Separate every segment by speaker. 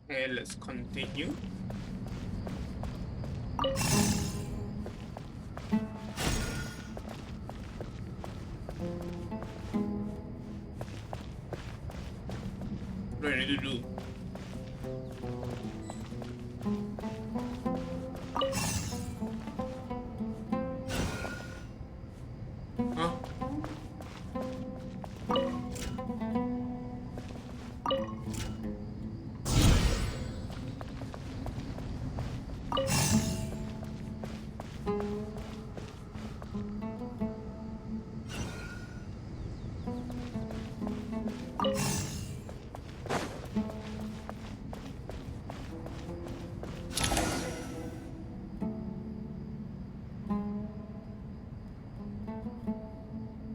Speaker 1: Okay, let's continue. What do I need to do? Huh?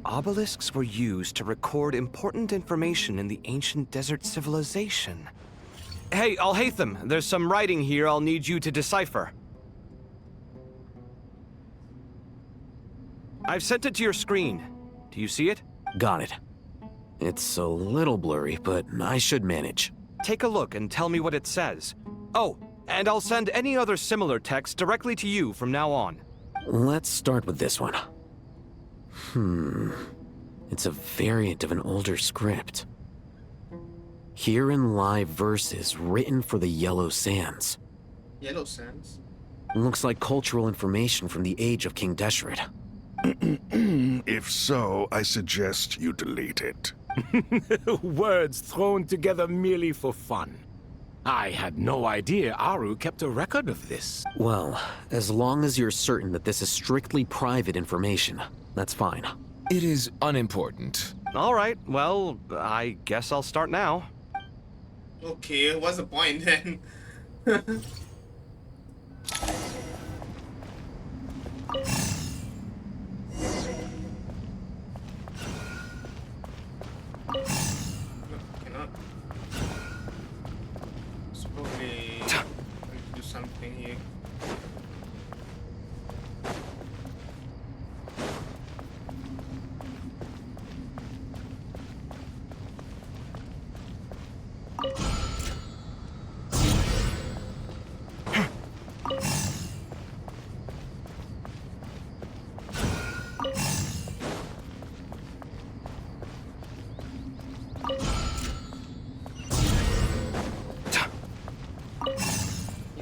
Speaker 2: Obelisks were used to record important information in the ancient desert civilization. Hey, Alhaitham, there's some writing here I'll need you to decipher. I've sent it to your screen. Do you see it?
Speaker 3: Got it. It's a little blurry, but I should manage.
Speaker 2: Take a look and tell me what it says. Oh, and I'll send any other similar text directly to you from now on.
Speaker 3: Let's start with this one. It's a variant of an older script. Herein lie verses written for the Yellow Sands.
Speaker 1: Yellow Sands?
Speaker 3: Looks like cultural information from the age of King Deshret.
Speaker 4: If so, I suggest you delete it.
Speaker 5: Words thrown together merely for fun. I had no idea Aru kept a record of this.
Speaker 3: Well, as long as you're certain that this is strictly private information, that's fine.
Speaker 6: It is unimportant.
Speaker 2: All right, well, I guess I'll start now.
Speaker 1: Okay, what's the point then? Cannot. It's probably going to do something here.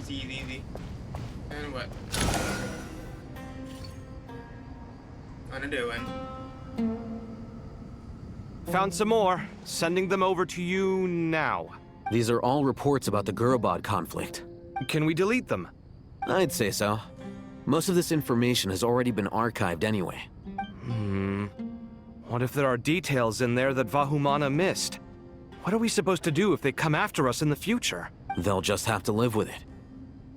Speaker 1: Easy. And what? Another one.
Speaker 2: Found some more. Sending them over to you now.
Speaker 3: These are all reports about the Gurubad conflict.
Speaker 2: Can we delete them?
Speaker 3: I'd say so. Most of this information has already been archived anyway.
Speaker 2: What if there are details in there that Vahumana missed? What are we supposed to do if they come after us in the future?
Speaker 3: They'll just have to live with it.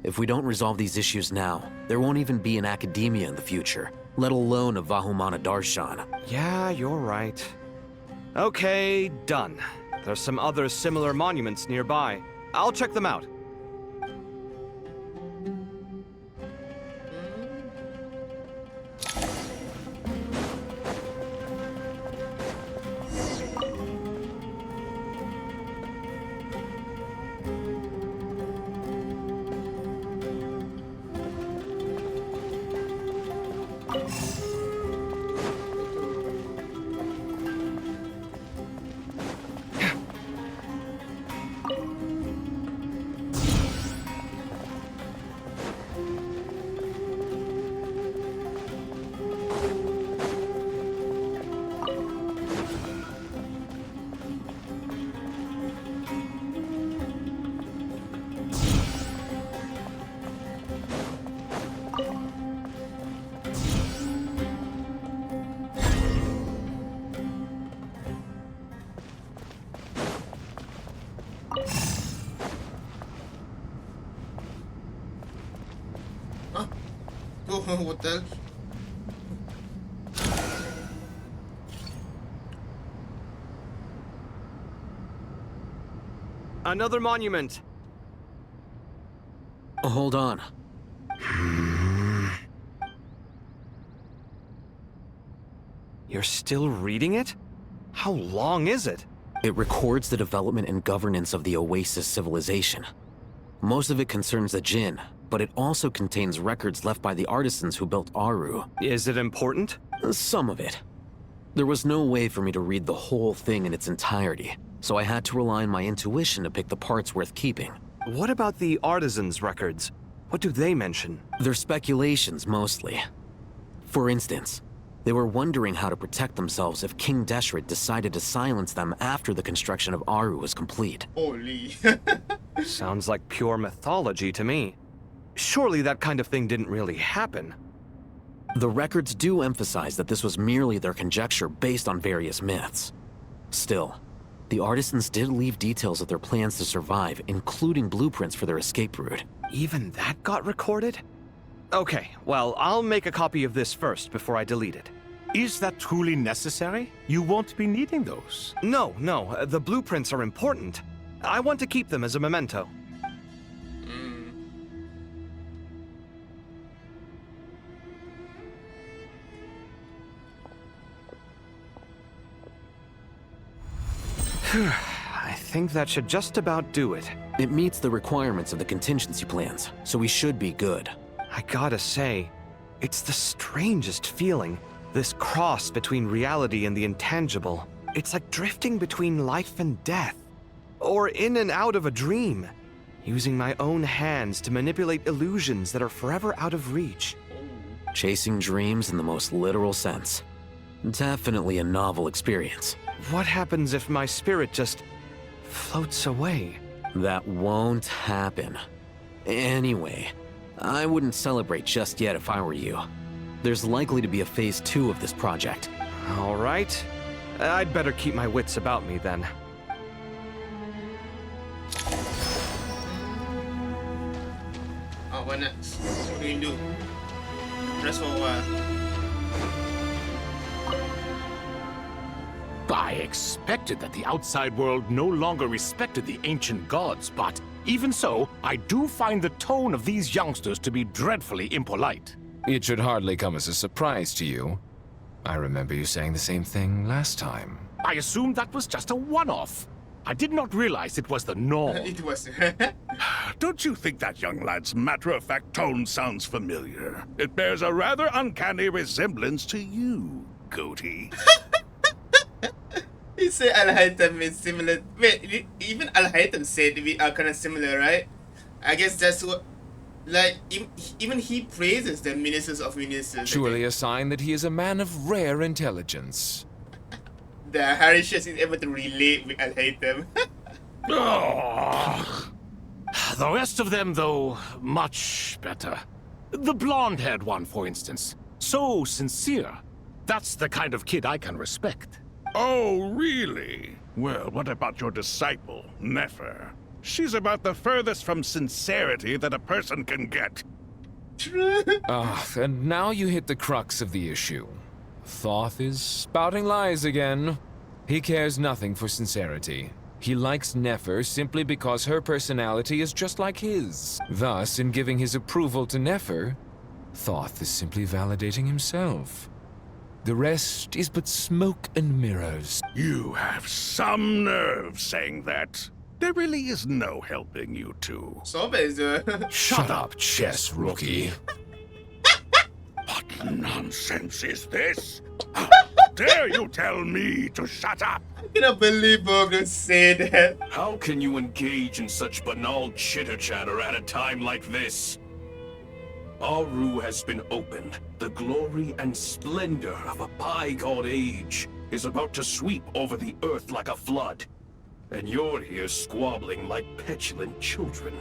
Speaker 3: If we don't resolve these issues now, there won't even be an academia in the future, let alone a Vahumana Darshan.
Speaker 2: Yeah, you're right. Okay, done. There's some other similar monuments nearby. I'll check them out.
Speaker 1: Huh? Oh, what the hell?
Speaker 2: Another monument.
Speaker 3: Hold on.
Speaker 2: You're still reading it? How long is it?
Speaker 3: It records the development and governance of the Oasis civilization. Most of it concerns the Jinn, but it also contains records left by the artisans who built Aru.
Speaker 2: Is it important?
Speaker 3: Some of it. There was no way for me to read the whole thing in its entirety, so I had to rely on my intuition to pick the parts worth keeping.
Speaker 2: What about the artisans' records? What do they mention?
Speaker 3: They're speculations, mostly. For instance, they were wondering how to protect themselves if King Deshret decided to silence them after the construction of Aru was complete.
Speaker 1: Holy.
Speaker 2: Sounds like pure mythology to me. Surely that kind of thing didn't really happen.
Speaker 3: The records do emphasize that this was merely their conjecture based on various myths. Still, the artisans did leave details of their plans to survive, including blueprints for their escape route.
Speaker 2: Even that got recorded? Okay, well, I'll make a copy of this first before I delete it.
Speaker 5: Is that truly necessary? You won't be needing those.
Speaker 2: No, the blueprints are important. I want to keep them as a memento. I think that should just about do it.
Speaker 3: It meets the requirements of the contingency plans, so we should be good.
Speaker 2: I gotta say, it's the strangest feeling. This cross between reality and the intangible. It's like drifting between life and death. Or in and out of a dream. Using my own hands to manipulate illusions that are forever out of reach.
Speaker 3: Chasing dreams in the most literal sense. Definitely a novel experience.
Speaker 2: What happens if my spirit just floats away?
Speaker 3: That won't happen. Anyway, I wouldn't celebrate just yet if I were you. There's likely to be a phase 2 of this project.
Speaker 2: All right. I'd better keep my wits about me then.
Speaker 1: Oh, what next? What do we do? Rest for a while.
Speaker 5: I expected that the outside world no longer respected the ancient gods, but even so, I do find the tone of these youngsters to be dreadfully impolite.
Speaker 6: It should hardly come as a surprise to you. I remember you saying the same thing last time.
Speaker 5: I assumed that was just a one-off. I did not realize it was the norm.
Speaker 1: It was.
Speaker 4: Don't you think that young lad's matter-of-fact tone sounds familiar? It bears a rather uncanny resemblance to you, Goatee.
Speaker 1: He said Al-Haytham is similar. Wait, even Al-Haytham said we are kind of similar, right? I guess that's what. Like, even he praises the ministers of ministers.
Speaker 6: Surely a sign that he is a man of rare intelligence.
Speaker 1: The Harishas is able to relate with Al-Haytham.
Speaker 5: The rest of them, though, much better. The blonde-haired one, for instance. So sincere. That's the kind of kid I can respect.
Speaker 4: Oh, really? Well, what about your disciple, Nefer? She's about the furthest from sincerity that a person can get.
Speaker 6: And now you hit the crux of the issue. Thoth is spouting lies again. He cares nothing for sincerity. He likes Nefer simply because her personality is just like his. Thus, in giving his approval to Nefer, Thoth is simply validating himself. The rest is but smoke and mirrors.
Speaker 4: You have some nerve saying that. There really is no helping you two.
Speaker 1: Soba is
Speaker 6: Shut up, chess rookie.
Speaker 4: What nonsense is this? How dare you tell me to shut up?
Speaker 1: I cannot believe Bogle said that.
Speaker 7: How can you engage in such banal chitter-chatter at a time like this? Aru has been opened. The glory and splendor of a bygone age is about to sweep over the earth like a flood. And you're here squabbling like petulant children.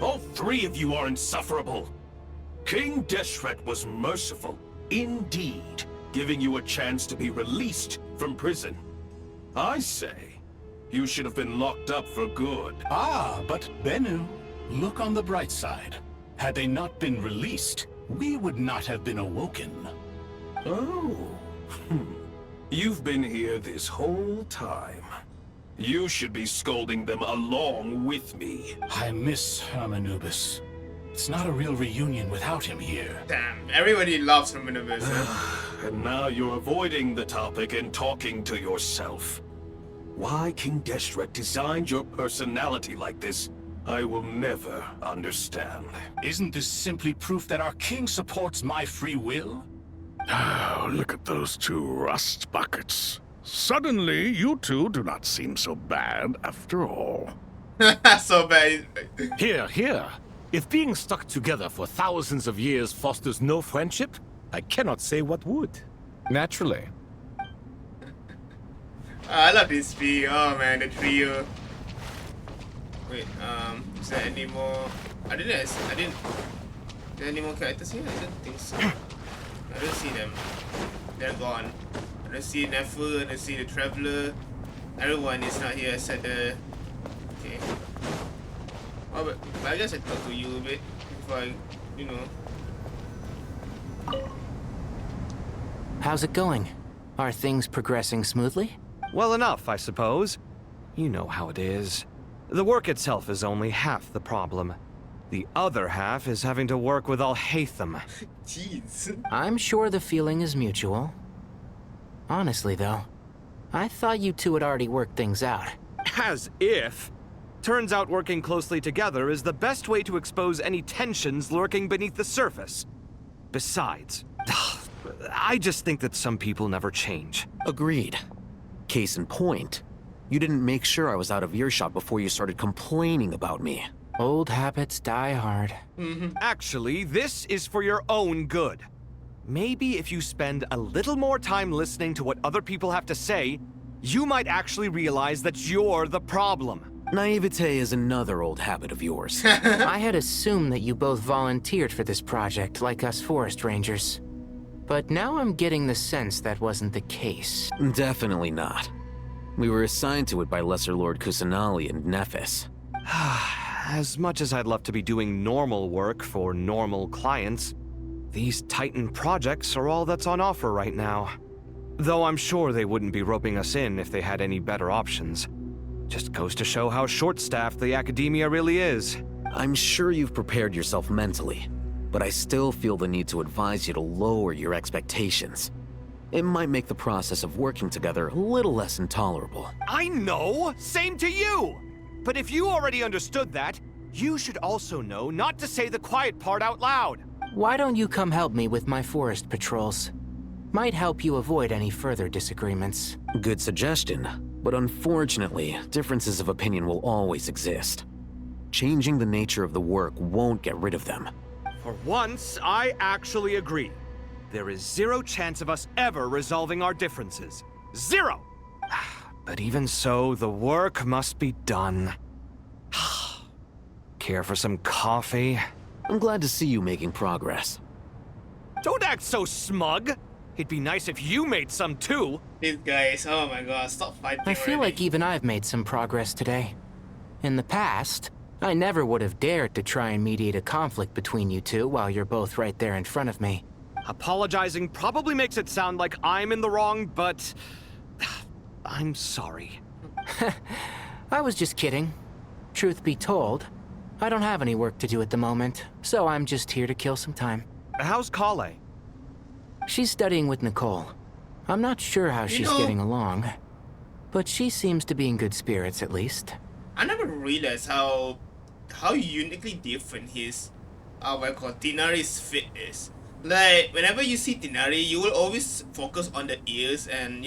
Speaker 7: All three of you are insufferable. King Deshret was merciful, indeed, giving you a chance to be released from prison. I say, you should have been locked up for good.
Speaker 8: Ah, but Bennu, look on the bright side. Had they not been released, we would not have been awoken.
Speaker 7: Oh, you've been here this whole time. You should be scolding them along with me.
Speaker 8: I miss Hermanubis. It's not a real reunion without him here.
Speaker 1: Damn, everybody loves Hermanubis.
Speaker 7: And now you're avoiding the topic and talking to yourself. Why King Deshret designed your personality like this, I will never understand.
Speaker 8: Isn't this simply proof that our king supports my free will?
Speaker 4: Oh, look at those two rust buckets. Suddenly, you two do not seem so bad after all.
Speaker 1: So bad.
Speaker 5: Here, here. If being stuck together for thousands of years fosters no friendship, I cannot say what would.
Speaker 6: Naturally.
Speaker 1: I love this trio. Oh man, the trio. Wait, is there any more? I didn't. Is there any more characters here? I don't think so. I don't see them. They're gone. I don't see Nefer. I don't see the Traveler. Everyone is not here except the. Okay. Oh, but I guess I talk to you a bit before I, you know.
Speaker 9: How's it going? Are things progressing smoothly?
Speaker 2: Well enough, I suppose. You know how it is. The work itself is only half the problem. The other half is having to work with Al-Haytham.
Speaker 1: Jeez.
Speaker 9: I'm sure the feeling is mutual. Honestly, though, I thought you two had already worked things out.
Speaker 2: As if. Turns out working closely together is the best way to expose any tensions lurking beneath the surface. Besides, I just think that some people never change.
Speaker 3: Agreed. Case in point, you didn't make sure I was out of earshot before you started complaining about me.
Speaker 9: Old habits die hard.
Speaker 2: Actually, this is for your own good. Maybe if you spend a little more time listening to what other people have to say, you might actually realize that you're the problem.
Speaker 3: Naivete is another old habit of yours.
Speaker 9: I had assumed that you both volunteered for this project, like us forest rangers. But now I'm getting the sense that wasn't the case.
Speaker 3: Definitely not. We were assigned to it by Lesser Lord Kusanali and Nephis.
Speaker 2: As much as I'd love to be doing normal work for normal clients, these Titan projects are all that's on offer right now. Though I'm sure they wouldn't be roping us in if they had any better options. Just goes to show how short-staffed the academia really is.
Speaker 3: I'm sure you've prepared yourself mentally, but I still feel the need to advise you to lower your expectations. It might make the process of working together a little less intolerable.
Speaker 2: I know! Same to you! But if you already understood that, you should also know not to say the quiet part out loud.
Speaker 9: Why don't you come help me with my forest patrols? Might help you avoid any further disagreements.
Speaker 3: Good suggestion, but unfortunately, differences of opinion will always exist. Changing the nature of the work won't get rid of them.
Speaker 2: For once, I actually agree. There is zero chance of us ever resolving our differences. Zero! But even so, the work must be done. Care for some coffee?
Speaker 3: I'm glad to see you making progress.
Speaker 2: Don't act so smug! It'd be nice if you made some too!
Speaker 1: These guys, oh my god, stop fighting
Speaker 9: I feel
Speaker 1: already.
Speaker 9: like even I've made some progress today. In the past, I never would have dared to try and mediate a conflict between you two while you're both right there in front of me.
Speaker 2: Apologizing probably makes it sound like I'm in the wrong, but... I'm sorry.
Speaker 9: I was just kidding. Truth be told, I don't have any work to do at the moment, so I'm just here to kill some time.
Speaker 2: How's Kale?
Speaker 9: She's studying with Nicole. I'm not sure how she's getting along, but she seems to be in good spirits at least.
Speaker 1: I never realized how uniquely different his what I call Tinari's fit is. Like whenever you see Tinari, you will always focus on the ears and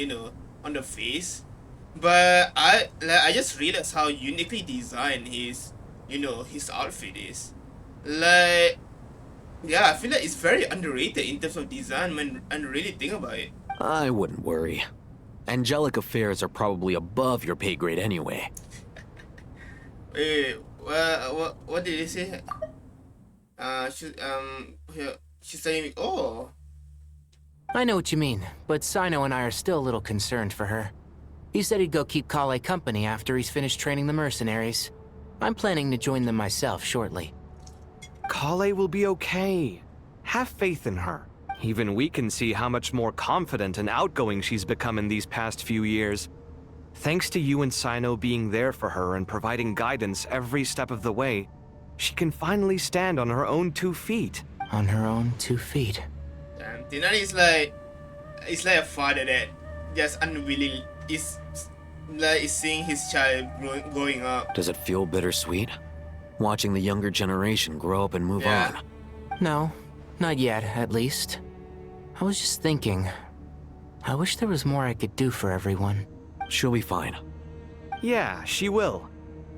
Speaker 1: on the face. But I just realized how uniquely designed his his outfit is. Like yeah, I feel like it's very underrated in terms of design when I really think about it.
Speaker 3: I wouldn't worry. Angelic affairs are probably above your pay grade anyway.
Speaker 1: Wait, what did he say? She's saying, oh.
Speaker 9: I know what you mean, but Sino and I are still a little concerned for her. He said he'd go keep Kale company after he's finished training the mercenaries. I'm planning to join them myself shortly.
Speaker 2: Kale will be okay. Have faith in her. Even we can see how much more confident and outgoing she's become in these past few years. Thanks to you and Sino being there for her and providing guidance every step of the way, she can finally stand on her own 2 feet.
Speaker 9: On her own 2 feet.
Speaker 1: Damn, Tinari is like a father that just unwilling is seeing his child growing up.
Speaker 3: Does it feel bittersweet? watching the younger generation grow up and move
Speaker 1: Yeah.
Speaker 3: on.
Speaker 9: No, not yet, at least. I was just thinking. I wish there was more I could do for everyone.
Speaker 3: She'll be fine.
Speaker 2: Yeah, she will.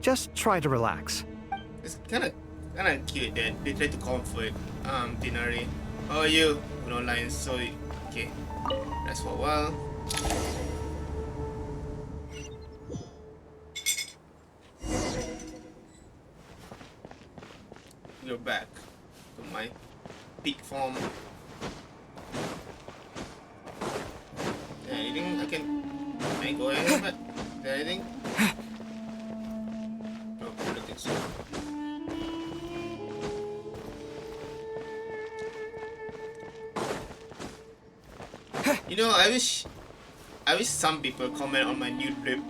Speaker 2: Just try to relax.
Speaker 1: It's kind of cute that they try to comfort Denari. How are you? We're online, so okay. Rest for a while. We're back to my peak form. Anything I can go ahead, but is there anything? No, I don't think so. You know, I wish some people comment on my new trip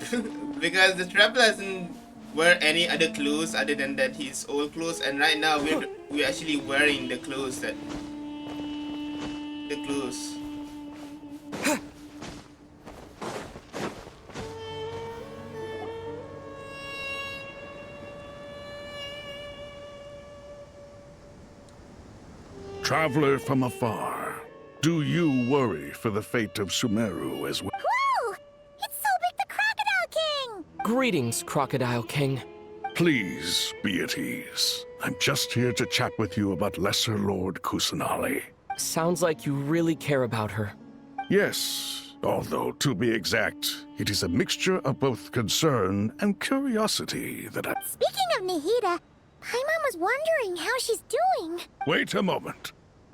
Speaker 1: because the traveler hasn't wear any other clothes other than that his old clothes, and right now we're actually wearing the clothes that
Speaker 4: Traveler from afar, do you worry for the fate of Sumeru as well?
Speaker 10: Whoa! It's so big the Crocodile King!
Speaker 11: Greetings, Crocodile King.
Speaker 4: Please be at ease. I'm just here to chat with you about Lesser Lord Kusanali.
Speaker 11: Sounds like you really care about her.
Speaker 4: Yes, although to be exact, it is a mixture of both concern and curiosity that I...
Speaker 10: Speaking of Nahida, my mom was wondering how she's doing.
Speaker 4: Wait a moment.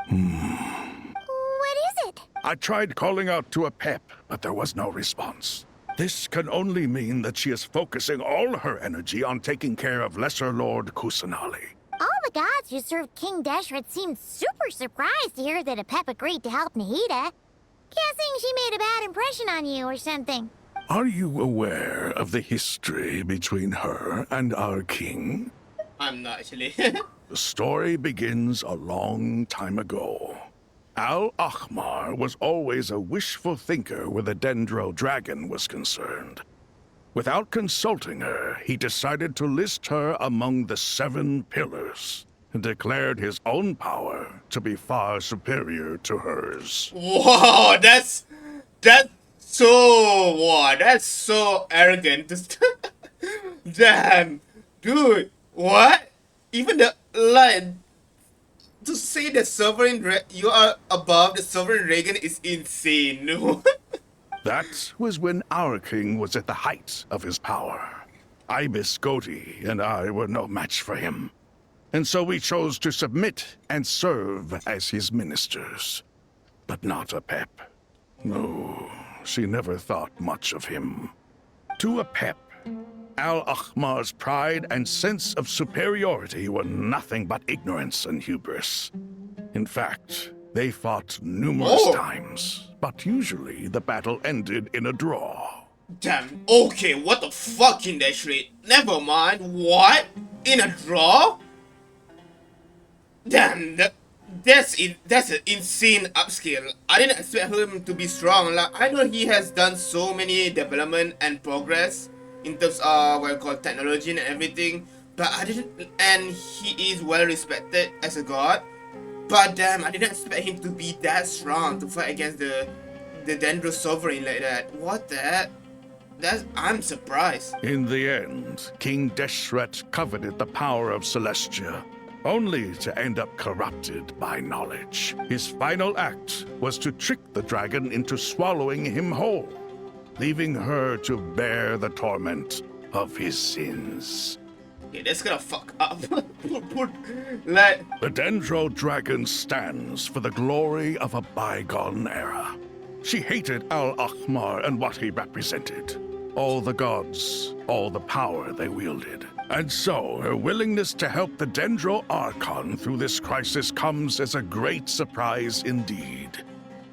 Speaker 10: What is it?
Speaker 4: I tried calling out to a pep, but there was no response. This can only mean that she is focusing all her energy on taking care of Lesser Lord Kusanali.
Speaker 10: All the gods who served King Deshret seemed super surprised to hear that a pep agreed to help Nahida. Guessing she made a bad impression on you or something.
Speaker 4: Are you aware of the history between her and our king?
Speaker 1: I'm not actually.
Speaker 4: The story begins a long time ago. Al-Ahmar was always a wishful thinker where the Dendro dragon was concerned. Without consulting her, he decided to list her among the 7 pillars and declared his own power to be far superior to hers.
Speaker 1: Wow, that's so arrogant. Damn, dude, what? Even the line to say the you are above the sovereign dragon is insane. No.
Speaker 4: That was when our king was at the height of his power. Ibis Goti and I were no match for him. And so we chose to submit and serve as his ministers. But not a pep. No, she never thought much of him. To a pep, Al-Ahmar's pride and sense of superiority were nothing but ignorance and hubris. In fact, they fought numerous times, but usually the battle ended in a draw.
Speaker 1: Damn, okay, what the fuck in that shit? Never mind, what? In a draw? Damn, that's an insane upscale. I didn't expect him to be strong. Like, I know he has done so many development and progress in terms of what I call technology and everything, but I didn't, and he is well respected as a god. But damn, I didn't expect him to be that strong to fight against the Dendro sovereign like that. What the? I'm surprised.
Speaker 4: In the end, King Deshret coveted the power of Celestia, only to end up corrupted by knowledge. His final act was to trick the dragon into swallowing him whole, leaving her to bear the torment of his sins.
Speaker 1: Yeah, that's gonna fuck up.
Speaker 4: The Dendro dragon stands for the glory of a bygone era. She hated Al-Ahmar and what he represented. All the gods, all the power they wielded. And so, her willingness to help the Dendro Archon through this crisis comes as a great surprise indeed.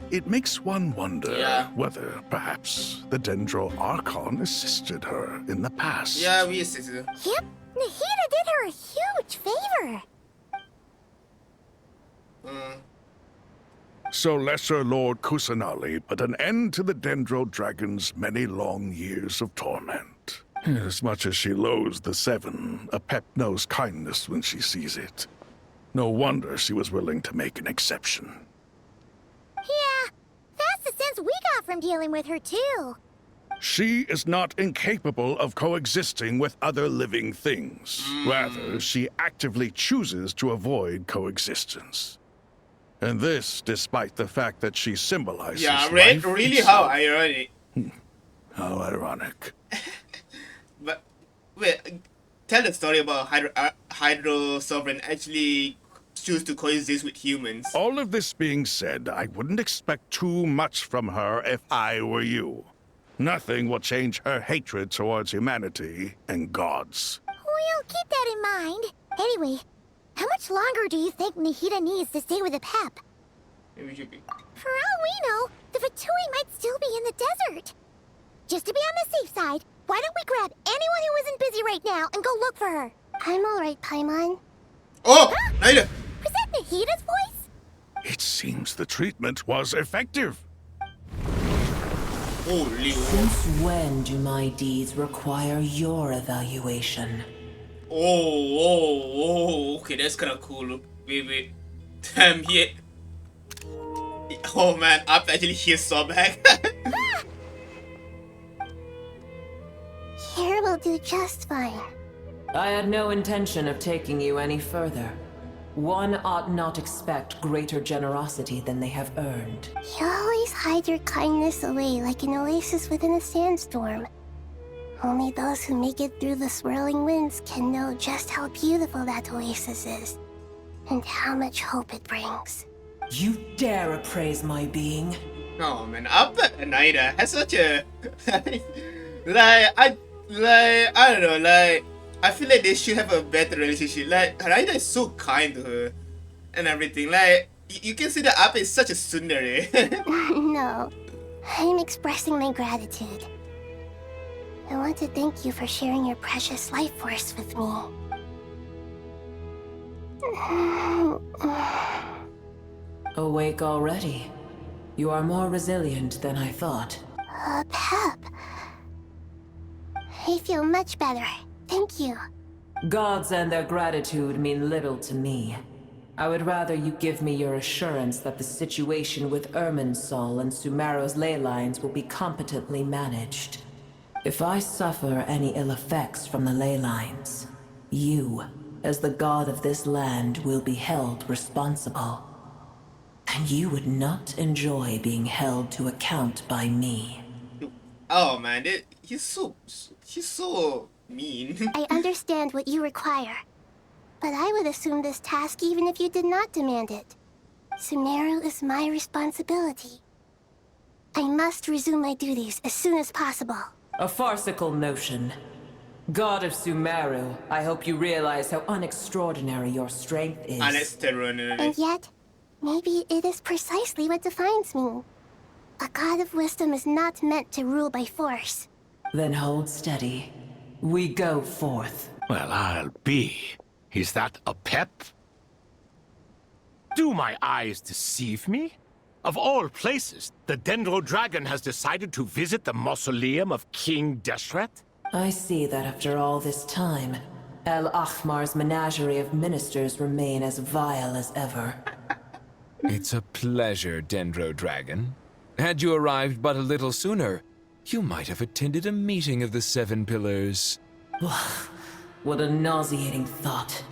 Speaker 4: It makes one wonder whether, perhaps, the Dendro Archon assisted her in the past.
Speaker 1: Yeah, we assisted.
Speaker 10: Yep, Nahida did her a huge favor.
Speaker 4: So Lesser Lord Kusanali put an end to the Dendro Dragon's many long years of torment. As much as she loathes the Seven, Apep knows kindness when she sees it. No wonder she was willing to make an exception.
Speaker 10: Yeah, that's the sense we got from dealing with her, too.
Speaker 4: She is not incapable of coexisting with other living things. Rather, she actively chooses to avoid coexistence. And this despite the fact that she symbolizes life
Speaker 1: really
Speaker 4: itself.
Speaker 1: how ironic.
Speaker 4: How ironic.
Speaker 1: But wait, tell the story about Hydro Sovereign actually choose to coexist with humans.
Speaker 4: All of this being said, I wouldn't expect too much from her if I were you. Nothing will change her hatred towards humanity and gods.
Speaker 10: We'll keep that in mind. Anyway, how much longer do you think Nahida needs to stay with Apep?
Speaker 1: Maybe we should be.
Speaker 10: For all we know, the Fatui might still be in the desert. Just to be on the safe side, why don't we grab anyone who isn't busy right now and go look for her? I'm alright, Paimon.
Speaker 1: Oh, Naida!
Speaker 10: Was that Nahida's voice?
Speaker 4: It seems the treatment was effective.
Speaker 1: Holy.
Speaker 12: Since when do my deeds require your evaluation?
Speaker 1: Okay, that's kind of cool. Wait. Damn, yeah. Oh man, Up actually hears Sobek.
Speaker 10: Here will do just fine.
Speaker 12: I had no intention of taking you any further. One ought not expect greater generosity than they have earned.
Speaker 10: You always hide your kindness away like an oasis within a sandstorm. Only those who make it through the swirling winds can know just how beautiful that oasis is, and how much hope it brings.
Speaker 12: You dare appraise my being?
Speaker 1: Oh man, Up and Naida has such a I don't know, I feel like they should have a better relationship. Like Naida is so kind to her and everything. Like you can see that Up is such a tsundere.
Speaker 10: No, I'm expressing my gratitude. I want to thank you for sharing your precious life force with me.
Speaker 12: Awake already? You are more resilient than I thought.
Speaker 10: Pep. I feel much better. Thank you.
Speaker 12: Gods and their gratitude mean little to me. I would rather you give me your assurance that the situation with Irminsul and SUMERU's ley lines will be competently managed. If I suffer any ill effects from the ley lines, you, as the god of this land, will be held responsible. And you would not enjoy being held to account by me.
Speaker 1: Oh man, he's so mean.
Speaker 10: I understand what you require, but I would assume this task even if you did not demand it. SUMERU is my responsibility. I must resume my duties as soon as possible.
Speaker 12: A farcical notion. God of SUMERU, I hope you realize how unextraordinary your strength is.
Speaker 10: And yet, maybe it is precisely what defines me. A god of wisdom is not meant to rule by force.
Speaker 12: Then hold steady. We go forth.
Speaker 5: Well, I'll be. Is that a pep? Do my eyes deceive me? Of all places, the Dendro Dragon has decided to visit the mausoleum of King Deshret?
Speaker 12: I see that after all this time, El Ahmar's menagerie of ministers remain as vile as ever.
Speaker 6: It's a pleasure, Dendro Dragon. Had you arrived but a little sooner, you might have attended a meeting of the Seven Pillars.
Speaker 12: What a nauseating thought.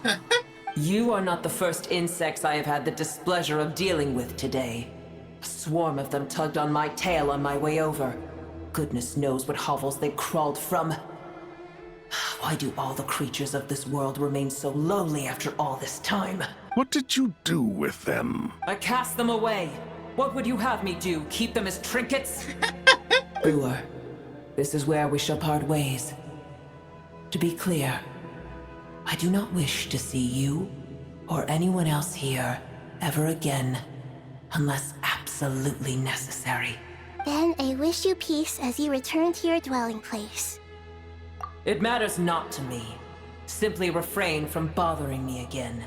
Speaker 12: You are not the first insects I have had the displeasure of dealing with today. A swarm of them tugged on my tail on my way over. Goodness knows what hovels they crawled from. Why do all the creatures of this world remain so lowly after all this time?
Speaker 4: What did you do with them?
Speaker 12: I cast them away. What would you have me do? Keep them as trinkets? Brewer, this is where we shall part ways. To be clear, I do not wish to see you or anyone else here ever again, unless absolutely necessary.
Speaker 10: Then I wish you peace as you return to your dwelling place.
Speaker 12: It matters not to me. Simply refrain from bothering me again.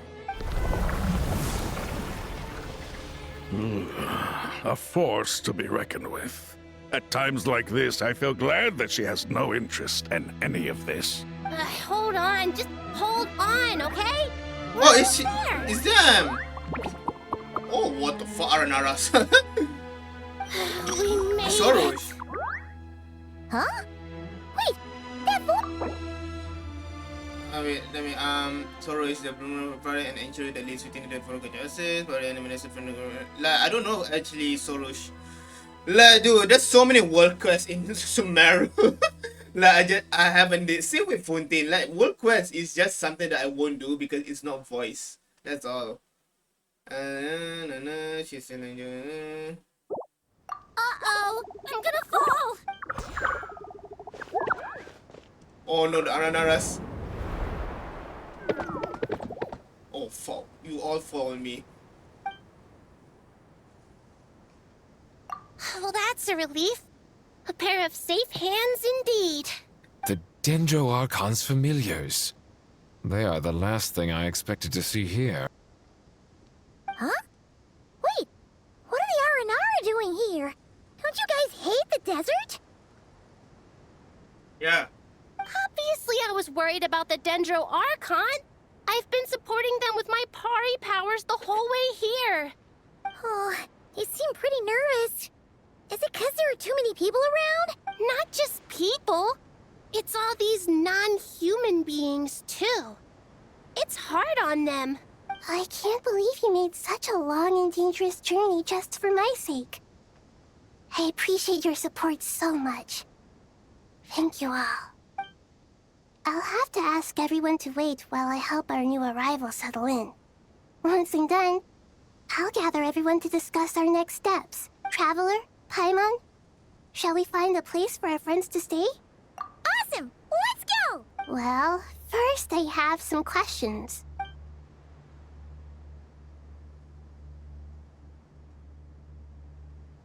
Speaker 4: A force to be reckoned with. At times like this, I feel glad that she has no interest in any of this.
Speaker 10: Hold on, just hold on, okay?
Speaker 1: Oh, is she? Is them? Oh, what the fuck, Aranaras?
Speaker 10: We made
Speaker 1: Sorrow.
Speaker 10: it. Huh? Wait, that fool.
Speaker 1: Sorrow is the bloomer of pride and injury that leads within the for justice, but the enemies from the like, I don't know actually, Sorrow. Like, dude, there's so many world quests in Sumeru. Like, I haven't did. Same with Fontaine. Like, world quest is just something that I won't do because it's not voice. That's all. She's saying,
Speaker 10: Uh-oh, I'm gonna fall.
Speaker 1: oh no, the Aranaras. Oh fuck, you all fall on me.
Speaker 10: Well, that's a relief. A pair of safe hands indeed.
Speaker 6: The Dendro Archon's familiars. They are the last thing I expected to see here.
Speaker 10: Huh? Wait, what are the Aranara doing here? Don't you guys hate the desert?
Speaker 1: Yeah.
Speaker 10: Obviously, I was worried about the Dendro Archon. I've been supporting them with my Pari powers the whole way here. Oh, you seem pretty nervous. Is it because there are too many people around? Not just people. It's all these non-human beings, too. It's hard on them. I can't believe you made such a long and dangerous journey just for my sake. I appreciate your support so much. Thank you all. I'll have to ask everyone to wait while I help our new arrival settle in. Once I'm done, I'll gather everyone to discuss our next steps. Traveler, Paimon, shall we find a place for our friends to stay? Awesome! Let's go! Well, first I have some questions.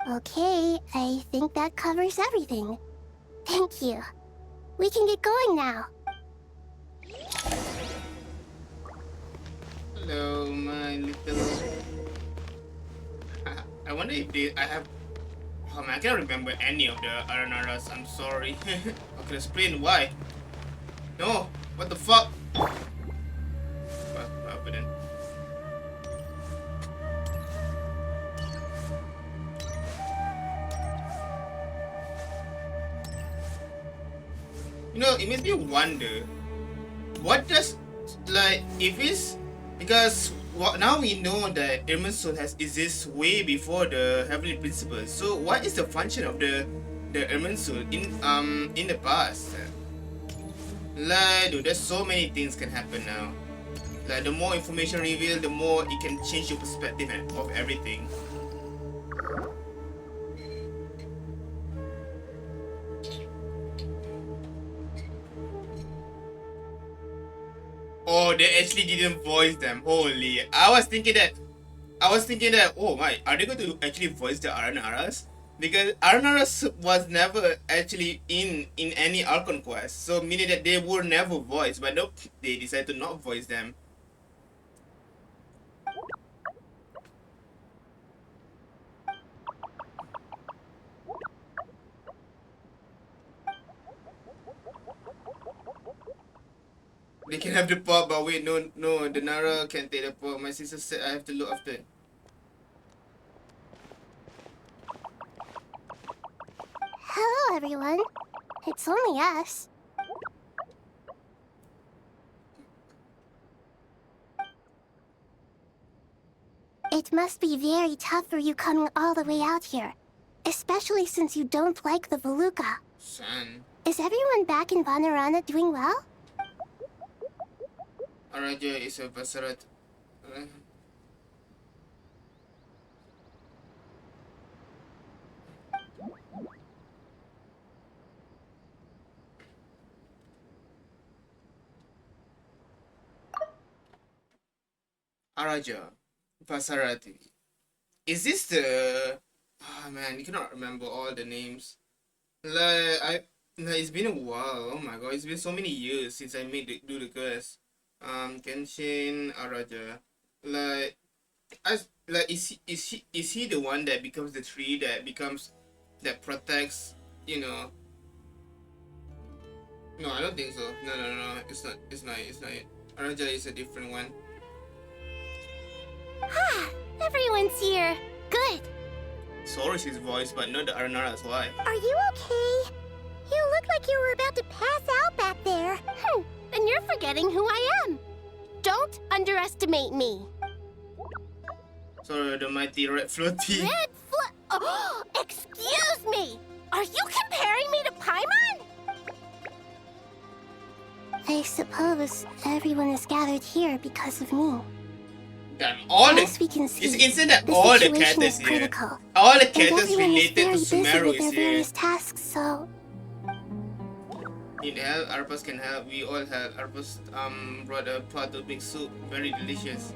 Speaker 10: Okay, I think that covers everything. Thank you. We can get going now.
Speaker 1: Hello, my little. I wonder if I have. Oh man, I can't remember any of the Aranaras. I'm sorry. I can explain why. No, what the fuck? What happened? You know, it makes me wonder, what does, like, if it's, because now we know that Irmin's soul has exists way before the Heavenly Principles. So what is the function of the Irmin's soul in the past? Like, dude, there's so many things can happen now. Like, the more information revealed, the more it can change your perspective of everything. Oh, they actually didn't voice them. Holy. I was thinking that, oh my, are they going to actually voice the Aranaras? Because Aranaras was never actually in any Archon quest. So meaning that they were never voiced. But nope, they decided to not voice them. They can have the pot, but wait, no, the Nara can't take the pot. My sister said I have to look after it.
Speaker 10: Hello, everyone. It's only us. It must be very tough for you coming all the way out here. Especially since you don't like the Veluca.
Speaker 1: San.
Speaker 10: Is everyone back in Vanarana doing well?
Speaker 1: Araja is a Vasarat. Araja. Vasarati. Is this the... Oh man, you cannot remember all the names. Like, it's been a while. Oh my god, it's been so many years since I do the quest. Genshin, Araja. Like, is he the one that becomes the tree that becomes that protects, you know. No, I don't think so. No. It's not it. Aranja is a different one.
Speaker 10: Everyone's here. Good.
Speaker 1: Soros' his voice, but not the Arnara's wife.
Speaker 10: Are you okay? You look like you were about to pass out back there. And you're forgetting who I am. Don't underestimate me.
Speaker 1: Sorry, the mighty red floaty.
Speaker 10: Oh, excuse me! Are you comparing me to Paimon? I suppose everyone is gathered here because of me.
Speaker 1: Damn, all
Speaker 10: As we can see,
Speaker 1: you can say that
Speaker 10: the
Speaker 1: all the
Speaker 10: situation
Speaker 1: characters
Speaker 10: is
Speaker 1: here,
Speaker 10: critical.
Speaker 1: all the
Speaker 10: And
Speaker 1: characters
Speaker 10: everyone is
Speaker 1: related to
Speaker 10: very busy
Speaker 1: Sumeru
Speaker 10: with
Speaker 1: is
Speaker 10: their
Speaker 1: here.
Speaker 10: various tasks, so
Speaker 1: Need help? Arpus can help. We all help. Arpus brought a pot of big soup, very delicious.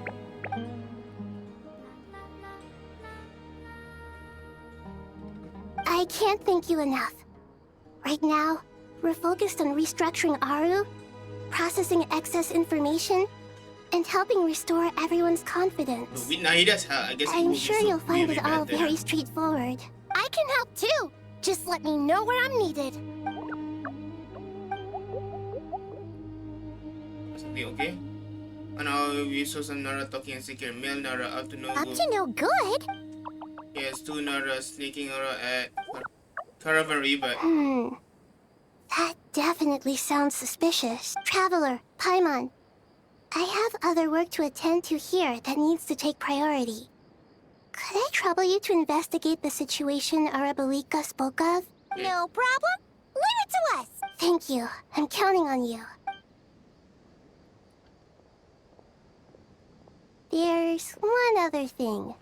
Speaker 10: I can't thank you enough. Right now, we're focused on restructuring Aru, processing excess information, and helping restore everyone's confidence.
Speaker 1: Now he does help. I guess
Speaker 10: I'm sure you'll find it all
Speaker 1: better.
Speaker 10: very straightforward. I can help too. Just let me know where I'm needed.
Speaker 1: Something okay? And now we saw some Nara talking and secure male Nara up to no
Speaker 10: Up
Speaker 1: good.
Speaker 10: to no good?
Speaker 1: Yes, 2 Nara sneaking around at Caravan River.
Speaker 10: That definitely sounds suspicious. Traveler, Paimon, I have other work to attend to here that needs to take priority. Could I trouble you to investigate the situation Arabalika spoke of? No problem. Leave it to us. Thank you. I'm counting on you. There's one other thing.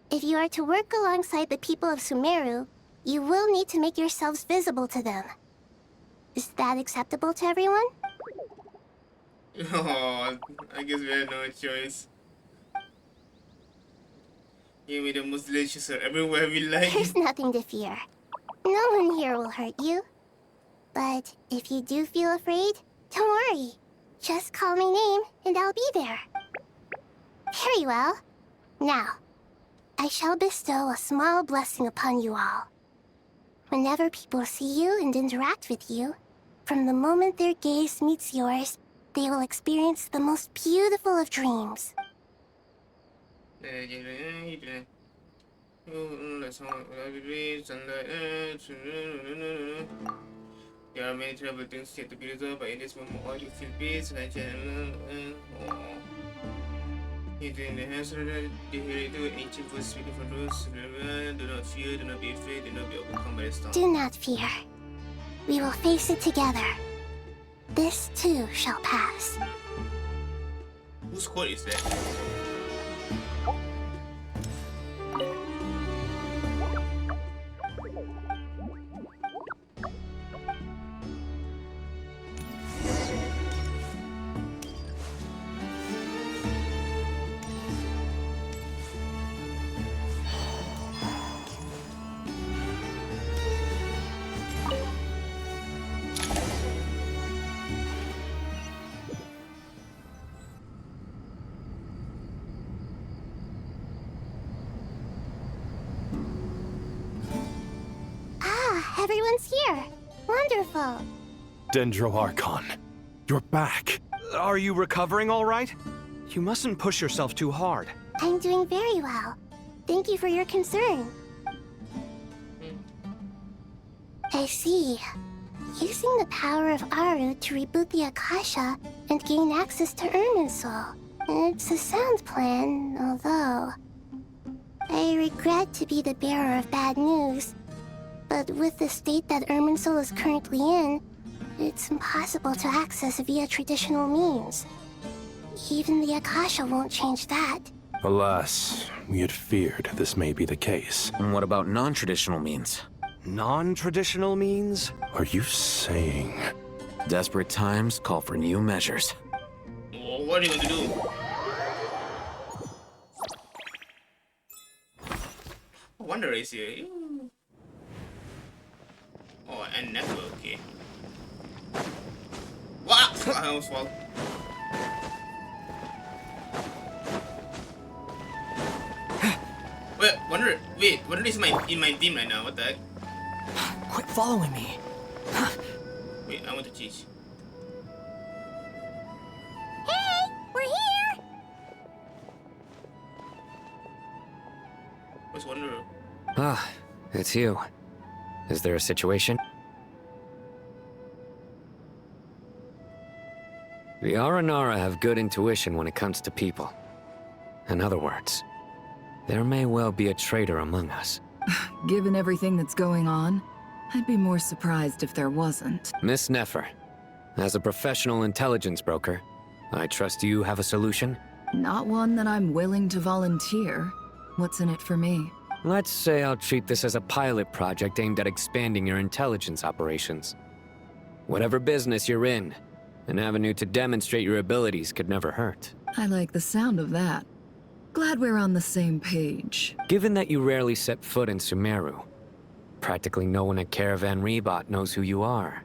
Speaker 10: If you are to work alongside the people of Sumeru, you will need to make yourselves visible to them. Is that acceptable to everyone?
Speaker 1: Oh, I guess we have no choice. Give me the most delicious or everywhere we like.
Speaker 10: There's nothing to fear. No one here will hurt you. But if you do feel afraid, don't worry. Just call my name and I'll be there. Very well. Now, I shall bestow a small blessing upon you all. Whenever people see you and interact with you, from the moment their gaze meets yours, they will experience the most beautiful of dreams.
Speaker 1: There are many terrible things yet to be resolved, but in this moment all you feel peace and in the hands of the hero, ancient voice speaking for those. Do not fear, do not be afraid, do not be overcome by the storm.
Speaker 10: Do not fear. We will face it together. This too shall pass.
Speaker 1: Whose quote is that?
Speaker 10: Everyone's here. Wonderful.
Speaker 2: Dendro Archon, you're back. Are you recovering all right? You mustn't push yourself too hard.
Speaker 10: I'm doing very well. Thank you for your concern. I see. Using the power of Aru to reboot the Akasha and gain access to Irminsul. It's a sound plan, although I regret to be the bearer of bad news. But with the state that Irminsul is currently in, it's impossible to access via traditional means. Even the Akasha won't change that.
Speaker 13: Alas, we had feared this may be the case.
Speaker 3: And what about non-traditional means?
Speaker 2: Non-traditional means?
Speaker 13: Are you saying...
Speaker 3: Desperate times call for new measures.
Speaker 1: Well, what are you going to do? Wonder is here. Oh, and never, okay. What? I almost fall. Wait, Wonder is in my team right now, what the heck?
Speaker 9: following me.
Speaker 1: Wait, I want to teach.
Speaker 10: Hey, we're here!
Speaker 1: What's Wanderer?
Speaker 2: Ah, it's you. Is there a situation? The Aranara have good intuition when it comes to people. In other words, there may well be a traitor among us.
Speaker 14: Given everything that's going on, I'd be more surprised if there wasn't.
Speaker 2: Miss Nefer, as a professional intelligence broker, I trust you have a solution?
Speaker 14: Not one that I'm willing to volunteer. What's in it for me?
Speaker 2: Let's say I'll treat this as a pilot project aimed at expanding your intelligence operations. Whatever business you're in, an avenue to demonstrate your abilities could never hurt.
Speaker 14: I like the sound of that. Glad we're on the same page.
Speaker 2: Given that you rarely set foot in SUMERU, practically no one at Caravan Rebot knows who you are.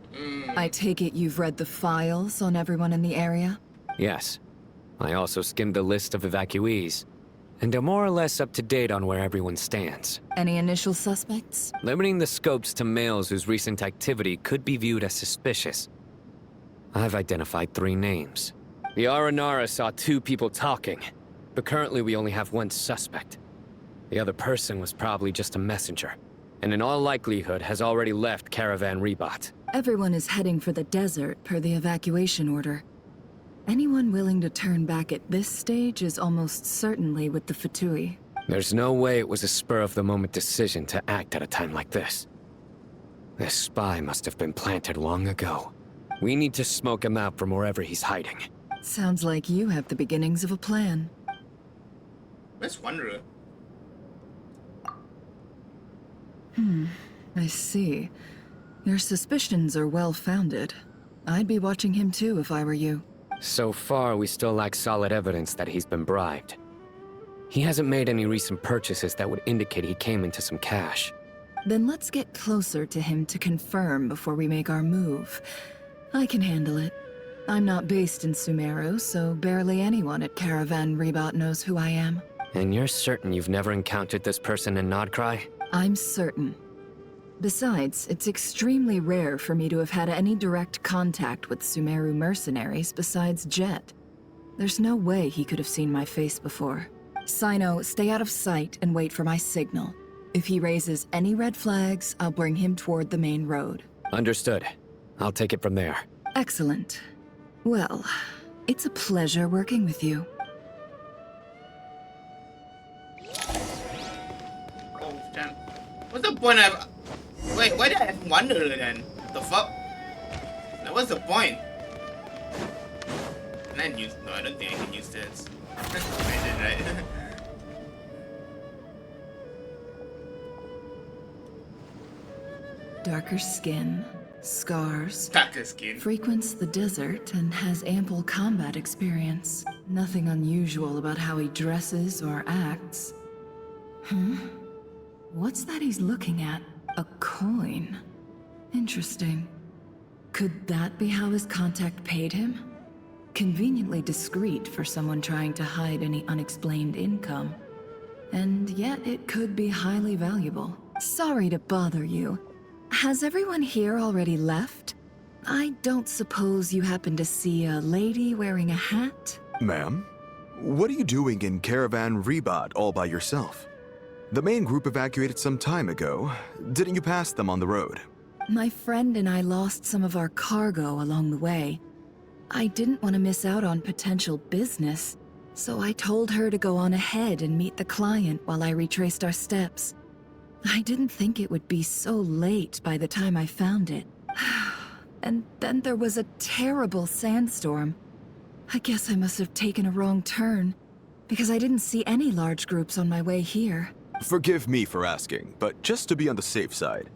Speaker 14: I take it you've read the files on everyone in the area?
Speaker 2: Yes. I also skimmed the list of evacuees, and are more or less up to date on where everyone stands.
Speaker 14: Any initial suspects?
Speaker 2: Limiting the scopes to males whose recent activity could be viewed as suspicious. I've identified 3 names. The Aranara saw 2 people talking, but currently we only have 1 suspect. The other person was probably just a messenger, and in all likelihood has already left Caravan Rebot.
Speaker 14: Everyone is heading for the desert per the evacuation order. Anyone willing to turn back at this stage is almost certainly with the Fatui.
Speaker 2: There's no way it was a spur-of-the-moment decision to act at a time like this. This spy must have been planted long ago. We need to smoke him out from wherever he's hiding.
Speaker 14: Sounds like you have the beginnings of a plan.
Speaker 1: Where's Wanderer?
Speaker 14: I see. Your suspicions are well-founded. I'd be watching him too if I were you.
Speaker 2: So far, we still lack solid evidence that he's been bribed. He hasn't made any recent purchases that would indicate he came into some cash.
Speaker 14: Then let's get closer to him to confirm before we make our move. I can handle it. I'm not based in SUMERU, so barely anyone at Caravan Rebot knows who I am.
Speaker 2: And you're certain you've never encountered this person in Nodcry?
Speaker 14: I'm certain. Besides, it's extremely rare for me to have had any direct contact with SUMERU mercenaries besides Jet. There's no way he could have seen my face before. Sino, stay out of sight and wait for my signal. If he raises any red flags, I'll bring him toward the main road.
Speaker 2: Understood. I'll take it from there.
Speaker 14: Excellent. Well, it's a pleasure working with you.
Speaker 1: Oh, damn. What's the point of... Wait, why did I have Wanderer then? The fuck? Now, what's the point? Can I use... No, I don't think I can use this. I did, right?
Speaker 14: Darker skin, scars.
Speaker 1: Darker skin.
Speaker 14: Frequents the desert and has ample combat experience. Nothing unusual about how he dresses or acts. What's that he's looking at? A coin. Interesting. Could that be how his contact paid him? Conveniently discreet for someone trying to hide any unexplained income. And yet it could be highly valuable. Sorry to bother you. Has everyone here already left? I don't suppose you happen to see a lady wearing a hat?
Speaker 15: Ma'am, what are you doing in Caravan Rebot all by yourself? The main group evacuated some time ago. Didn't you pass them on the road?
Speaker 14: My friend and I lost some of our cargo along the way. I didn't want to miss out on potential business, so I told her to go on ahead and meet the client while I retraced our steps. I didn't think it would be so late by the time I found it. And then there was a terrible sandstorm. I guess I must have taken a wrong turn, because I didn't see any large groups on my way here.
Speaker 15: Forgive me for asking, but just to be on the safe side,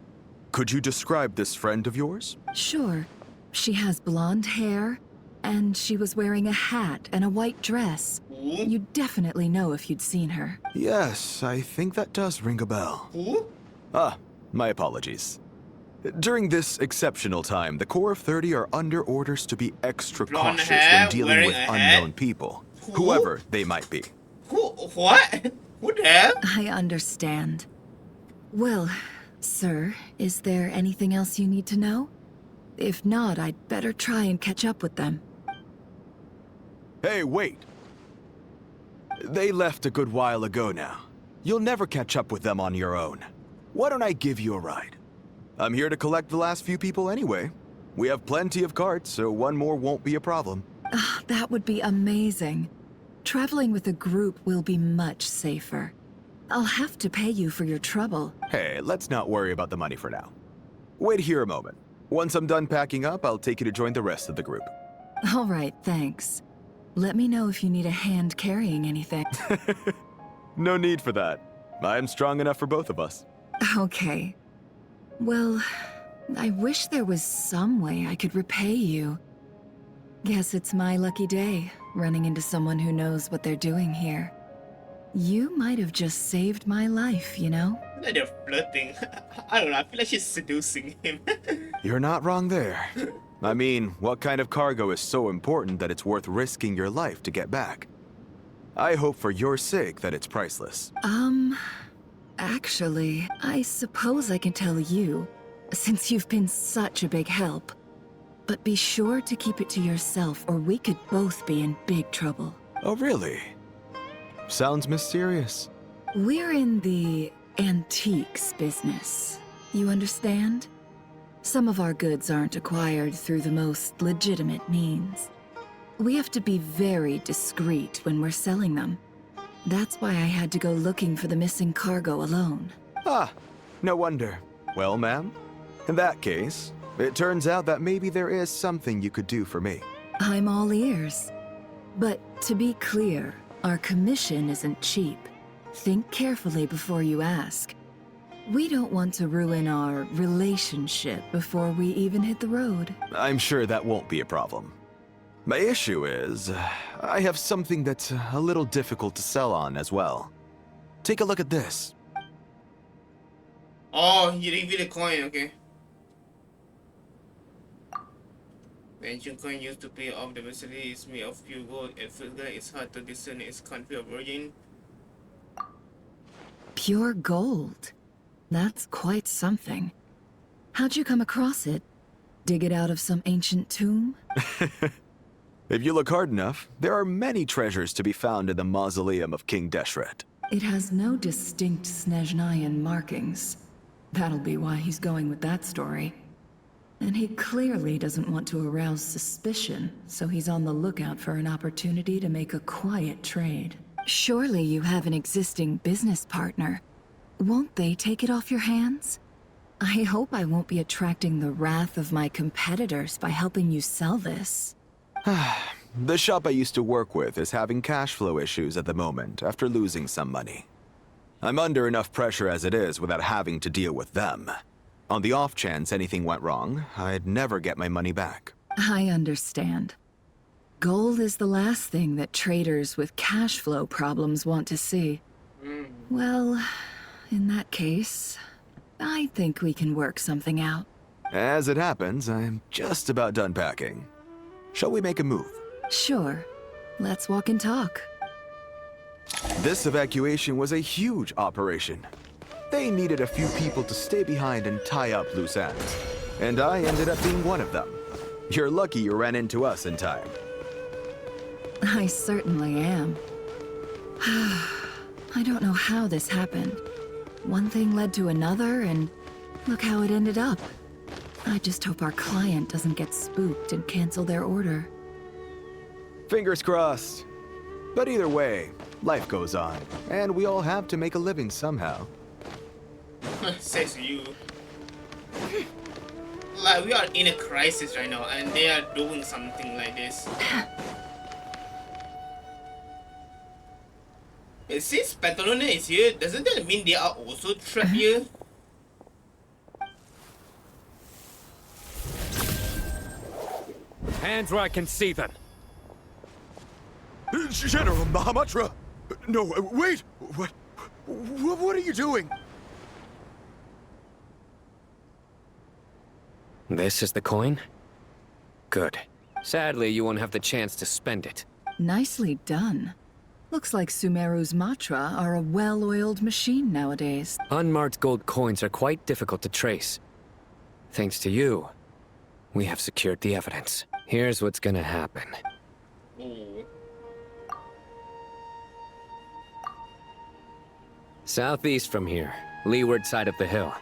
Speaker 15: could you describe this friend of yours?
Speaker 14: Sure. She has blonde hair, and she was wearing a hat and a white dress. You'd definitely know if you'd seen her.
Speaker 15: Yes, I think that does ring a bell.
Speaker 1: Who?
Speaker 15: Ah, my apologies. During this exceptional time, the Core of 30 are under orders to be extra
Speaker 1: Blonde
Speaker 15: cautious
Speaker 1: hair,
Speaker 15: when dealing with
Speaker 1: wearing a hat?
Speaker 15: unknown people,
Speaker 1: Who?
Speaker 15: whoever they might be.
Speaker 1: Who? What? Who the hell?
Speaker 14: I understand. Well, Sir, is there anything else you need to know? If not, I'd better try and catch up with them.
Speaker 15: Hey, wait! They left a good while ago now. You'll never catch up with them on your own. Why don't I give you a ride? I'm here to collect the last few people anyway. We have plenty of carts, so one more won't be a problem.
Speaker 14: That would be amazing. Traveling with a group will be much safer. I'll have to pay you for your trouble.
Speaker 15: Hey, let's not worry about the money for now. Wait here a moment. Once I'm done packing up, I'll take you to join the rest of the group.
Speaker 14: All right, thanks. Let me know if you need a hand carrying anything.
Speaker 15: No need for that. I'm strong enough for both of us.
Speaker 14: Okay. Well, I wish there was some way I could repay you. Guess it's my lucky day, running into someone who knows what they're doing here. You might have just saved my life, you know?
Speaker 1: They're flirting. I don't know, I feel like she's seducing him.
Speaker 15: You're not wrong there. I mean, what kind of cargo is so important that it's worth risking your life to get back? I hope for your sake that it's priceless.
Speaker 14: Actually, I suppose I can tell you, since you've been such a big help. But be sure to keep it to yourself, or we could both be in big trouble.
Speaker 15: Oh, really? Sounds mysterious.
Speaker 14: We're in the antiques business. You understand? Some of our goods aren't acquired through the most legitimate means. We have to be very discreet when we're selling them. That's why I had to go looking for the missing cargo alone.
Speaker 15: Ah, no wonder. Well, ma'am, in that case, it turns out that maybe there is something you could do for me.
Speaker 14: I'm all ears. But to be clear, our commission isn't cheap. Think carefully before you ask. We don't want to ruin our relationship before we even hit the road.
Speaker 15: I'm sure that won't be a problem. My issue is, I have something that's a little difficult to sell on as well. Take a look at this.
Speaker 1: Oh, you reveal the coin, okay. The ancient coin used to pay off the vessel is made of pure gold. It feels like it's hard to discern its country of origin.
Speaker 14: Pure gold? That's quite something. How'd you come across it? Dig it out of some ancient tomb?
Speaker 15: If you look hard enough, there are many treasures to be found in the mausoleum of King Deshret.
Speaker 14: It has no distinct Snezhnayan markings. That'll be why he's going with that story. And he clearly doesn't want to arouse suspicion, so he's on the lookout for an opportunity to make a quiet trade. Surely you have an existing business partner. Won't they take it off your hands? I hope I won't be attracting the wrath of my competitors by helping you sell this.
Speaker 15: The shop I used to work with is having cash flow issues at the moment after losing some money. I'm under enough pressure as it is without having to deal with them. On the off chance anything went wrong, I'd never get my money back.
Speaker 14: I understand. Gold is the last thing that traders with cash flow problems want to see. Well, in that case, I think we can work something out.
Speaker 15: As it happens, I'm just about done packing. Shall we make a move?
Speaker 14: Sure. Let's walk and talk.
Speaker 15: This evacuation was a huge operation. They needed a few people to stay behind and tie up loose ends. And I ended up being one of them. You're lucky you ran into us in time.
Speaker 14: I certainly am. I don't know how this happened. One thing led to another, and look how it ended up. I just hope our client doesn't get spooked and cancel their order.
Speaker 15: Fingers crossed. But either way, life goes on, and we all have to make a living somehow.
Speaker 1: Says you. Like, we are in a crisis right now, and they are doing something like this. Since Petaluna is here, doesn't that mean they are also trapped here?
Speaker 16: Hands where I can see them.
Speaker 15: General Mahamatra! No, wait! What are you doing?
Speaker 11: This is the coin? Good. Sadly, you won't have the chance to spend it.
Speaker 14: Nicely done. Looks like Sumeru's Matra are a well-oiled machine nowadays.
Speaker 11: Unmarked gold coins are quite difficult to trace. Thanks to you, we have secured the evidence. Here's what's gonna happen.
Speaker 1: Ooh.
Speaker 11: Southeast from here, leeward side of the hill.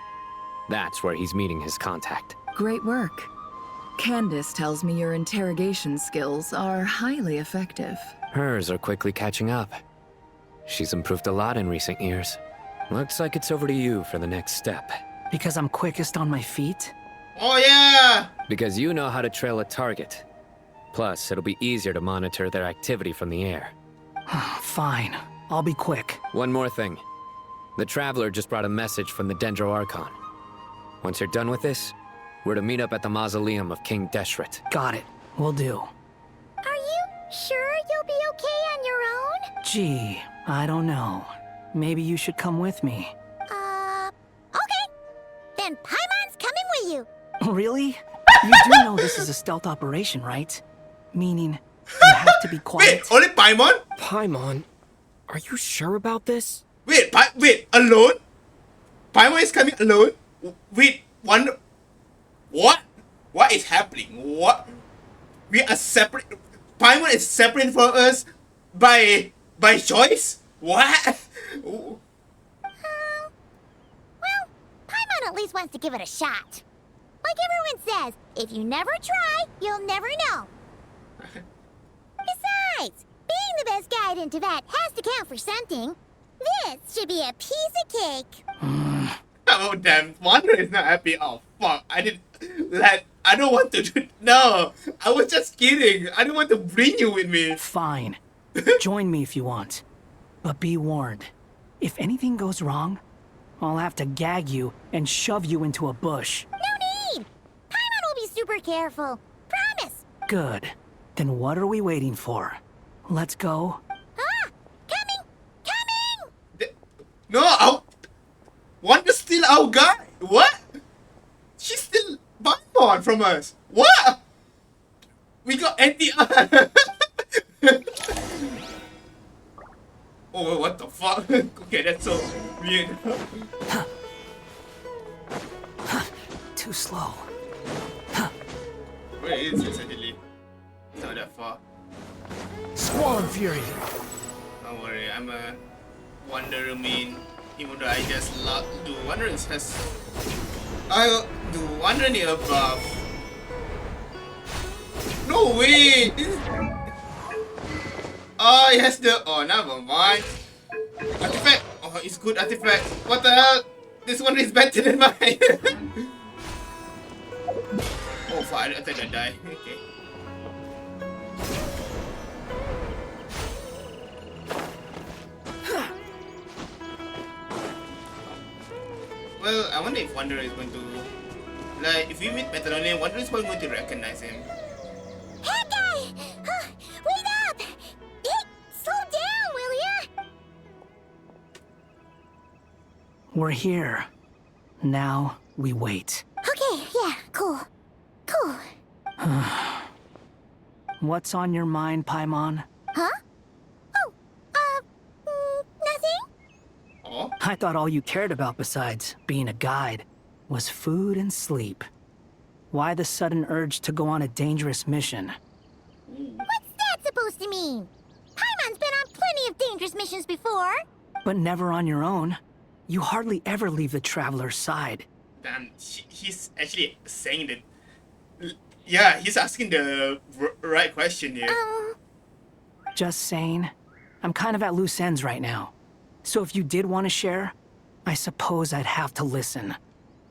Speaker 11: That's where he's meeting his contact.
Speaker 14: Great work. Candace tells me your interrogation skills are highly effective.
Speaker 11: Hers are quickly catching up. She's improved a lot in recent years. Looks like it's over to you for the next step.
Speaker 16: Because I'm quickest on my feet?
Speaker 1: Oh yeah!
Speaker 11: Because you know how to trail a target. Plus, it'll be easier to monitor their activity from the air.
Speaker 16: Fine. I'll be quick.
Speaker 11: One more thing. The Traveler just brought a message from the Dendro Archon. Once you're done with this, we're to meet up at the mausoleum of King Deshret.
Speaker 16: Got it. Will do.
Speaker 10: Are you sure you'll be okay on your own?
Speaker 16: Gee, I don't know. Maybe you should come with me.
Speaker 10: Okay. Then Paimon's coming with you.
Speaker 16: Really? You do know this is a stealth operation, right? Meaning, you have to be quiet.
Speaker 1: Wait, only Paimon?
Speaker 11: Paimon, are you sure about this?
Speaker 1: Wait, alone? Paimon is coming alone? Wait, one... What? What is happening? What? We are separate... Paimon is separate from us by choice? What?
Speaker 10: Well, Paimon at least wants to give it a shot. Like everyone says, if you never try, you'll never know. Besides, being the best guide in Tibet has to count for something. This should be a piece of cake.
Speaker 1: Oh damn, Wander is not happy. Oh fuck, I don't want to do... No, I was just kidding. I don't want to bring you with me.
Speaker 16: Fine. Join me if you want. But be warned. If anything goes wrong, I'll have to gag you and shove you into a bush.
Speaker 10: No need! Paimon will be super careful. Promise!
Speaker 16: Good. Then what are we waiting for? Let's go.
Speaker 1: No, Wander's still our guy. What? She's still Paimon from us. What? We got anti... Oh, what the fuck? Okay, that's so weird.
Speaker 16: Too slow.
Speaker 1: Where is this actually? It's not that far.
Speaker 16: Squall and Fury.
Speaker 1: Don't worry, I'm a Wanderer main. Even though I just love... Do Wanderer has... I'll do Wanderer near above. No way! Oh, it has the... Oh, never mind. Artifact! Oh, it's good artifact. What the hell? This one is better than mine. Oh, fuck. I think I die. Okay. Well, I wonder if Wanderer is going to... Like, if we meet Metalonian, Wanderer is probably going to recognize him.
Speaker 10: Hey, guy! Wait up! Hey, slow down, will ya?
Speaker 16: We're here. Now, we wait.
Speaker 10: Okay, yeah, cool. Cool.
Speaker 16: What's on your mind, Paimon?
Speaker 10: Huh? Nothing?
Speaker 1: Oh?
Speaker 16: I thought all you cared about besides being a guide was food and sleep. Why the sudden urge to go on a dangerous mission?
Speaker 10: What's that supposed to mean? Paimon's been on plenty of dangerous missions before.
Speaker 16: But never on your own. You hardly ever leave the Traveler's side.
Speaker 1: Damn, he's actually saying that... Yeah, he's asking the right question here.
Speaker 16: Just saying. I'm kind of at loose ends right now. So if you did want to share, I suppose I'd have to listen.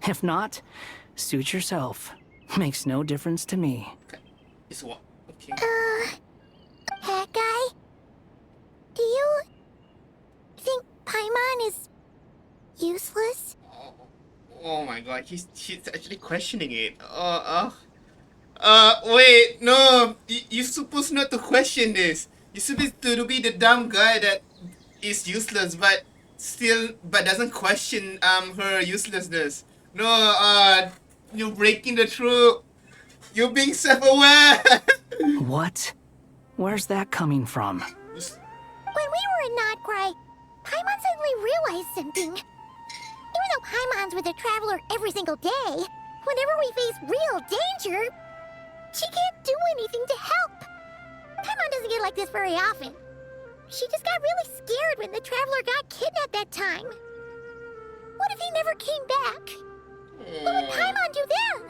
Speaker 16: If not, suit yourself. Makes no difference to me.
Speaker 1: It's what? Okay.
Speaker 10: That guy? Do you think Paimon is useless?
Speaker 1: Oh my god, he's actually questioning it. Wait, no. You're supposed not to question this. You're supposed to be the dumb guy that is useless, but doesn't question her uselessness. No, you're breaking the truth. You're being self-aware.
Speaker 16: What? Where's that coming from?
Speaker 10: When we and not cry, Paimon suddenly realized something. Even though Paimon's with the Traveler every single day, whenever we face real danger, she can't do anything to help. Paimon doesn't get like this very often. She just got really scared when the Traveler got kidnapped that time. What if he never came back? What would Paimon do then?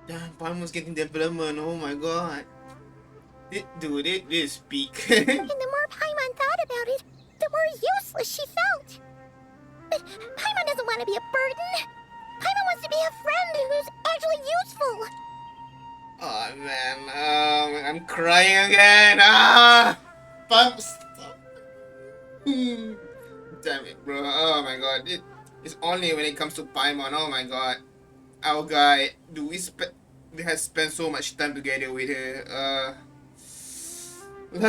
Speaker 1: Damn, Paimon's getting development. Oh my god. Dude, it is peak.
Speaker 10: And the more Paimon thought about it, the more useless she felt. But Paimon doesn't want to be a burden. Paimon wants to be a friend who's actually useful.
Speaker 1: Oh man, I'm crying again. Stop. Damn it, bro. Oh my god. It's only when it comes to Paimon. Oh my god. Our guy, we have spent so much time together with her.
Speaker 10: Does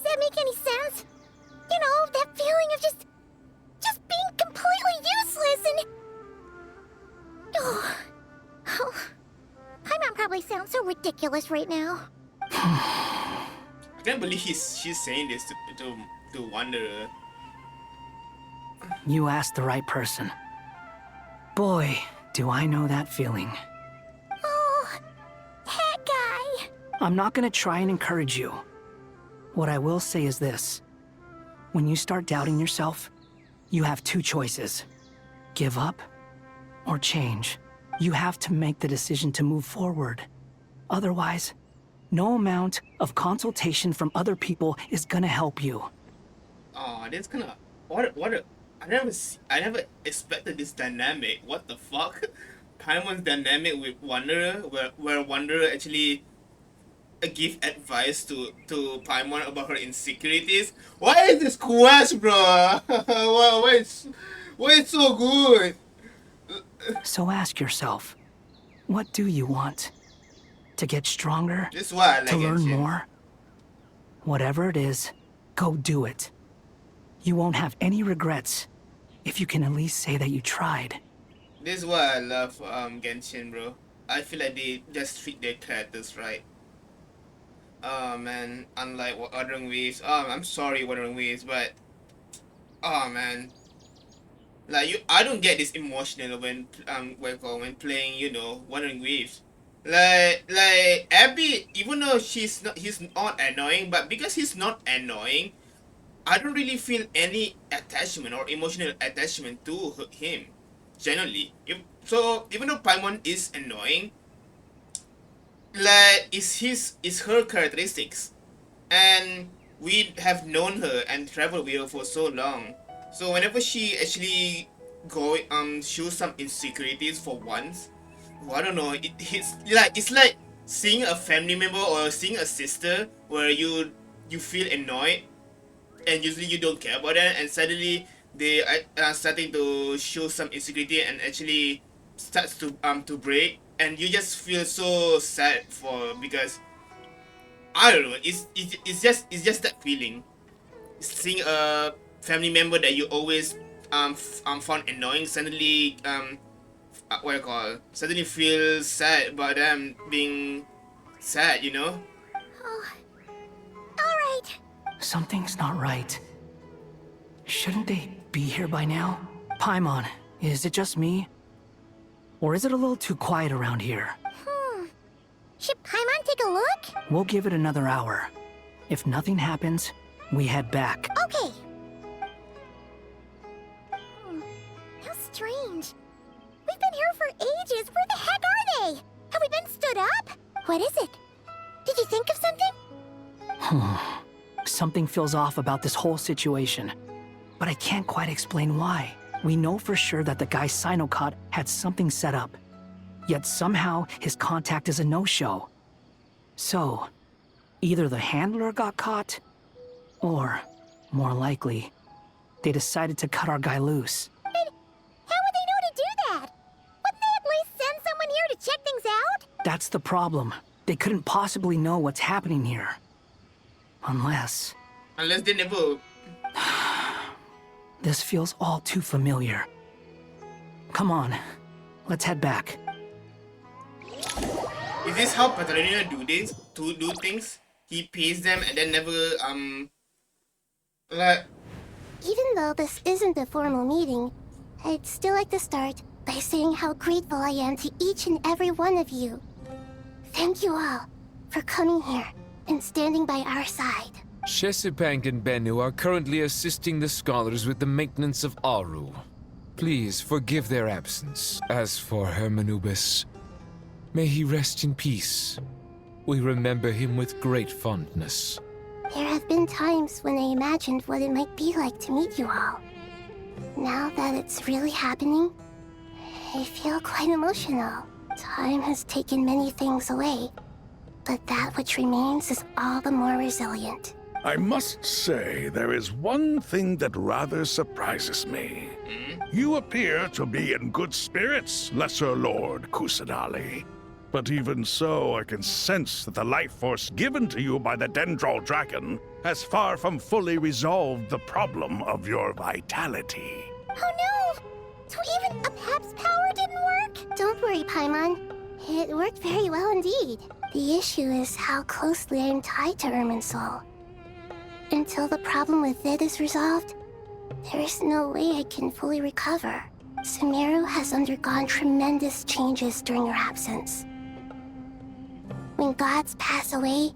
Speaker 10: that make any sense? You know, that feeling of just being completely useless and... Oh. Paimon probably sounds so ridiculous right now.
Speaker 1: I can't believe she's saying this to Wanderer.
Speaker 16: You asked the right person. Boy, do I know that feeling.
Speaker 10: Oh, that guy.
Speaker 16: I'm not gonna try and encourage you. What I will say is this. When you start doubting yourself, you have two choices. Give up or change. You have to make the decision to move forward. Otherwise, no amount of consultation from other people is gonna help you.
Speaker 1: Oh, that's gonna... I never expected this dynamic. What the fuck? Paimon's dynamic with Wanderer, where Wanderer actually give advice to Paimon about her insecurities. Why is this quest, bro? Why it's so good?
Speaker 16: So ask yourself, what do you want? To get stronger?
Speaker 1: This is why I like
Speaker 16: to learn
Speaker 1: Genshin.
Speaker 16: more? Whatever it is, go do it. You won't have any regrets if you can at least say that you tried.
Speaker 1: This is why I love Genshin, bro. I feel like they just treat their characters right. Oh man, unlike Wuthering Waves. I'm sorry, Wuthering Waves, but oh man, like I don't get this emotional when when playing, you know, Wuthering Waves. Like Abby, even though he's not annoying, but because he's not annoying, I don't really feel any attachment or emotional attachment to him. Generally, so even though Paimon is annoying, like is her characteristics, and we have known her and traveled with her for so long. So whenever she actually shows some insecurities for once, well, I don't know. It's like seeing a family member or seeing a sister where you feel annoyed, and usually you don't care about them, and suddenly they are starting to show some insecurity and actually starts to break, and you just feel so sad because I don't know. It's just that feeling. Seeing a family member that you always found annoying suddenly suddenly feel sad about them being sad, you know?
Speaker 10: Oh. Alright.
Speaker 16: Something's not right. Shouldn't they be here by now? Paimon, is it just me? Or is it a little too quiet around here?
Speaker 10: Should Paimon take a look?
Speaker 16: We'll give it another hour. If nothing happens, we head back.
Speaker 10: Okay. How strange. We've been here for ages. Where the heck are they? Have we been stood up? What is it? Did you think of something?
Speaker 16: Something feels off about this whole situation. But I can't quite explain why. We know for sure that the guy Sino caught had something set up. Yet somehow his contact is a no-show. So, either the handler got caught, or, more likely, they decided to cut our guy loose.
Speaker 10: But how would they know to do that? Wouldn't they at least send someone here to check things out?
Speaker 16: That's the problem. They couldn't possibly know what's happening here. Unless
Speaker 1: they never...
Speaker 16: This feels all too familiar. Come on, let's head back.
Speaker 1: Is this how Patarina do things? he pays them and then never like.
Speaker 10: Even though this isn't a formal meeting, I'd still like to start by saying how grateful I am to each and every one of you. Thank you all for coming here and standing by our side.
Speaker 6: Shesipank and Bennu are currently assisting the scholars with the maintenance of Aru. Please forgive their absence. As for Hermanubis, may he rest in peace. We remember him with great fondness.
Speaker 10: There have been times when I imagined what it might be like to meet you all. Now that it's really happening, I feel quite emotional. Time has taken many things away, but that which remains is all the more resilient.
Speaker 4: I must say, there is one thing that rather surprises me. You appear to be in good spirits, Lesser Lord Kusanali. But even so, I can sense that the life force given to you by the Dendral Dragon has far from fully resolved the problem of your vitality.
Speaker 10: Oh no! So even a Pep's power didn't work? Don't worry, Paimon. It worked very well indeed. The issue is how closely I am tied to Irminsul. Until the problem with VII is resolved, there is no way I can fully recover. SUMERU has undergone tremendous changes during your absence. When gods pass away,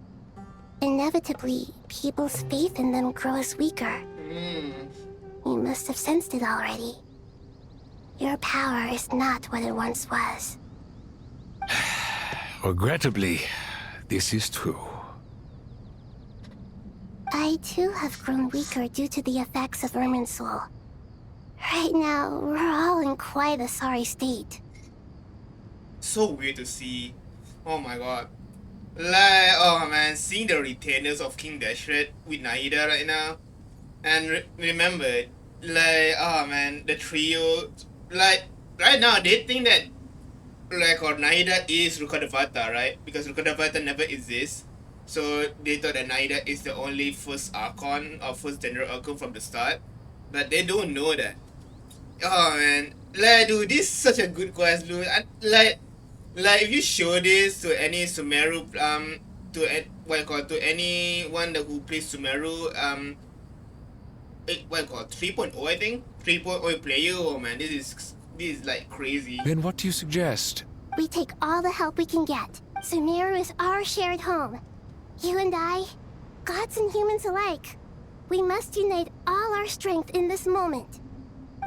Speaker 10: inevitably, people's faith in them grows weaker. You must have sensed it already. Your power is not what it once was.
Speaker 5: Regrettably, this is true.
Speaker 10: I too have grown weaker due to the effects of Irminsul. Right now, we're all in quite a sorry state.
Speaker 1: So weird to see. Oh my god. Like, oh man, seeing the retainers of King Dashred with Naida right now. And remember, like, oh man, the trio, like, right now they think that, like, Naida is Rukkhadevata, right? Because Rukkhadevata never exists. So they thought that Naida is the only first Archon or first General Archon from the start. But they don't know that. Oh man, like, dude, this is such a good quest, dude. Like if you show this to any SUMERU, to anyone who plays SUMERU, 3.0, I think, 3.0 player. Oh man, this is like crazy.
Speaker 6: Then what do you suggest?
Speaker 10: We take all the help we can get. SUMERU is our shared home. You and I, gods and humans alike. We must unite all our strength in this moment.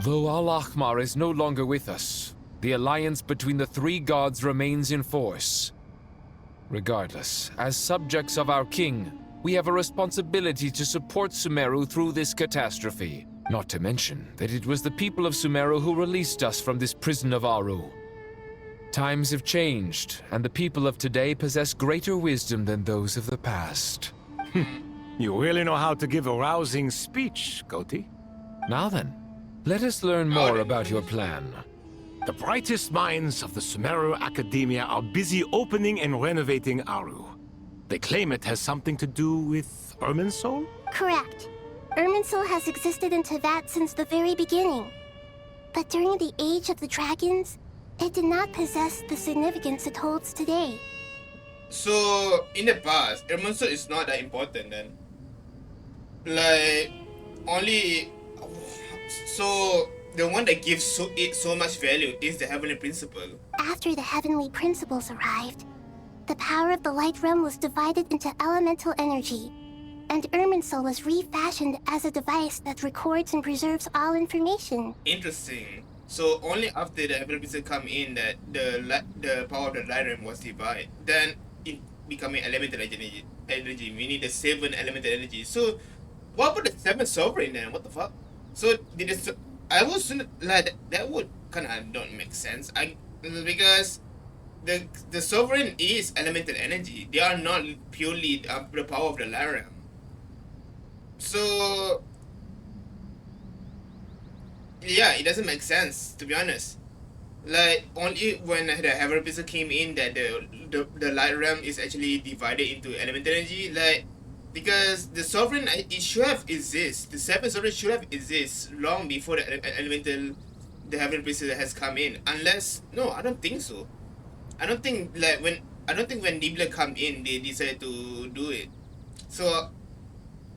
Speaker 6: Though Al-Ahmar is no longer with us, the alliance between the three gods remains in force. Regardless, as subjects of our king, we have a responsibility to support SUMERU through this catastrophe. Not to mention that it was the people of SUMERU who released us from this prison of Aru. Times have changed, and the people of today possess greater wisdom than those of the past.
Speaker 5: You really know how to give a rousing speech, Goti.
Speaker 6: Now then, let us learn more about your plan.
Speaker 5: The brightest minds of the SUMERU Academia are busy opening and renovating Aru. They claim it has something to do with Irminsul?
Speaker 10: Correct. Irminsul has existed in Teyvat since the very beginning. But during the Age of the Dragons, it did not possess the significance it holds today.
Speaker 1: So, in the past, Irminsul is not that important then. Like, only... So, the one that gives it so much value is the Heavenly Principle.
Speaker 10: After the Heavenly Principles arrived, the power of the Light Realm was divided into elemental energy, and Irminsul was refashioned as a device that records and preserves all information.
Speaker 1: Interesting. So only after the Heavenly Principle come in that the power of the Light Realm was divided, then it becoming elemental energy, meaning the 7 elemental energy. So what about the 7 sovereign then? What the fuck? So did it? I was like that would kind of don't make sense. Because the sovereign is elemental energy. They are not purely the power of the Light Realm. So yeah, it doesn't make sense, to be honest. Like, only when the Heavenly Principle came in that the Light Realm is actually divided into elemental energy. Like, because the sovereign, it should have exist. The 7 sovereign should have exist long before the Heavenly Principle has come in. Unless, no, I don't think so. I don't think when Nibla come in, they decided to do it. So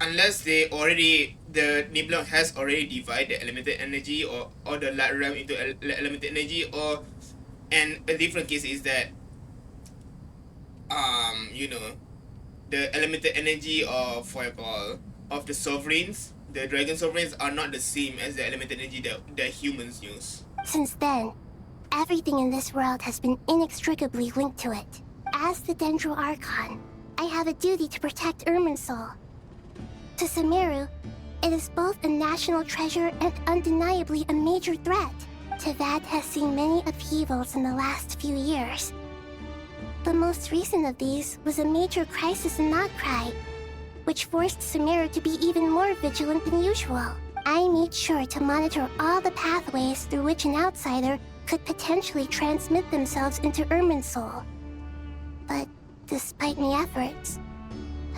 Speaker 1: unless the Nibelung has already divided elemental energy or the light realm into elemental energy, and a different case is that the elemental energy of of the sovereigns, the dragon sovereigns, are not the same as the elemental energy that humans use.
Speaker 10: Since then, everything in this world has been inextricably linked to it. As the Dendro Archon, I have a duty to protect Irminsul. To SUMERU, it is both a national treasure and undeniably a major threat. Tevat has seen many upheavals in the last few years. The most recent of these was a major crisis in Nagprai, which forced SUMERU to be even more vigilant than usual. I made sure to monitor all the pathways through which an outsider could potentially transmit themselves into Irminsul. But despite my efforts,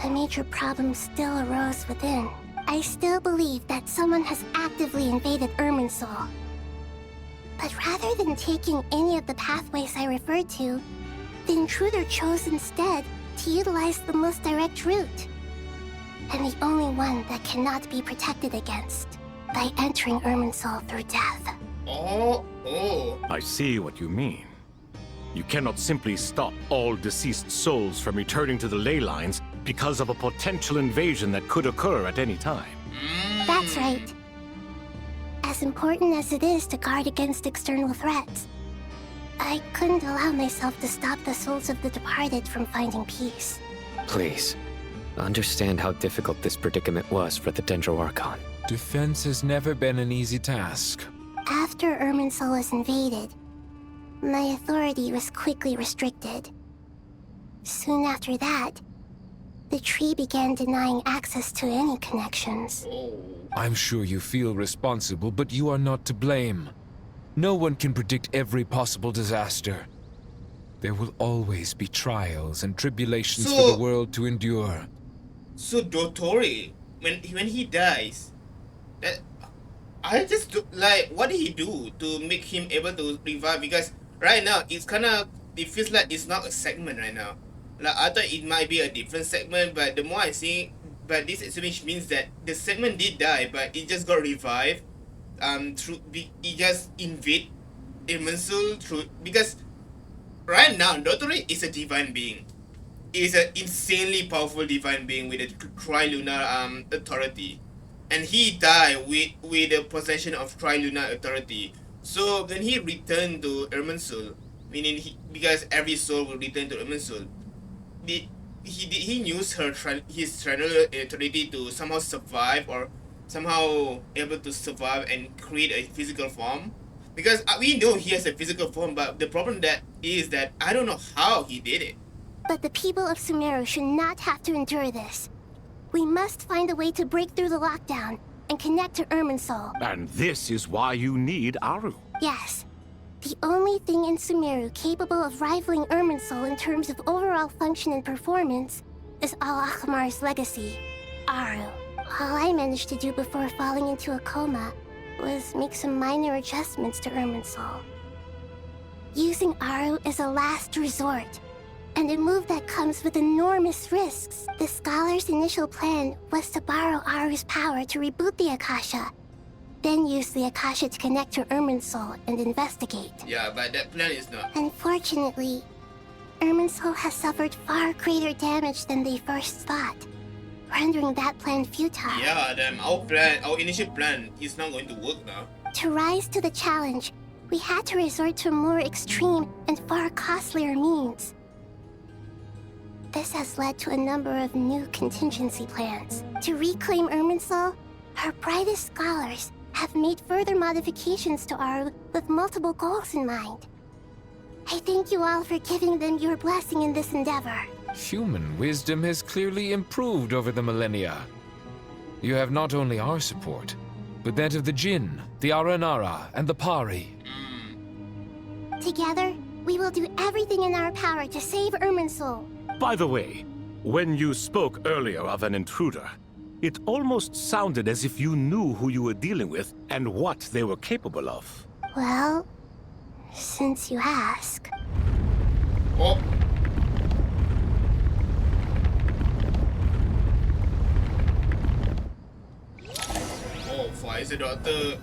Speaker 10: a major problem still arose within. I still believe that someone has actively invaded Irminsul. But rather than taking any of the pathways I referred to, the intruder chose instead to utilize the most direct route, and the only one that cannot be protected against, by entering Irminsul through death.
Speaker 5: I see what you mean. You cannot simply stop all deceased souls from returning to the ley lines because of a potential invasion that could occur at any time.
Speaker 10: That's right. As important as it is to guard against external threats, I couldn't allow myself to stop the souls of the departed from finding peace.
Speaker 11: Please, understand how difficult this predicament was for the Dendro Archon.
Speaker 6: Defense has never been an easy task.
Speaker 10: After Irminsul was invaded, my authority was quickly restricted. Soon after that, the tree began denying access to any connections.
Speaker 6: I'm sure you feel responsible, but you are not to blame. No one can predict every possible disaster. There will always be trials and tribulations for the world to endure.
Speaker 1: So Dotori, when he dies, I just what did he do to make him able to revive? Because right now it feels like it's not a segment right now. Like I thought it might be a different segment, but the more I see, but this explanation means that the segment did die, but it just got revived. It just invade Irminsul because right now Dotori is a divine being. It is an insanely powerful divine being with a Trilunar authority, and he died with the possession of Trilunar authority. So when he returned to Irminsul, meaning because every soul will return to Irminsul, he used his Trilunar authority to somehow survive or somehow able to survive and create a physical form. Because we know he has a physical form, but the problem is that I don't know how he did it.
Speaker 10: But the people of SUMERU should not have to endure this. We must find a way to break through the lockdown and connect to Irminsul.
Speaker 5: And this is why you need Aru.
Speaker 10: Yes. The only thing in SUMERU capable of rivaling Irminsul in terms of overall function and performance is Al-Akhmar's legacy, Aru. All I managed to do before falling into a coma was make some minor adjustments to Irminsul. Using Aru is a last resort, and a move that comes with enormous risks. The Scholar's initial plan was to borrow Aru's power to reboot the Akasha, then use the Akasha to connect to Irminsul and investigate.
Speaker 1: Yeah, but that plan is not.
Speaker 10: Unfortunately, Irminsul has suffered far greater damage than they first thought, rendering that plan futile.
Speaker 1: Yeah, our initial plan is not going to work now.
Speaker 10: To rise to the challenge, we had to resort to more extreme and far costlier means. This has led to a number of new contingency plans. To reclaim Irminsul, our brightest scholars have made further modifications to Aru with multiple goals in mind. I thank you all for giving them your blessing in this endeavor.
Speaker 6: Human wisdom has clearly improved over the millennia. You have not only our support, but that of the Jinn, the Aranara, and the Pari.
Speaker 10: Together, we will do everything in our power to save Irminsul.
Speaker 5: By the way, when you spoke earlier of an intruder, it almost sounded as if you knew who you were dealing with and what they were capable of.
Speaker 10: Well, since you ask...
Speaker 1: it's a daughter.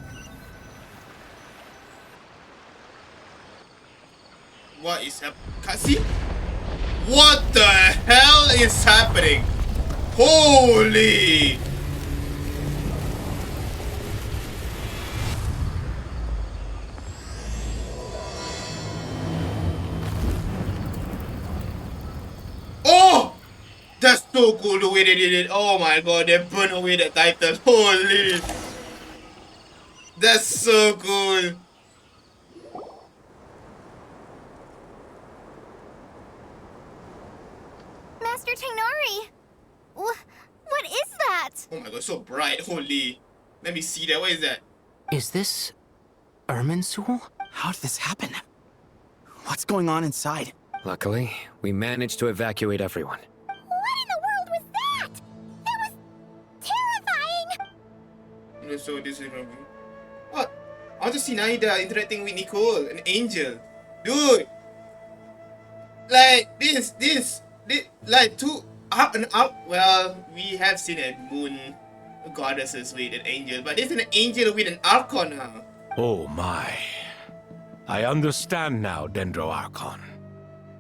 Speaker 1: What is happening? Cutscene? What the hell is happening? Holy! Oh! That's so cool the way they did it. Oh my god, they burned away the title. Holy! That's so cool.
Speaker 17: Master Tignari! What is that?
Speaker 1: Oh my god, so bright. Holy. Let me see that. What is that?
Speaker 9: Is this Irminsul?
Speaker 18: How did this happen? What's going on inside?
Speaker 11: Luckily, we managed to evacuate everyone.
Speaker 17: What in the world was that? That was terrifying!
Speaker 1: So this is what? I want to see Naida interacting with Nicole, an angel. Dude! Like, this, like, two up and up. Well, we have seen a moon goddesses with an angel, but this is an angel with an Archon now.
Speaker 5: Oh my. I understand now, Dendro Archon.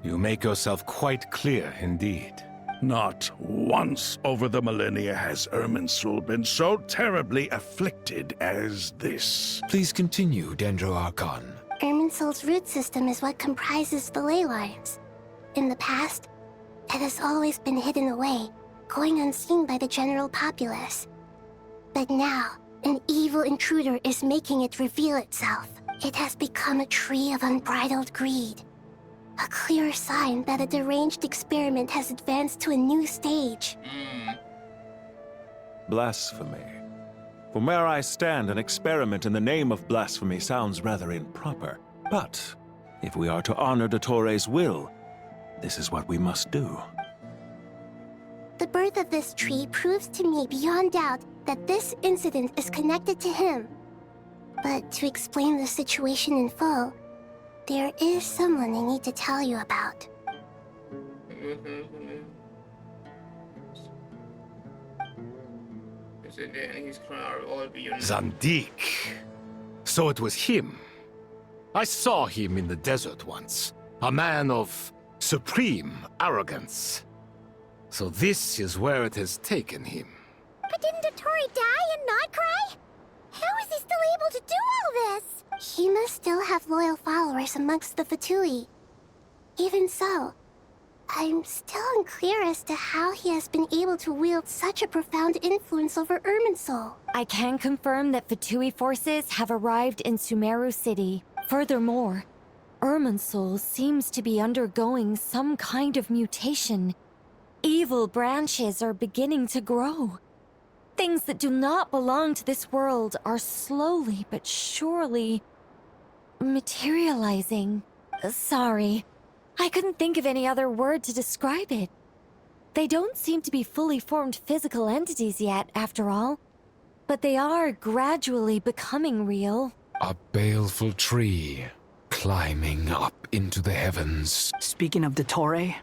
Speaker 5: You make yourself quite clear indeed.
Speaker 4: Not once over the millennia has Irminsul been so terribly afflicted as this.
Speaker 6: Please continue, Dendro Archon.
Speaker 10: Irminsul's root system is what comprises the ley lines. In the past, it has always been hidden away, going unseen by the general populace. But now, an evil intruder is making it reveal itself. It has become a tree of unbridled greed. A clear sign that a deranged experiment has advanced to a new stage.
Speaker 13: Blasphemy. From where I stand, an experiment in the name of blasphemy sounds rather improper. But if we are to honor Dottores' will, this is what we must do.
Speaker 10: The birth of this tree proves to me beyond doubt that this incident is connected to him. But to explain the situation in full, there is someone I need to tell you about.
Speaker 5: Zandik. So it was him. I saw him in the desert once. A man of supreme arrogance. So this is where it has taken him.
Speaker 17: But didn't Dottore die and not cry? How is he still able to do all this?
Speaker 10: He must still have loyal followers amongst the Fatui. Even so, I'm still unclear as to how he has been able to wield such a profound influence over Irminsul.
Speaker 19: I can confirm that Fatui forces have arrived in SUMERU City. Furthermore, Irminsul seems to be undergoing some kind of mutation. Evil branches are beginning to grow. Things that do not belong to this world are slowly but surely materializing. Sorry, I couldn't think of any other word to describe it. They don't seem to be fully formed physical entities yet, after all, but they are gradually becoming real.
Speaker 6: A baleful tree climbing up into the heavens.
Speaker 16: Speaking of Dottore,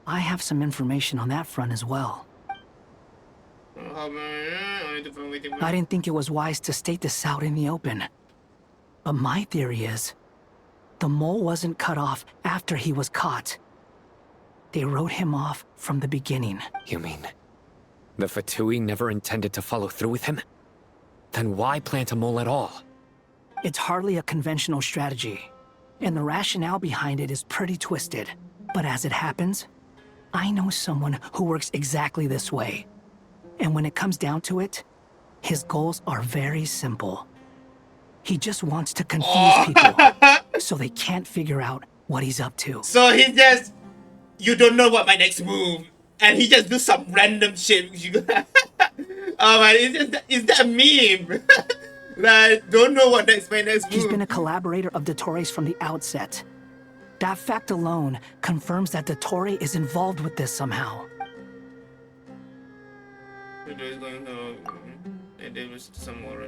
Speaker 16: I have some information on that front as well. I didn't think it was wise to state this out in the open. But my theory is, the mole wasn't cut off after he was caught. They wrote him off from the beginning.
Speaker 11: You mean, the Fatui never intended to follow through with him? Then why plant a mole at all?
Speaker 16: It's hardly a conventional strategy, and the rationale behind it is pretty twisted. But as it happens, I know someone who works exactly this way. And when it comes down to it, his goals are very simple. He just wants to confuse people, so they can't figure out what he's up to.
Speaker 1: So he just, you don't know what my next move, and he just do some random shit. Oh man, is that a meme? Like, don't know what my next move.
Speaker 16: He's been a collaborator of Dottore's from the outset. That fact alone confirms that Dottore is involved with this somehow.
Speaker 1: There was some more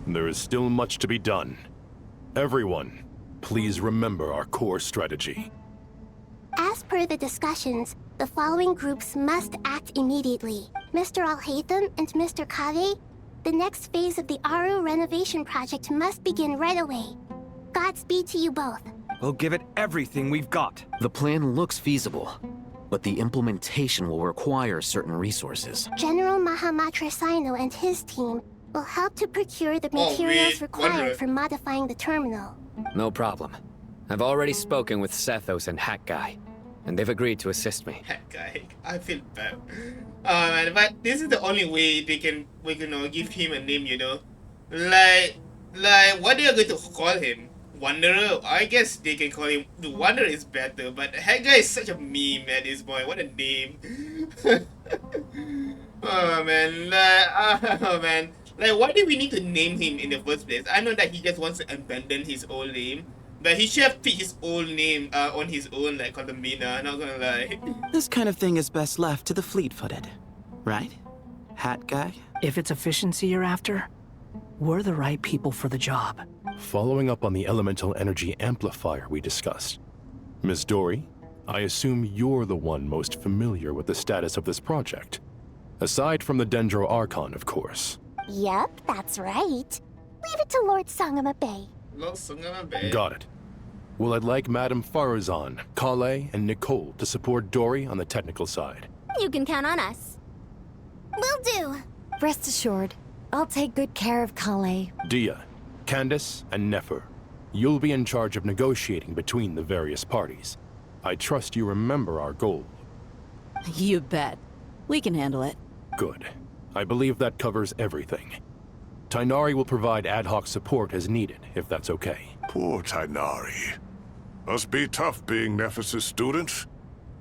Speaker 20: There is still much to be done. Everyone, please remember our core strategy.
Speaker 10: As per the discussions, the following groups must act immediately. Mr. Alhaitham and Mr. Kave, the next phase of the Aru renovation project must begin right away. Godspeed to you both.
Speaker 2: We'll give it everything we've got.
Speaker 3: The plan looks feasible, but the implementation will require certain resources.
Speaker 10: General Mahamatra Sino and his team will help to procure the materials required for modifying the terminal.
Speaker 11: No problem. I've already spoken with Sethos and Hat Guy, and they've agreed to assist me.
Speaker 1: That guy, I feel bad. Man, but this is the only way we can give him a name, you know. Like what they are going to call him? Wanderer? I guess they can call him. The Wanderer is better, but Hat Guy is such a meme, man. This boy, what a name. Oh man, like why do we need to name him in the first place? I know that he just wants to abandon his old name. But he should have picked his old name on his own, like called the Mina, not gonna lie.
Speaker 18: This kind of thing is best left to the fleet-footed, right? Hat Guy?
Speaker 16: If it's efficiency you're after, we're the right people for the job.
Speaker 20: Following up on the elemental energy amplifier we discussed. Ms. Dory, I assume you're the one most familiar with the status of this project. Aside from the Dendro Archon, of course.
Speaker 17: Yep, that's right. Leave it to Lord Sangama Bay.
Speaker 20: Got it. Well, I'd like Madame Farazan, Kale, and Nicole to support Dory on the technical side.
Speaker 17: You can count on us. Will do.
Speaker 19: Rest assured, I'll take good care of Kale.
Speaker 20: Dia, Candace, and Nefer, you'll be in charge of negotiating between the various parties. I trust you remember our goal.
Speaker 21: You bet. We can handle it.
Speaker 20: Good. I believe that covers everything. Tainari will provide ad hoc support as needed, if that's okay.
Speaker 22: Poor Tainari. Must be tough being Nephis' student.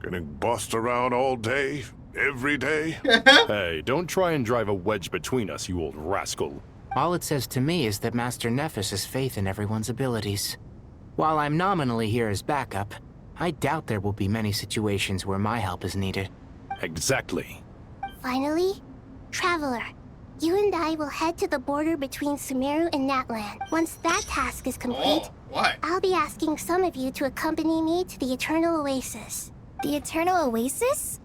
Speaker 22: Getting bossed around all day, every day.
Speaker 20: Hey, don't try and drive a wedge between us, you old rascal.
Speaker 9: All it says to me is that Master Nephis has faith in everyone's abilities. While I'm nominally here as backup, I doubt there will be many situations where my help is needed.
Speaker 20: Exactly.
Speaker 10: Finally, Traveler, you and I will head to the border between Sumeru and Natlan. Once that task is complete, I'll be asking some of you to accompany me to the Eternal Oasis.
Speaker 17: The Eternal Oasis?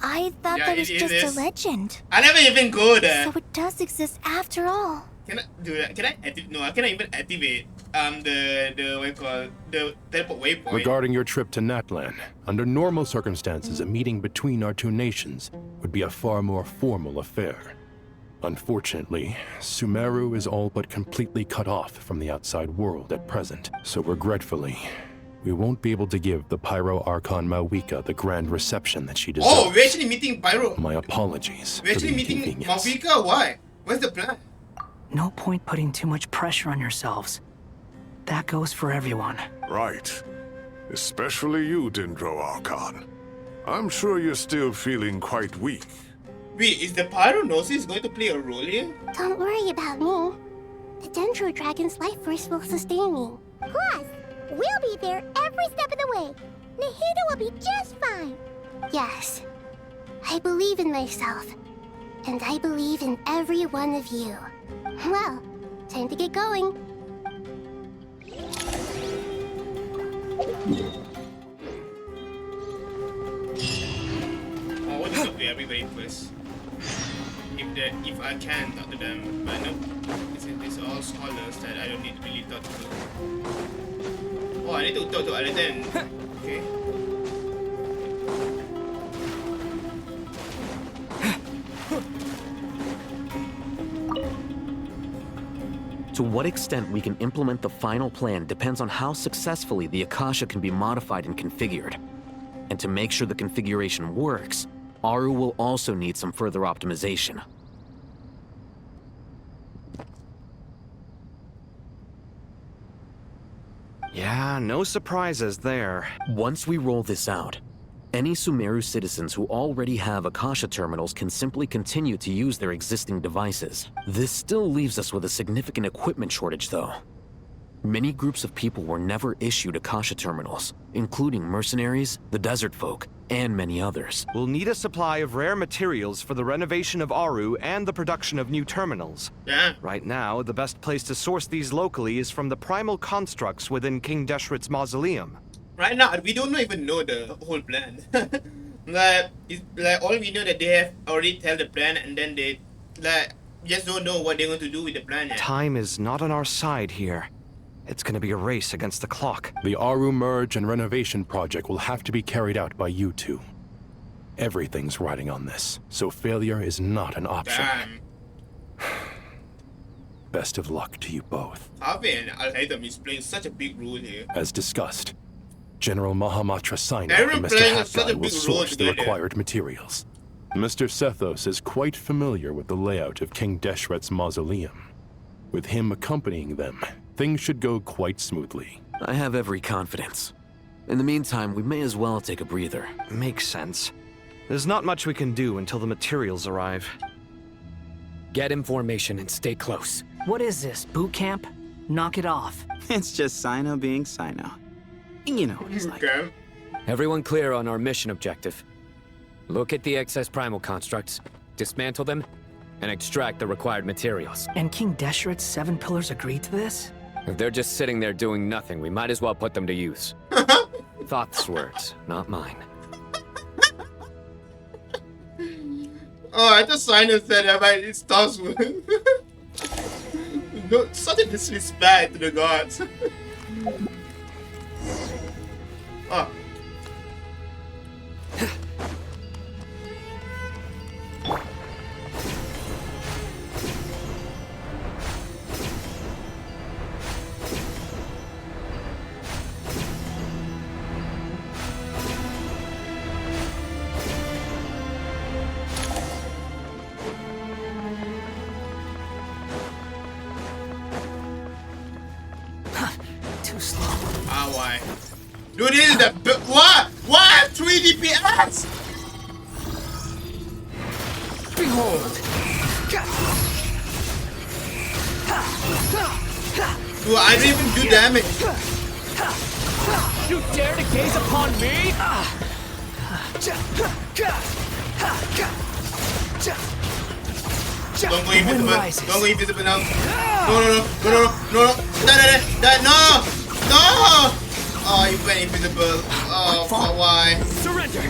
Speaker 17: I thought that was just a legend.
Speaker 1: I never even go there.
Speaker 17: So it does exist after all.
Speaker 1: Can I do that? Can I activate? No, I cannot even activate the what you call the teleport waypoint.
Speaker 20: Regarding your trip to Natlan, under normal circumstances, a meeting between our two nations would be a far more formal affair. Unfortunately, Sumeru is all but completely cut off from the outside world at present, so regretfully, we won't be able to give the Pyro Archon Mawika the grand reception that she deserves.
Speaker 1: Oh, we're actually meeting Pyro.
Speaker 20: My apologies.
Speaker 1: We're actually meeting Mawika? Why? What's the plan?
Speaker 16: No point putting too much pressure on yourselves. That goes for everyone.
Speaker 22: Right. Especially you, Dendro Archon. I'm sure you're still feeling quite weak.
Speaker 1: Wait, is the Pyronosis going to play a role here?
Speaker 10: Don't worry about me. The Dendro Dragon's life force will sustain me.
Speaker 17: Plus, we'll be there every step of the way. Nahida will be just fine.
Speaker 10: Yes. I believe in myself. And I believe in every one of you. Well, time to get going.
Speaker 1: I want to talk to everybody first. If I can talk to them, but no, it's all scholars that I don't need to really talk to. Oh, I need to talk to Aladdin. Okay.
Speaker 3: To what extent we can implement the final plan depends on how successfully the Akasha can be modified and configured. And to make sure the configuration works, Aru will also need some further optimization.
Speaker 2: Yeah, no surprises there.
Speaker 3: Once we roll this out, any Sumeru citizens who already have Akasha terminals can simply continue to use their existing devices. This still leaves us with a significant equipment shortage, though. Many groups of people were never issued Akasha terminals, including mercenaries, the desert folk, and many others.
Speaker 2: We'll need a supply of rare materials for the renovation of Aru and the production of new terminals.
Speaker 1: Yeah.
Speaker 2: Right now, the best place to source these locally is from the primal constructs within King Deshret's mausoleum.
Speaker 1: Right now, we don't even know the whole plan. Like all we know that they have already tell the plan, and then they just don't know what they're going to do with the plan yet.
Speaker 2: Time is not on our side here. It's gonna be a race against the clock.
Speaker 20: The Aru merge and renovation project will have to be carried out by you two. Everything's riding on this, so failure is not an option.
Speaker 1: Damn.
Speaker 20: Best of luck to you both.
Speaker 1: Harvey and Al-Haytham is playing such a big role here.
Speaker 20: As discussed, General Mahamatra Sino
Speaker 1: Everyone
Speaker 20: and Mr.
Speaker 1: playing
Speaker 20: Hat
Speaker 1: such
Speaker 20: Guy
Speaker 1: a
Speaker 20: will
Speaker 1: big
Speaker 20: source the
Speaker 1: role together.
Speaker 20: required materials. Mr. Sethos is quite familiar with the layout of King Deshret's mausoleum. With him accompanying them, things should go quite smoothly.
Speaker 3: I have every confidence. In the meantime, we may as well take a breather.
Speaker 2: Makes sense. There's not much we can do until the materials arrive.
Speaker 11: Get information and stay close.
Speaker 16: What is this, boot camp? Knock it off.
Speaker 18: It's just Sino being Sino. You know what he's like.
Speaker 11: Everyone clear on our mission objective. Look at the excess primal constructs, dismantle them, and extract the required materials.
Speaker 16: And King Deshret's 7 pillars agreed to this?
Speaker 11: If they're just sitting there doing nothing, we might as well put them to use. Thoth's words, not mine.
Speaker 1: Oh, I thought Sinus said that, but it starts with no, such a disrespect to the gods. Oh.
Speaker 16: Too slow.
Speaker 1: Ah, why? Dude, this is the what? What? 3 DPS?
Speaker 16: Behold.
Speaker 1: Dude, I didn't even do damage.
Speaker 7: You dare to gaze upon me?
Speaker 1: Don't go invisible. Don't go invisible now. No. No. Oh, you went invisible. Oh, why?
Speaker 7: Surrender.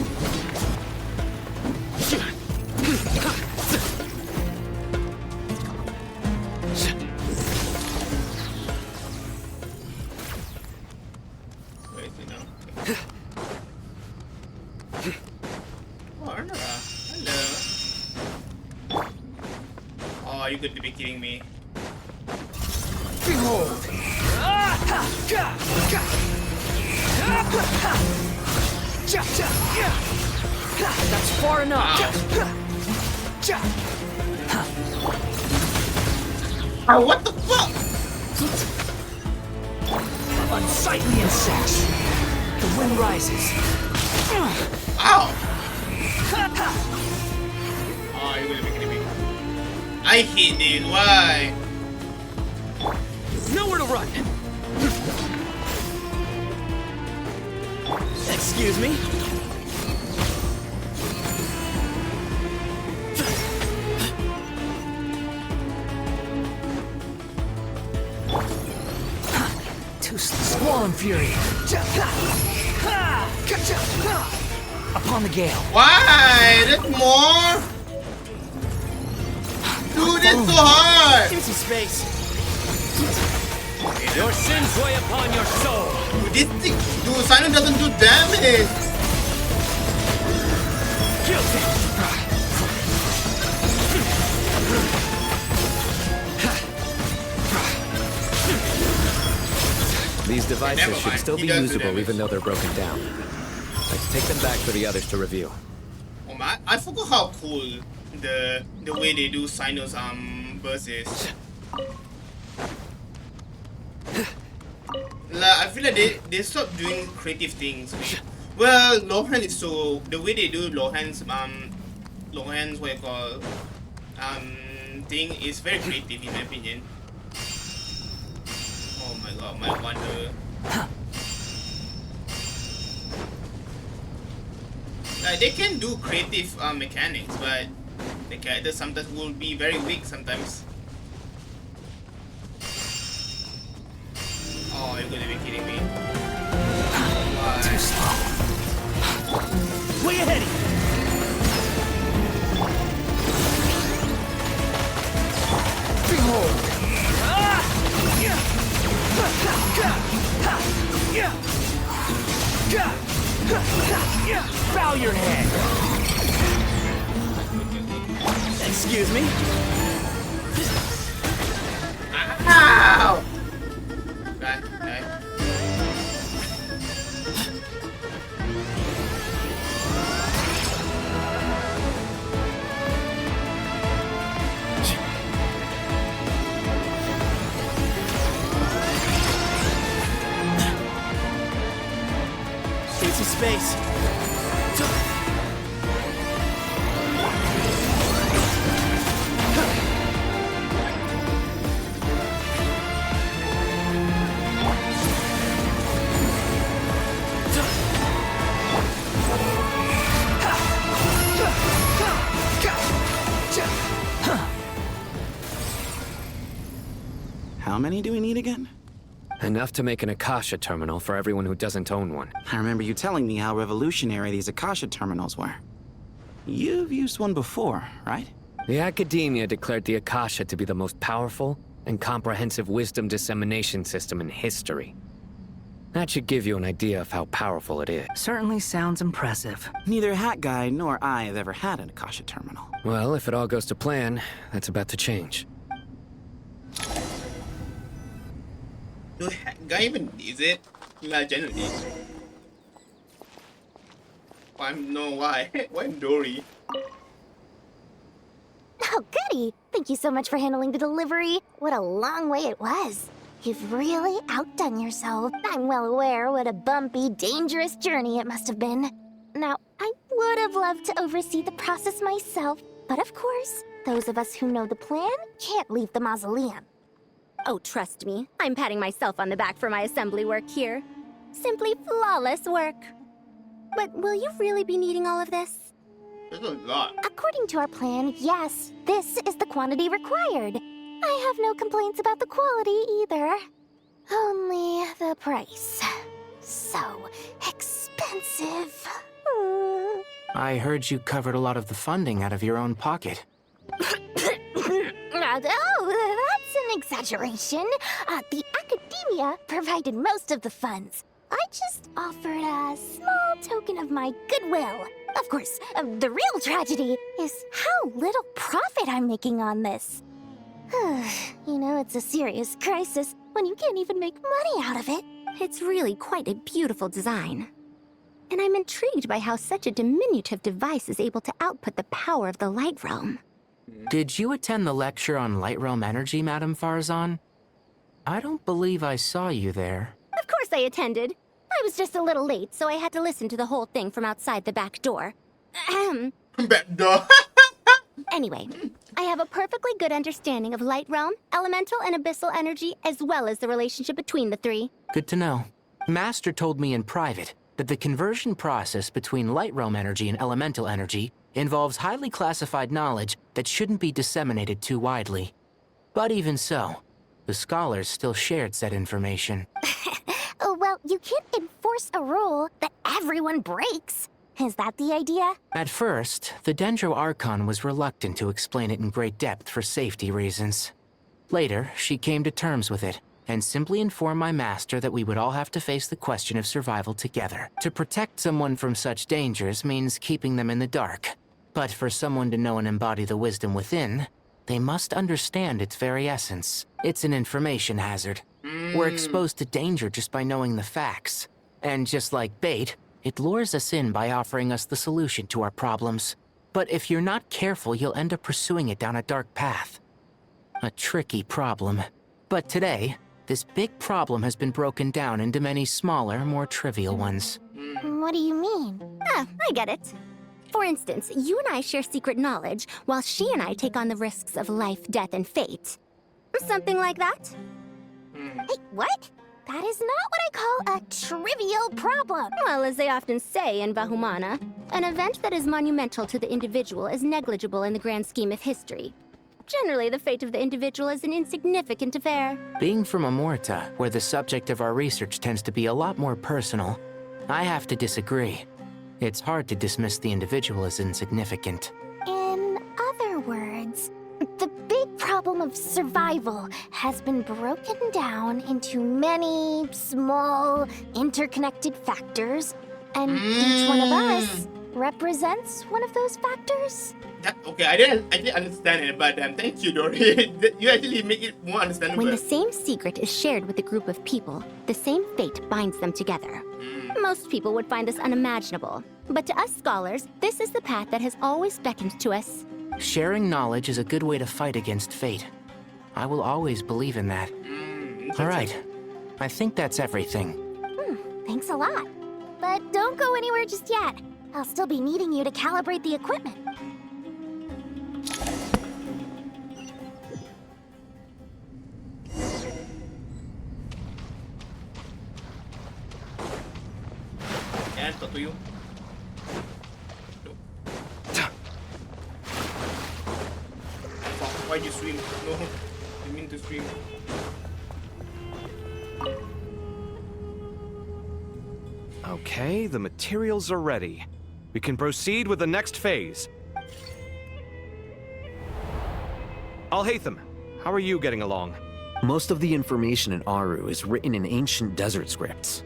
Speaker 1: Where is he now? Oh, Arnora. Hello. Oh, you could be kidding me.
Speaker 7: Behold. That's far enough.
Speaker 1: Oh, what the fuck?
Speaker 16: Unsightly insects. The wind rises.
Speaker 1: Ow! Oh, you're gonna be kidding me. I hate this. Why?
Speaker 7: Nowhere to run. Excuse me.
Speaker 16: Too slow. Squall and fury. Upon the gale.
Speaker 1: Why? There's more? Dude, it's so hard!
Speaker 7: Give me some space. Your sins weigh upon your soul.
Speaker 1: Dude, this thing, dude, Simon doesn't do damage.
Speaker 7: Guilty.
Speaker 11: These devices
Speaker 1: Never
Speaker 11: should
Speaker 1: mind.
Speaker 11: still
Speaker 1: He
Speaker 11: be
Speaker 1: does do
Speaker 11: usable
Speaker 1: damage.
Speaker 11: even though they're broken down. Let's take them back for the others to review.
Speaker 1: Oh man, I forgot how cool the way they do Sinus burst is. Like, I feel like they stopped doing creative things. Well, Lohan is so the way they do Lohan's what you call thing is very creative in my opinion. Oh my god, my wonder. Like they can do creative mechanics, but the characters sometimes will be very weak sometimes. Oh, you're gonna be kidding me. Why?
Speaker 7: Too slow. Way ahead of you. Behold. Bow your head. Excuse me.
Speaker 1: Ow! Okay.
Speaker 7: Need some space.
Speaker 18: How many do we need again?
Speaker 11: Enough to make an Akasha terminal for everyone who doesn't own one.
Speaker 18: I remember you telling me how revolutionary these Akasha terminals were. You've used one before, right?
Speaker 11: The Academia declared the Akasha to be the most powerful and comprehensive wisdom dissemination system in history. That should give you an idea of how powerful it is.
Speaker 16: Certainly sounds impressive.
Speaker 18: Neither Hat Guy nor I have ever had an Akasha terminal.
Speaker 11: Well, if it all goes to plan, that's about to change.
Speaker 1: Do guy even needs it? Like genuinely. Why? Why Dory?
Speaker 17: Oh, goody! Thank you so much for handling the delivery. What a long way it was. You've really outdone yourself. I'm well aware what a bumpy, dangerous journey it must have been. Now, I would have loved to oversee the process myself, but of course, those of us who know the plan can't leave the mausoleum.
Speaker 8: Oh, trust me, I'm patting myself on the back for my assembly work here. Simply flawless work. But will you really be needing all of this?
Speaker 1: There's a lot.
Speaker 17: According to our plan, yes, this is the quantity required. I have no complaints about the quality either. Only the price. So expensive.
Speaker 9: I heard you covered a lot of the funding out of your own pocket.
Speaker 17: Oh, that's an exaggeration. The Academia provided most of the funds. I just offered a small token of my goodwill. Of course, the real tragedy is how little profit I'm making on this. You know, it's a serious crisis when you can't even make money out of it.
Speaker 8: It's really quite a beautiful design. And I'm intrigued by how such a diminutive device is able to output the power of the Light Realm.
Speaker 9: Did you attend the lecture on Light Realm energy, Madame Farzan? I don't believe I saw you there.
Speaker 8: Of course I attended. I was just a little late, so I had to listen to the whole thing from outside the back door.
Speaker 1: Back door?
Speaker 8: Anyway, I have a perfectly good understanding of Light Realm, elemental and abyssal energy, as well as the relationship between the three.
Speaker 9: Good to know. Master told me in private that the conversion process between Light Realm energy and elemental energy involves highly classified knowledge that shouldn't be disseminated too widely. But even so, the scholars still shared said information.
Speaker 17: Well, you can't enforce a rule that everyone breaks. Is that the idea?
Speaker 9: At first, the Dendro Archon was reluctant to explain it in great depth for safety reasons. Later, she came to terms with it, and simply informed my master that we would all have to face the question of survival together. To protect someone from such dangers means keeping them in the dark. But for someone to know and embody the wisdom within, they must understand its very essence. It's an information hazard. We're exposed to danger just by knowing the facts. And just like bait, it lures us in by offering us the solution to our problems. But if you're not careful, you'll end up pursuing it down a dark path. A tricky problem. But today, this big problem has been broken down into many smaller, more trivial ones.
Speaker 17: What do you mean?
Speaker 8: I get it. For instance, you and I share secret knowledge, while she and I take on the risks of life, death, and fate. Something like that?
Speaker 17: Hey, what? That is not what I call a trivial problem.
Speaker 8: Well, as they often say in Bahumana, an event that is monumental to the individual is negligible in the grand scheme of history. Generally, the fate of the individual is an insignificant affair.
Speaker 9: Being from Amorta, where the subject of our research tends to be a lot more personal, I have to disagree. It's hard to dismiss the individual as insignificant.
Speaker 17: In other words, the big problem of survival has been broken down into many small, interconnected factors, and each one of us represents one of those factors.
Speaker 1: Okay, I didn't understand it, but thank you, Dory. You actually make it more understandable.
Speaker 8: When the same secret is shared with a group of people, the same fate binds them together. Most people would find this unimaginable, but to us scholars, this is the path that has always beckoned to us.
Speaker 9: Sharing knowledge is a good way to fight against fate. I will always believe in that. All right, I think that's everything.
Speaker 17: Thanks a lot. But don't go anywhere just yet. I'll still be needing you to calibrate the equipment.
Speaker 1: Can I talk to you? Why'd you swim? No, I mean to swim.
Speaker 2: Okay, the materials are ready. We can proceed with the next phase. Al-Haytham, how are you getting along?
Speaker 3: Most of the information in Aru is written in ancient desert scripts.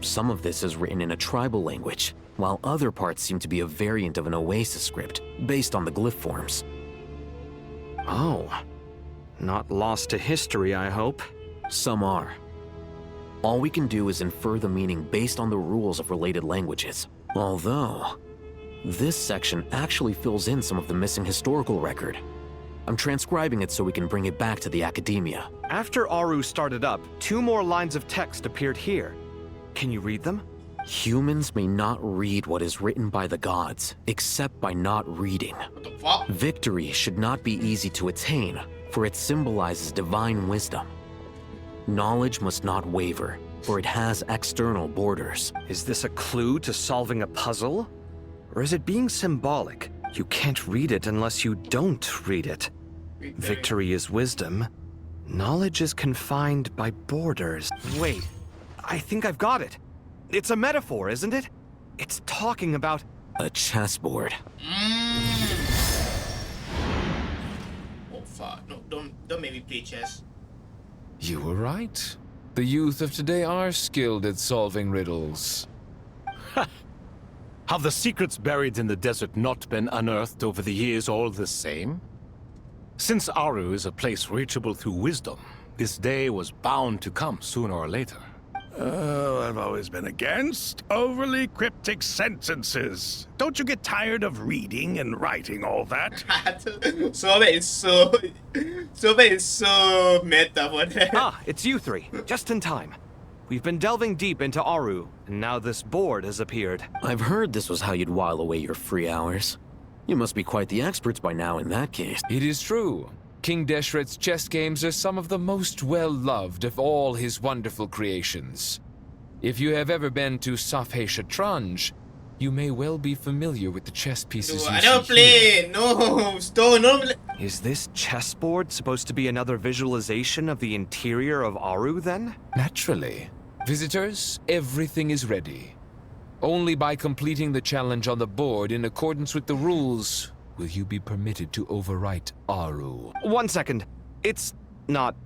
Speaker 3: Some of this is written in a tribal language, while other parts seem to be a variant of an oasis script, based on the glyph forms.
Speaker 2: Oh. Not lost to history, I hope.
Speaker 3: Some are. All we can do is infer the meaning based on the rules of related languages. Although, this section actually fills in some of the missing historical record. I'm transcribing it so we can bring it back to the academia.
Speaker 2: After Aru started up, 2 more lines of text appeared here. Can you read them?
Speaker 3: Humans may not read what is written by the gods, except by not reading. Victory should not be easy to attain, for it symbolizes divine wisdom. Knowledge must not waver, for it has external borders.
Speaker 2: Is this a clue to solving a puzzle? Or is it being symbolic? You can't read it unless you don't read it. Victory is wisdom. Knowledge is confined by borders. Wait, I think I've got it. It's a metaphor, isn't it? It's talking about
Speaker 3: a chessboard.
Speaker 1: Oh fuck! No, don't make me play chess.
Speaker 6: You were right. The youth of today are skilled at solving riddles.
Speaker 5: Have the secrets buried in the desert not been unearthed over the years all the same? Since Aru is a place reachable through wisdom, this day was bound to come sooner or later.
Speaker 4: Oh, I've always been against overly cryptic sentences. Don't you get tired of reading and writing all that?
Speaker 1: Sobe is so meta for that.
Speaker 2: Ah, it's you 3. Just in time. We've been delving deep into Aru, and now this board has appeared.
Speaker 3: I've heard this was how you'd while away your free hours. You must be quite the experts by now in that case.
Speaker 6: It is true. King Deshret's chess games are some of the most well-loved of all his wonderful creations. If you have ever been to Safhe Shatranj, you may well be familiar with the chess pieces.
Speaker 1: I don't play. No, stone. No.
Speaker 2: Is this chessboard supposed to be another visualization of the interior of Aru, then?
Speaker 6: Naturally. Visitors, everything is ready. Only by completing the challenge on the board in accordance with the rules will you be permitted to overwrite Aru.
Speaker 2: 1 second. It's not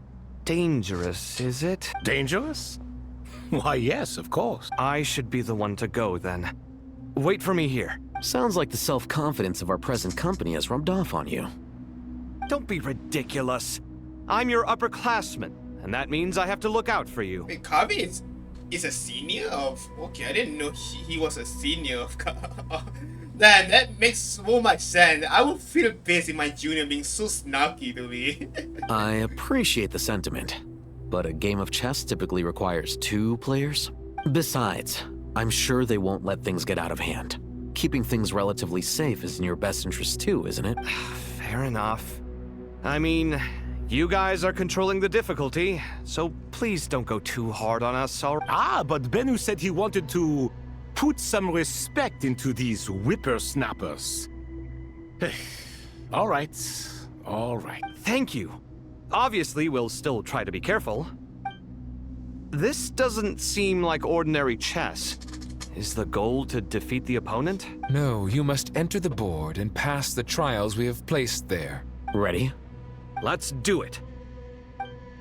Speaker 2: dangerous, is it?
Speaker 5: Dangerous? Why, yes, of course.
Speaker 2: I should be the one to go, then. Wait for me here.
Speaker 3: Sounds like the self-confidence of our present company has rubbed off on you.
Speaker 2: Don't be ridiculous. I'm your upperclassman, and that means I have to look out for you.
Speaker 1: Wait, Kavi is a senior of... Okay, I didn't know he was a senior of... Damn, that makes so much sense. I would feel pissed if my junior being so snarky to me.
Speaker 3: I appreciate the sentiment, but a game of chess typically requires 2 players. Besides, I'm sure they won't let things get out of hand. Keeping things relatively safe is in your best interest too, isn't it?
Speaker 2: Fair enough. I mean, You guys are controlling the difficulty, so please don't go too hard on us, all right?
Speaker 5: Ah, but Bennu said he wanted to put some respect into these whippersnappers. All right.
Speaker 2: Thank you. Obviously, we'll still try to be careful. This doesn't seem like ordinary chess. Is the goal to defeat the opponent?
Speaker 6: No, you must enter the board and pass the trials we have placed there.
Speaker 3: Ready?
Speaker 2: Let's do it.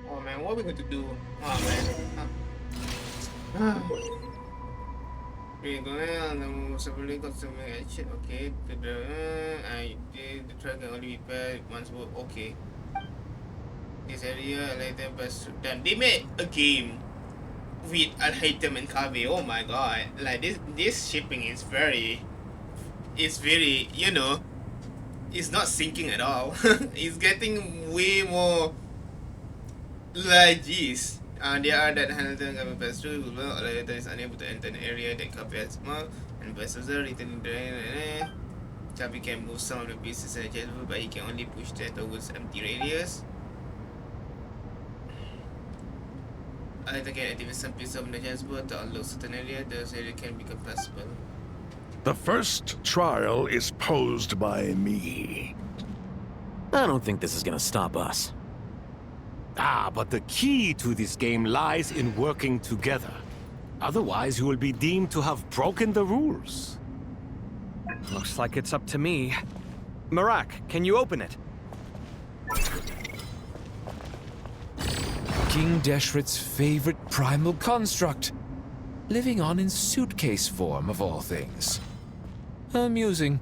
Speaker 1: Oh man, what are we going to do? Oh man. We're gonna separately consume action. Okay, the track can only be paired once. Okay. This area later best done. They made a game with Al-Haytham and Kabe. Oh my god. Like this shipping is very, you know, it's not syncing at all. It's getting way more like this. There are that Hamilton can be passed through, well, Al-Haytham is unable to enter an area that Kabe has small and vessels are written in the Kabe can move some of the pieces in the chessboard, but he can only push that towards empty radius. I can activate some piece of the chessboard to unlock certain area. Those areas can become passable.
Speaker 4: The first trial is posed by me.
Speaker 3: I don't think this is gonna stop us.
Speaker 5: Ah, but the key to this game lies in working together. Otherwise, you will be deemed to have broken the rules.
Speaker 2: Looks like it's up to me. Marak, can you open it?
Speaker 6: King Deshret's favorite primal construct, living on in suitcase form of all things. Amusing.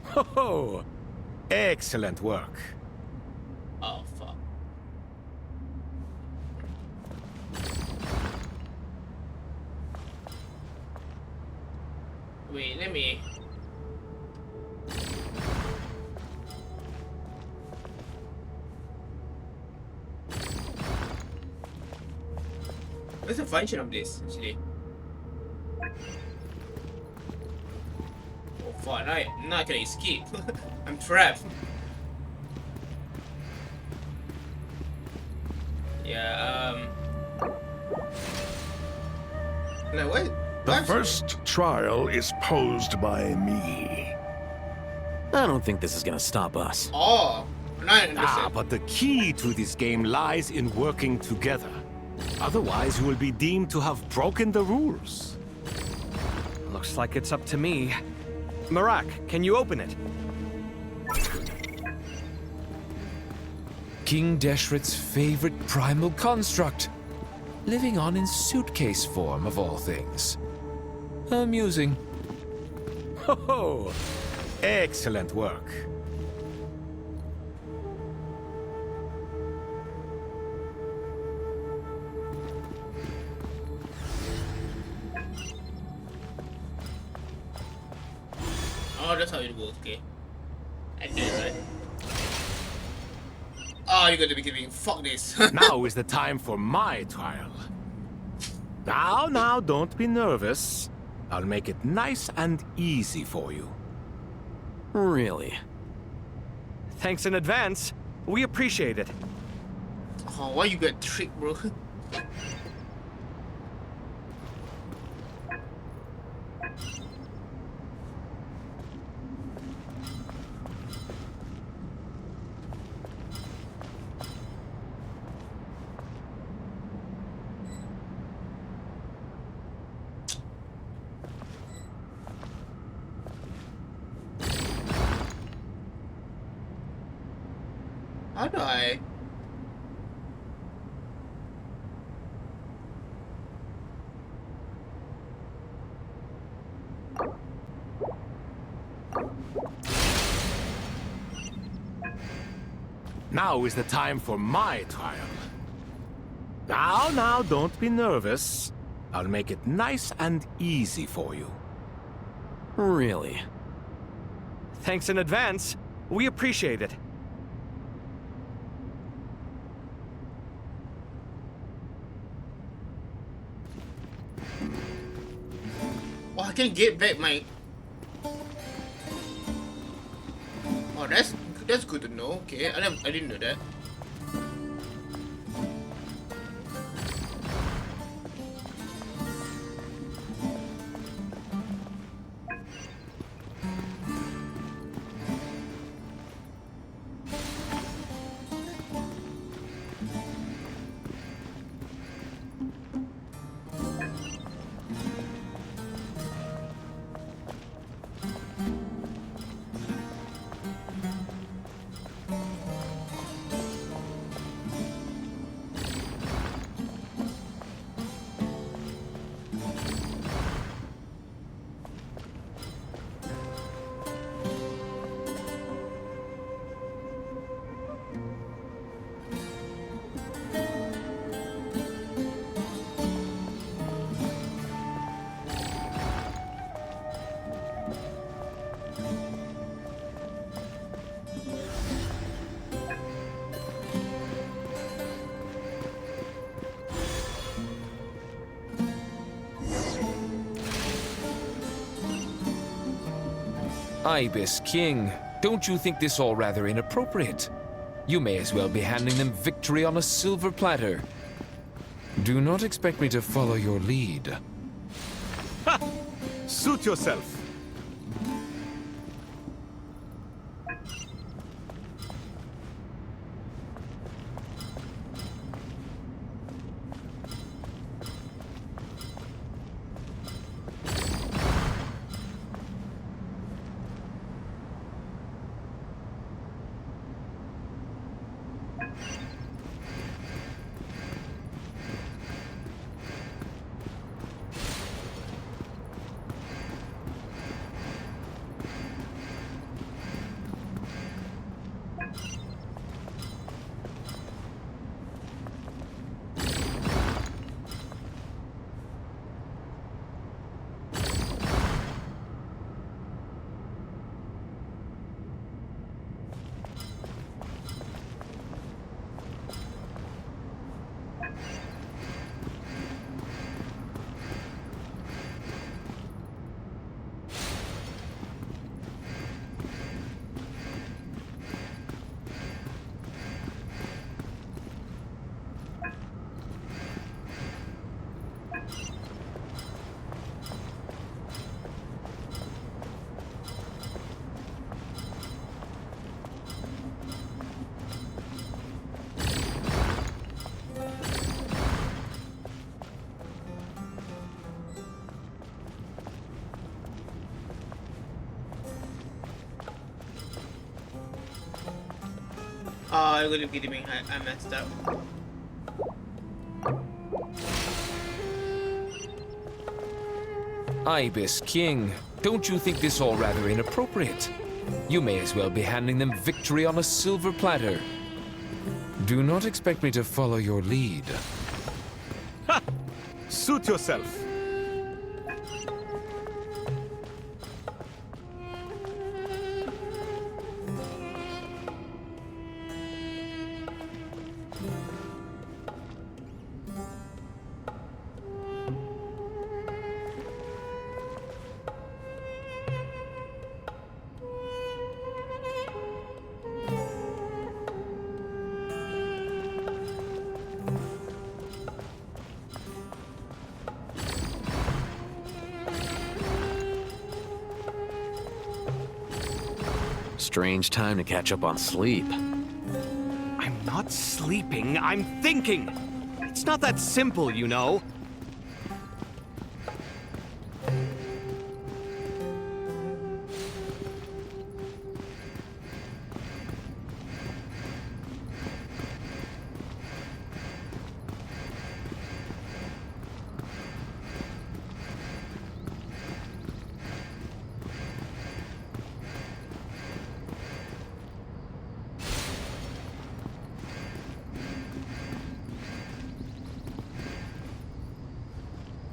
Speaker 5: Ho! Excellent work.
Speaker 1: Oh fuck. Wait, let me. What's the function of this, actually? Oh fuck, now I can escape. I'm trapped. Yeah, like what?
Speaker 4: The first trial is posed by me.
Speaker 3: I don't think this is gonna stop us.
Speaker 1: Oh,
Speaker 5: ah, but the key to this game lies in working together. Otherwise, you will be deemed to have broken the rules.
Speaker 2: Looks like it's up to me. Marak, can you open it?
Speaker 6: King Deshret's favorite primal construct, living on in suitcase form of all things. Amusing.
Speaker 5: Ho! Excellent work.
Speaker 1: Oh, that's how it goes, okay. I did it, right? Oh, you're gonna be giving fuck this.
Speaker 5: Now is the time for my trial. Now, don't be nervous. I'll make it nice and easy for you.
Speaker 3: Really?
Speaker 2: Thanks in advance. We appreciate it.
Speaker 1: Oh, why you got tricked, bro? How do I?
Speaker 5: Now is the time for my trial. Now, don't be nervous. I'll make it nice and easy for you.
Speaker 3: Really?
Speaker 2: Thanks in advance. We appreciate it.
Speaker 1: Oh, I can get back my... Oh, that's good to know. Okay, I didn't know that.
Speaker 6: Ibis King, don't you think this all rather inappropriate? You may as well be handing them victory on a silver platter. Do not expect me to follow your lead.
Speaker 13: Ha! Suit yourself.
Speaker 1: Oh, you're gonna be kidding me. I messed up.
Speaker 6: Ibis King, don't you think this all rather inappropriate? You may as well be handing them victory on a silver platter. Do not expect me to follow your lead.
Speaker 13: Ha! Suit yourself.
Speaker 3: Strange time to catch up on sleep.
Speaker 2: I'm not sleeping, I'm thinking! It's not that simple, you know.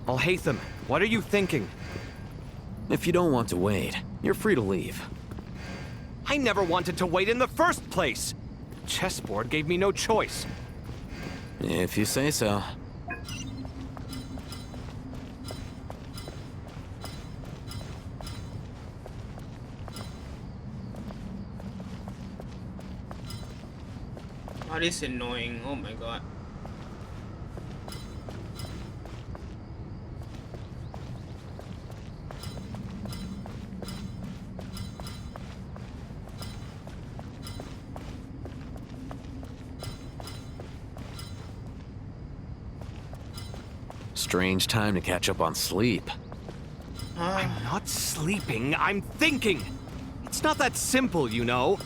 Speaker 2: Alhaitham, what are you thinking?
Speaker 3: If you don't want to wait, you're free to leave.
Speaker 2: I never wanted to wait in the first place! Chessboard gave me no choice.
Speaker 3: If you say so.
Speaker 1: Oh, this is annoying. Oh my god.
Speaker 3: Strange time to catch up on sleep.
Speaker 2: I'm not sleeping, I'm thinking! It's not that simple, you know.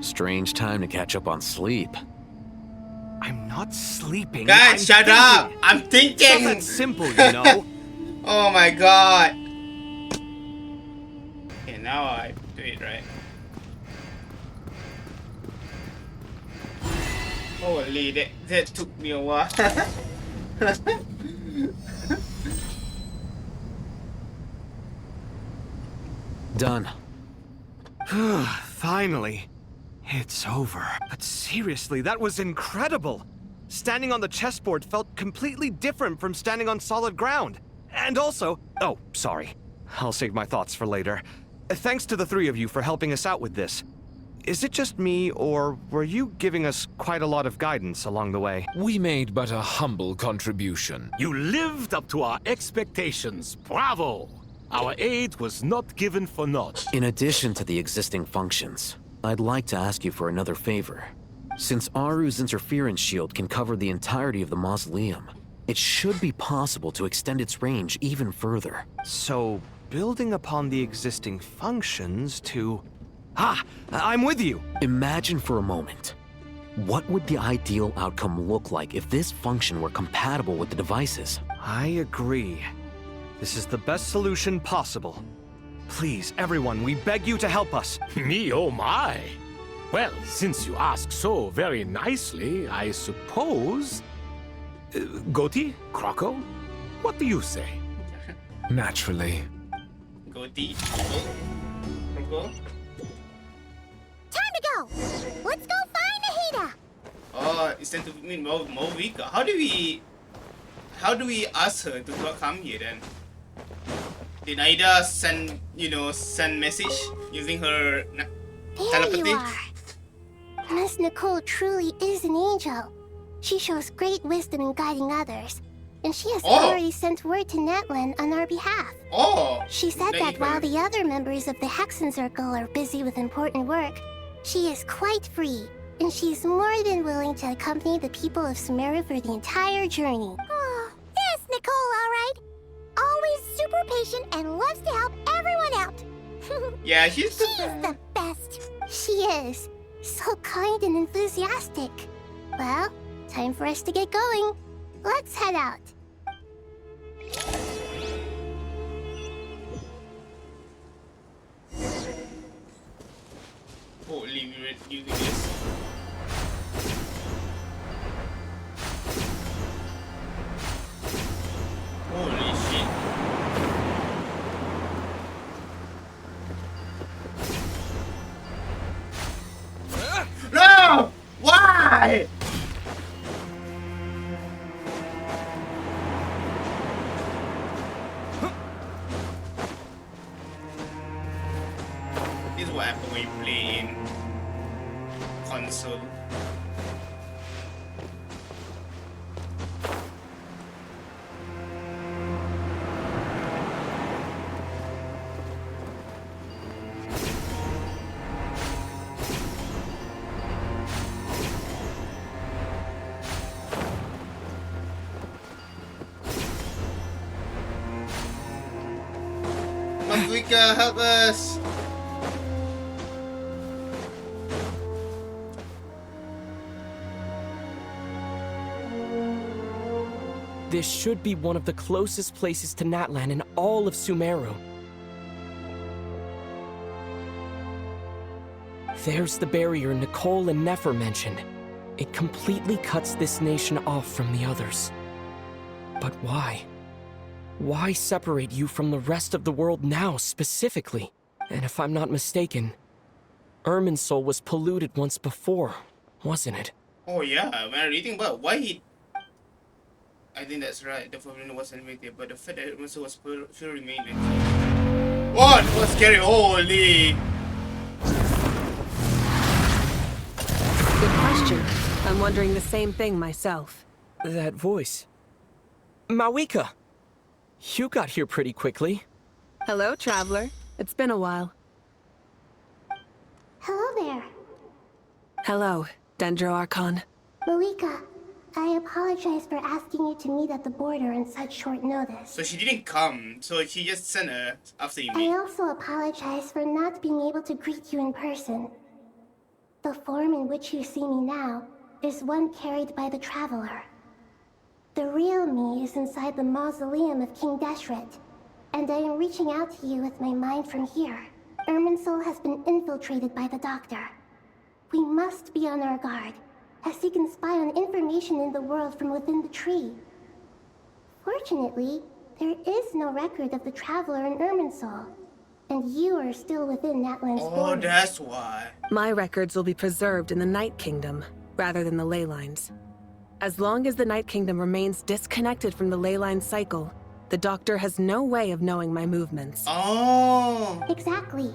Speaker 3: Strange time to catch up on sleep.
Speaker 2: I'm not sleeping.
Speaker 1: Guys, shut up! I'm thinking!
Speaker 2: It's not that simple, you know.
Speaker 1: Oh my god. Okay, now I do it right. Holy, that took me a while.
Speaker 3: Done.
Speaker 2: Finally. It's over. But seriously, that was incredible. Standing on the chessboard felt completely different from standing on solid ground. And also... Oh, sorry. I'll save my thoughts for later. Thanks to the three of you for helping us out with this. Is it just me, or were you giving us quite a lot of guidance along the way?
Speaker 6: We made but a humble contribution.
Speaker 5: You lived up to our expectations. Bravo! Our aid was not given for naught.
Speaker 3: In addition to the existing functions, I'd like to ask you for another favor. Since Aru's interference shield can cover the entirety of the mausoleum, it should be possible to extend its range even further.
Speaker 2: So, building upon the existing functions to... Ah! I'm with you!
Speaker 3: Imagine for a moment. What would the ideal outcome look like if this function were compatible with the devices?
Speaker 2: I agree. This is the best solution possible. Please, everyone, we beg you to help us.
Speaker 5: Me, oh my! Well, since you ask so very nicely, I suppose... Goatee? Croco? What do you say?
Speaker 6: Naturally.
Speaker 1: Goatee? Croco?
Speaker 17: Time to go! Let's go find Nahida!
Speaker 1: Oh, it's time to meet Movika. How do we ask her to come here then? Did Aida send message using her telepathy?
Speaker 10: You are. Miss Nicole truly is an angel. She shows great wisdom in guiding others, and she has already sent word to Natlan on our behalf. She said that while the other members of the Hexen Circle are busy with important work, she is quite free, and she is more than willing to accompany the people of SUMERU for the entire journey.
Speaker 17: Oh, yes, Nicole, all right. Always super patient and loves to help everyone out.
Speaker 1: Yeah, she's
Speaker 17: the best.
Speaker 10: She is. So kind and enthusiastic. Well, time for us to get going. Let's head out.
Speaker 1: Holy, we're using this. Holy shit. No! Why? This is what happens when you play in console. Vika, help us!
Speaker 12: This should be one of the closest places to Natlan in all of SUMERU. There's the barrier Nicole and Nefer mentioned. It completely cuts this nation off from the others. But why? Why separate you from the rest of the world now, specifically? And if I'm not mistaken, Irminsul was polluted once before, wasn't it?
Speaker 1: Oh yeah, when I'm reading about why he... I think that's right, the Forbidden was animated, but the fact that Irminsul was still remained. What? What's scary? Holy!
Speaker 15: Good question. I'm wondering the same thing myself.
Speaker 12: That voice. Mawika! You got here pretty quickly.
Speaker 15: Hello, traveler. It's been a while.
Speaker 10: Hello there.
Speaker 15: Hello, Dendro Archon.
Speaker 10: Mawika, I apologize for asking you to meet at the border on such short notice.
Speaker 1: So she didn't come, so she just sent her after you
Speaker 10: I
Speaker 1: meet.
Speaker 10: also apologize for not being able to greet you in person. The form in which you see me now is one carried by the Traveler. The real me is inside the mausoleum of King Deshret, and I am reaching out to you with my mind from here. Irminsul has been infiltrated by the Doctor. We must be on our guard. as he can spy on information in the world from within the tree. Fortunately, there is no record of the Traveler in Irminsul, and you are still within Natlan's borders.
Speaker 1: Oh, that's why.
Speaker 15: My records will be preserved in the Night Kingdom, rather than the ley lines. As long as the Night Kingdom remains disconnected from the ley line cycle, the Doctor has no way of knowing my movements.
Speaker 1: Oh!
Speaker 10: Exactly.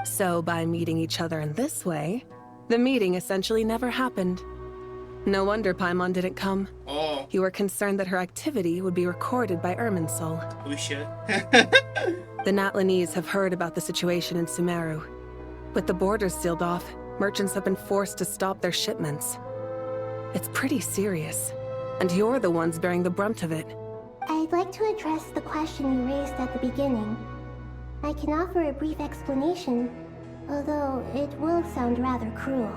Speaker 15: So by meeting each other in this way, the meeting essentially never happened. No wonder Paimon didn't come.
Speaker 1: Oh.
Speaker 15: You were concerned that her activity would be recorded by Irminsul.
Speaker 1: We should.
Speaker 15: The Natlanese have heard about the situation in SUMERU. With the borders sealed off, merchants have been forced to stop their shipments. It's pretty serious, and you're the ones bearing the brunt of it.
Speaker 10: I'd like to address the question you raised at the beginning. I can offer a brief explanation, although it will sound rather cruel.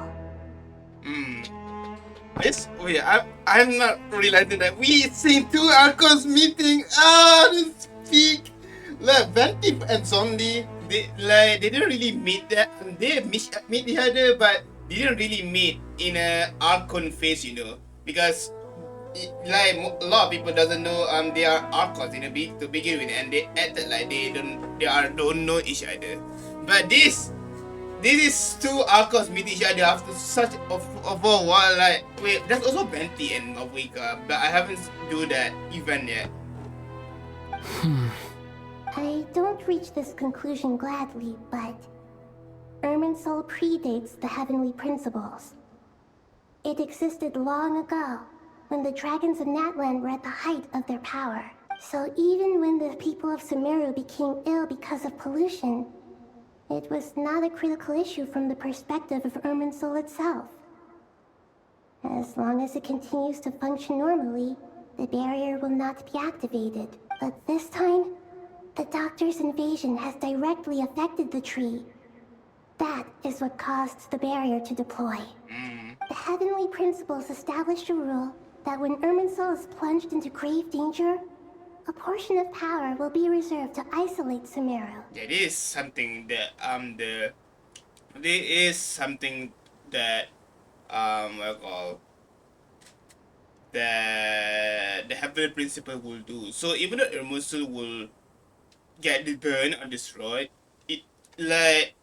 Speaker 1: I'm not realizing that we seen two Archons meeting. This peak. Like Ventif and Zombie, they didn't really meet that. They meet each other, but they didn't really meet in a Archon phase, you know, because like a lot of people doesn't know they are Archons to begin with, and they acted like they don't know each other. But this is two Archons meet each other after such of a while. Like wait, there's also Venti and Mavika, but I haven't do that event yet.
Speaker 10: I don't reach this conclusion gladly, but Irminsul predates the Heavenly Principles. It existed long ago, when the dragons of Natlan were at the height of their power. So even when the people of SUMERU became ill because of pollution, it was not a critical issue from the perspective of Irminsul itself. As long as it continues to function normally, the barrier will not be activated. But this time, the Doctor's invasion has directly affected the tree. That is what caused the barrier to deploy. The Heavenly Principles established a rule that when Irminsul is plunged into grave danger, a portion of power will be reserved to isolate SUMERU.
Speaker 1: That is something that the Heavenly Principle will do. So even though Irminsul will get burned or destroyed, it like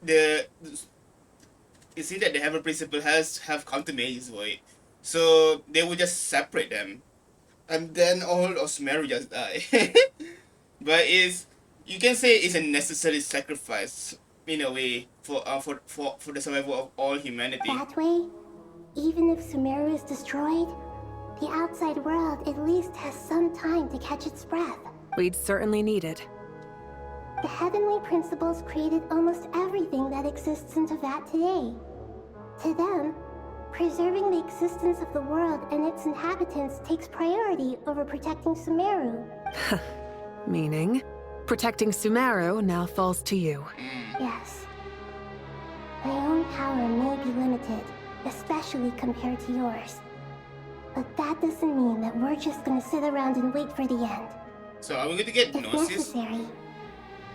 Speaker 1: you see that the Heavenly Principle have countermeasures for it. So they will just separate them, and then all of SUMERU just die. But you can say it's a necessary sacrifice in a way for the survival of all humanity.
Speaker 10: That way, even if SUMERU is destroyed, the outside world at least has some time to catch its breath.
Speaker 15: We'd certainly need it.
Speaker 10: The Heavenly Principles created almost everything that exists in Teyvat today. To them, preserving the existence of the world and its inhabitants takes priority over protecting SUMERU.
Speaker 15: Meaning, protecting SUMERU now falls to you.
Speaker 10: Yes. My own power may be limited, especially compared to yours. But that doesn't mean that we're just gonna sit around and wait for the end.
Speaker 1: So are we going to get
Speaker 10: If
Speaker 1: Gnosis?
Speaker 10: necessary,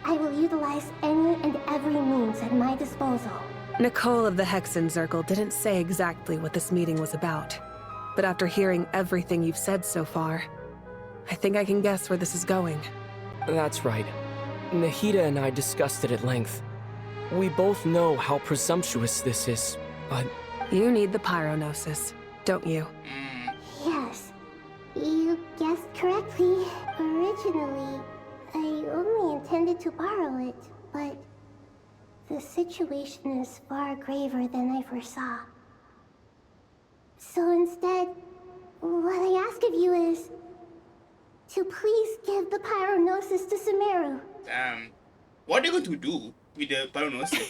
Speaker 10: I will utilize any and every means at my disposal.
Speaker 15: Nicole of the Hexen Circle didn't say exactly what this meeting was about. But after hearing everything you've said so far, I think I can guess where this is going.
Speaker 12: That's right. Nahida and I discussed it at length. We both know how presumptuous this is, but...
Speaker 15: You need the Pyrognosis, don't you?
Speaker 10: Yes, you guessed correctly. Originally, I only intended to borrow it, but the situation is far graver than I foresaw. So instead, what I ask of you is to please give the Pyrognosis to SUMERU.
Speaker 1: What are you going to do with the Pyrognosis?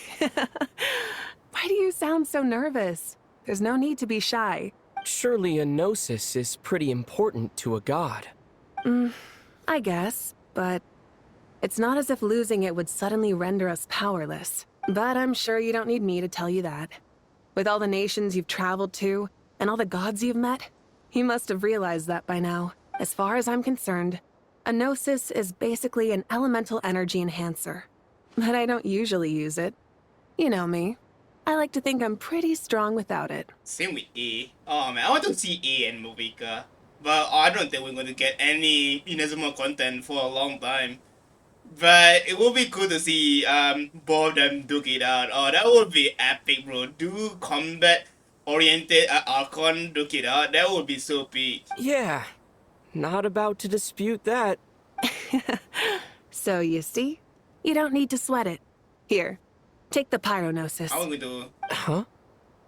Speaker 15: Why do you sound so nervous? There's no need to be shy.
Speaker 12: Surely a gnosis is pretty important to a god.
Speaker 15: I guess, but it's not as if losing it would suddenly render us powerless. But I'm sure you don't need me to tell you that. With all the nations you've traveled to, and all the gods you've met, you must have realized that by now. As far as I'm concerned, a gnosis is basically an elemental energy enhancer. But I don't usually use it. You know me. I like to think I'm pretty strong without it.
Speaker 1: Same with A. Oh man, I want to see A and Movika. But I don't think we're going to get any Inazuma content for a long time. But it would be cool to see both of them duke it out. Oh, that would be epic, bro. Do combat oriented Archon duke it out. That would be so big.
Speaker 12: Yeah, not about to dispute that.
Speaker 15: So you see, you don't need to sweat it. Here, take the Pyronosis.
Speaker 1: How are we do?
Speaker 12: Huh?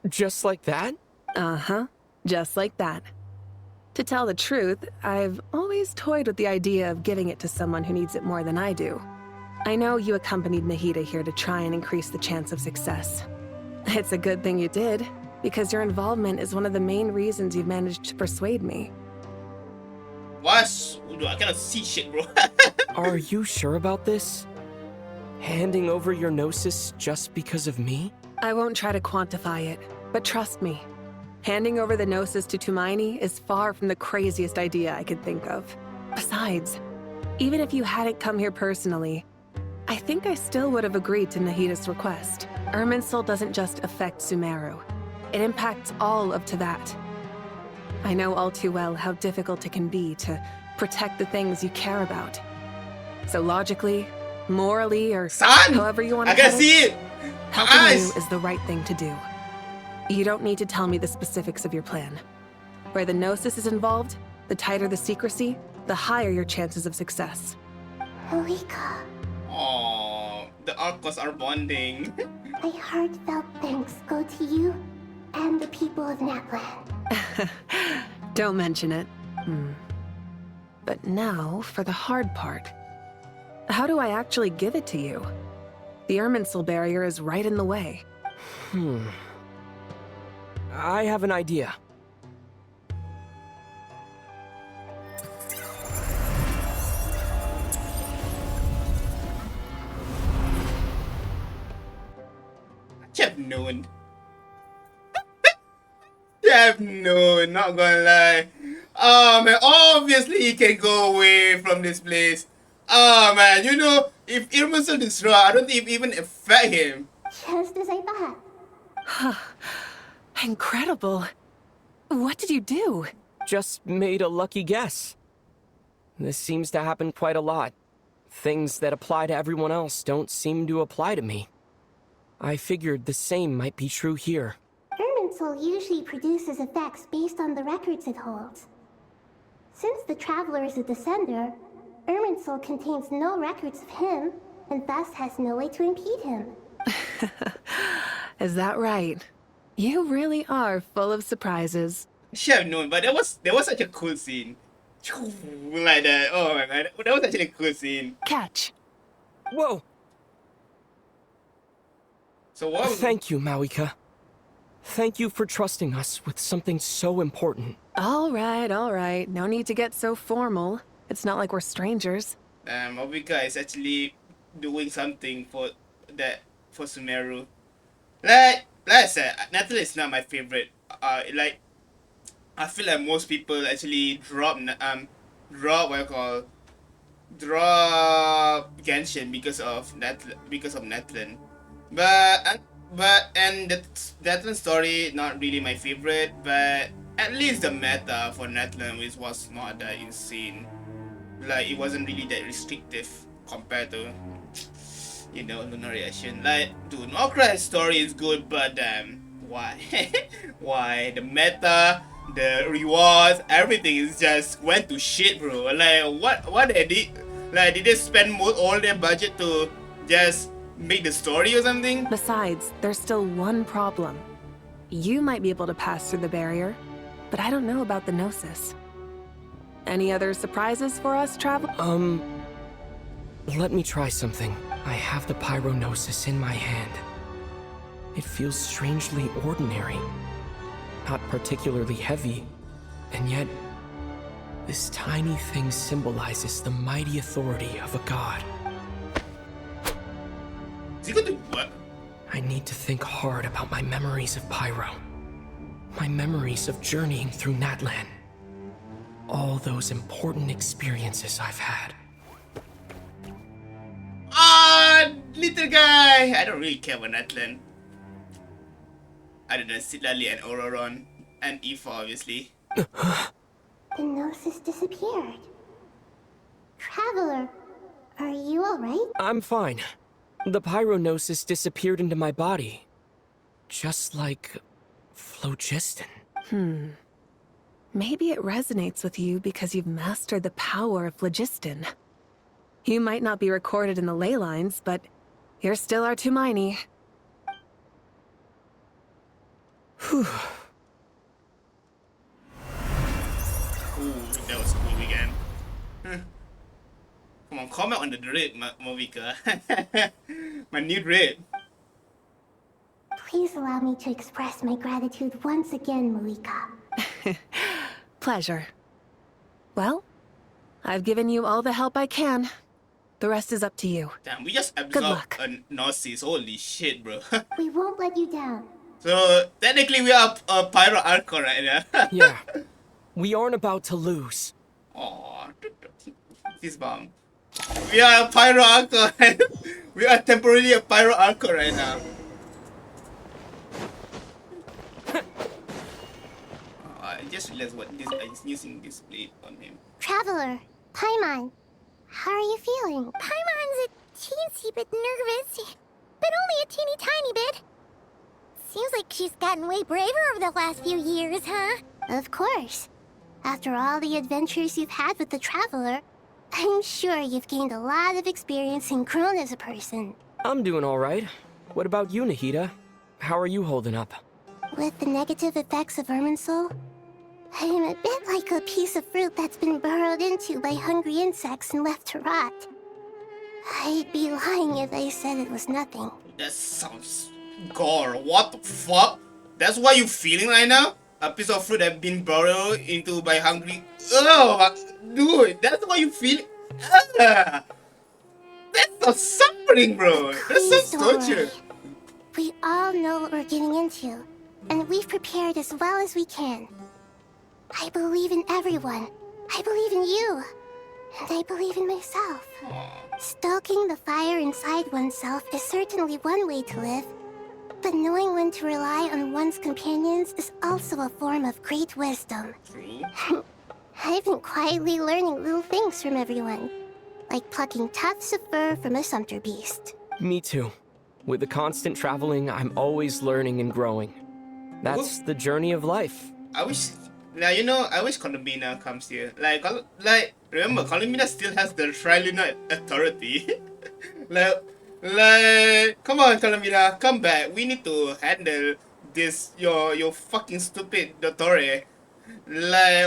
Speaker 12: Just like that?
Speaker 15: Uh-huh, just like that. To tell the truth, I've always toyed with the idea of giving it to someone who needs it more than I do. I know you accompanied Nahida here to try and increase the chance of success. It's a good thing you did, because your involvement is one of the main reasons you've managed to persuade me.
Speaker 1: What? I cannot see shit, bro.
Speaker 12: Are you sure about this? Handing over your Gnosis just because of me?
Speaker 15: I won't try to quantify it, but trust me. Handing over the Gnosis to Tumaini is far from the craziest idea I could think of. Besides, even if you hadn't come here personally, I think I still would have agreed to Nahida's request. Irminsul doesn't just affect SUMERU. It impacts all of Teyvat. I know all too well how difficult it can be to protect the things you care about. So logically, morally, or however you want to
Speaker 1: I can see it!
Speaker 15: Helping you is the right thing to do. You don't need to tell me the specifics of your plan. Where the Gnosis is involved, the tighter the secrecy, the higher your chances of success.
Speaker 10: Moika,
Speaker 1: Oh, the Archons are bonding.
Speaker 10: my heartfelt thanks go to you and the people of Natland.
Speaker 15: Don't mention it. But now, for the hard part. How do I actually give it to you? The Irminsul barrier is right in the way.
Speaker 12: I have an idea.
Speaker 1: Chef Noon. Chef Noon, not gonna lie. Oh man, obviously he can go away from this place. Oh man, you know, if Irminsul destroy, I don't think it even affect him.
Speaker 10: Just as I thought.
Speaker 15: Incredible. What did you do?
Speaker 12: Just made a lucky guess. This seems to happen quite a lot. Things that apply to everyone else don't seem to apply to me. I figured the same might be true here.
Speaker 10: Irminsul usually produces effects based on the records it holds. Since the Traveler is a descender, Irminsul contains no records of him, and thus has no way to impede him.
Speaker 15: Is that right? You really are full of surprises.
Speaker 1: Should have known, but that was such a cool scene. Like that. Oh my god, that was actually a cool scene.
Speaker 15: Catch.
Speaker 12: Whoa.
Speaker 1: So what?
Speaker 12: Thank you, Mawika. Thank you for trusting us with something so important.
Speaker 15: All right. No need to get so formal. It's not like we're strangers.
Speaker 1: Mawika is actually doing something for SUMERU. Like I said, Nathalie is not my favorite. I feel like most people actually drop Genshin because of Nathalie. But the Nathalie story not really my favorite, but at least the meta for Nathalie was not that insane. Like it wasn't really that restrictive compared to Lunar Reaction. Like, dude, Okra's story is good, but why? Why? The meta, the rewards, everything is just went to shit, bro. Like, what they did? Like, did they spend all their budget to just make the story or something?
Speaker 15: Besides, there's still one problem. You might be able to pass through the barrier, but I don't know about the Gnosis. Any other surprises for us, Travel?
Speaker 12: Let me try something. I have the Pyronosis in my hand. It feels strangely ordinary. Not particularly heavy. And yet, this tiny thing symbolizes the mighty authority of a god.
Speaker 1: Is he gonna do what?
Speaker 12: I need to think hard about my memories of Pyro. My memories of journeying through Natland. All those important experiences I've had.
Speaker 1: Little guy! I don't really care about Nathalie. Other than Citlali and Auroron. And Aoife, obviously.
Speaker 10: The Gnosis disappeared. Traveler, are you alright?
Speaker 12: I'm fine. The Pyrognosis disappeared into my body. Just like phlogiston.
Speaker 15: Maybe it resonates with you because you've mastered the power of phlogiston. You might not be recorded in the ley lines, but you're still Artumini.
Speaker 12: Whew.
Speaker 1: Ooh, that was cool again. Come on, comment on the drip, Movika. My new drip.
Speaker 10: Please allow me to express my gratitude once again, Malika.
Speaker 15: Pleasure. Well, I've given you all the help I can. The rest is up to you.
Speaker 1: Damn, we just
Speaker 15: Good
Speaker 1: absorbed
Speaker 15: luck.
Speaker 1: a Gnosis. Holy shit, bro.
Speaker 10: We won't let you down.
Speaker 1: So, technically we are a Pyro Archon right now.
Speaker 12: Yeah. We aren't about to lose.
Speaker 1: Aww. Fist bump. We are a Pyro Archon. We are temporarily a Pyro Archon right now. I just realized what this I was using this blade on him.
Speaker 10: Traveler, Paimon, how are you feeling?
Speaker 17: Paimon's a teensy bit nervous, but only a teeny tiny bit. Seems like she's gotten way braver over the last few years, huh?
Speaker 10: Of course. After all the adventures you've had with the Traveler, I'm sure you've gained a lot of experience and grown as a person.
Speaker 12: I'm doing alright. What about you, Nahida? How are you holding up?
Speaker 10: With the negative effects of Irminsul, I am a bit like a piece of fruit that's been burrowed into by hungry insects and left to rot. I'd be lying if I said it was nothing.
Speaker 1: That sounds gore. What the fuck? That's what you feeling right now? A piece of fruit that been burrowed into by hungry. Oh, dude, that's what you feel. That's not suffering, bro. That's not torture.
Speaker 10: We all know what we're getting into, and we've prepared as well as we can. I believe in everyone. I believe in you. And I believe in myself. Stoking the fire inside oneself is certainly one way to live. But knowing when to rely on one's companions is also a form of great wisdom. I've been quietly learning little things from everyone. Like plucking tufts of fur from a sumpter beast.
Speaker 12: Me too. With the constant traveling, I'm always learning and growing. That's the journey of life.
Speaker 1: I wish, now you know, I wish Columbina comes here. Like remember, Columbina still has the Triluna authority. Come on, Columbina, come back. We need to handle this. Your fucking stupid Dottore.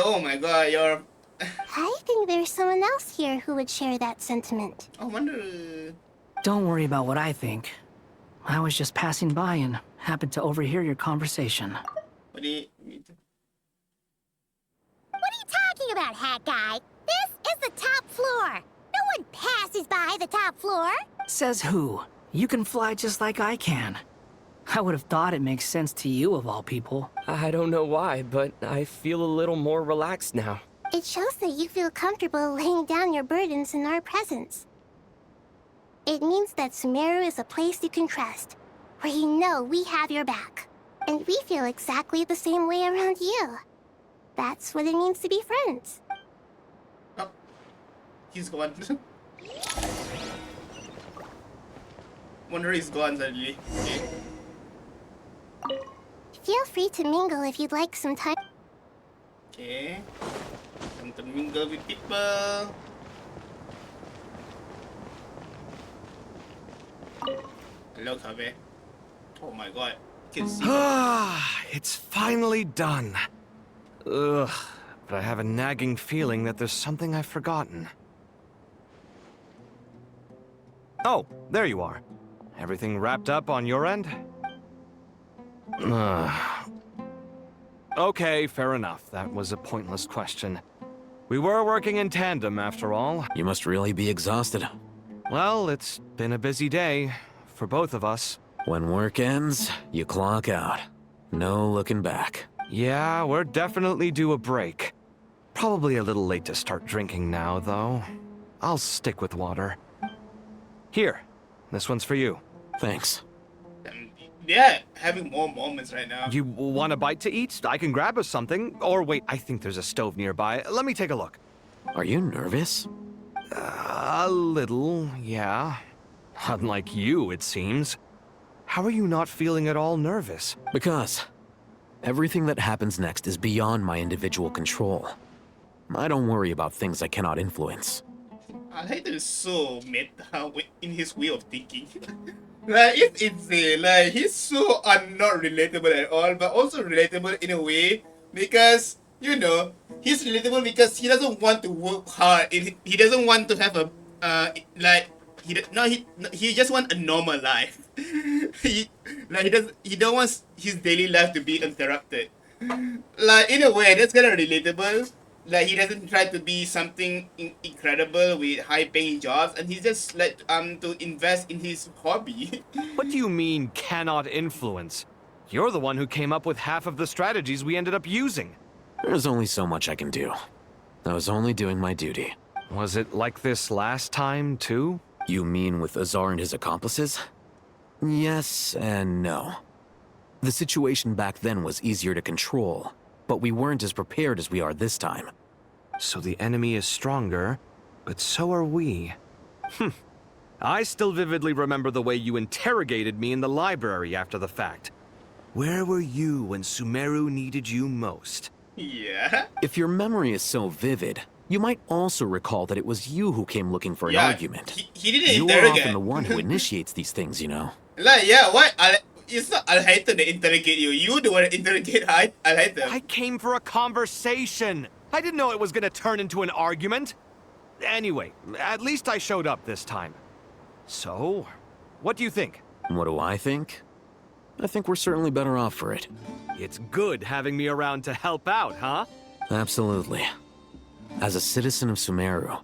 Speaker 1: Oh my god, you're.
Speaker 10: I think there's someone else here who would share that sentiment.
Speaker 1: I wonder.
Speaker 16: Don't worry about what I think. I was just passing by and happened to overhear your conversation.
Speaker 1: What do you?
Speaker 17: What are you talking about, Hat Guy? This is the top floor. No one passes by the top floor.
Speaker 16: Says who? You can fly just like I can. I would have thought it makes sense to you of all people.
Speaker 12: I don't know why, but I feel a little more relaxed now.
Speaker 10: It shows that you feel comfortable laying down your burdens in our presence. It means that SUMERU is a place you can trust, where you know we have your back. And we feel exactly the same way around you. That's what it means to be friends.
Speaker 1: Oh, he's gone. Wonder he's gone suddenly. Okay.
Speaker 10: Feel free to mingle if you'd like some time.
Speaker 1: Okay. Time to mingle with people. Hello, Kabe. Oh my god.
Speaker 2: It's finally done. Ugh, but I have a nagging feeling that there's something I've forgotten. Oh, there you are. Everything wrapped up on your end? Okay, fair enough. That was a pointless question. We were working in tandem, after all.
Speaker 3: You must really be exhausted.
Speaker 2: Well, it's been a busy day for both of us.
Speaker 3: When work ends, you clock out. No looking back.
Speaker 2: Yeah, we're definitely due a break. Probably a little late to start drinking now, though. I'll stick with water. Here, this one's for you.
Speaker 3: Thanks.
Speaker 1: they're having more moments right now.
Speaker 2: You want a bite to eat? I can grab us something. Or wait, I think there's a stove nearby. Let me take a look.
Speaker 3: Are you nervous?
Speaker 2: A little, yeah. Unlike you, it seems. How are you not feeling at all nervous?
Speaker 3: Because everything that happens next is beyond my individual control. I don't worry about things I cannot influence.
Speaker 1: I like that it's so meta in his way of thinking. Like, it's insane. Like, he's so not relatable at all, but also relatable in a way because, you know, he's relatable because he doesn't want to work hard. He doesn't want to have a, like, he just want a normal life. He don't want his daily life to be interrupted. Like, in a way, that's kind of relatable. Like, he doesn't try to be something incredible with high-paying jobs, and he just like to invest in his hobby.
Speaker 2: What do you mean, cannot influence? You're the one who came up with half of the strategies we ended up using.
Speaker 3: There's only so much I can do. I was only doing my duty.
Speaker 2: Was it like this last time, too?
Speaker 3: You mean with Azar and his accomplices? Yes and no. The situation back then was easier to control, but we weren't as prepared as we are this time.
Speaker 2: So the enemy is stronger, but so are we. I still vividly remember the way you interrogated me in the library after the fact. Where were you when SUMERU needed you most?
Speaker 1: Yeah.
Speaker 3: If your memory is so vivid, you might also recall that it was you who came looking for an argument.
Speaker 1: He didn't
Speaker 3: you
Speaker 1: interrogate.
Speaker 3: are often the one who initiates these things, you know.
Speaker 1: Like, yeah, what? It's not Al-Haytham that interrogate you. You the one that interrogate Al-Haytham.
Speaker 2: I came for a conversation. I didn't know it was gonna turn into an argument. Anyway, at least I showed up this time. So, what do you think?
Speaker 3: What do I think? I think we're certainly better off for it.
Speaker 2: It's good having me around to help out, huh?
Speaker 3: Absolutely. As a citizen of SUMERU,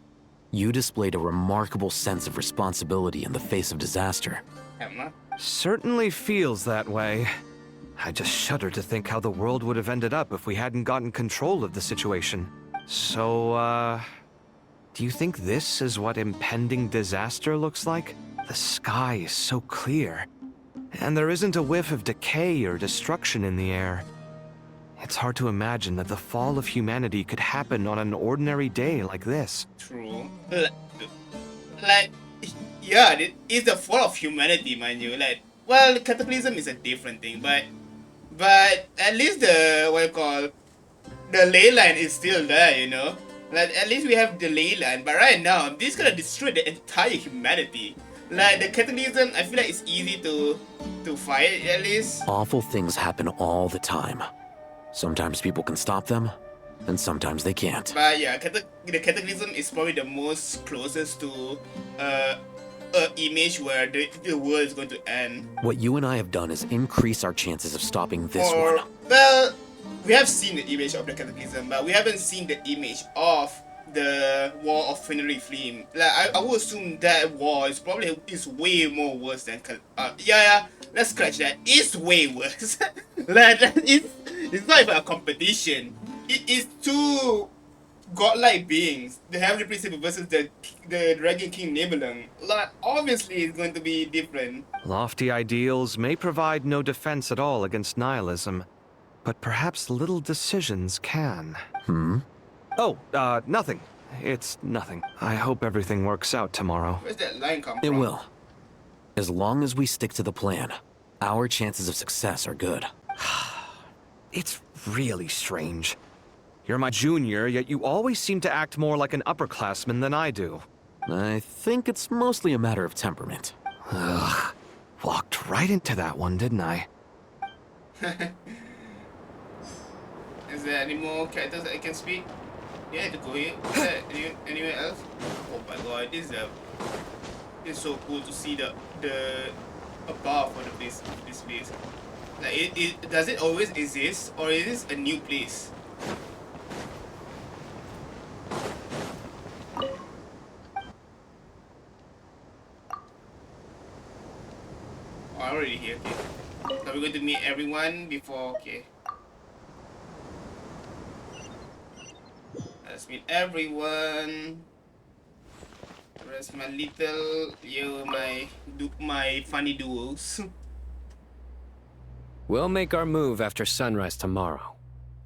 Speaker 3: you displayed a remarkable sense of responsibility in the face of disaster.
Speaker 1: Emma?
Speaker 2: Certainly feels that way. I just shudder to think how the world would have ended up if we hadn't gotten control of the situation. So, do you think this is what impending disaster looks like? The sky is so clear, and there isn't a whiff of decay or destruction in the air. It's hard to imagine that the fall of humanity could happen on an ordinary day like this.
Speaker 1: True. Like, yeah, it's the fall of humanity, mind you. Like, well, cataclysm is a different thing, but at least the ley line is still there, you know. Like, at least we have the ley line, but right now this gonna destroy the entire humanity. Like, the cataclysm, I feel like it's easy to fight at least.
Speaker 3: Awful things happen all the time. Sometimes people can stop them, and sometimes they can't.
Speaker 1: But yeah, the cataclysm is probably the most closest to image where the world is going to end.
Speaker 3: What you and I have done is increase our chances of stopping this one.
Speaker 1: Well, we have seen the image of the cataclysm, but we haven't seen the image of the War of Fenrir Flame. Like, I would assume that war is probably way more worse than let's scratch that. It's way worse. Like, it's not even a competition. It is two godlike beings, the Heavenly Principle versus the Dragon King Nibelung. Like, obviously it's going to be different.
Speaker 2: Lofty ideals may provide no defense at all against nihilism, but perhaps little decisions can. Oh, nothing. It's nothing. I hope everything works out tomorrow.
Speaker 1: Where's that line come from?
Speaker 3: It will. As long as we stick to the plan, our chances of success are good.
Speaker 2: It's really strange. You're my junior, yet you always seem to act more like an upperclassman than I do.
Speaker 3: I think it's mostly a matter of temperament.
Speaker 2: Ugh. Walked right into that one, didn't I?
Speaker 1: Is there any more characters that I can speak? Yeah, to go here. Is there anywhere else? Oh my god, this is so cool to see the above for this place. Like, does it always exist, or is this a new place? Oh, I'm already here. Okay. So we're going to meet everyone before. Okay. Let's meet everyone. Where's my little, my funny duos?
Speaker 11: We'll make our move after sunrise tomorrow.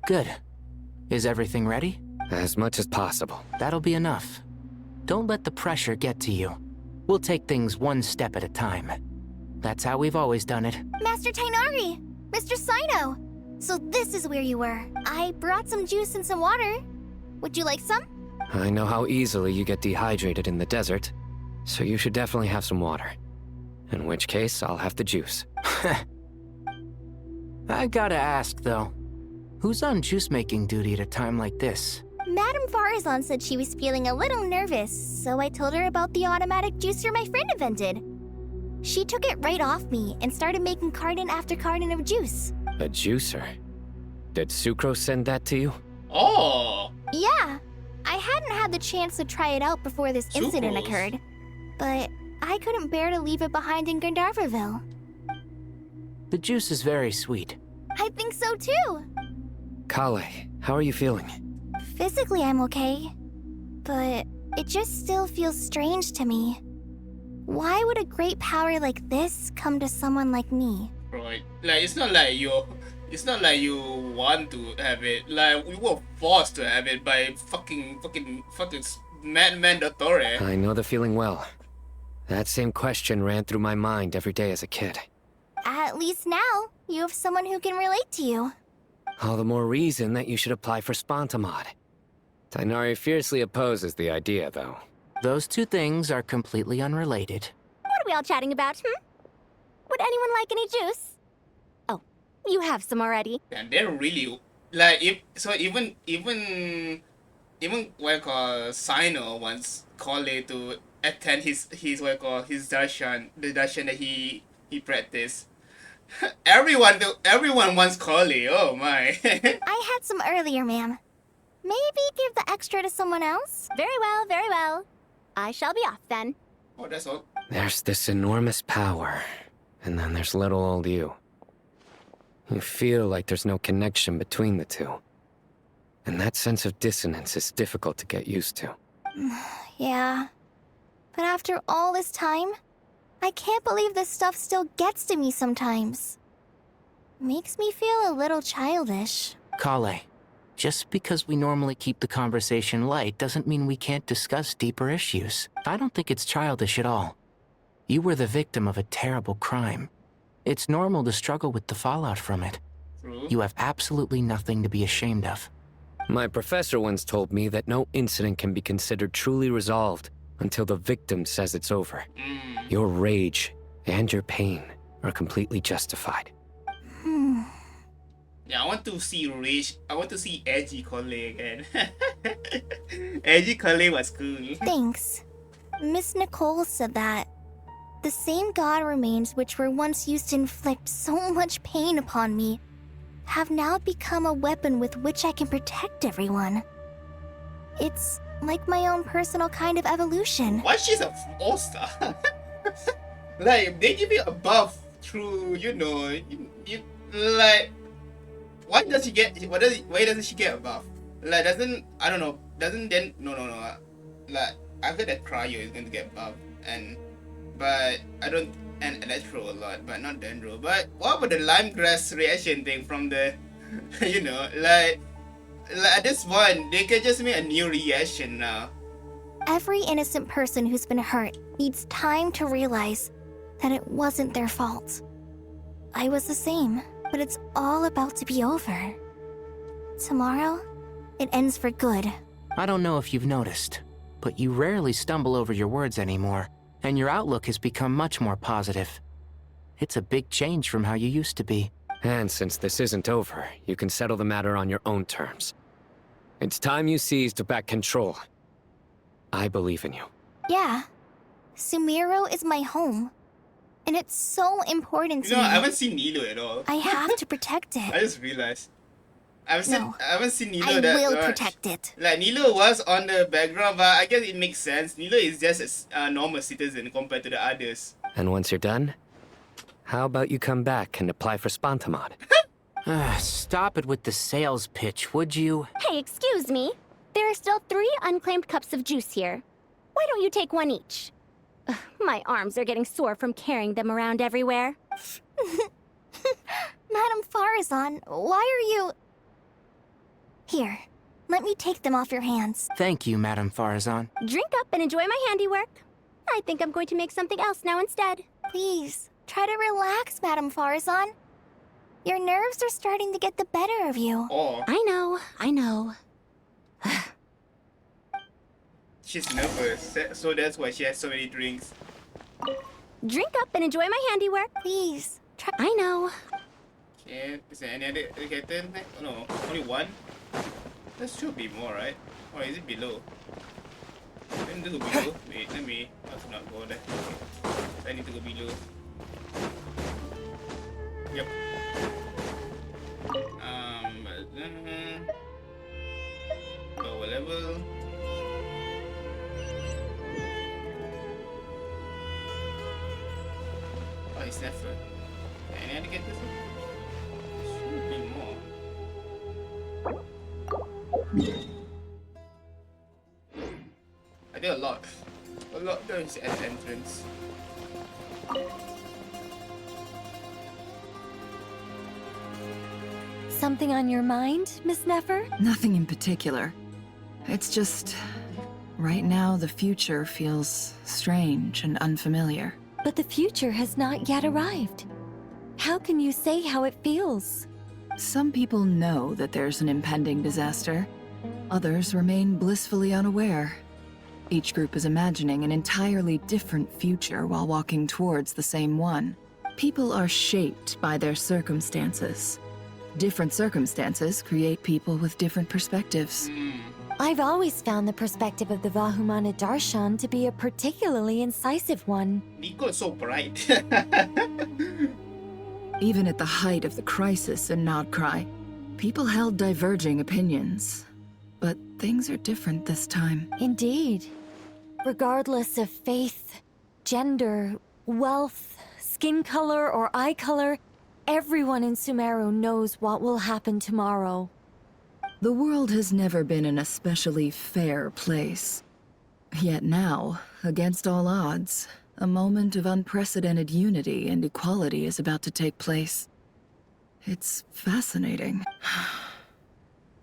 Speaker 9: Good. Is everything ready?
Speaker 11: As much as possible.
Speaker 9: That'll be enough. Don't let the pressure get to you. We'll take things one step at a time. That's how we've always done it.
Speaker 17: Master Tainari! Mr. Sino! So this is where you were. I brought some juice and some water. Would you like some?
Speaker 11: I know how easily you get dehydrated in the desert, so you should definitely have some water. In which case, I'll have the juice.
Speaker 9: I gotta ask, though. Who's on juice-making duty at a time like this?
Speaker 17: Madame Farazan said she was feeling a little nervous, so I told her about the automatic juicer my friend invented. She took it right off me and started making carton after carton of juice.
Speaker 11: A juicer? Did Sucrose send that to you?
Speaker 1: Oh!
Speaker 17: Yeah. I hadn't had the chance to try it out before this incident
Speaker 1: Sucrose.
Speaker 17: occurred, but I couldn't bear to leave it behind in Gandharvaville.
Speaker 9: The juice is very sweet.
Speaker 17: I think so too.
Speaker 11: Kale, how are you feeling?
Speaker 17: Physically, I'm okay, but it just still feels strange to me. Why would a great power like this come to someone like me?
Speaker 1: Right. Like, it's not like you want to have it. Like, we were forced to have it by fucking madman Dottore.
Speaker 11: I know the feeling well. That same question ran through my mind every day as a kid.
Speaker 17: At least now, you have someone who can relate to you.
Speaker 11: All the more reason that you should apply for Spontamod. Tainari fiercely opposes the idea, though.
Speaker 9: Those two things are completely unrelated.
Speaker 8: What are we all chatting about, Would anyone like any juice? Oh, you have some already.
Speaker 1: And they're really like even Sino wants Kale to attend his darshan, the darshan that he practiced. Everyone wants Kale. Oh my.
Speaker 17: I had some earlier, ma'am. Maybe give the extra to someone else?
Speaker 8: Very well, very well. I shall be off then.
Speaker 1: Oh, that's all.
Speaker 11: There's this enormous power, and then there's little old you. You feel like there's no connection between the two. And that sense of dissonance is difficult to get used to.
Speaker 17: Yeah. But after all this time, I can't believe this stuff still gets to me sometimes. Makes me feel a little childish.
Speaker 9: Kale, just because we normally keep the conversation light doesn't mean we can't discuss deeper issues. I don't think it's childish at all. You were the victim of a terrible crime. It's normal to struggle with the fallout from it.
Speaker 1: True.
Speaker 9: You have absolutely nothing to be ashamed of.
Speaker 11: My professor once told me that no incident can be considered truly resolved until the victim says it's over. Your rage and your pain are completely justified.
Speaker 1: Yeah, I want to see rage. I want to see edgy Kale again. Edgy Kale was cool.
Speaker 17: Thanks. Miss Nicole said that the same god remains which were once used to inflict so much pain upon me have now become a weapon with which I can protect everyone. It's like my own personal kind of evolution.
Speaker 1: Why she's a all-star? Like, they give you a buff through, you like, why doesn't she get a buff? Like, no. Like, I heard that Cryo is going to get buff, but I don't, and Electro a lot, but not Dendro. But what about the Limegrass reaction thing from the, like at this point, they can just make a new reaction now.
Speaker 17: Every innocent person who's been hurt needs time to realize that it wasn't their fault. I was the same, but it's all about to be over. Tomorrow, it ends for good.
Speaker 9: I don't know if you've noticed, but you rarely stumble over your words anymore, and your outlook has become much more positive. It's a big change from how you used to be.
Speaker 11: And since this isn't over, you can settle the matter on your own terms. It's time you seized back control. I believe in you.
Speaker 17: Yeah. SUMERU is my home. And it's so important to me.
Speaker 1: I haven't seen Nilo at all.
Speaker 17: I have to protect it.
Speaker 1: I just realized. I haven't seen Nilo
Speaker 17: I
Speaker 1: that
Speaker 17: will
Speaker 1: much.
Speaker 17: protect it.
Speaker 1: Like, Nilo was on the background, but I guess it makes sense. Nilo is just a normal citizen compared to the others.
Speaker 11: And once you're done, how about you come back and apply for Spontamod?
Speaker 9: Stop it with the sales pitch, would you?
Speaker 8: Hey, excuse me. There are still 3 unclaimed cups of juice here. Why don't you take one each? My arms are getting sore from carrying them around everywhere.
Speaker 17: Madame Farazan, why are you... Here, let me take them off your hands.
Speaker 9: Thank you, Madame Farazan.
Speaker 8: Drink up and enjoy my handiwork. I think I'm going to make something else now instead.
Speaker 17: Please, try to relax, Madame Farazan. Your nerves are starting to get the better of you.
Speaker 1: Oh.
Speaker 8: I know.
Speaker 1: She's nervous, so that's why she has so many drinks.
Speaker 8: Drink up and enjoy my handiwork.
Speaker 17: Please, try.
Speaker 8: I know.
Speaker 1: Okay, is there any other character? Oh, no, only one? There should be more, right? Or is it below? Let me go below. Wait, let me... I should not go there. Okay. I need to go below. Yep. Lower level. Oh, it's never. Any other characters? Should be more. I did a lot. A lot goes at the entrance.
Speaker 17: Something on your mind, Miss Nefer?
Speaker 14: Nothing in particular. It's just... right now, the future feels strange and unfamiliar.
Speaker 17: But the future has not yet arrived. How can you say how it feels?
Speaker 14: Some people know that there's an impending disaster. Others remain blissfully unaware. Each group is imagining an entirely different future while walking towards the same one. People are shaped by their circumstances. Different circumstances create people with different perspectives.
Speaker 17: I've always found the perspective of the Vahumana Darshan to be a particularly incisive one.
Speaker 1: Nico is so bright.
Speaker 14: Even at the height of the crisis in Nodcry, people held diverging opinions. But things are different this time.
Speaker 17: Indeed. Regardless of faith, gender, wealth, skin color, or eye color, everyone in Sumeru knows what will happen tomorrow.
Speaker 14: The world has never been an especially fair place. Yet now, against all odds, a moment of unprecedented unity and equality is about to take place. It's fascinating.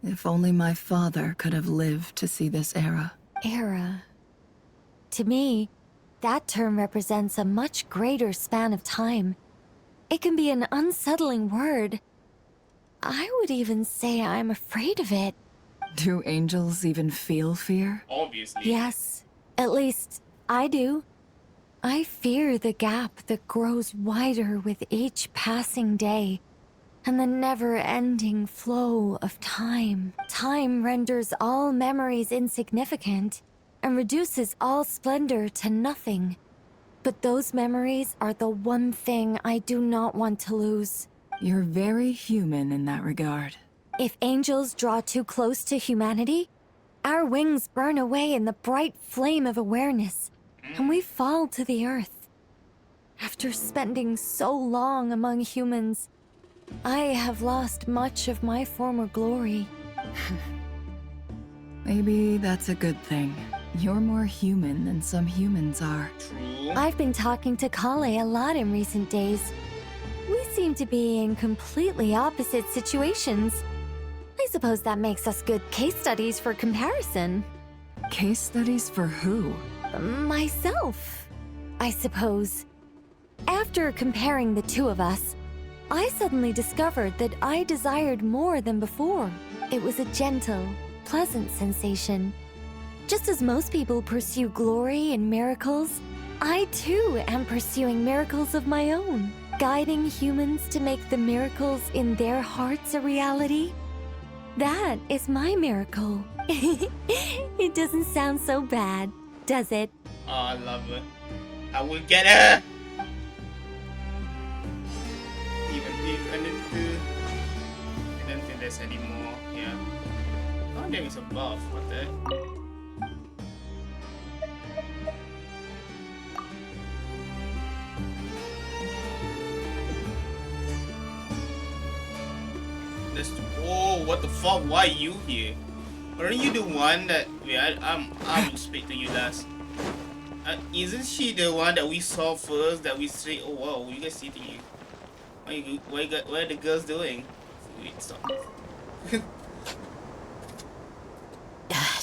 Speaker 14: If only my father could have lived to see this era.
Speaker 17: Era. To me, that term represents a much greater span of time. It can be an unsettling word. I would even say I'm afraid of it.
Speaker 14: Do angels even feel fear?
Speaker 1: Obviously.
Speaker 17: Yes, at least I do. I fear the gap that grows wider with each passing day, and the never-ending flow of time. Time renders all memories insignificant, and reduces all splendor to nothing. But those memories are the one thing I do not want to lose.
Speaker 14: You're very human in that regard.
Speaker 17: If angels draw too close to humanity, our wings burn away in the bright flame of awareness, and we fall to the earth. After spending so long among humans, I have lost much of my former glory.
Speaker 14: Maybe that's a good thing. You're more human than some humans are.
Speaker 1: True.
Speaker 17: I've been talking to Kale a lot in recent days. We seem to be in completely opposite situations. I suppose that makes us good case studies for comparison.
Speaker 14: Case studies for who?
Speaker 17: Myself, I suppose. After comparing the two of us, I suddenly discovered that I desired more than before. It was a gentle, pleasant sensation. Just as most people pursue glory and miracles, I too am pursuing miracles of my own, guiding humans to make the miracles in their hearts a reality. That is my miracle. It doesn't sound so bad, does it?
Speaker 1: Oh, I love her. I will get her! Even if I don't think there's any more. Yeah. Oh, there is a buff. What the heck? Oh, what the fuck? Why are you here? Aren't you the one that... Wait, I will speak to you last. Isn't she the one that we saw first? That we say, oh wow, you guys see you. What are the girls doing? Wait, stop.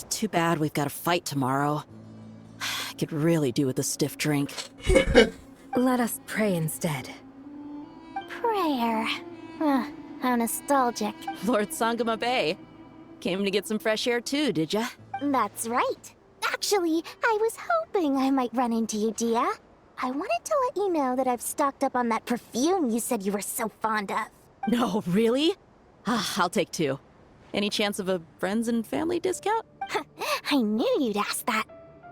Speaker 19: Too bad we've got a fight tomorrow. I could really do with a stiff drink.
Speaker 21: Let us pray instead.
Speaker 17: Prayer. How nostalgic.
Speaker 19: Lord Sangama Bay. Came to get some fresh air too, did ya?
Speaker 17: That's right. Actually, I was hoping I might run into you, Dia. I wanted to let you know that I've stocked up on that perfume you said you were so fond of.
Speaker 19: No, really? I'll take 2. Any chance of a friends and family discount?
Speaker 17: I knew you'd ask that.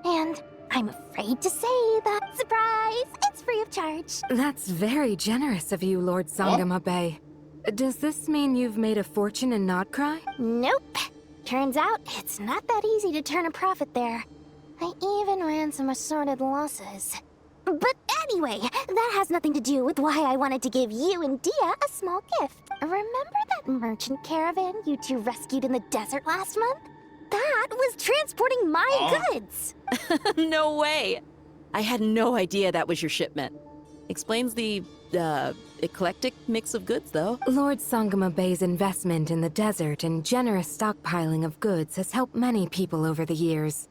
Speaker 17: And I'm afraid to say that, surprise, it's free of charge.
Speaker 21: That's very generous of you, Lord Sangama Bay. Does this mean you've made a fortune in Nodcry?
Speaker 17: Nope. Turns out it's not that easy to turn a profit there. I even ran some assorted losses. But anyway, that has nothing to do with why I wanted to give you and Dia a small gift. Remember that merchant caravan you two rescued in the desert last month? That was transporting my goods!
Speaker 19: No way! I had no idea that was your shipment. Explains the, eclectic mix of goods, though.
Speaker 21: Lord Sangama Bay's investment in the desert and generous stockpiling of goods has helped many people over the years.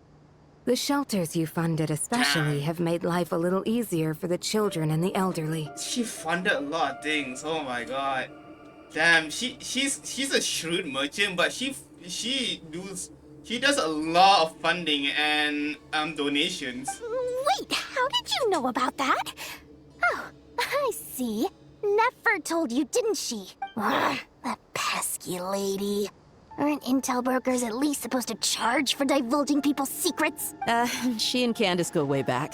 Speaker 21: The shelters you funded especially have made life a little easier for the children and the elderly.
Speaker 1: She funded a lot of things. Oh my god. Damn, she's a shrewd merchant, but she does a lot of funding and donations.
Speaker 17: Wait, how did you know about that? Oh, I see. Nefer told you, didn't she? Ugh, that pesky lady. Aren't intel brokers at least supposed to charge for divulging people's secrets?
Speaker 19: She and Candace go way back.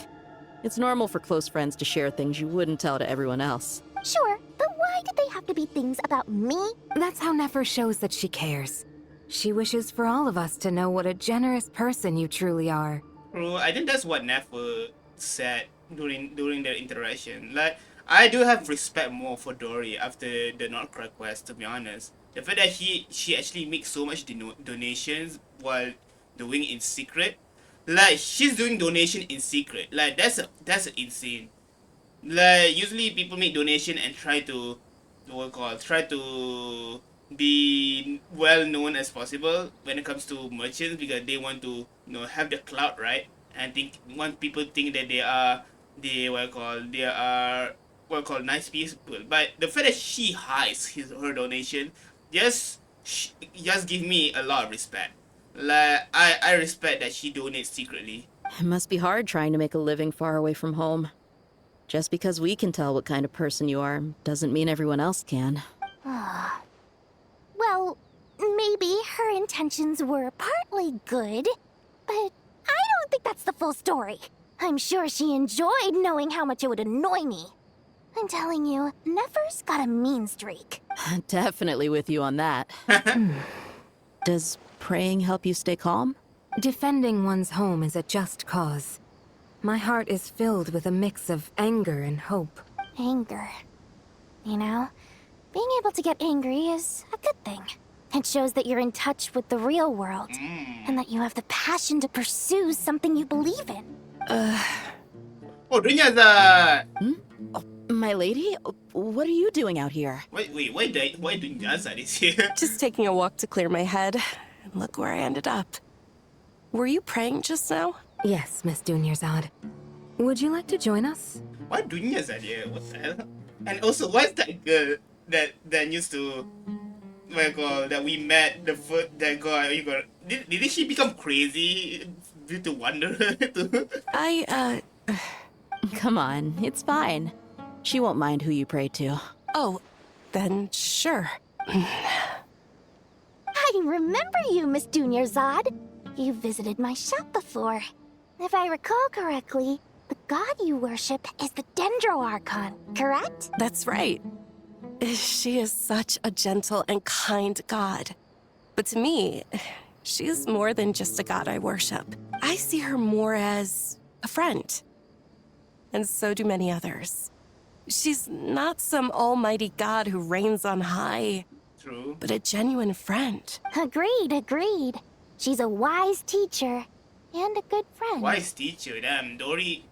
Speaker 19: It's normal for close friends to share things you wouldn't tell to everyone else.
Speaker 17: Sure, but why did they have to be things about me?
Speaker 21: That's how Nefer shows that she cares. She wishes for all of us to know what a generous person you truly are.
Speaker 1: Bro, I think that's what Nefer said during their interaction. Like, I do have respect more for Dory after the Nordcry quest, to be honest. The fact that she actually makes so much donations while doing in secret, like she's doing donation in secret, like that's insane. Like usually people make donation and try to be well known as possible when it comes to merchants because they want to have the clout, right? And want people think that they are nice people. But the fact that she hides her donation just give me a lot of respect. Like I respect that she donates secretly.
Speaker 19: It must be hard trying to make a living far away from home. Just because we can tell what kind of person you are doesn't mean everyone else can.
Speaker 17: Well, maybe her intentions were partly good, but I don't think that's the full story. I'm sure she enjoyed knowing how much it would annoy me. I'm telling you, Nefer's got a mean streak.
Speaker 19: Definitely with you on that. Does praying help you stay calm?
Speaker 21: Defending one's home is a just cause. My heart is filled with a mix of anger and hope.
Speaker 17: Anger. You know, being able to get angry is a good thing. It shows that you're in touch with the real world, and that you have the passion to pursue something you believe in.
Speaker 1: Oh, Dunyaza!
Speaker 19: Oh, my lady? What are you doing out here?
Speaker 1: Why Dunyaza is here?
Speaker 23: Just taking a walk to clear my head. And look where I ended up. Were you praying just now?
Speaker 21: Yes, Miss Dunyarzad. Would you like to join us?
Speaker 1: Why Dunyaza here? What the hell? And also, why is that girl that used to... that we met, that girl, did she become crazy due to wonder?
Speaker 19: Come on, it's fine. She won't mind who you pray to.
Speaker 23: Oh, then sure.
Speaker 17: I remember you, Miss Dunyarzad. You visited my shop before. If I recall correctly, the god you worship is the Dendro Archon, correct?
Speaker 23: That's right. She is such a gentle and kind god. But to me, she is more than just a god I worship. I see her more as a friend. And so do many others. She's not some almighty god who reigns on high.
Speaker 1: True.
Speaker 23: But a genuine friend.
Speaker 17: Agreed. She's a wise teacher and a good friend.
Speaker 1: Wise teacher, damn, Dory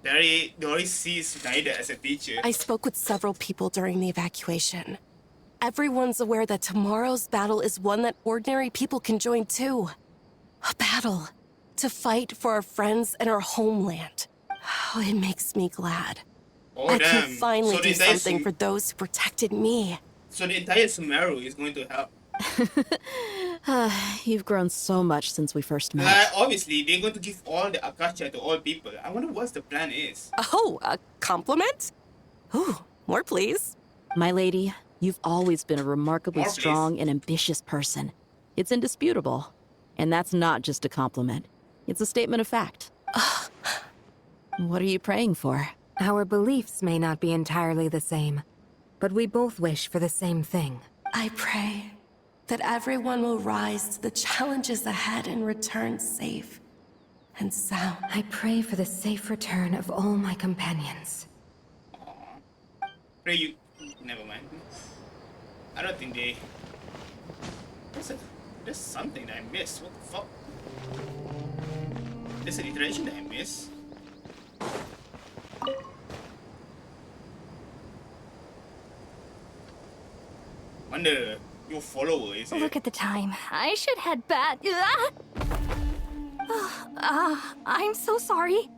Speaker 1: Dory sees Naida as a teacher.
Speaker 23: I spoke with several people during the evacuation. Everyone's aware that tomorrow's battle is one that ordinary people can join too. A battle to fight for our friends and our homeland. Oh, it makes me glad.
Speaker 1: Oh,
Speaker 23: I
Speaker 1: damn.
Speaker 23: can finally
Speaker 1: So the
Speaker 23: do
Speaker 1: entire
Speaker 23: something for those who protected me.
Speaker 1: So the entire SUMERU is going to help.
Speaker 19: You've grown so much since we first met.
Speaker 1: Obviously, they're going to give all the Akasha to all people. I wonder what the plan is.
Speaker 23: Oh, a compliment? Ooh, more please.
Speaker 19: My lady, you've always been a remarkably
Speaker 1: More,
Speaker 19: strong and ambitious person. It's indisputable. And that's not just a compliment. It's a statement of fact. What are you praying for?
Speaker 21: Our beliefs may not be entirely the same, but we both wish for the same thing.
Speaker 23: I pray that everyone will rise to the challenges ahead and return safe and sound.
Speaker 21: I pray for the safe return of all my companions.
Speaker 1: Pray you... Never mind. I don't think they... There's something that I missed. What the fuck? There's an iteration that I missed. Wonder your follower is it?
Speaker 17: Look at the time. I should head back. I'm so sorry.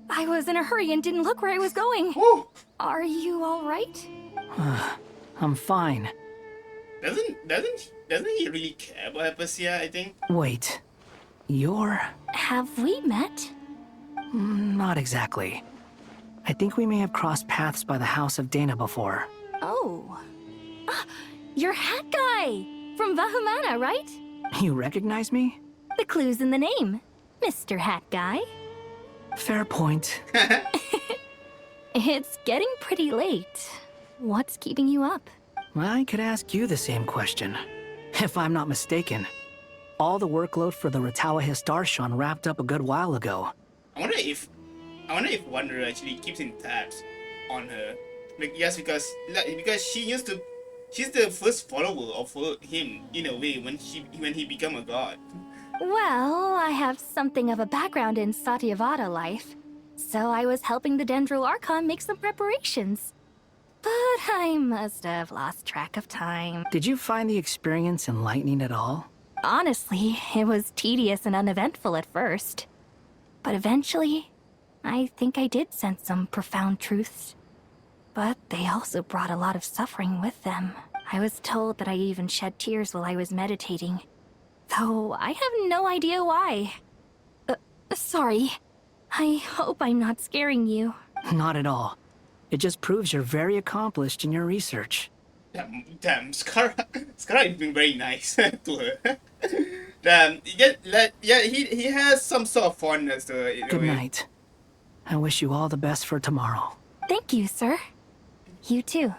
Speaker 17: I was in a hurry and didn't look where I was going. Are you all right?
Speaker 16: I'm fine.
Speaker 1: Doesn't he really care what happens here, I think?
Speaker 16: Wait. You're...
Speaker 17: Have we met?
Speaker 16: Not exactly. I think we may have crossed paths by the house of Dana before.
Speaker 17: Oh. You're Hat Guy! From Vahumana, right?
Speaker 16: You recognize me?
Speaker 17: The clue's in the name. Mr. Hat Guy.
Speaker 16: Fair point.
Speaker 17: It's getting pretty late. What's keeping you up?
Speaker 16: I could ask you the same question. If I'm not mistaken, all the workload for the Ratawa Histarshon wrapped up a good while ago.
Speaker 1: I wonder if Wanderer actually keeps in tabs on her. Like, yes, because she's the first follower of him in a way when he became a god.
Speaker 17: Well, I have something of a background in Satyavada life, so I was helping the Dendro Archon make some preparations. But I must have lost track of time.
Speaker 16: Did you find the experience enlightening at all?
Speaker 17: Honestly, it was tedious and uneventful at first. But eventually, I think I did sense some profound truths. But they also brought a lot of suffering with them. I was told that I even shed tears while I was meditating. Though I have no idea why. Sorry. I hope I'm not scaring you.
Speaker 16: Not at all. It just proves you're very accomplished in your research.
Speaker 1: Damn, Skara is being very nice to her. Damn, he has some sort of fondness to her.
Speaker 16: Good night. I wish you all the best for tomorrow.
Speaker 17: Thank you, sir. You too.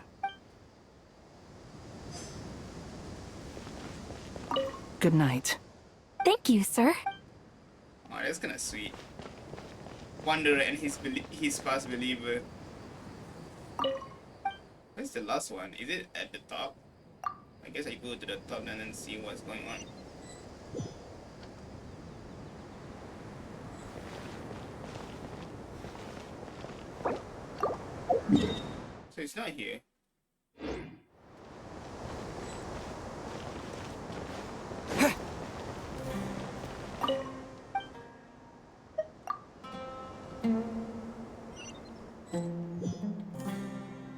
Speaker 16: Good night.
Speaker 17: Thank you, sir.
Speaker 1: Oh, that's kind of sweet. Wanderer and his past believer. Where's the last one? Is it at the top? I guess I go to the top and then see what's going on. So it's not here.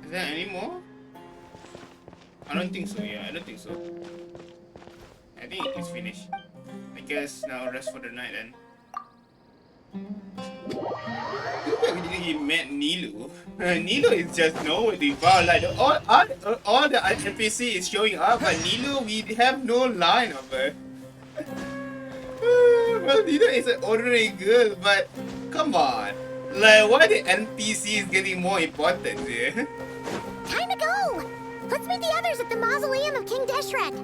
Speaker 1: Is there any more? I don't think so, yeah, I don't think so. I think it's finished. I guess now rest for the night then. Too bad we didn't even met Nilu. Nilu is just nobody. Wow, like all the NPC is showing up, but Nilu, we have no line of her. Well, Nilu is an ordinary girl, but come on. Like, why the NPC is getting more important here?
Speaker 10: Time to go! Let's meet the others at the mausoleum of King Deshret.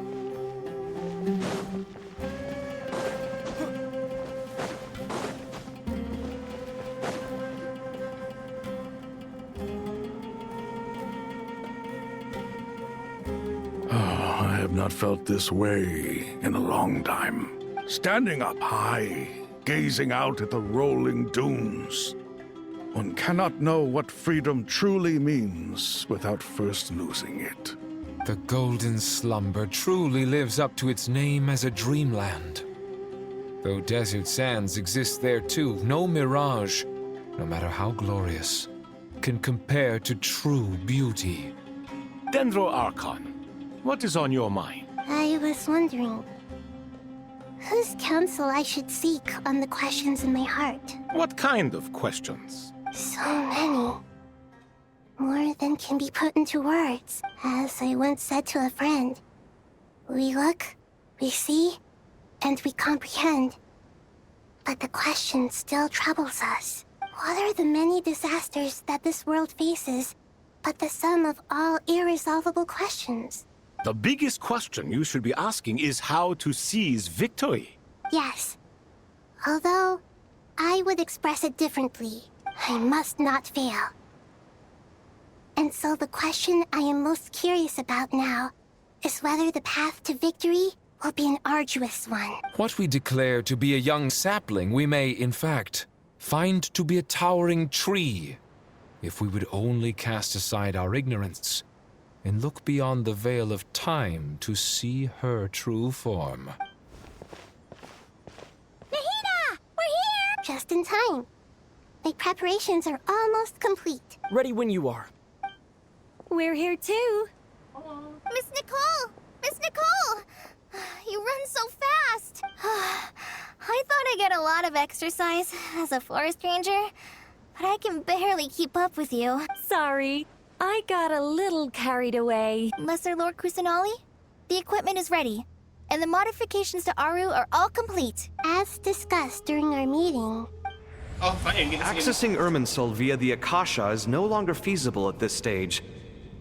Speaker 4: I have not felt this way in a long time. Standing up high, gazing out at the rolling dunes. One cannot know what freedom truly means without first losing it.
Speaker 6: The Golden Slumber truly lives up to its name as a dreamland. Though desert sands exist there too, no mirage, no matter how glorious, can compare to true beauty.
Speaker 5: Dendro Archon, what is on your mind?
Speaker 10: I was wondering whose counsel I should seek on the questions in my heart.
Speaker 5: What kind of questions?
Speaker 10: So many. More than can be put into words. As I once said to a friend, we look, we see, and we comprehend. But the question still troubles us. What are the many disasters that this world faces, but the sum of all irresolvable questions?
Speaker 5: The biggest question you should be asking is how to seize victory.
Speaker 10: Yes. Although, I would express it differently. I must not fail. And so the question I am most curious about now is whether the path to victory will be an arduous one.
Speaker 6: What we declare to be a young sapling, we may, in fact, find to be a towering tree, if we would only cast aside our ignorance and look beyond the veil of time to see her true form.
Speaker 10: Nahida! We're here! Just in time. My preparations are almost complete.
Speaker 12: Ready when you are.
Speaker 17: We're here too. Miss Nicole! Miss Nicole! You run so fast! I thought I'd get a lot of exercise as a forest ranger, but I can barely keep up with you.
Speaker 7: Sorry, I got a little carried away.
Speaker 17: Lesser Lord Kusanali, the equipment is ready, and the modifications to Aru are all complete.
Speaker 10: As discussed during our meeting,
Speaker 2: accessing Irminsul via the Akasha is no longer feasible at this stage.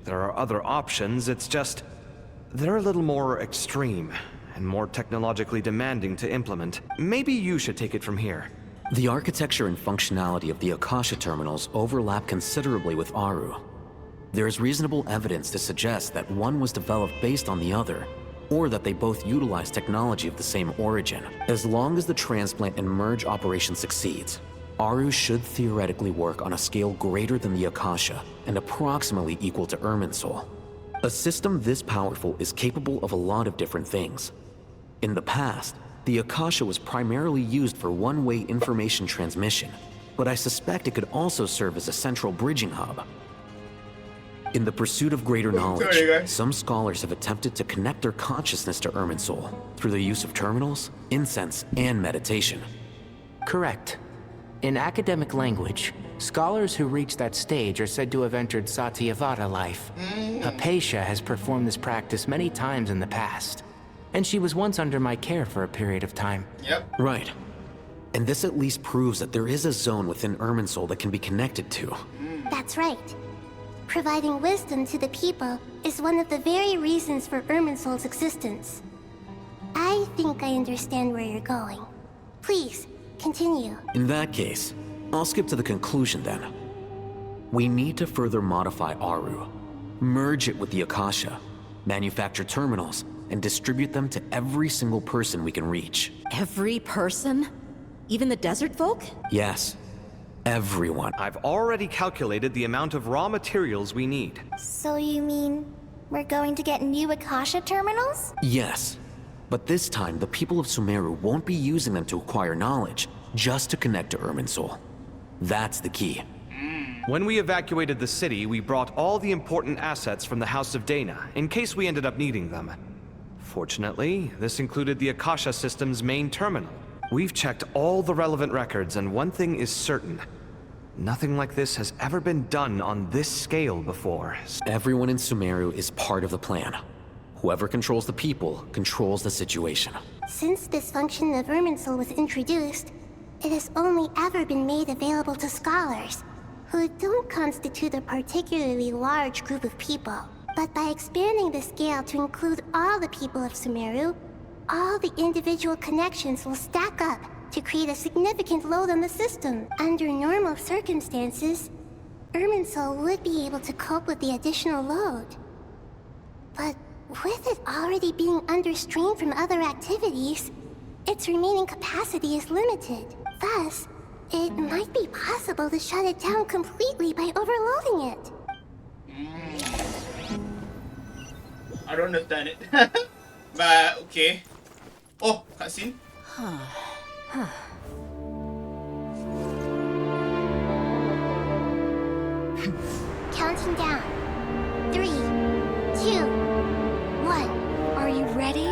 Speaker 2: There are other options, it's just they're a little more extreme and more technologically demanding to implement. Maybe you should take it from here.
Speaker 3: The architecture and functionality of the Akasha terminals overlap considerably with Aru. There is reasonable evidence to suggest that one was developed based on the other, or that they both utilize technology of the same origin. As long as the transplant and merge operation succeeds, Aru should theoretically work on a scale greater than the Akasha and approximately equal to Irminsul. A system this powerful is capable of a lot of different things. In the past, the Akasha was primarily used for one-way information transmission, but I suspect it could also serve as a central bridging hub. In the pursuit of greater knowledge, some scholars have attempted to connect their consciousness to Irminsul through the use of terminals, incense, and meditation.
Speaker 9: Correct. In academic language, scholars who reach that stage are said to have entered Satyavada life. Hypatia has performed this practice many times in the past, and she was once under my care for a period of time.
Speaker 3: Right. And this at least proves that there is a zone within Irminsul that can be connected to.
Speaker 10: That's right. Providing wisdom to the people is one of the very reasons for Irminsul's existence. I think I understand where you're going. Please, continue.
Speaker 3: In that case, I'll skip to the conclusion then. We need to further modify Aru, merge it with the Akasha, manufacture terminals, and distribute them to every single person we can reach.
Speaker 19: Every person? Even the desert folk?
Speaker 3: Yes, everyone.
Speaker 2: I've already calculated the amount of raw materials we need.
Speaker 17: So you mean we're going to get new Akasha terminals?
Speaker 3: Yes, but this time the people of SUMERU won't be using them to acquire knowledge, just to connect to Irminsul. That's the key.
Speaker 2: When we evacuated the city, we brought all the important assets from the House of Dana, in case we ended up needing them. Fortunately, this included the Akasha system's main terminal. We've checked all the relevant records, and one thing is certain. Nothing like this has ever been done on this scale before.
Speaker 3: Everyone in SUMERU is part of the plan. Whoever controls the people controls the situation.
Speaker 10: Since this function of Irminsul was introduced, it has only ever been made available to scholars, who don't constitute a particularly large group of people. But by expanding the scale to include all the people of SUMERU, all the individual connections will stack up to create a significant load on the system. Under normal circumstances, Irminsul would be able to cope with the additional load. But with it already being under strain from other activities, its remaining capacity is limited. Thus, It might be possible to shut it down completely by overloading it.
Speaker 1: I don't understand it. But okay. Oh, cutscene.
Speaker 10: Counting down. 3, 2, 1.
Speaker 17: Are you ready?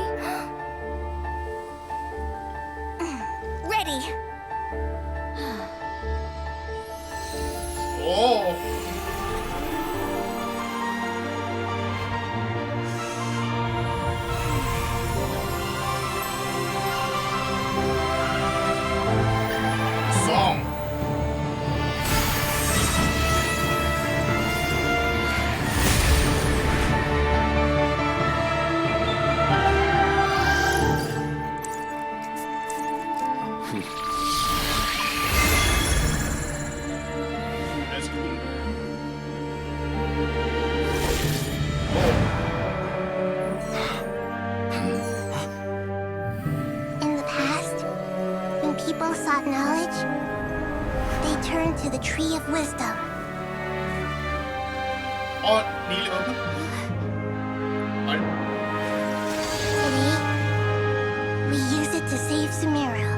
Speaker 17: Ready.
Speaker 1: Oh. Song. That's cool.
Speaker 10: In the past, when people sought knowledge, they turned to the Tree of Wisdom.
Speaker 1: Oh, Neil, okay.
Speaker 10: Today, we use it to save SUMERU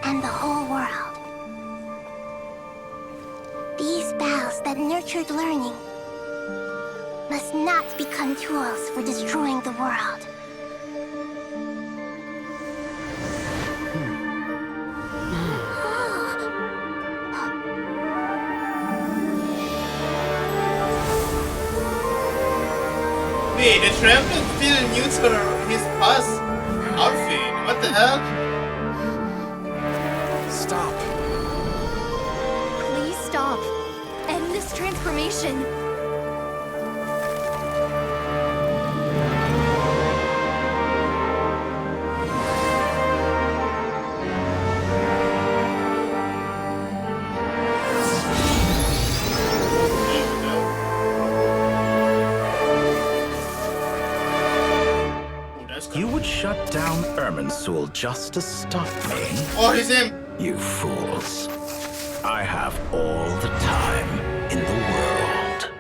Speaker 10: and the whole world. These boughs that nurtured learning must not become tools for destroying the world.
Speaker 1: Wait, the traveler still new to his past outfit. What the hell?
Speaker 2: Stop.
Speaker 17: Please stop. End this transformation.
Speaker 18: You would shut down Irminsul just to stop me?
Speaker 1: Oh, it's him.
Speaker 18: You fools. I have all the time in the world.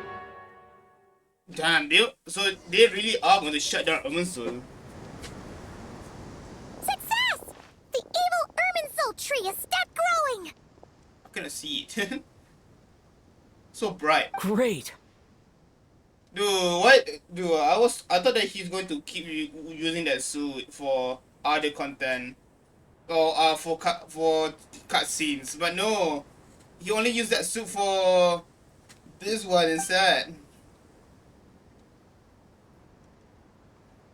Speaker 1: Damn, so they really are going to shut down Irminsul.
Speaker 17: Success! The evil Irminsul tree has stopped growing.
Speaker 1: I cannot see it. So bright.
Speaker 12: Great.
Speaker 1: Dude, what? Dude, I thought that he's going to keep using that suit for other content, or for cutscenes, but no, he only used that suit for this one instead.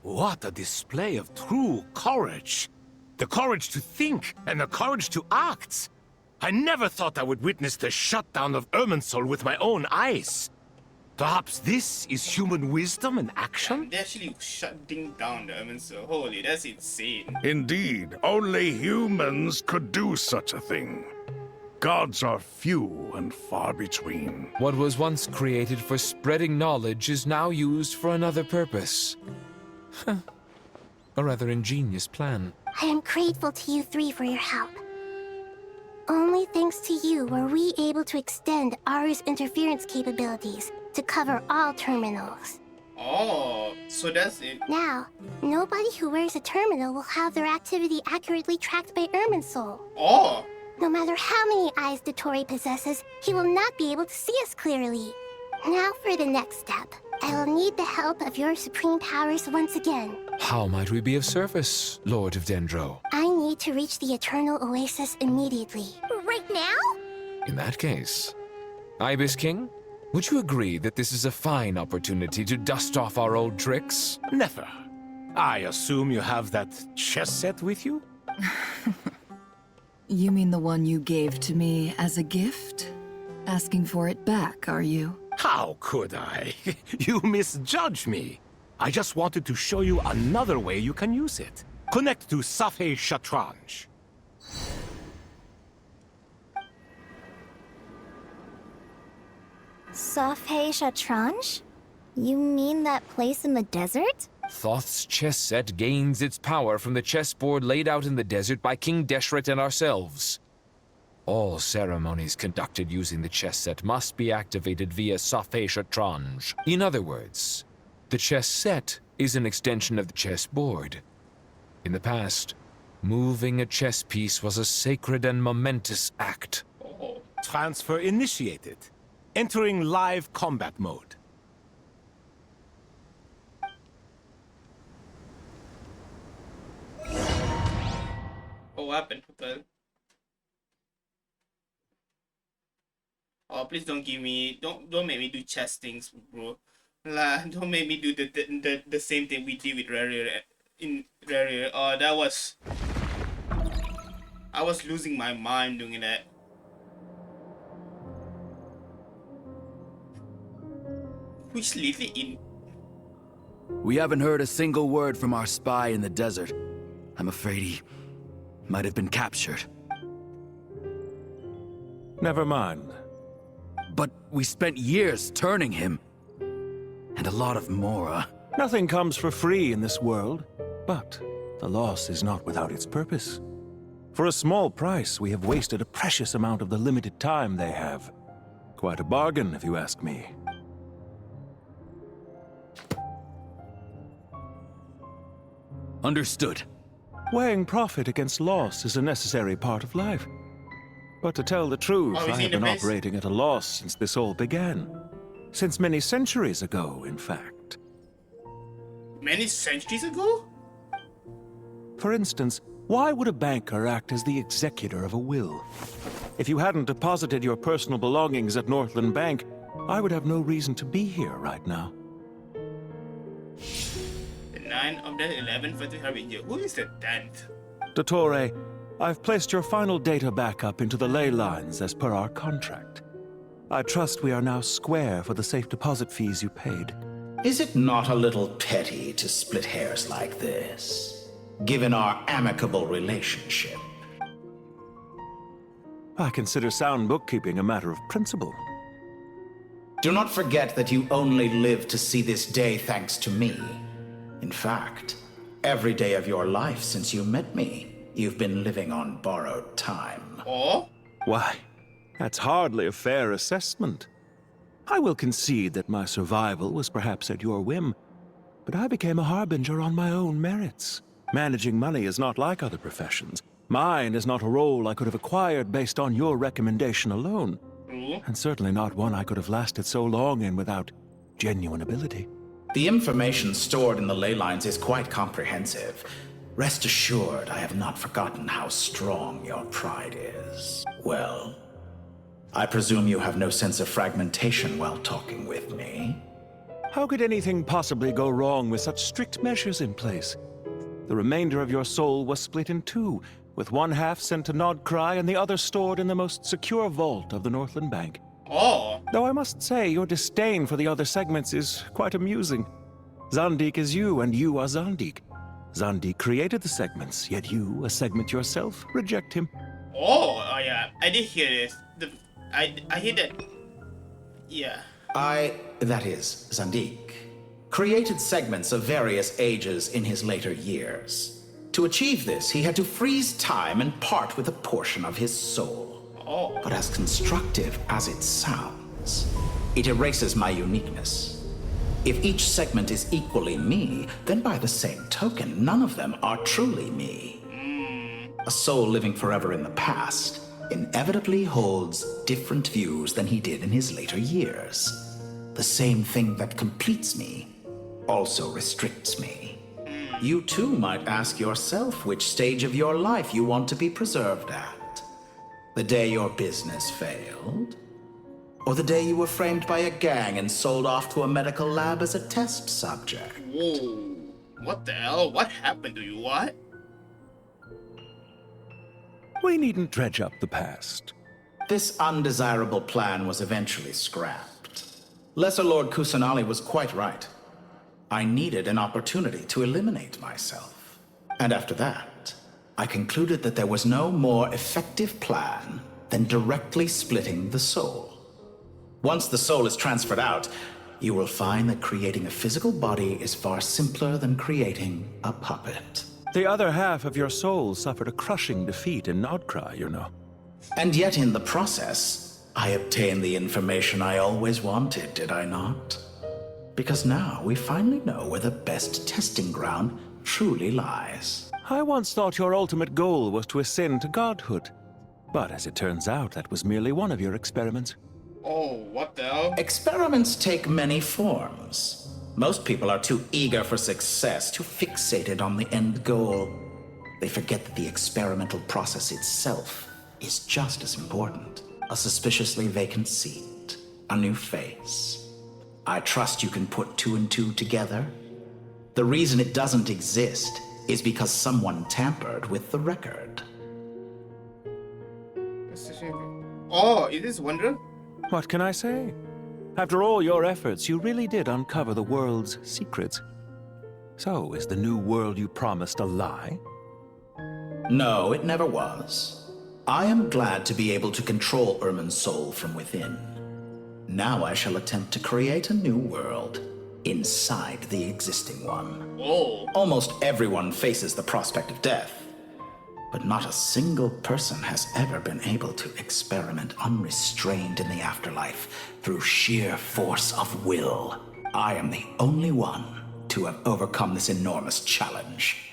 Speaker 5: What a display of true courage. The courage to think and the courage to act. I never thought I would witness the shutdown of Irminsul with my own eyes. Perhaps this is human wisdom in action?
Speaker 1: They actually shutting down the Irminsul. Holy, that's insane.
Speaker 4: Indeed, only humans could do such a thing. Gods are few and far between.
Speaker 6: What was once created for spreading knowledge is now used for another purpose. A rather ingenious plan.
Speaker 10: I am grateful to you three for your help. Only thanks to you were we able to extend Aru's interference capabilities to cover all terminals.
Speaker 1: Oh, so that's it.
Speaker 10: Now, nobody who wears a terminal will have their activity accurately tracked by Irminsul.
Speaker 1: Oh.
Speaker 10: No matter how many eyes Dottore possesses, he will not be able to see us clearly. Now for the next step. I will need the help of your supreme powers once again.
Speaker 6: How might we be of service, Lord of Dendro?
Speaker 10: I need to reach the Eternal Oasis immediately.
Speaker 17: Right now?
Speaker 6: In that case, Ibis King, would you agree that this is a fine opportunity to dust off our old tricks?
Speaker 5: Never. I assume you have that chess set with you?
Speaker 14: You mean the one you gave to me as a gift? Asking for it back, are you?
Speaker 5: How could I? You misjudge me. I just wanted to show you another way you can use it. Connect to Safei Shatranj.
Speaker 17: Safei Shatranj? You mean that place in the desert?
Speaker 6: Thoth's chess set gains its power from the chessboard laid out in the desert by King Deshret and ourselves. All ceremonies conducted using the chess set must be activated via Safesh-Atranj. In other words, the chess set is an extension of the chessboard. In the past, moving a chess piece was a sacred and momentous act.
Speaker 5: Transfer initiated. Entering live combat mode.
Speaker 1: What happened? Oh, please don't give me, don't make me do chess things, bro. Like, don't make me do the same thing we did with Rare in Rare. Oh, that was, I was losing my mind doing that. Which lately in.
Speaker 13: We haven't heard a single word from our spy in the desert. I'm afraid he might have been captured.
Speaker 5: Never mind.
Speaker 13: But we spent years turning him. And a lot of Mora.
Speaker 5: Nothing comes for free in this world, but the loss is not without its purpose. For a small price, we have wasted a precious amount of the limited time they have. Quite a bargain, if you ask me.
Speaker 13: Understood.
Speaker 5: Weighing profit against loss is a necessary part of life. But to tell the truth, I have been operating at a loss since this all began. Since many centuries ago, in fact.
Speaker 1: Many centuries ago?
Speaker 5: For instance, why would a banker act as the executor of a will? If you hadn't deposited your personal belongings at Northland Bank, I would have no reason to be here right now.
Speaker 1: The 9 of the 11th for the Harbinger. Who is the 10th?
Speaker 5: Dottore, I've placed your final data backup into the ley lines as per our contract. I trust we are now square for the safe deposit fees you paid.
Speaker 18: Is it not a little petty to split hairs like this, given our amicable relationship?
Speaker 5: I consider sound bookkeeping a matter of principle.
Speaker 18: Do not forget that you only live to see this day thanks to me. In fact, every day of your life since you met me, you've been living on borrowed time.
Speaker 1: Oh?
Speaker 5: Why, that's hardly a fair assessment. I will concede that my survival was perhaps at your whim, but I became a harbinger on my own merits. Managing money is not like other professions. Mine is not a role I could have acquired based on your recommendation alone, and certainly not one I could have lasted so long in without genuine ability.
Speaker 18: The information stored in the ley lines is quite comprehensive. Rest assured, I have not forgotten how strong your pride is. Well, I presume you have no sense of fragmentation while talking with me?
Speaker 5: How could anything possibly go wrong with such strict measures in place? The remainder of your soul was split in two, with one half sent to Nodcry and the other stored in the most secure vault of the Northland Bank.
Speaker 1: Oh.
Speaker 5: Though I must say, your disdain for the other segments is quite amusing. Zandik is you, and you are Zandik. Zandik created the segments, yet you, a segment yourself, reject him.
Speaker 1: Oh yeah, I did hear this. I hear that. Yeah.
Speaker 18: That is, Zandik, created segments of various ages in his later years. To achieve this, he had to freeze time and part with a portion of his soul.
Speaker 1: Oh.
Speaker 18: But as constructive as it sounds, it erases my uniqueness. If each segment is equally me, then by the same token, none of them are truly me. A soul living forever in the past inevitably holds different views than he did in his later years. The same thing that completes me also restricts me. You too might ask yourself which stage of your life you want to be preserved at. The day your business failed? Or the day you were framed by a gang and sold off to a medical lab as a test subject?
Speaker 1: Whoa. What the hell? What happened to you? What?
Speaker 5: We needn't dredge up the past.
Speaker 18: This undesirable plan was eventually scrapped. Lesser Lord Kusanali was quite right. I needed an opportunity to eliminate myself. And after that, I concluded that there was no more effective plan than directly splitting the soul. Once the soul is transferred out, you will find that creating a physical body is far simpler than creating a puppet.
Speaker 5: The other half of your soul suffered a crushing defeat in Nodcry, you know.
Speaker 18: And yet in the process, I obtained the information I always wanted, did I not? Because now we finally know where the best testing ground truly lies.
Speaker 5: I once thought your ultimate goal was to ascend to godhood. But as it turns out, that was merely one of your experiments.
Speaker 1: Oh, what the hell?
Speaker 18: Experiments take many forms. Most people are too eager for success, too fixated on the end goal. They forget that the experimental process itself is just as important. A suspiciously vacant seat, a new face. I trust you can put two and two together. The reason it doesn't exist is because someone tampered with the record.
Speaker 1: Oh, is this Wonder?
Speaker 5: What can I say? After all your efforts, you really did uncover the world's secrets. So, is the new world you promised a lie?
Speaker 18: No, it never was. I am glad to be able to control Irmin's soul from within. Now I shall attempt to create a new world inside the existing one.
Speaker 1: Oh.
Speaker 18: Almost everyone faces the prospect of death, but not a single person has ever been able to experiment unrestrained in the afterlife through sheer force of will. I am the only one to have overcome this enormous challenge.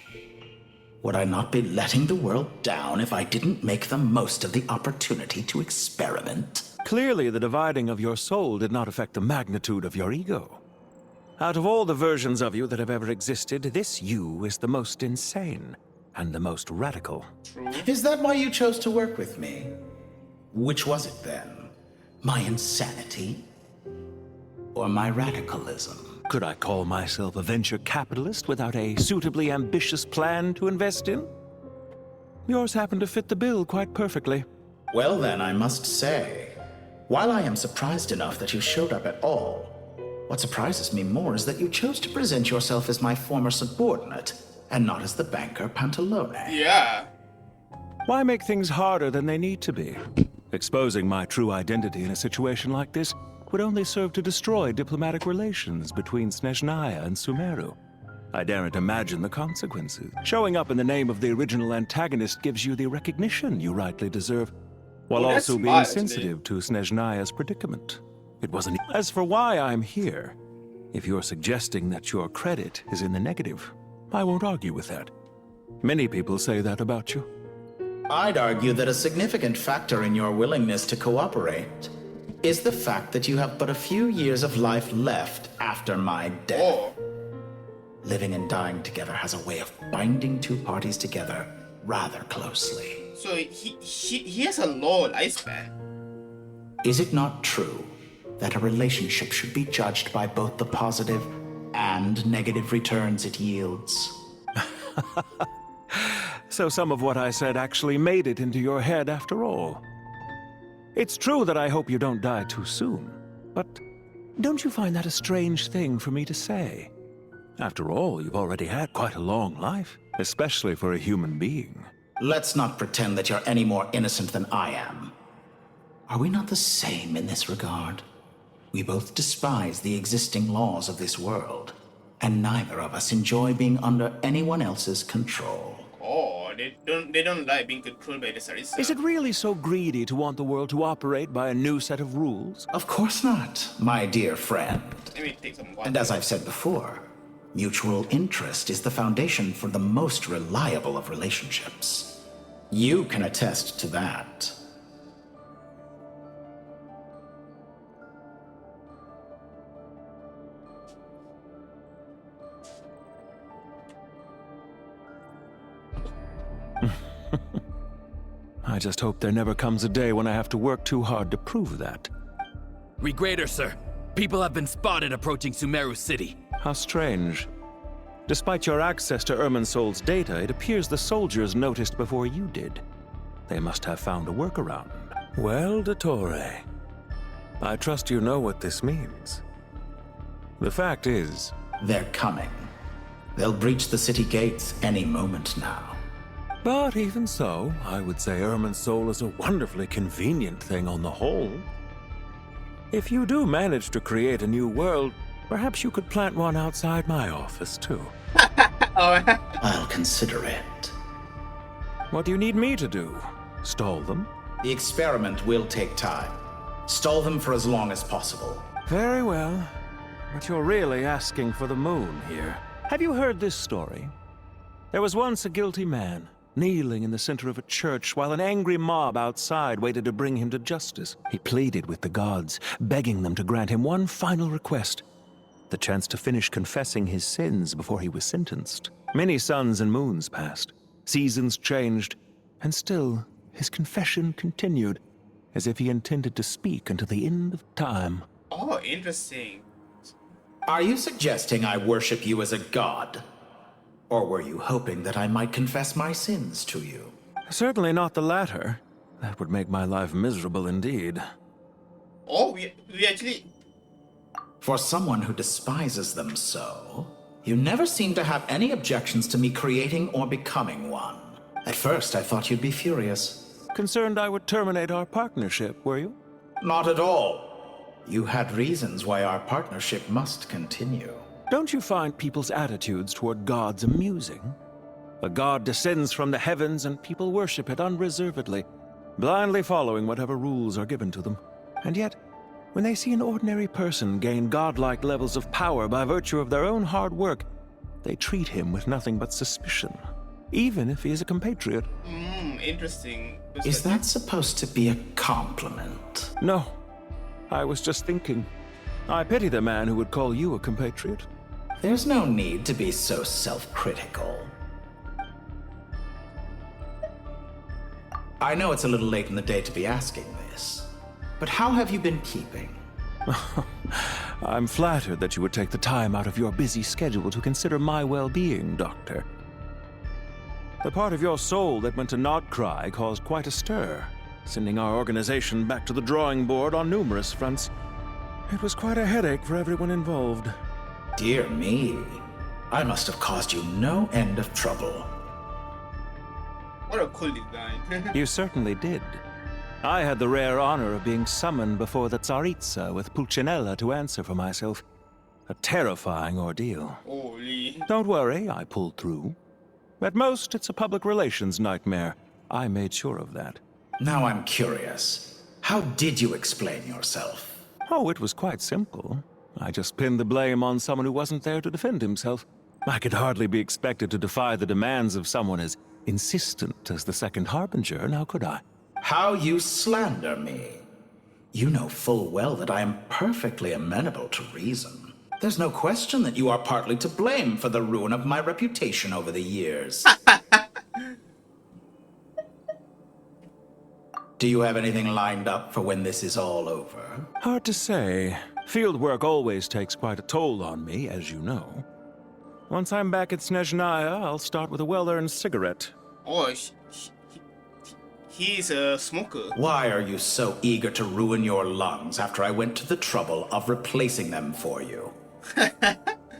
Speaker 18: Would I not be letting the world down if I didn't make the most of the opportunity to experiment?
Speaker 5: Clearly, the dividing of your soul did not affect the magnitude of your ego. Out of all the versions of you that have ever existed, this you is the most insane and the most radical.
Speaker 18: Is that why you chose to work with me? Which was it then? My insanity? Or my radicalism?
Speaker 5: Could I call myself a venture capitalist without a suitably ambitious plan to invest in? Yours happened to fit the bill quite perfectly.
Speaker 18: Well then, I must say, while I am surprised enough that you showed up at all, what surprises me more is that you chose to present yourself as my former subordinate, and not as the banker Pantalone.
Speaker 1: Yeah.
Speaker 5: Why make things harder than they need to be? Exposing my true identity in a situation like this would only serve to destroy diplomatic relations between Snezhnaya and SUMERU. I daren't imagine the consequences. Showing up in the name of the original antagonist gives you the recognition you rightly deserve, while also being sensitive to Snezhnaya's predicament. It wasn't. As for why I'm here, if you're suggesting that your credit is in the negative, I won't argue with that. Many people say that about you.
Speaker 18: I'd argue that a significant factor in your willingness to cooperate is the fact that you have but a few years of life left after my death.
Speaker 1: Oh.
Speaker 18: Living and dying together has a way of binding two parties together rather closely.
Speaker 1: So he has a long lifespan.
Speaker 18: Is it not true that a relationship should be judged by both the positive and negative returns it yields?
Speaker 5: So some of what I said actually made it into your head after all. It's true that I hope you don't die too soon, but don't you find that a strange thing for me to say? After all, you've already had quite a long life, especially for a human being.
Speaker 18: Let's not pretend that you're any more innocent than I am. Are we not the same in this regard? We both despise the existing laws of this world, and neither of us enjoy being under anyone else's control.
Speaker 1: Oh, they don't like being controlled by the Sarisa.
Speaker 5: Is it really so greedy to want the world to operate by a new set of rules?
Speaker 18: Of course not, my dear friend.
Speaker 1: Let me take some water.
Speaker 18: And as I've said before, mutual interest is the foundation for the most reliable of relationships. You can attest to that.
Speaker 5: I just hope there never comes a day when I have to work too hard to prove that.
Speaker 13: Regrader, sir. People have been spotted approaching SUMERU City.
Speaker 5: How strange. Despite your access to Irminsol's data, it appears the soldiers noticed before you did. They must have found a workaround. Well, Dottore, I trust you know what this means. The fact is...
Speaker 18: They're coming. They'll breach the city gates any moment now.
Speaker 5: But even so, I would say Irminsol is a wonderfully convenient thing on the whole. If you do manage to create a new world, perhaps you could plant one outside my office, too.
Speaker 18: I'll consider it.
Speaker 5: What do you need me to do? Stall them?
Speaker 18: The experiment will take time. Stall them for as long as possible.
Speaker 15: Very well. But you're really asking for the moon here. Have you heard this story? There was once a guilty man, kneeling in the center of a church while an angry mob outside waited to bring him to justice. He pleaded with the gods, begging them to grant him one final request: the chance to finish confessing his sins before he was sentenced. Many suns and moons passed, seasons changed, and still his confession continued, as if he intended to speak until the end of time.
Speaker 1: Oh, interesting.
Speaker 18: Are you suggesting I worship you as a god? Or were you hoping that I might confess my sins to you?
Speaker 15: Certainly not the latter. That would make my life miserable indeed.
Speaker 1: Oh, we actually...
Speaker 18: For someone who despises them so, you never seem to have any objections to me creating or becoming one. At first, I thought you'd be furious.
Speaker 15: Concerned I would terminate our partnership, were you?
Speaker 18: Not at all. You had reasons why our partnership must continue.
Speaker 15: Don't you find people's attitudes toward gods amusing? A god descends from the heavens and people worship it unreservedly, blindly following whatever rules are given to them. And yet, when they see an ordinary person gain godlike levels of power by virtue of their own hard work, they treat him with nothing but suspicion, even if he is a compatriot.
Speaker 1: Interesting.
Speaker 18: Is that supposed to be a compliment?
Speaker 15: No. I was just thinking. I pity the man who would call you a compatriot.
Speaker 18: There's no need to be so self-critical. I know it's a little late in the day to be asking this, but how have you been keeping?
Speaker 15: I'm flattered that you would take the time out of your busy schedule to consider my well-being, Doctor. The part of your soul that went to Nodcry caused quite a stir, sending our organization back to the drawing board on numerous fronts. It was quite a headache for everyone involved.
Speaker 18: Dear me. I must have caused you no end of trouble.
Speaker 1: What a cool design.
Speaker 15: You certainly did. I had the rare honor of being summoned before the Tsaritsa with Pulcinella to answer for myself. A terrifying ordeal.
Speaker 1: Holy.
Speaker 15: Don't worry, I pulled through. At most, it's a public relations nightmare. I made sure of that.
Speaker 18: Now I'm curious. How did you explain yourself?
Speaker 15: Oh, it was quite simple. I just pinned the blame on someone who wasn't there to defend himself. I could hardly be expected to defy the demands of someone as insistent as the Second Harbinger, now could I?
Speaker 18: How you slander me. You know full well that I am perfectly amenable to reason. There's no question that you are partly to blame for the ruin of my reputation over the years. Do you have anything lined up for when this is all over?
Speaker 15: Hard to say. Field work always takes quite a toll on me, as you know. Once I'm back at Snezhnaya, I'll start with a well-earned cigarette.
Speaker 1: Oh, he's a smoker.
Speaker 18: Why are you so eager to ruin your lungs after I went to the trouble of replacing them for you?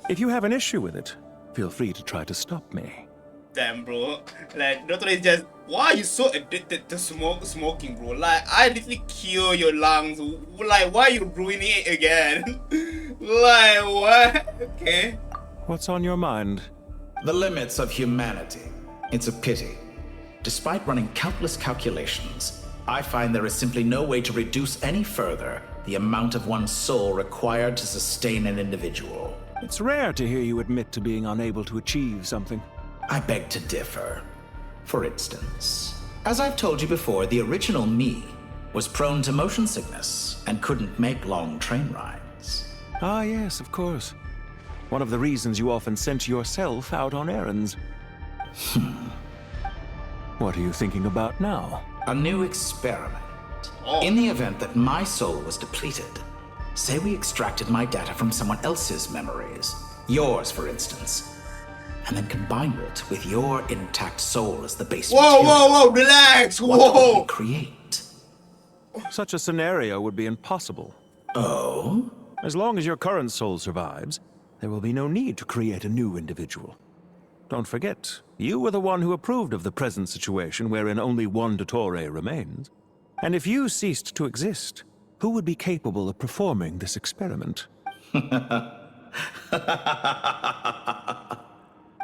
Speaker 15: If you have an issue with it, feel free to try to stop me.
Speaker 1: Damn, bro. Like, not only just, why are you so addicted to smoking, bro? Like, I literally kill your lungs. Like, why are you ruining it again? Like, what? Okay.
Speaker 15: What's on your mind?
Speaker 18: The limits of humanity. It's a pity. Despite running countless calculations, I find there is simply no way to reduce any further the amount of one's soul required to sustain an individual.
Speaker 15: It's rare to hear you admit to being unable to achieve something.
Speaker 18: I beg to differ. For instance, as I've told you before, the original me was prone to motion sickness and couldn't make long train rides.
Speaker 15: Ah, yes, of course. One of the reasons you often sent yourself out on errands. What are you thinking about now?
Speaker 18: A new experiment. In the event that my soul was depleted, say we extracted my data from someone else's memories, yours for instance, and then combined it with your intact soul as the base
Speaker 1: Whoa,
Speaker 18: material.
Speaker 1: whoa, relax,
Speaker 18: What
Speaker 1: whoa!
Speaker 18: would we create?
Speaker 15: Such a scenario would be impossible.
Speaker 18: Oh?
Speaker 15: As long as your current soul survives, there will be no need to create a new individual. Don't forget, you were the one who approved of the present situation wherein only one Dottore remains. And if you ceased to exist, who would be capable of performing this experiment?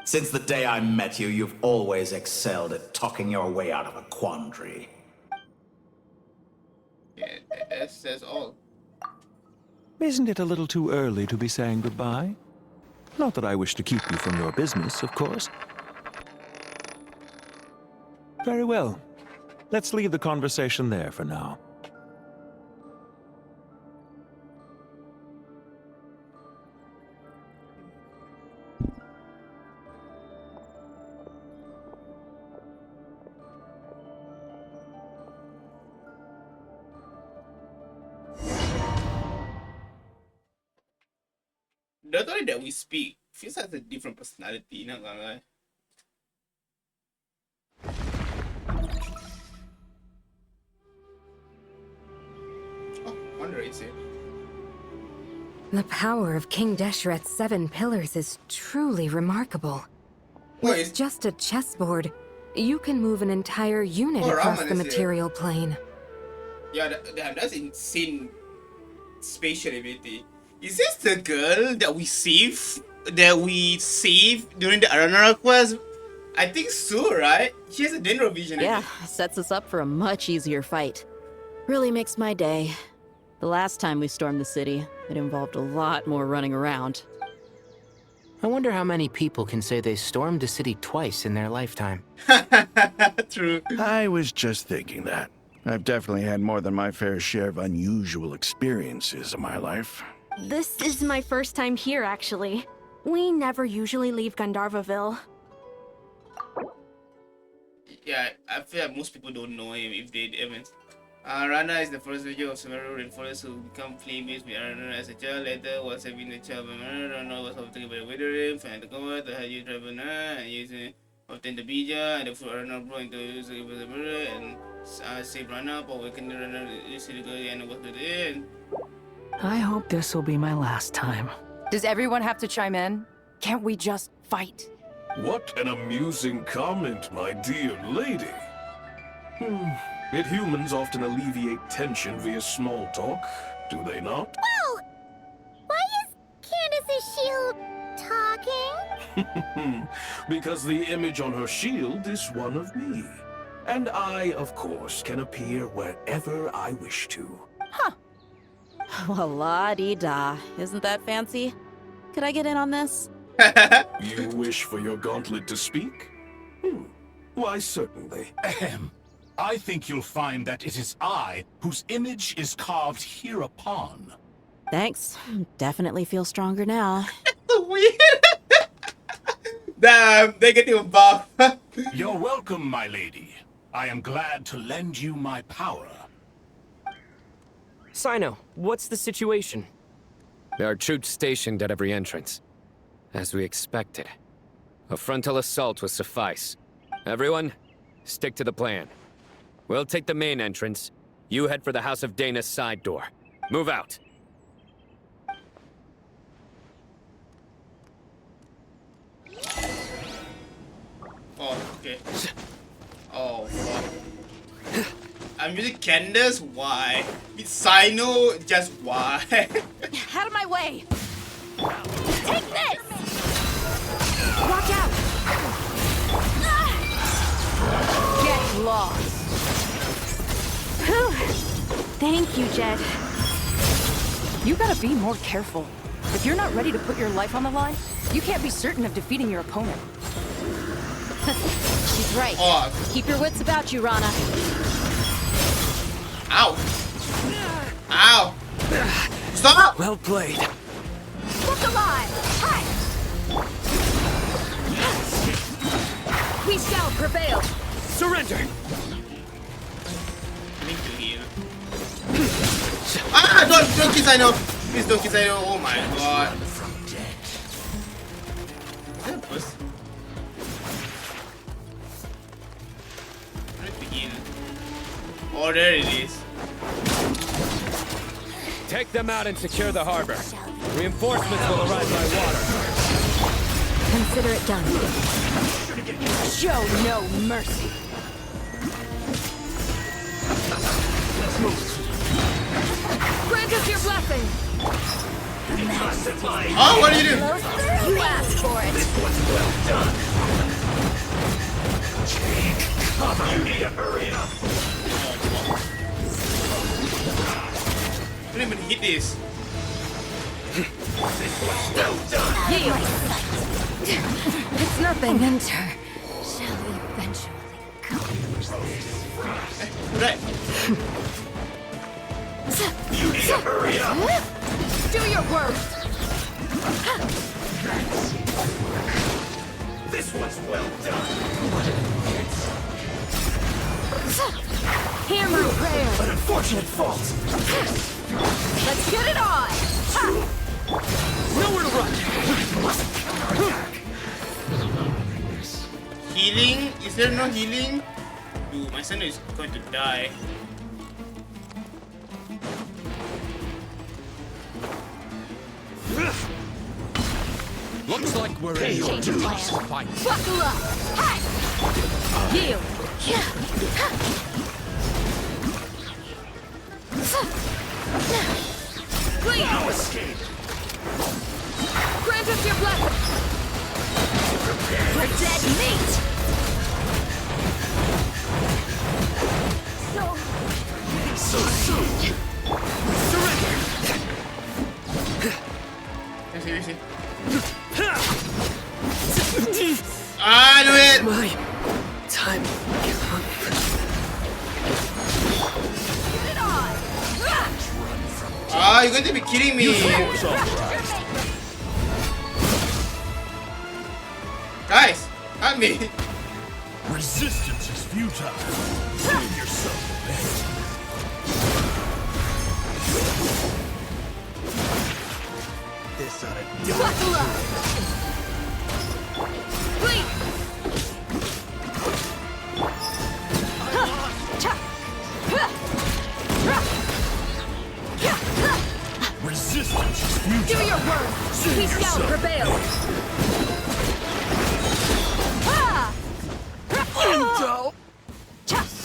Speaker 18: Since the day I met you, you've always excelled at talking your way out of a quandary.
Speaker 1: that's all.
Speaker 15: Isn't it a little too early to be saying goodbye? Not that I wish to keep you from your business, of course. Very well. Let's leave the conversation there for now.
Speaker 1: The way that we speak feels like a different personality, not gonna lie. Oh, wonder is it?
Speaker 21: The power of King Deshret's 7 pillars is truly remarkable. With just a chessboard, you can move an entire unit across the material plane.
Speaker 1: Yeah, that's insane spatial ability. Is this the girl that we saved during the Arana quest? I think so, right? She has a dendro vision.
Speaker 19: Yeah, sets us up for a much easier fight. Really makes my day. The last time we stormed the city, it involved a lot more running around.
Speaker 9: I wonder how many people can say they stormed a city twice in their lifetime.
Speaker 1: True.
Speaker 4: I was just thinking that. I've definitely had more than my fair share of unusual experiences in my life.
Speaker 11: This is my first time here, actually. We never usually leave Gandharvaville.
Speaker 1: Yeah, I feel like most people don't know him if they haven't. Rana is the first video of SUMERU rainforest who become flame-based with Rana as a child. Later, was having the child with Rana was obtained by the weathering, find the cover, the Haji travel and using obtain the bija, and the food Rana brought into use of the mirror and save Rana, but awaken Rana, you see the girl and what to do.
Speaker 16: I hope this will be my last time.
Speaker 20: Does everyone have to chime in? Can't we just fight?
Speaker 22: What an amusing comment, my dear lady. Yet humans often alleviate tension via small talk, do they not?
Speaker 17: Whoa! Why is Candace's shield talking?
Speaker 22: Because the image on her shield is one of me. And I, of course, can appear wherever I wish to.
Speaker 19: Huh. Well, la-dee-da. Isn't that fancy? Could I get in on this?
Speaker 22: You wish for your gauntlet to speak? Why, certainly.
Speaker 24: Ahem. I think you'll find that it is I whose image is carved hereupon.
Speaker 19: Thanks. Definitely feel stronger now.
Speaker 1: Weird. Damn, negative buff.
Speaker 24: You're welcome, my lady. I am glad to lend you my power.
Speaker 12: Sino, what's the situation?
Speaker 2: There are troops stationed at every entrance. As we expected. A frontal assault will suffice. Everyone, stick to the plan. We'll take the main entrance. You head for the House of Dana's side door. Move out.
Speaker 1: Oh, okay. Oh, fuck. I'm using Candace, why? With Sino, just why?
Speaker 20: Out of my way! Take this! Watch out! Get lost!
Speaker 11: Whew. Thank you, Jed.
Speaker 20: You gotta be more careful. If you're not ready to put your life on the line, you can't be certain of defeating your opponent.
Speaker 19: She's right.
Speaker 1: Oh.
Speaker 19: Keep your wits about you, Rana.
Speaker 1: Ow! Ow! Stop!
Speaker 12: Well played.
Speaker 20: Look alive! Hi! We shall prevail!
Speaker 12: Surrender!
Speaker 1: Need to heal. Ah! Don't kiss Sino! Please don't kiss Sino. Oh my god. Is that a puss? Let's begin. Oh, there it is.
Speaker 2: Take them out and secure the harbor. Reinforcements will arrive by water.
Speaker 21: Consider it done.
Speaker 20: Show no mercy. Grant us your blessing.
Speaker 1: Oh, what are you doing?
Speaker 20: You asked for it.
Speaker 22: Well done. You need to hurry up.
Speaker 1: Don't even hit this.
Speaker 21: It's nothing. Winter shall eventually come.
Speaker 1: Right.
Speaker 21: You need to hurry up. Do your worst.
Speaker 24: This one's well done.
Speaker 21: Hammer prayer.
Speaker 24: An unfortunate fault.
Speaker 21: Let's get it on. Ha!
Speaker 12: Nowhere to run.
Speaker 1: Healing? Is there no healing? Dude, my son is going to die.
Speaker 6: Looks like we're in
Speaker 21: Change of plan.
Speaker 6: fight.
Speaker 21: Buckle up. Hey! Heal. Clean.
Speaker 24: No escape.
Speaker 21: Grant us your blessing. We're dead meat.
Speaker 24: So soon.
Speaker 1: Surrender. Let's see. Ah, do it!
Speaker 12: My time.
Speaker 1: Ah, you're going to be kidding me! Guys, help me!
Speaker 24: Resistance is futile. Save yourself the pain. This ought to do
Speaker 21: Buckle up. Clean.
Speaker 24: Resistance is futile.
Speaker 21: Do your work. Peace shall prevail.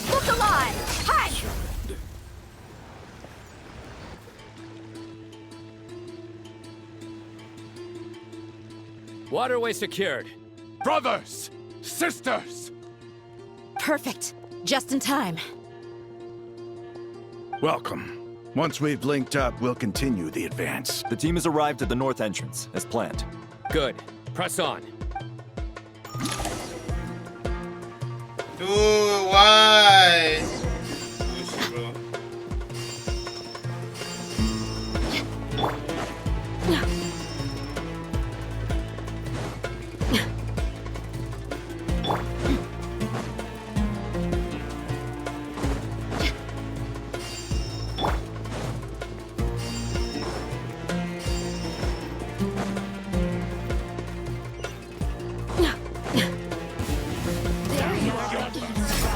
Speaker 21: Look alive. Hi.
Speaker 6: Waterway secured.
Speaker 24: Brothers! Sisters!
Speaker 19: Perfect. Just in time.
Speaker 4: Welcome. Once we've linked up, we'll continue the advance.
Speaker 3: The team has arrived at the north entrance, as planned.
Speaker 6: Good. Press on.
Speaker 1: Dude, why? Bullshit, bro.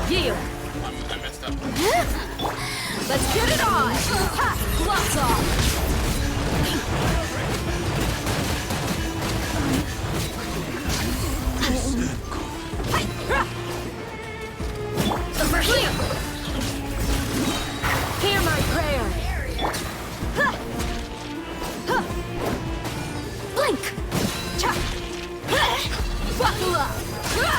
Speaker 21: Yield.
Speaker 1: I messed up.
Speaker 21: Let's get it on. Ha! Gloves off. Clear. Hear my prayer. Ha! Ha! Blink. Cha! Buckle up. Ha!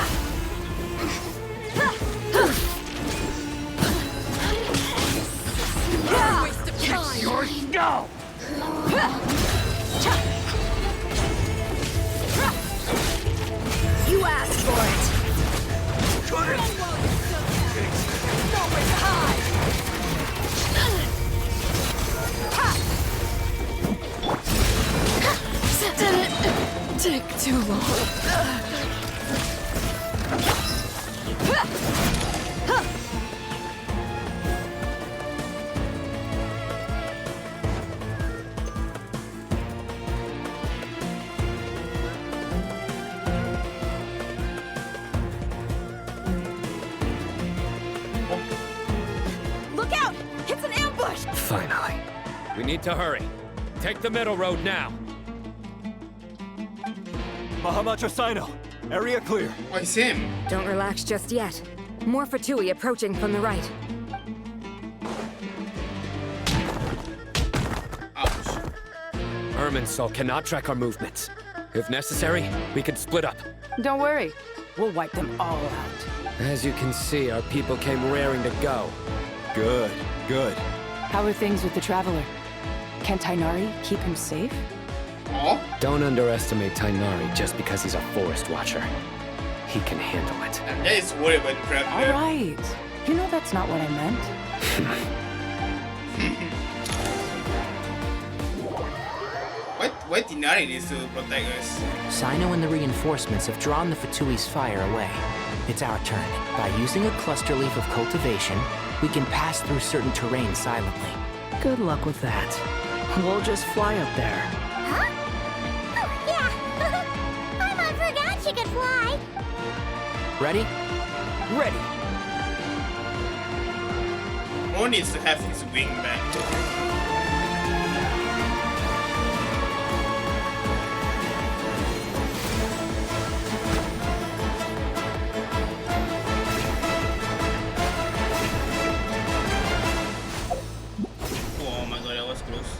Speaker 21: Waste of time.
Speaker 24: Yours go!
Speaker 21: You asked for it. Nowhere to hide.
Speaker 14: Didn't take too long.
Speaker 21: Look out! It's an ambush!
Speaker 6: Finally. We need to hurry. Take the middle road now.
Speaker 3: Mahamacha Sino, area clear.
Speaker 1: Why it's him?
Speaker 21: Don't relax just yet. More Fatui approaching from the right.
Speaker 6: Irminsul cannot track our movements. If necessary, we can split up.
Speaker 20: Don't worry. We'll wipe them all out.
Speaker 6: As you can see, our people came raring to go.
Speaker 3: Good, good.
Speaker 20: How are things with the Traveler? Can Tainari keep him safe?
Speaker 1: Oh?
Speaker 7: Don't underestimate Tainari just because he's a forest watcher. He can handle it.
Speaker 1: And that is worried about Traveler.
Speaker 20: Alright. You know that's not what I meant.
Speaker 1: Why Tinari needs to protect us?
Speaker 9: Sino and the reinforcements have drawn the Fatui's fire away. It's our turn. By using a cluster leaf of cultivation, we can pass through certain terrain silently.
Speaker 16: Good luck with that. We'll just fly up there.
Speaker 17: Huh? Oh, yeah. I forgot you could fly.
Speaker 9: Ready?
Speaker 12: Ready.
Speaker 1: Ron needs to have his wing back. Oh my god, that was close.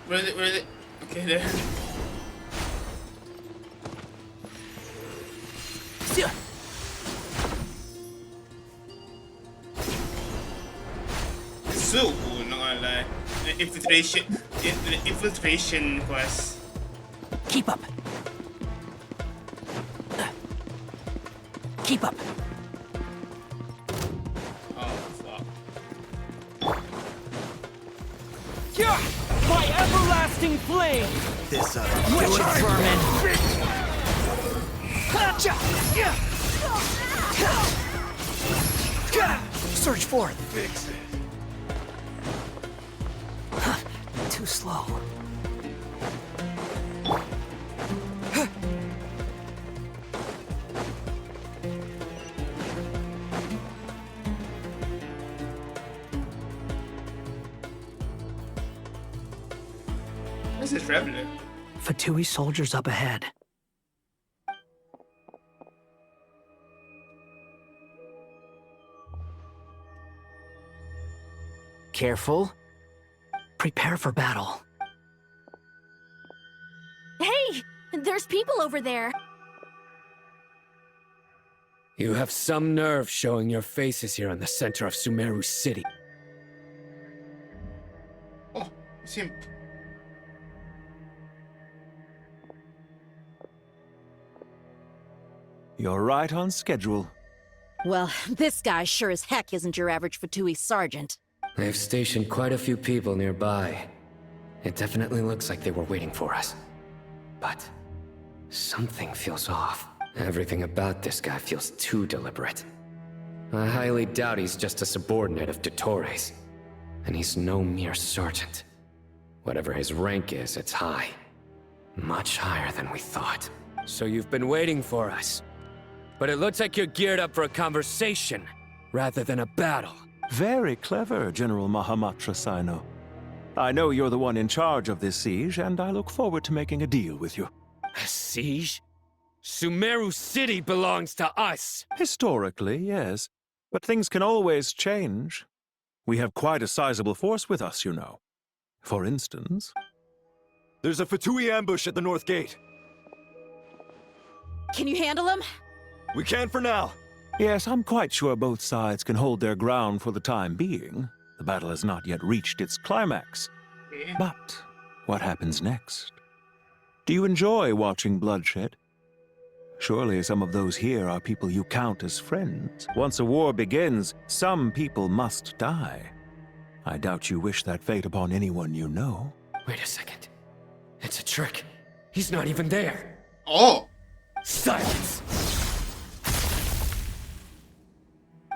Speaker 1: Where is it? Where is it? Okay, there. It's so cool, not gonna lie. The infiltration quest.
Speaker 16: Keep up. Keep up.
Speaker 1: Oh fuck.
Speaker 12: Yeah! My everlasting flame!
Speaker 13: This
Speaker 12: Do it, vermin!
Speaker 16: Surge forth.
Speaker 4: Fix it.
Speaker 16: Too slow.
Speaker 1: This is Traveler.
Speaker 16: Fatui soldiers up ahead.
Speaker 9: Careful.
Speaker 16: Prepare for battle.
Speaker 11: Hey! There's people over there.
Speaker 7: You have some nerve showing your faces here in the center of Sumeru City.
Speaker 1: Oh, it's him.
Speaker 15: You're right on schedule.
Speaker 19: Well, this guy sure as heck isn't your average Fatui sergeant.
Speaker 7: They've stationed quite a few people nearby. It definitely looks like they were waiting for us. But something feels off. Everything about this guy feels too deliberate. I highly doubt he's just a subordinate of Dottores. And he's no mere sergeant. Whatever his rank is, it's high. Much higher than we thought. So you've been waiting for us. But it looks like you're geared up for a conversation, rather than a battle.
Speaker 15: Very clever, General Mahamatra Sino. I know you're the one in charge of this siege, and I look forward to making a deal with you.
Speaker 7: A siege? Sumeru City belongs to us!
Speaker 15: Historically, yes. But things can always change. We have quite a sizable force with us, you know. For instance...
Speaker 3: There's a Fatui ambush at the north gate.
Speaker 19: Can you handle him?
Speaker 3: We can for now.
Speaker 15: Yes, I'm quite sure both sides can hold their ground for the time being. The battle has not yet reached its climax. But what happens next? Do you enjoy watching bloodshed? Surely some of those here are people you count as friends. Once a war begins, some people must die. I doubt you wish that fate upon anyone you know.
Speaker 7: Wait a second. It's a trick. He's not even there.
Speaker 1: Oh!
Speaker 7: Silence!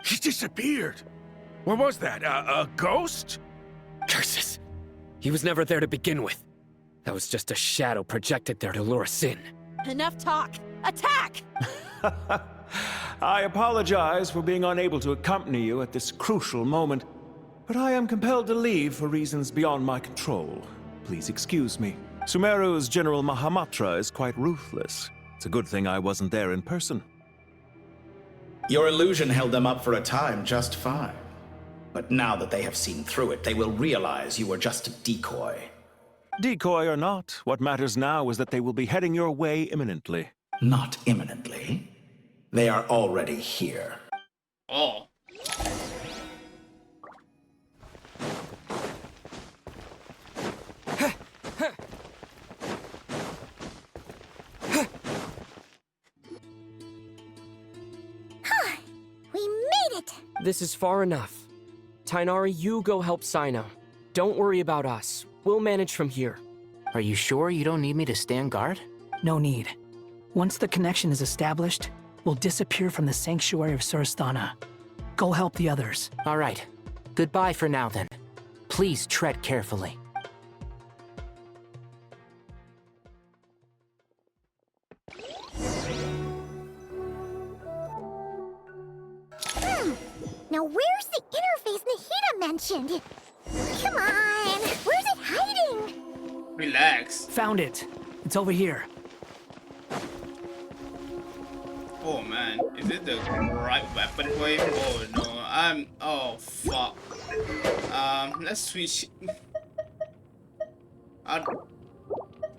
Speaker 4: He disappeared. What was that? A ghost?
Speaker 7: Curses! He was never there to begin with. That was just a shadow projected there to lure us in.
Speaker 19: Enough talk! Attack!
Speaker 15: I apologize for being unable to accompany you at this crucial moment, but I am compelled to leave for reasons beyond my control. Please excuse me. Sumeru's General Mahamatra is quite ruthless. It's a good thing I wasn't there in person.
Speaker 18: Your illusion held them up for a time just fine. But now that they have seen through it, they will realize you were just a decoy.
Speaker 15: Decoy or not, what matters now is that they will be heading your way imminently.
Speaker 18: Not imminently. They are already here.
Speaker 1: Oh.
Speaker 12: This is far enough. Tainari, you go help Sino. Don't worry about us. We'll manage from here.
Speaker 9: Are you sure you don't need me to stand guard?
Speaker 16: No need. Once the connection is established, we'll disappear from the sanctuary of Surasthana. Go help the others.
Speaker 9: All right. Goodbye for now, then. Please tread carefully.
Speaker 17: Now where's the interface Nahida mentioned? Come on, where's it hiding?
Speaker 1: Relax.
Speaker 16: Found it. It's over here.
Speaker 1: Oh man, is it the right weapon for him? Oh no, oh fuck. Let's switch.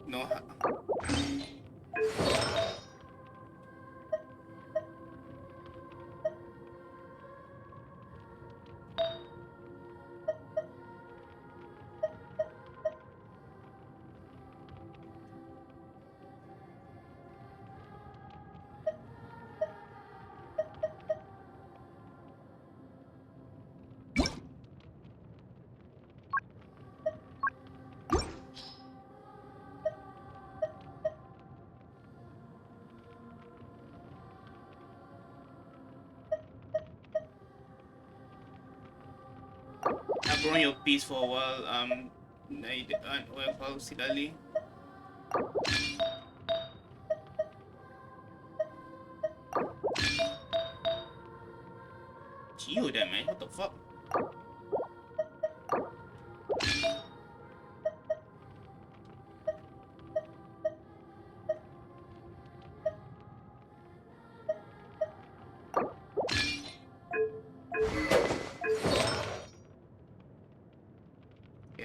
Speaker 1: No. I've grown your piece for a while, well, Sidali. Geo that man, what the fuck?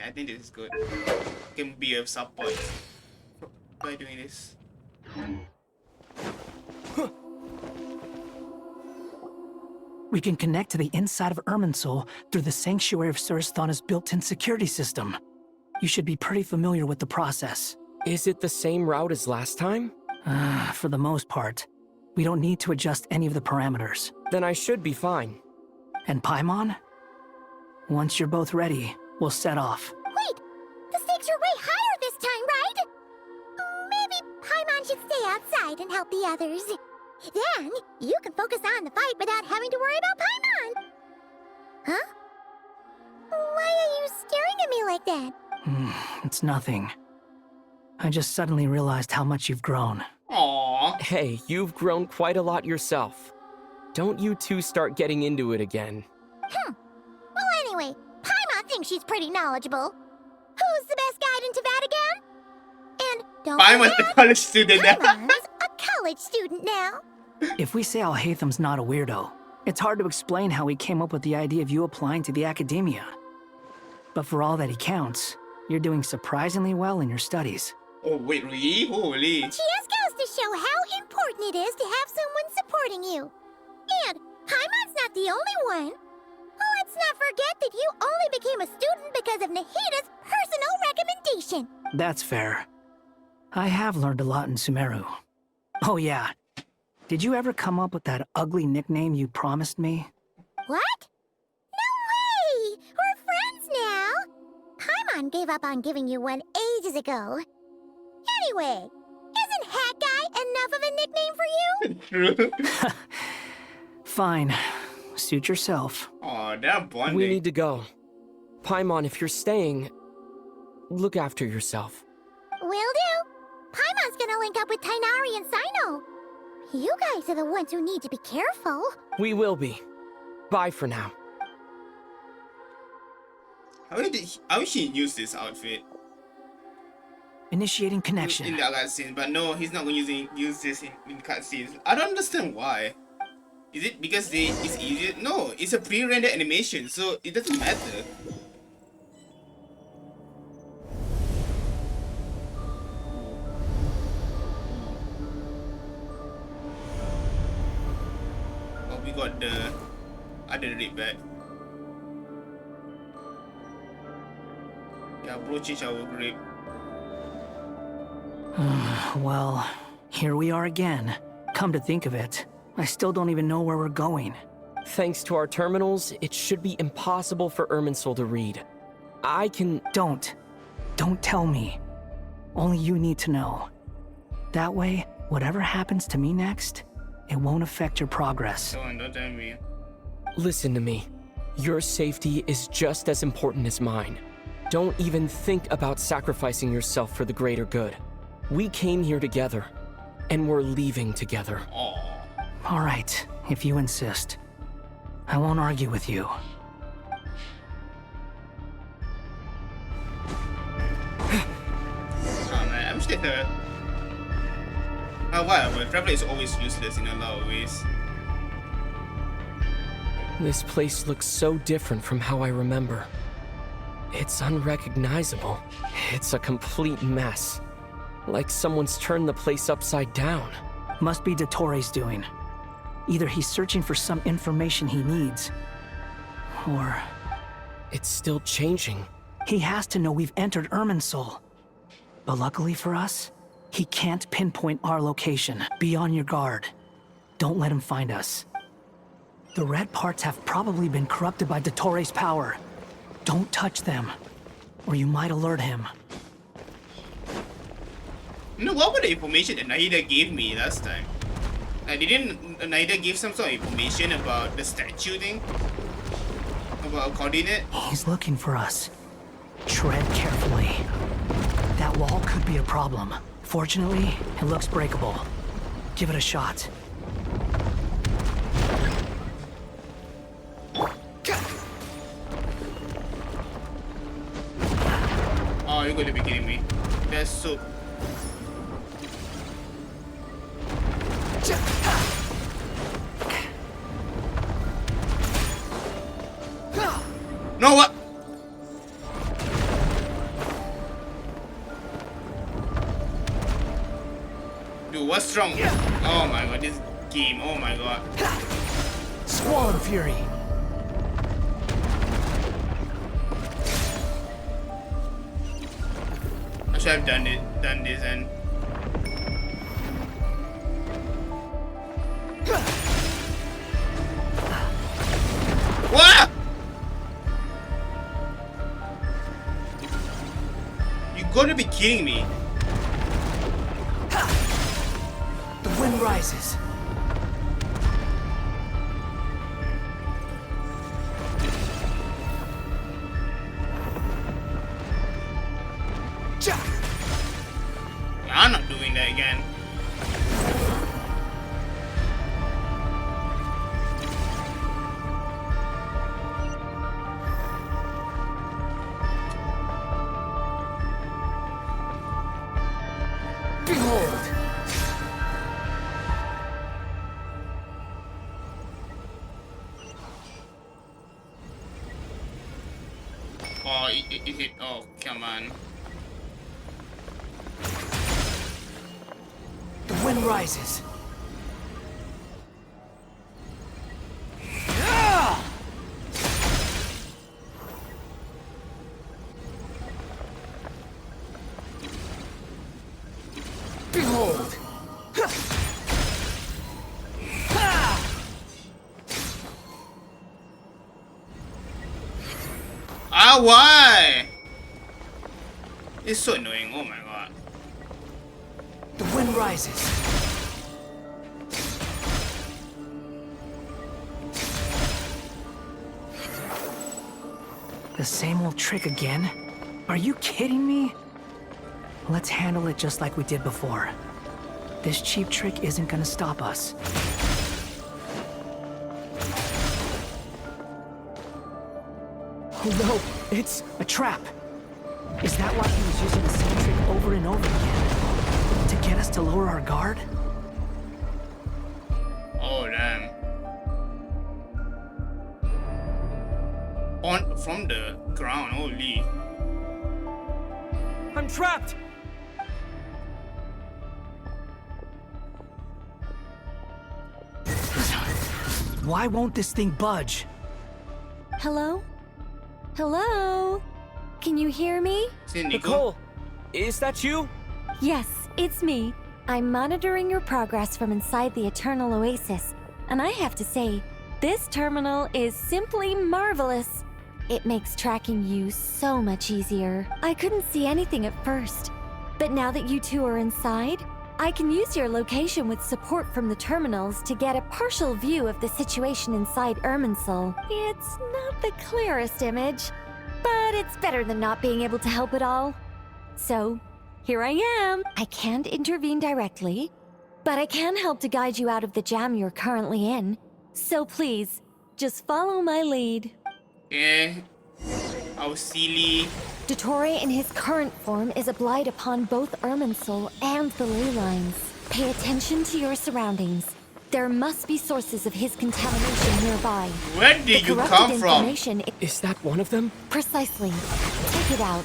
Speaker 1: I think this is good. Can be of support by doing this.
Speaker 16: We can connect to the inside of Irminsul through the Sanctuary of Surasthana's built-in security system. You should be pretty familiar with the process.
Speaker 12: Is it the same route as last time?
Speaker 16: For the most part. We don't need to adjust any of the parameters.
Speaker 12: Then I should be fine.
Speaker 16: And Paimon? Once you're both ready, we'll set off.
Speaker 17: Wait! The stakes are way higher this time, right? Maybe Paimon should stay outside and help the others. Then, you can focus on the fight without having to worry about Paimon. Huh? Why are you staring at me like that?
Speaker 16: It's nothing. I just suddenly realized how much you've grown.
Speaker 1: Aww.
Speaker 12: Hey, you've grown quite a lot yourself. Don't you two start getting into it again.
Speaker 17: Well, anyway, Paimon thinks she's pretty knowledgeable. Who's the best guide in Teyvat again? And don't
Speaker 1: Paimon's the college student now.
Speaker 17: Paimon's a college student now.
Speaker 16: If we say Alhaitham's not a weirdo, it's hard to explain how he came up with the idea of you applying to the academia. But for all that he counts, you're doing surprisingly well in your studies.
Speaker 1: Oh wait, really? Holy.
Speaker 17: She just goes to show how important it is to have someone supporting you. And Paimon's not the only one. Let's not forget that you only became a student because of Nahida's personal recommendation.
Speaker 16: That's fair. I have learned a lot in SUMERU. Oh yeah. Did you ever come up with that ugly nickname you promised me?
Speaker 17: What? No way! We're friends now! Paimon gave up on giving you one ages ago. Anyway, isn't Hat Guy enough of a nickname for you?
Speaker 16: Fine. Suit yourself.
Speaker 1: Oh, that bonding.
Speaker 12: We need to go. Paimon, if you're staying, look after yourself.
Speaker 17: Will do. Paimon's gonna link up with Tainari and Sino. You guys are the ones who need to be careful.
Speaker 12: We will be. Bye for now.
Speaker 1: How did she use this outfit?
Speaker 16: Initiating connection.
Speaker 1: In the cutscenes, but no, he's not going to use this in cutscenes. I don't understand why. Is it because it's easier? No, it's a pre-rendered animation, so it doesn't matter. Oh, we got the other read back. Yeah, bro, change our grip.
Speaker 16: Well, here we are again. Come to think of it, I still don't even know where we're going.
Speaker 12: Thanks to our terminals, it should be impossible for Irminsul to read. I can...
Speaker 16: Don't tell me. Only you need to know. That way, whatever happens to me next, it won't affect your progress.
Speaker 1: Don't tell me.
Speaker 12: Listen to me. Your safety is just as important as mine. Don't even think about sacrificing yourself for the greater good. We came here together, and we're leaving together.
Speaker 16: All right, if you insist. I won't argue with you.
Speaker 1: Oh man, I'm still hurt. Whatever, travel is always useless in a lot of ways.
Speaker 12: This place looks so different from how I remember. It's unrecognizable. It's a complete mess. Like someone's turned the place upside down.
Speaker 16: Must be Dottoro's doing. Either he's searching for some information he needs, or...
Speaker 12: It's still changing.
Speaker 16: He has to know we've entered Irminsul. But luckily for us, he can't pinpoint our location. Be on your guard. Don't let him find us. The red parts have probably been corrupted by Dottoro's power. Don't touch them, or you might alert him.
Speaker 1: You know, what was the information that Nahida gave me last time? Didn't Nahida give some sort of information about the statue thing? About a coordinate?
Speaker 16: He's looking for us. Tread carefully. That wall could be a problem. Fortunately, it looks breakable. Give it a shot.
Speaker 1: Oh, you're gonna be kidding me. That's so... No, what? Dude, what's wrong? Oh my god, this game, oh my god.
Speaker 16: Squall Fury.
Speaker 1: I should have done this and... What? You gotta be kidding me.
Speaker 16: The wind rises.
Speaker 1: I'm not doing that again.
Speaker 16: Behold!
Speaker 1: Oh, it hit. Oh, come on.
Speaker 16: The wind rises. Behold!
Speaker 1: Ah, why? It's so annoying. Oh my god.
Speaker 16: The wind rises. The same old trick again? Are you kidding me? Let's handle it just like we did before. This cheap trick isn't gonna stop us. Oh no, it's a trap. Is that why he was using the same trick over and over again? To get us to lower our guard?
Speaker 1: Oh damn. From the ground, holy.
Speaker 12: I'm trapped!
Speaker 16: Why won't this thing budge?
Speaker 21: Hello? Hello? Can you hear me?
Speaker 12: Nicole, is that you?
Speaker 21: Yes, it's me. I'm monitoring your progress from inside the Eternal Oasis, and I have to say,
Speaker 5: This terminal is simply marvelous. It makes tracking you so much easier. I couldn't see anything at first, but now that you two are inside, I can use your location with support from the terminals to get a partial view of the situation inside Irminsul. It's not the clearest image, but it's better than not being able to help at all. So, here I am. I can't intervene directly, but I can help to guide you out of the jam you're currently in. So please, just follow my lead.
Speaker 1: Yeah. How silly.
Speaker 5: Dottore in his current form is a blight upon both Irminsul and the ley lines. Pay attention to your surroundings. There must be sources of his contamination nearby.
Speaker 1: Where did you come from?
Speaker 12: Is that one of them?
Speaker 5: Precisely. Take it out.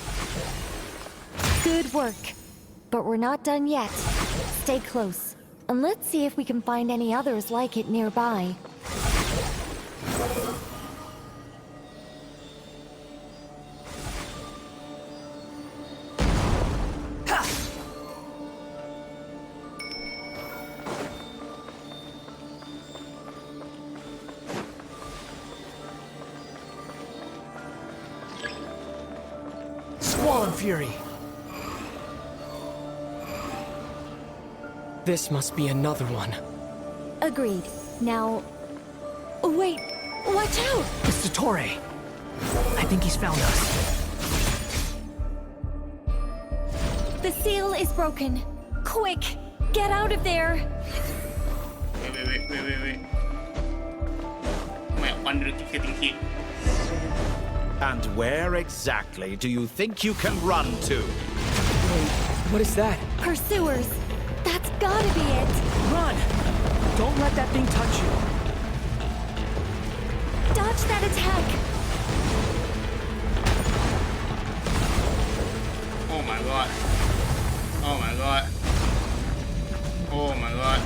Speaker 5: Good work. But we're not done yet. Stay close. And let's see if we can find any others like it nearby.
Speaker 12: Squall and Fury. This must be another one.
Speaker 5: Agreed. Now... Wait! Watch out!
Speaker 16: It's Dottore. I think he's found us.
Speaker 5: The seal is broken. Quick! Get out of there!
Speaker 1: Wait. My wonder keeps getting hit.
Speaker 18: And where exactly do you think you can run to?
Speaker 12: Wait, what is that?
Speaker 5: Pursuers! That's gotta be it!
Speaker 16: Run! Don't let that thing touch you.
Speaker 5: Dodge that attack!
Speaker 1: Oh my god. Oh my god. Oh my god.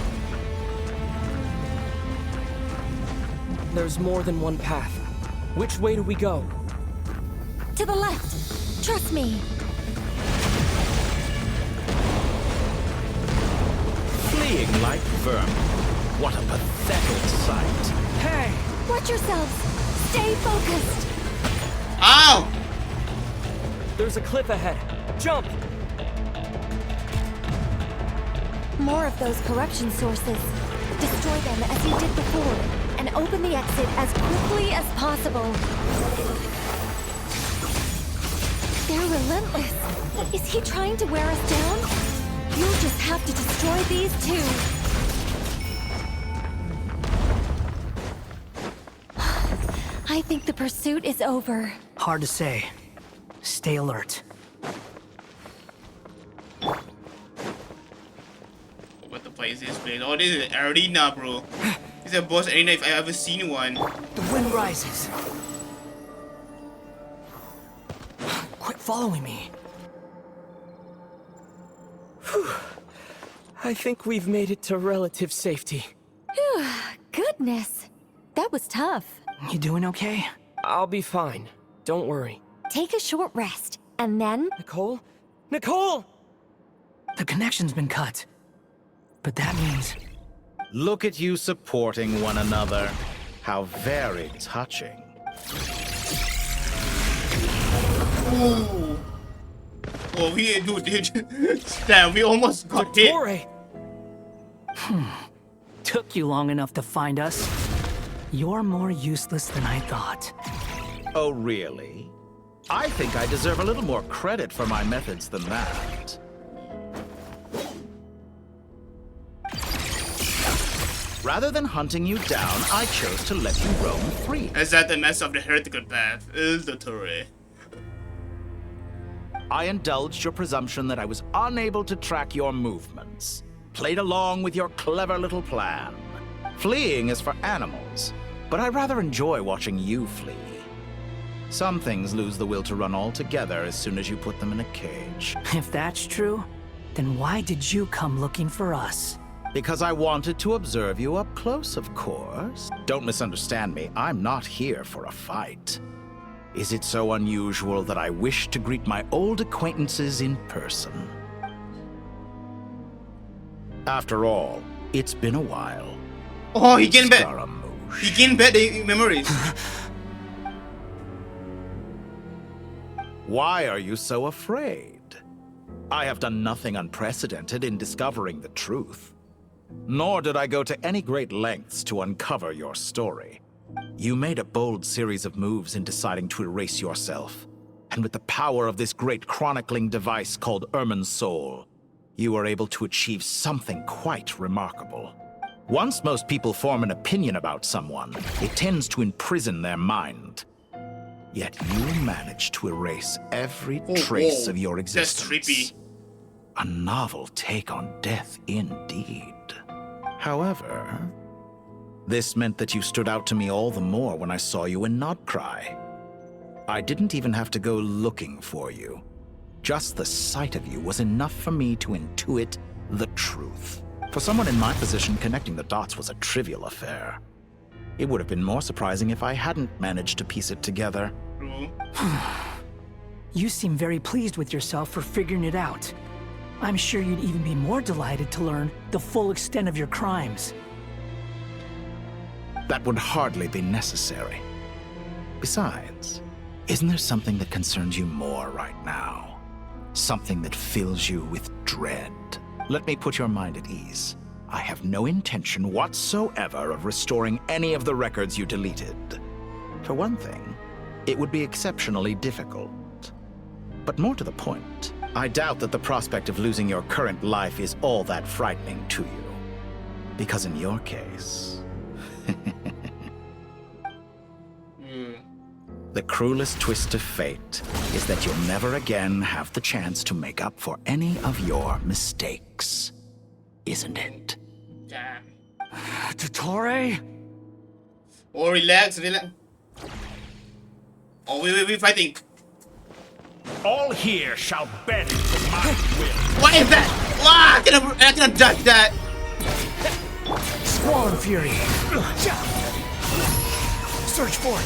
Speaker 12: There's more than one path. Which way do we go?
Speaker 5: To the left! Trust me!
Speaker 18: Fleeing like vermin. What a pathetic sight.
Speaker 12: Hey!
Speaker 5: Watch yourselves! Stay focused!
Speaker 1: Ow!
Speaker 12: There's a cliff ahead. Jump!
Speaker 5: More of those corruption sources. Destroy them as you did before, and open the exit as quickly as possible. They're relentless. Is he trying to wear us down? You'll just have to destroy these too. I think the pursuit is over.
Speaker 16: Hard to say. Stay alert.
Speaker 1: What the place is playing? Oh, this is an arena, bro. This is a boss arena if I ever seen one.
Speaker 16: The wind rises. Quit following me.
Speaker 12: Whew. I think we've made it to relative safety.
Speaker 5: Phew, goodness. That was tough.
Speaker 16: You doing okay?
Speaker 12: I'll be fine. Don't worry.
Speaker 5: Take a short rest, and then...
Speaker 12: Nicole? Nicole!
Speaker 16: The connection's been cut. But that means...
Speaker 18: Look at you supporting one another. How very touching.
Speaker 1: Ooh. Oh, dude. Damn, we almost got hit.
Speaker 16: Took you long enough to find us. You're more useless than I thought.
Speaker 18: Oh, really? I think I deserve a little more credit for my methods than that. Rather than hunting you down, I chose to let you roam free.
Speaker 1: Is that the mess of the heretical path? Is the Torre?
Speaker 18: I indulged your presumption that I was unable to track your movements. Played along with your clever little plan. Fleeing is for animals, but I rather enjoy watching you flee. Some things lose the will to run altogether as soon as you put them in a cage.
Speaker 16: If that's true, then why did you come looking for us?
Speaker 18: Because I wanted to observe you up close, of course. Don't misunderstand me, I'm not here for a fight. Is it so unusual that I wish to greet my old acquaintances in person? After all, it's been a while.
Speaker 1: Oh, he getting back. He gained bad memories.
Speaker 18: Why are you so afraid? I have done nothing unprecedented in discovering the truth. Nor did I go to any great lengths to uncover your story. You made a bold series of moves in deciding to erase yourself. And with the power of this great chronicling device called Ermin's Soul, you were able to achieve something quite remarkable. Once most people form an opinion about someone, it tends to imprison their mind. Yet you managed to erase every trace of your existence.
Speaker 1: That's creepy.
Speaker 18: A novel take on death indeed. However, this meant that you stood out to me all the more when I saw you in Nodcry. I didn't even have to go looking for you. Just the sight of you was enough for me to intuit the truth. For someone in my position, connecting the dots was a trivial affair. It would have been more surprising if I hadn't managed to piece it together.
Speaker 16: You seem very pleased with yourself for figuring it out. I'm sure you'd even be more delighted to learn the full extent of your crimes.
Speaker 18: That would hardly be necessary. Besides, isn't there something that concerns you more right now? Something that fills you with dread? Let me put your mind at ease. I have no intention whatsoever of restoring any of the records you deleted. For one thing, it would be exceptionally difficult. But more to the point, I doubt that the prospect of losing your current life is all that frightening to you. Because in your case... The cruelest twist of fate is that you'll never again have the chance to make up for any of your mistakes. Isn't it?
Speaker 1: Damn.
Speaker 12: Dottore?
Speaker 1: Oh, relax. Oh, we're fighting.
Speaker 24: All here shall bend to my will.
Speaker 1: What is that? I cannot dodge that.
Speaker 16: Squall and Fury. Search for it.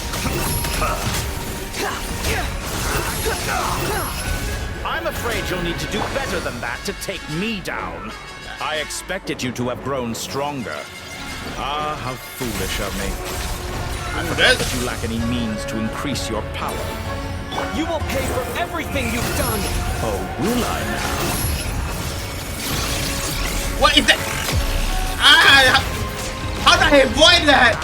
Speaker 18: I'm afraid you'll need to do better than that to take me down. I expected you to have grown stronger. Ah, how foolish of me. I forgot that you lack any means to increase your power.
Speaker 12: You will pay for everything you've done!
Speaker 18: Oh, will I now?
Speaker 1: What is that? How did I avoid that?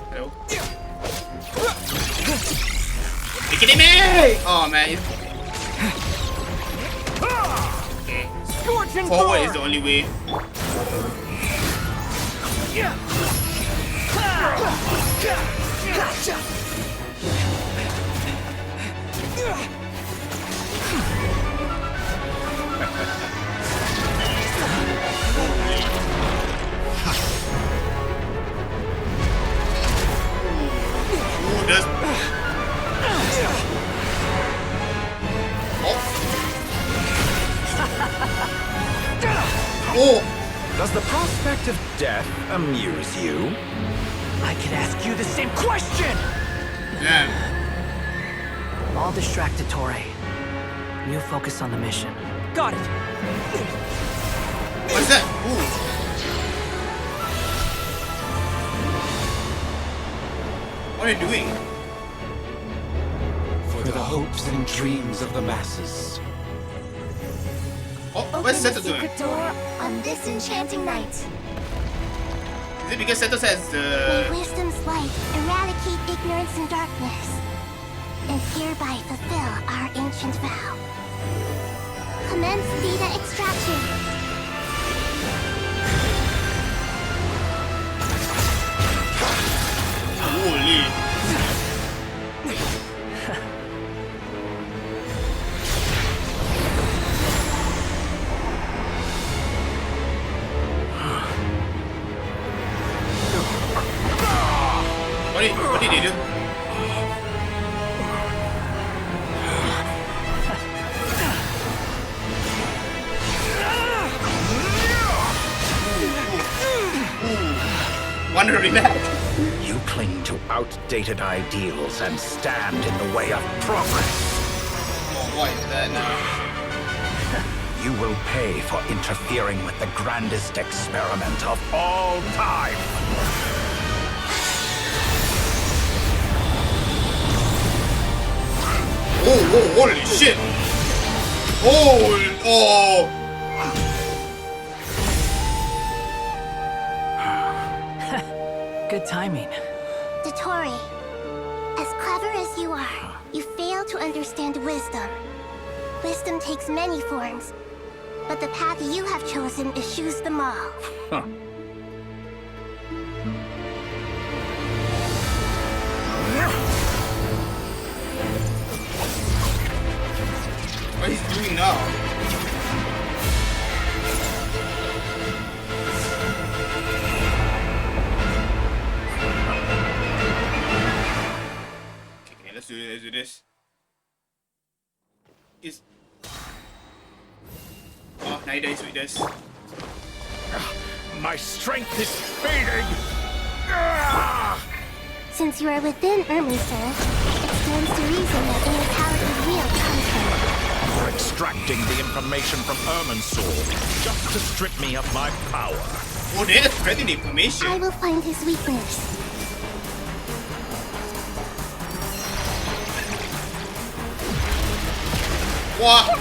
Speaker 1: Hello? You're kidding me! Oh man. Okay. Forward is the only way.
Speaker 18: Does the prospect of death amuse you?
Speaker 16: I could ask you the same question!
Speaker 1: Yeah.
Speaker 16: I'll distract Dottore. You focus on the mission.
Speaker 12: Got it!
Speaker 1: What's that? Ooh. What are you doing?
Speaker 2: For the hopes and dreams of the masses.
Speaker 1: Oh, what's Seto doing?
Speaker 17: Secret door on this enchanting night.
Speaker 1: Is it because Seto says
Speaker 17: May wisdom's light eradicate ignorance and darkness, and hereby fulfill our ancient vow. Commence data extraction.
Speaker 1: Holy. What did he do? Wonder relax.
Speaker 18: You cling to outdated ideals and stand in the way of progress.
Speaker 1: Oh, what is that now?
Speaker 24: You will pay for interfering with the grandest experiment of all time.
Speaker 1: Oh, holy shit! Oh!
Speaker 16: Good timing.
Speaker 17: Dottore, as clever as you are, you fail to understand wisdom. Wisdom takes many forms, but the path you have chosen eschews them all.
Speaker 24: Huh.
Speaker 1: What he's doing now? Okay, let's do this. Is neither is with this.
Speaker 24: My strength is fading.
Speaker 17: Since you are within Irmu, sir, it stands to reason that immortality real comes from it.
Speaker 24: You're extracting the information from Irminsul just to strip me of my power.
Speaker 1: Oh, they're extracting the information.
Speaker 17: I will find his weakness.
Speaker 1: What?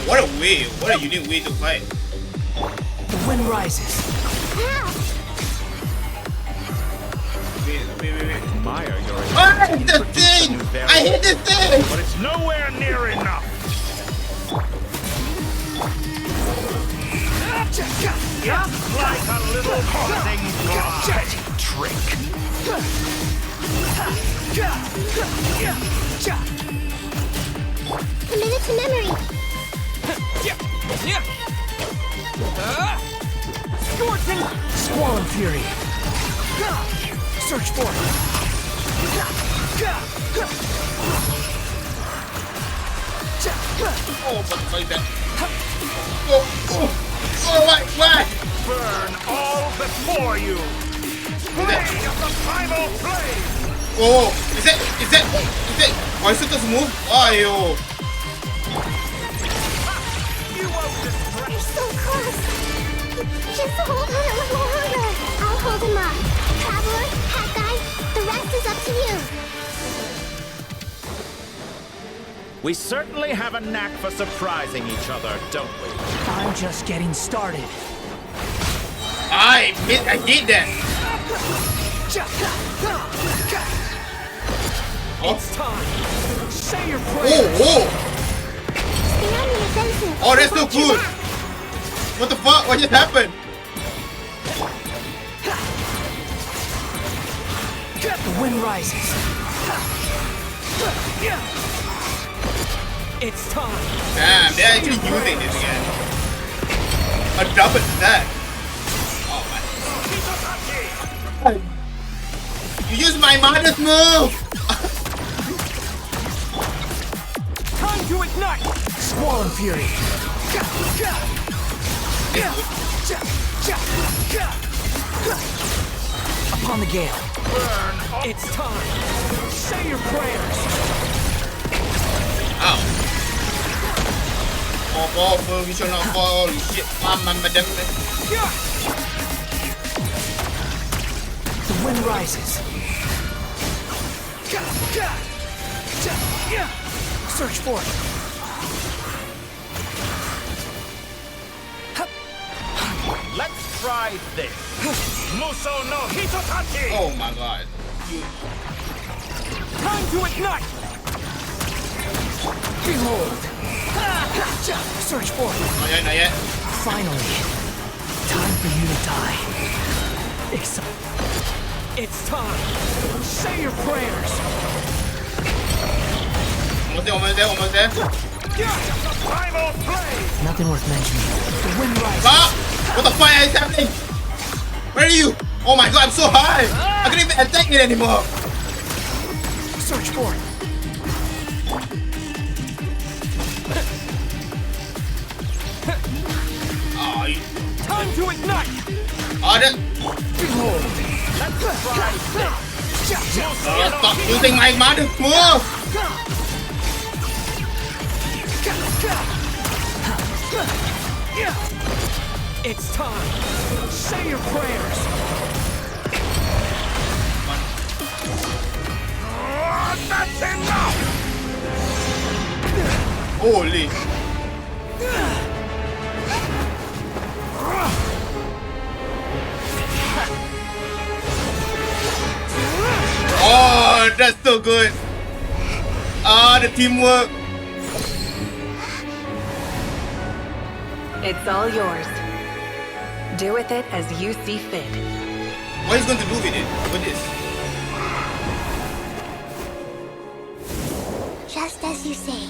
Speaker 1: What a way! What a unique way to fight.
Speaker 16: The wind rises.
Speaker 1: Wait.
Speaker 24: Admire your
Speaker 1: I hate this thing! I hate this thing!
Speaker 24: But it's nowhere near enough. Just like a little haunting fly. Trick.
Speaker 17: Commit it to memory.
Speaker 16: Squall and Fury. Search for it.
Speaker 1: Oh, but like that. Oh, why?
Speaker 24: Burn all before you. Blade of the primal flame.
Speaker 1: Oh, is it? Why is it this move? Ayo.
Speaker 17: You're so close. Just hold on a little longer. I'll hold him up. Traveler, Hat Guy, the rest is up to you.
Speaker 24: We certainly have a knack for surprising each other, don't we?
Speaker 16: I'm just getting started.
Speaker 1: I did that.
Speaker 16: It's time. Say your prayers.
Speaker 1: Oh, that's so good. What the fuck? What just happened?
Speaker 16: The wind rises. It's time.
Speaker 1: Damn, they're actually using this again. A double attack. Oh my. You used my mother's move!
Speaker 16: Time to ignite! Squall and Fury. Upon the gale. It's time. Say your prayers.
Speaker 1: Ow. Oh, fall, we shall not fall. Holy shit. Mama,
Speaker 16: The wind rises. Search for it.
Speaker 24: Let's try this. Muso no Hitotachi!
Speaker 1: Oh my god.
Speaker 16: Time to ignite! Behold! Search for it.
Speaker 1: Not yet.
Speaker 16: Finally. Time for you to die. It's time. Say your prayers.
Speaker 1: Almost there.
Speaker 24: Primal flame!
Speaker 16: Nothing worth mentioning. The wind rises.
Speaker 1: Ah! What the fuck is happening? Where are you? Oh my god, I'm so high! I can't even attack it anymore!
Speaker 16: Search for it.
Speaker 1: Oh, you...
Speaker 16: Time to ignite!
Speaker 1: Oh, that...
Speaker 16: Behold!
Speaker 1: Stop using my mother's move!
Speaker 12: It's time. Say your prayers.
Speaker 4: That's enough!
Speaker 1: Holy. Oh, that's so good. Ah, the teamwork.
Speaker 20: It's all yours. Do with it as you see fit.
Speaker 1: What is going to do with it? With this?
Speaker 17: Just as you say,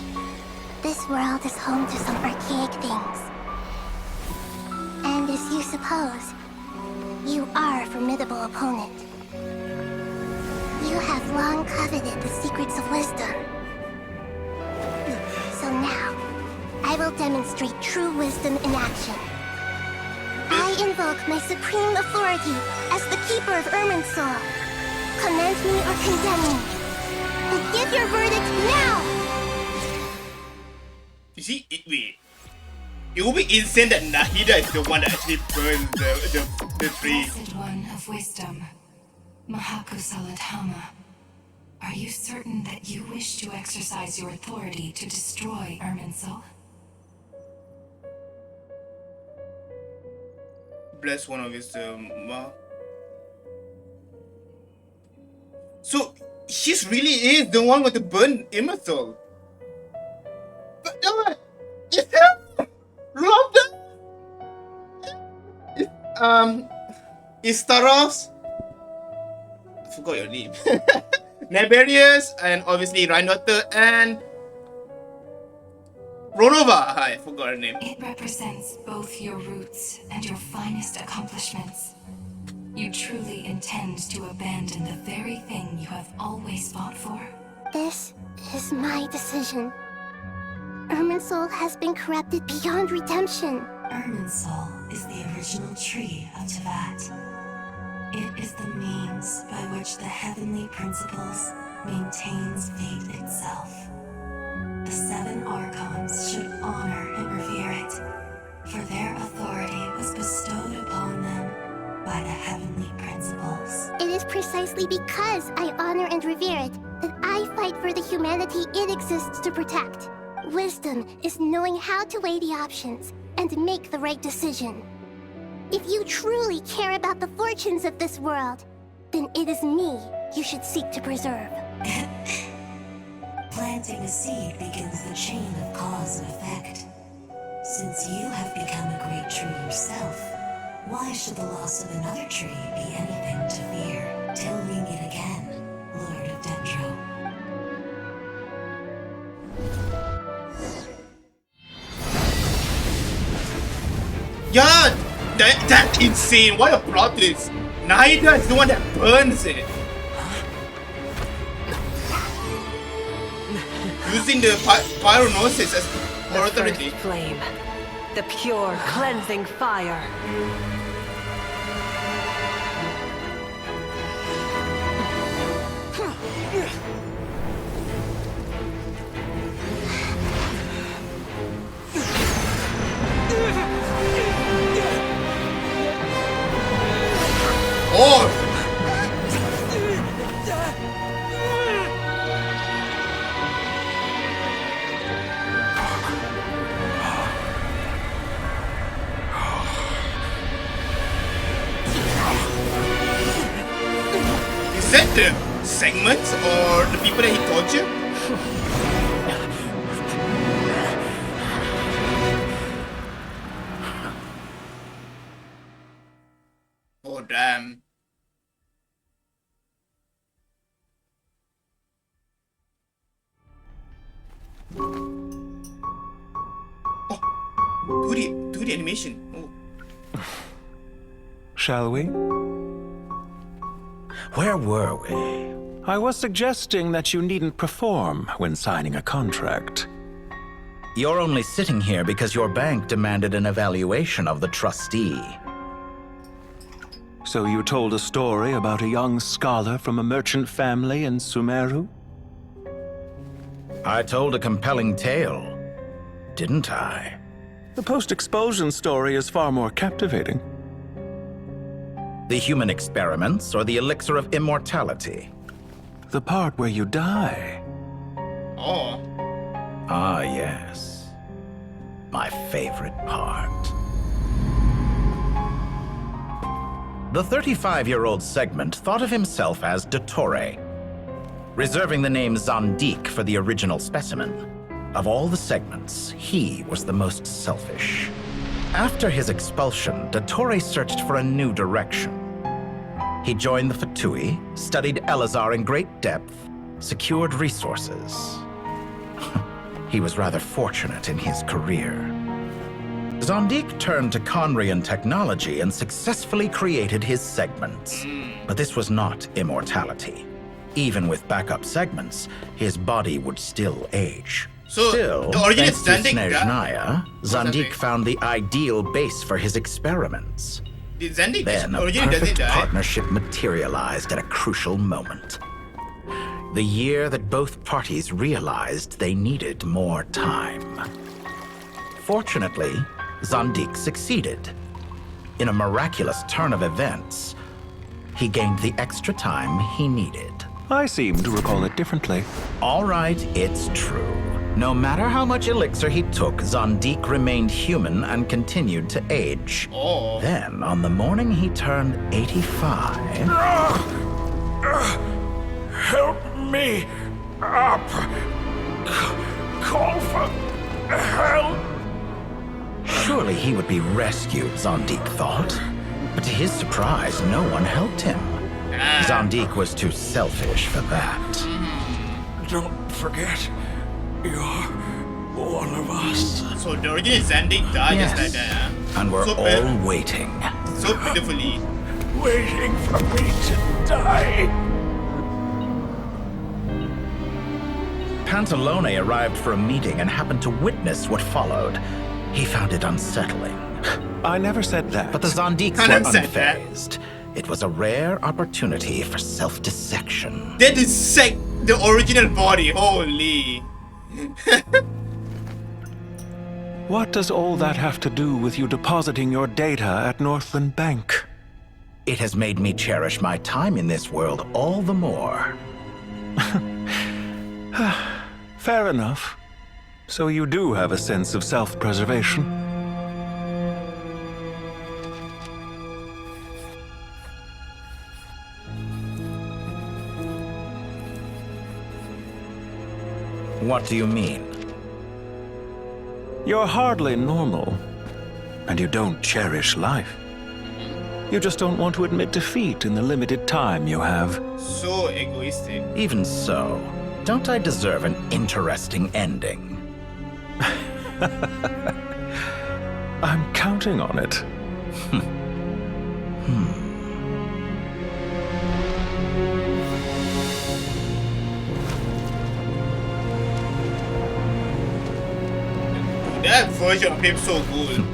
Speaker 17: this world is home to some archaic things. And as you suppose, you are a formidable opponent. You have long coveted the secrets of wisdom. So now, I will demonstrate true wisdom in action. I invoke my supreme authority as the keeper of Irminsul. Command me or condemn me. And give your verdict now!
Speaker 1: You see, it will be insane that Nahida is the one that actually burns the tree.
Speaker 8: Blessed one of wisdom, Mahakusaladhama, are you certain that you wish to exercise your authority to destroy Irminsul?
Speaker 1: Bless one of his So she's really is the one with the burn Irminsul. But no, it's him! Robda! Istaros. I forgot your name. Neberius, and obviously Rhinotter and Ronova. I forgot her name.
Speaker 8: It represents both your roots and your finest accomplishments. You truly intend to abandon the very thing you have always fought for?
Speaker 17: This is my decision. Irminsul has been corrupted beyond redemption.
Speaker 8: Irminsul is the original tree of Tevat. It is the means by which the heavenly principles maintains fate itself. The 7 Archons should honor and revere it, for their authority was bestowed upon them by the heavenly principles.
Speaker 17: It is precisely because I honor and revere it that I fight for the humanity it exists to protect. Wisdom is knowing how to weigh the options and make the right decision. If you truly care about the fortunes of this world, then it is me you should seek to preserve.
Speaker 8: Planting a seed begins the chain of cause and effect. Since you have become a great tree yourself, why should the loss of another tree be anything to fear? Till we meet again, Lord of Dendro.
Speaker 1: Yeah, that's insane. What a plot twist. Nahida is the one that burns it. Using the pyronosis as her authority.
Speaker 20: Flame. The pure, cleansing fire.
Speaker 1: Oh! Is that the segments or the people that he tortured? Oh damn. Oh, 2D animation. Oh.
Speaker 15: Shall we?
Speaker 18: Where were we?
Speaker 15: I was suggesting that you needn't perform when signing a contract.
Speaker 18: You're only sitting here because your bank demanded an evaluation of the trustee.
Speaker 15: So you told a story about a young scholar from a merchant family in SUMERU?
Speaker 18: I told a compelling tale. didn't I?
Speaker 15: The post-expulsion story is far more captivating.
Speaker 18: The human experiments or the elixir of immortality?
Speaker 15: The part where you die.
Speaker 1: Oh.
Speaker 18: Ah, yes. My favorite part. The 35-year-old Segment thought of himself as Dottore, reserving the name Zondique for the original specimen. Of all the Segments, he was the most selfish. After his expulsion, Dottore searched for a new direction. He joined the Fatui, studied Elazar in great depth, secured resources. He was rather fortunate in his career. Zondique turned to Conrian technology and successfully created his segments. But this was not immortality. Even with backup segments, his body would still age.
Speaker 1: So,
Speaker 18: Still,
Speaker 1: the original
Speaker 18: thanks to
Speaker 1: Zandik
Speaker 18: Snezhnaya, Zondique found the ideal base for his experiments.
Speaker 1: Did Zandik
Speaker 18: Then a
Speaker 1: originally doesn't
Speaker 18: perfect
Speaker 1: die?
Speaker 18: partnership materialized at a crucial moment. The year that both parties realized they needed more time. Fortunately, Zondique succeeded. In a miraculous turn of events, he gained the extra time he needed.
Speaker 15: I seem to recall it differently.
Speaker 18: All right, it's true. No matter how much elixir he took, Zondique remained human and continued to age.
Speaker 1: Oh.
Speaker 18: Then, on the morning he turned 85...
Speaker 4: Help me up. Call for help.
Speaker 18: Surely he would be rescued, Zondique thought. But to his surprise, no one helped him. Zondique was too selfish for that.
Speaker 4: Don't forget, you're one of us.
Speaker 1: So the original Zandik died
Speaker 18: Yes.
Speaker 1: just like that, huh?
Speaker 18: And we're
Speaker 1: So
Speaker 18: all waiting.
Speaker 1: So pitifully.
Speaker 4: Waiting for me to die.
Speaker 18: Pantalone arrived for a meeting and happened to witness what followed. He found it unsettling.
Speaker 15: I never said that.
Speaker 18: But the Zondiques
Speaker 1: Kinda
Speaker 18: were
Speaker 1: said that.
Speaker 18: unfazed. It was a rare opportunity for self-dissection.
Speaker 1: They dissect the original body. Holy.
Speaker 15: What does all that have to do with you depositing your data at Northland Bank?
Speaker 18: It has made me cherish my time in this world all the more.
Speaker 15: Fair enough. So you do have a sense of self-preservation.
Speaker 18: What do you mean?
Speaker 15: You're hardly normal, and you don't cherish life. You just don't want to admit defeat in the limited time you have.
Speaker 1: So egoistic.
Speaker 18: Even so, don't I deserve an interesting ending?
Speaker 15: I'm counting on it.
Speaker 1: That version of him so good.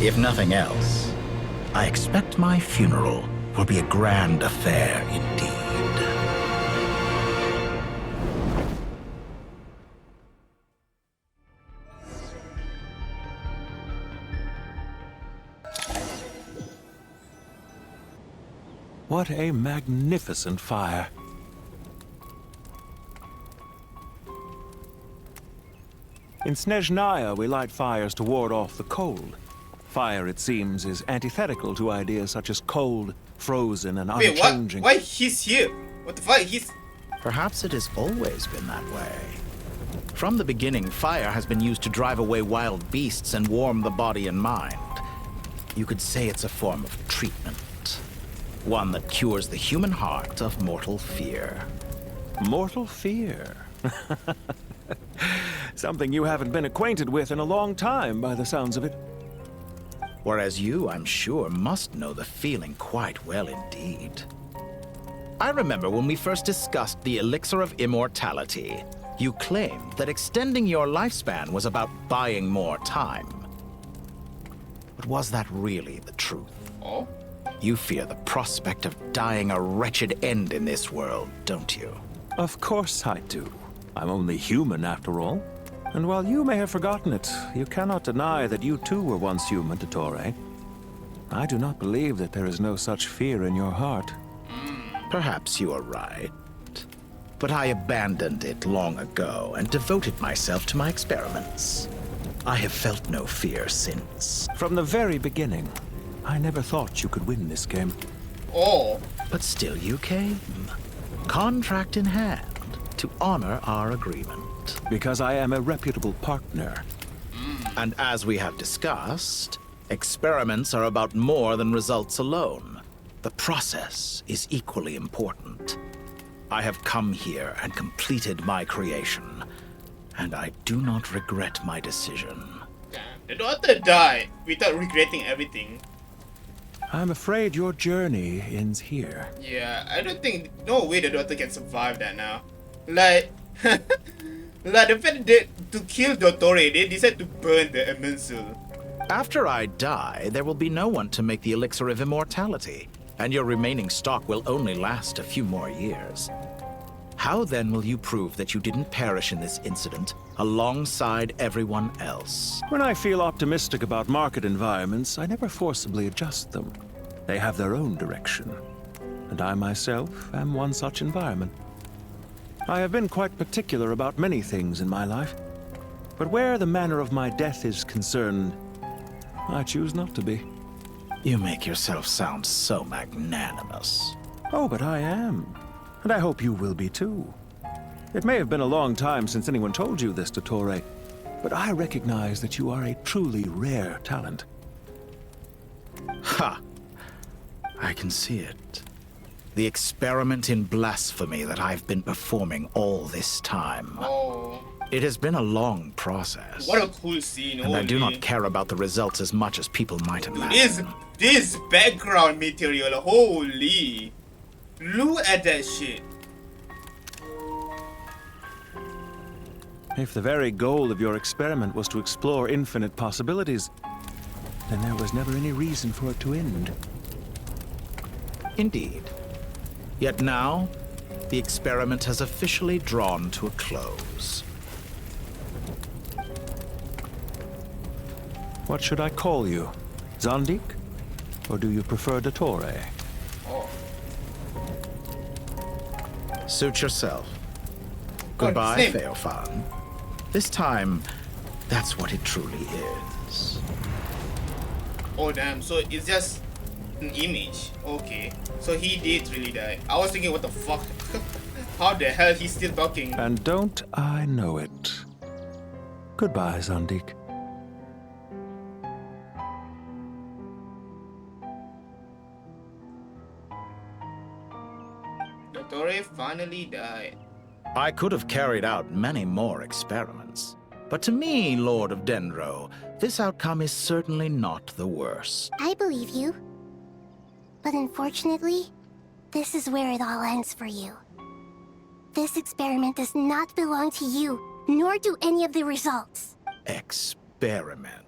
Speaker 18: If nothing else, I expect my funeral will be a grand affair indeed.
Speaker 15: What a magnificent fire. In Snezhnaya, we light fires to ward off the cold. Fire, it seems, is antithetical to ideas such as cold, frozen, and
Speaker 1: Wait, what?
Speaker 15: unchanging.
Speaker 1: Why he's here? What the fuck? He's...
Speaker 18: Perhaps it has always been that way. From the beginning, fire has been used to drive away wild beasts and warm the body and mind. You could say it's a form of treatment. One that cures the human heart of mortal fear.
Speaker 15: Mortal fear? Something you haven't been acquainted with in a long time, by the sounds of it.
Speaker 18: Whereas you, I'm sure, must know the feeling quite well indeed. I remember when we first discussed the elixir of immortality, you claimed that extending your lifespan was about buying more time. But was that really the truth?
Speaker 1: Oh?
Speaker 18: You fear the prospect of dying a wretched end in this world, don't you?
Speaker 15: Of course I do. I'm only human, after all. And while you may have forgotten it, you cannot deny that you too were once human, Dottore. I do not believe that there is no such fear in your heart.
Speaker 18: Perhaps you are right. But I abandoned it long ago and devoted myself to my experiments. I have felt no fear since.
Speaker 15: From the very beginning, I never thought you could win this game.
Speaker 1: Oh.
Speaker 18: But still you came. Contract in hand, to honor our agreement.
Speaker 15: Because I am a reputable partner.
Speaker 18: And as we have discussed, experiments are about more than results alone. The process is equally important. I have come here and completed my creation, and I do not regret my decision.
Speaker 1: Damn, the daughter died without regretting everything.
Speaker 15: I'm afraid your journey ends here.
Speaker 1: Yeah, I don't think, no way the daughter can survive that now. Like, like the fact that to kill Dottore, they decide to burn the Immensal.
Speaker 18: After I die, there will be no one to make the elixir of immortality, and your remaining stock will only last a few more years. How then will you prove that you didn't perish in this incident alongside everyone else?
Speaker 15: When I feel optimistic about market environments, I never forcibly adjust them. They have their own direction, and I myself am one such environment. I have been quite particular about many things in my life, but where the manner of my death is concerned, I choose not to be.
Speaker 18: You make yourself sound so magnanimous.
Speaker 15: Oh, but I am. And I hope you will be too. It may have been a long time since anyone told you this, Dottore, but I recognize that you are a truly rare talent.
Speaker 18: Ha! I can see it. The experiment in blasphemy that I've been performing all this time.
Speaker 1: Oh.
Speaker 18: It has been a long process.
Speaker 1: What a cool scene.
Speaker 18: And I do not care about the results as much as people might imagine.
Speaker 1: This background material, holy. Look at that shit.
Speaker 15: If the very goal of your experiment was to explore infinite possibilities, then there was never any reason for it to end.
Speaker 18: Indeed. Yet now, the experiment has officially drawn to a close.
Speaker 15: What should I call you? Zandik? Or do you prefer Dottore?
Speaker 1: Oh.
Speaker 18: Suit yourself. Goodbye, Theophan. This time, that's what it truly is.
Speaker 1: Oh damn, so it's just an image. Okay. So he did really die. I was thinking, what the fuck? How the hell he's still talking?
Speaker 15: And don't I know it? Goodbye, Zandik.
Speaker 1: Dottore finally died.
Speaker 18: I could have carried out many more experiments. But to me, Lord of Dendro, this outcome is certainly not the worst.
Speaker 17: I believe you. But unfortunately, this is where it all ends for you. This experiment does not belong to you, nor do any of the results.
Speaker 18: Experiment?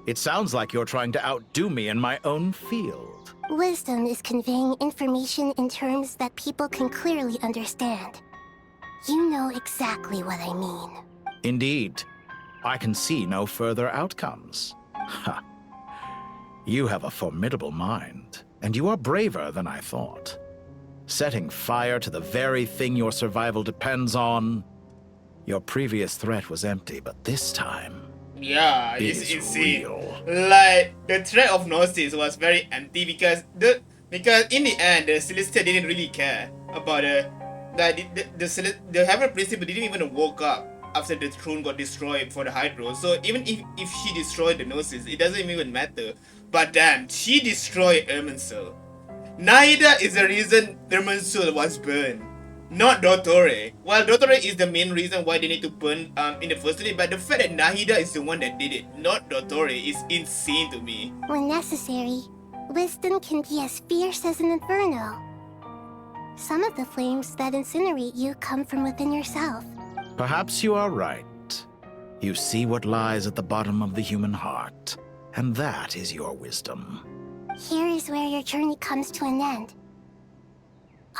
Speaker 18: It sounds like you're trying to outdo me in my own field.
Speaker 17: Wisdom is conveying information in terms that people can clearly understand. You know exactly what I mean.
Speaker 18: Indeed. I can see no further outcomes. Ha. You have a formidable mind, and you are braver than I thought. Setting fire to the very thing your survival depends on. Your previous threat was empty, but this time...
Speaker 1: Yeah, it's insane. Like, the threat of Gnosis was very empty because in the end, the Celestia didn't really care about the Heaven Principle didn't even woke up after the throne got destroyed for the Hydro. So even if she destroyed the Gnosis, it doesn't even matter. But damn, she destroyed Irminsul. Nahida is the reason Irminsul was burned, not Dottore. Well, Dottore is the main reason why they need to burn in the first place, but the fact that Nahida is the one that did it, not Dottore, is insane to me.
Speaker 17: When necessary, wisdom can be as fierce as an inferno. Some of the flames that incinerate you come from within yourself.
Speaker 18: Perhaps you are right. You see what lies at the bottom of the human heart, and that is your wisdom.
Speaker 17: Here is where your journey comes to an end.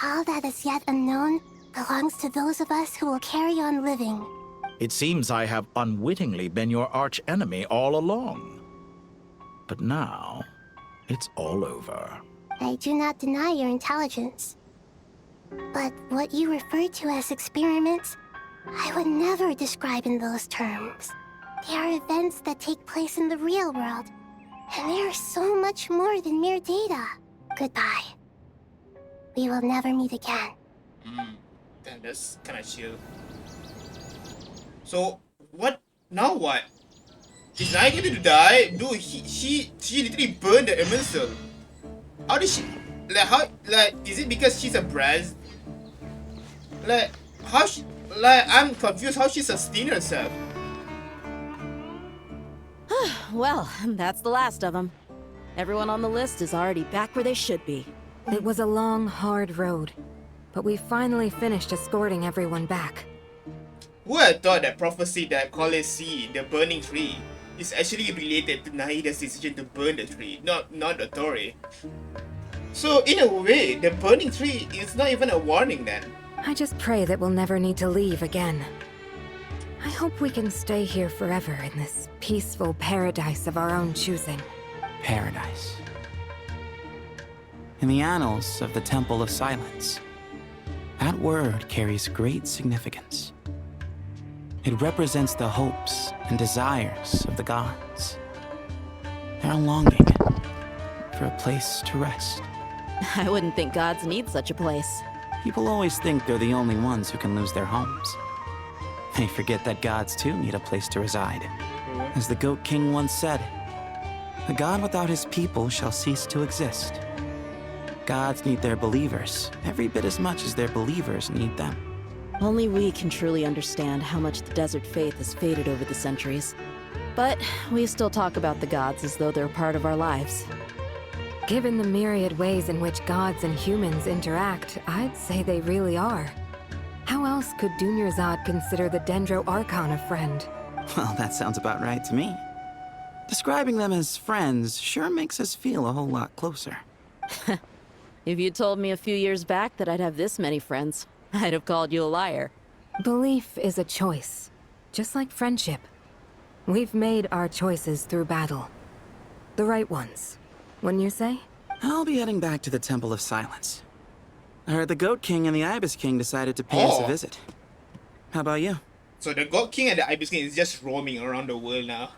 Speaker 17: All that is yet unknown belongs to those of us who will carry on living.
Speaker 18: It seems I have unwittingly been your arch-enemy all along. But now, it's all over.
Speaker 17: I do not deny your intelligence. But what you refer to as experiments, I would never describe in those terms. They are events that take place in the real world, and they are so much more than mere data. Goodbye. We will never meet again.
Speaker 1: Damn, that's kind of chill. So, what? Now what? Is Nai going to die? Dude, she literally burned the immensal. How did she... is it because she's a brand? I'm confused how she sustained herself.
Speaker 19: Well, that's the last of them. Everyone on the list is already back where they should be.
Speaker 21: It was a long, hard road, but we finally finished escorting everyone back.
Speaker 1: Who had thought that prophecy that College C, the burning tree, is actually related to Naida's decision to burn the tree, not the story. So in a way, the burning tree is not even a warning then.
Speaker 21: I just pray that we'll never need to leave again. I hope we can stay here forever in this peaceful paradise of our own choosing.
Speaker 9: Paradise. In the annals of the Temple of Silence, that word carries great significance. It represents the hopes and desires of the gods. Their longing for a place to rest.
Speaker 19: I wouldn't think gods need such a place.
Speaker 9: People always think they're the only ones who can lose their homes. They forget that gods too need a place to reside. As the Goat King once said, "A god without his people shall cease to exist." Gods need their believers every bit as much as their believers need them.
Speaker 19: Only we can truly understand how much the desert faith has faded over the centuries. But we still talk about the gods as though they're part of our lives.
Speaker 21: Given the myriad ways in which gods and humans interact, I'd say they really are. How else could Dunyarzad consider the Dendro Archon a friend?
Speaker 9: Well, that sounds about right to me. Describing them as friends sure makes us feel a whole lot closer.
Speaker 19: If you told me a few years back that I'd have this many friends, I'd have called you a liar.
Speaker 21: Belief is a choice, just like friendship. We've made our choices through battle. The right ones, wouldn't you say?
Speaker 9: I'll be heading back to the Temple of Silence. I heard the Goat King and the Ibis King decided to pay us a visit. How about you?
Speaker 1: So the God King and the Ibis King is just roaming around the world now.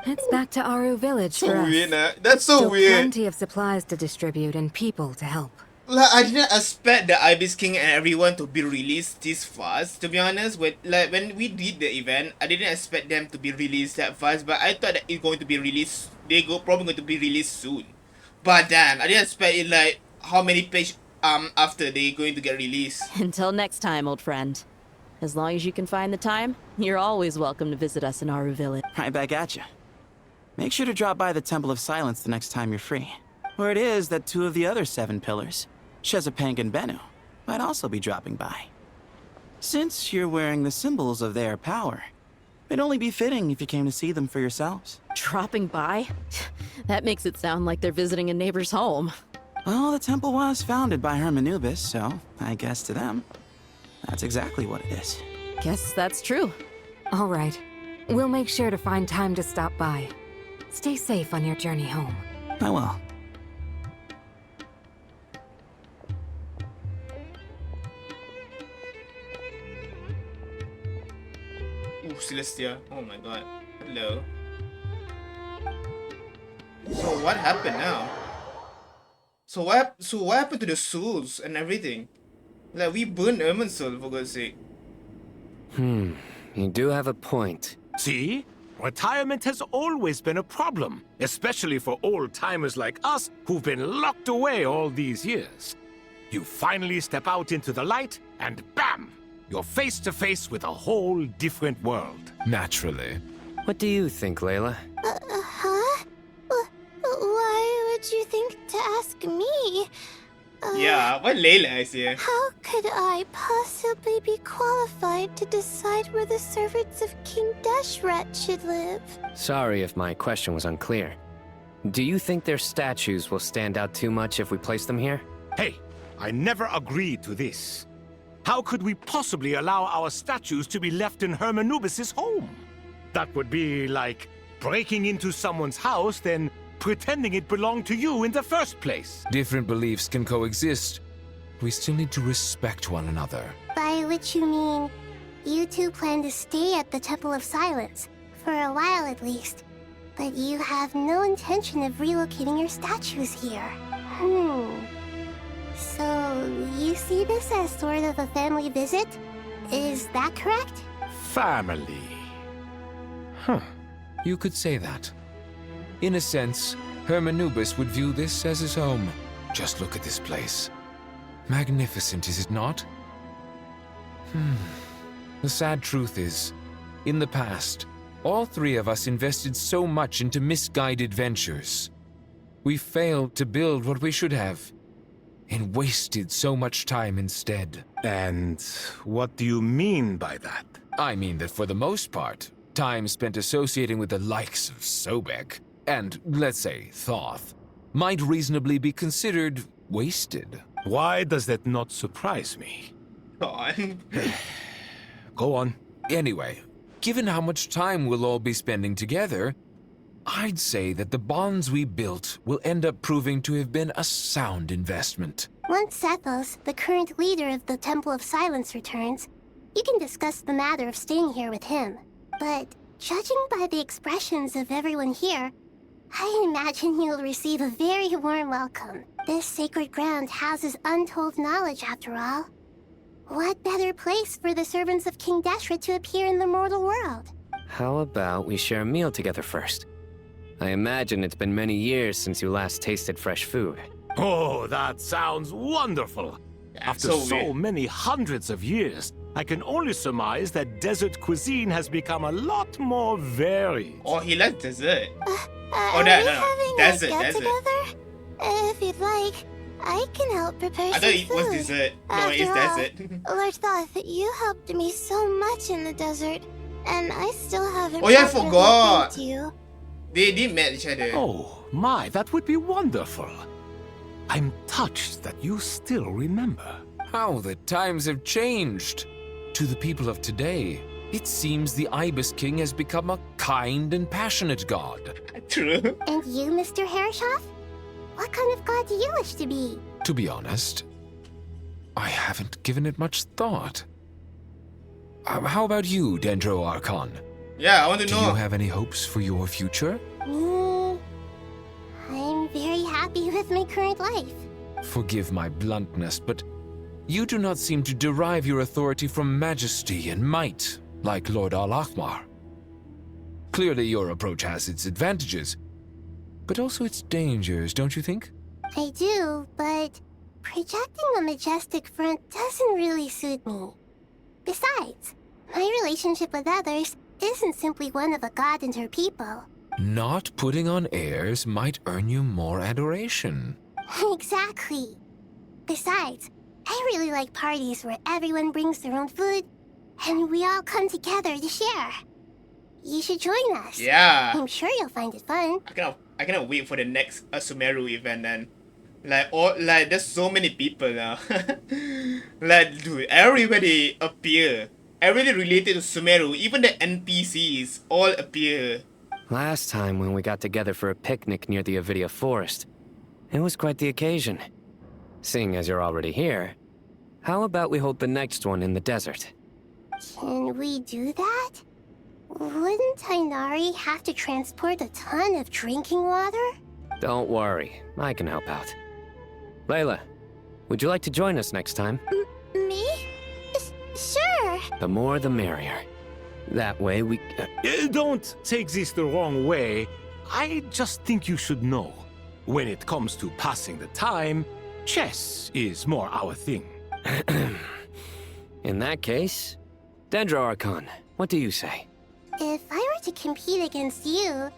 Speaker 21: It's back to Aru Village
Speaker 1: so
Speaker 21: for us.
Speaker 1: weird, nah? That's so
Speaker 21: Still
Speaker 1: weird.
Speaker 21: Plenty of supplies to distribute and people to help.
Speaker 1: Like, I didn't expect the Ibis King and everyone to be released this fast, to be honest. When we did the event, I didn't expect them to be released that fast, but I thought that it's going to be released, probably going to be released soon. But damn, I didn't expect it like, how many pages after they're going to get released.
Speaker 19: Until next time, old friend. As long as you can find the time, you're always welcome to visit us in Aru Village.
Speaker 9: Right back at you. Make sure to drop by the Temple of Silence the next time you're free. Where it is that 2 of the other 7 pillars, Shezapang and Bennu, might also be dropping by. Since you're wearing the symbols of their power, it'd only be fitting if you came to see them for yourselves.
Speaker 19: Dropping by? That makes it sound like they're visiting a neighbor's home.
Speaker 9: Well, the temple was founded by Hermanubis, so I guess to them, that's exactly what it is.
Speaker 19: Guess that's true.
Speaker 21: All right. We'll make sure to find time to stop by. Stay safe on your journey home.
Speaker 9: I will.
Speaker 1: Ooh, Celestia. Oh my god. Hello. So what happened now? So what happened to the souls and everything? Like, we burned Erman's soul, for God's sake.
Speaker 10: You do have a point.
Speaker 24: See? Retirement has always been a problem, especially for old-timers like us who've been locked away all these years. You finally step out into the light, and bam! You're face to face with a whole different world.
Speaker 6: Naturally.
Speaker 10: What do you think, Layla?
Speaker 17: Huh? Why would you think to ask me?
Speaker 1: Yeah, why Layla is here?
Speaker 17: How could I possibly be qualified to decide where the servants of King Deshret should live?
Speaker 10: Sorry if my question was unclear. Do you think their statues will stand out too much if we place them here?
Speaker 24: Hey, I never agreed to this. How could we possibly allow our statues to be left in Hermanubis' home? That would be like breaking into someone's house, then pretending it belonged to you in the first place.
Speaker 6: Different beliefs can coexist. We still need to respect one another.
Speaker 17: By which you mean, you two plan to stay at the Temple of Silence, for a while at least. But you have no intention of relocating your statues here. So, you see this as sort of a family visit? Is that correct?
Speaker 24: Family. Huh.
Speaker 6: You could say that. In a sense, Hermanubis would view this as his home. Just look at this place. Magnificent, is it not? The sad truth is, in the past, all three of us invested so much into misguided ventures. We failed to build what we should have, and wasted so much time instead.
Speaker 24: And what do you mean by that?
Speaker 6: I mean that for the most part, time spent associating with the likes of Sobek, and, let's say, Thoth, might reasonably be considered wasted.
Speaker 24: Why does that not surprise me? Go on.
Speaker 6: Anyway, given how much time we'll all be spending together, I'd say that the bonds we built will end up proving to have been a sound investment.
Speaker 17: Once Sethos, the current leader of the Temple of Silence, returns, you can discuss the matter of staying here with him. But judging by the expressions of everyone here, I imagine you'll receive a very warm welcome. This sacred ground houses untold knowledge, after all. What better place for the servants of King Deshret to appear in the mortal world?
Speaker 10: How about we share a meal together first? I imagine it's been many years since you last tasted fresh food.
Speaker 24: Oh, that sounds wonderful. After so many hundreds of years, I can only surmise that desert cuisine has become a lot more varied.
Speaker 1: Oh, he likes dessert.
Speaker 17: Are we having
Speaker 1: desert,
Speaker 17: a get-together? If you'd like, I can help prepare some food.
Speaker 1: I thought it was dessert. No, it's desert.
Speaker 17: Lord Thoth, you helped me so much in the desert, and I still haven't
Speaker 1: I
Speaker 17: properly
Speaker 1: forgot.
Speaker 17: thanked you.
Speaker 1: They did meet each other.
Speaker 24: Oh, my, that would be wonderful. I'm touched that you still remember.
Speaker 6: How the times have changed. To the people of today, it seems the Ibis King has become a kind and passionate god.
Speaker 1: True.
Speaker 17: And you, Mr. Herreshoff? What kind of god do you wish to be?
Speaker 6: To be honest, I haven't given it much thought. How about you, Dendro Archon?
Speaker 1: Yeah, I want to know.
Speaker 6: Do you have any hopes for your future?
Speaker 17: I'm very happy with my current life.
Speaker 6: Forgive my bluntness, but you do not seem to derive your authority from majesty and might, like Lord Al-Akhmar. Clearly your approach has its advantages, but also its dangers, don't you think?
Speaker 17: I do, but projecting a majestic front doesn't really suit me. Besides, my relationship with others isn't simply one of a god and her people.
Speaker 6: Not putting on airs might earn you more adoration.
Speaker 17: Exactly. Besides, I really like parties where everyone brings their own food, and we all come together to share. You should join us.
Speaker 1: Yeah.
Speaker 17: I'm sure you'll find it fun.
Speaker 1: I cannot wait for the next SUMERU event then. There's so many people now. Dude, everybody appear. Everybody related to SUMERU, even the NPCs all appear.
Speaker 10: Last time when we got together for a picnic near the Avidia Forest, it was quite the occasion. Seeing as you're already here, how about we hold the next one in the desert?
Speaker 17: Can we do that? Wouldn't Tainari have to transport a ton of drinking water?
Speaker 10: Don't worry, I can help out. Layla, would you like to join us next time?
Speaker 17: Me? Sure.
Speaker 10: The more the merrier. That way we...
Speaker 24: Don't take this the wrong way. I just think you should know. When it comes to passing the time, chess is more our thing.
Speaker 10: In that case, Dendro Archon, what do you say?
Speaker 17: If I were to compete against you,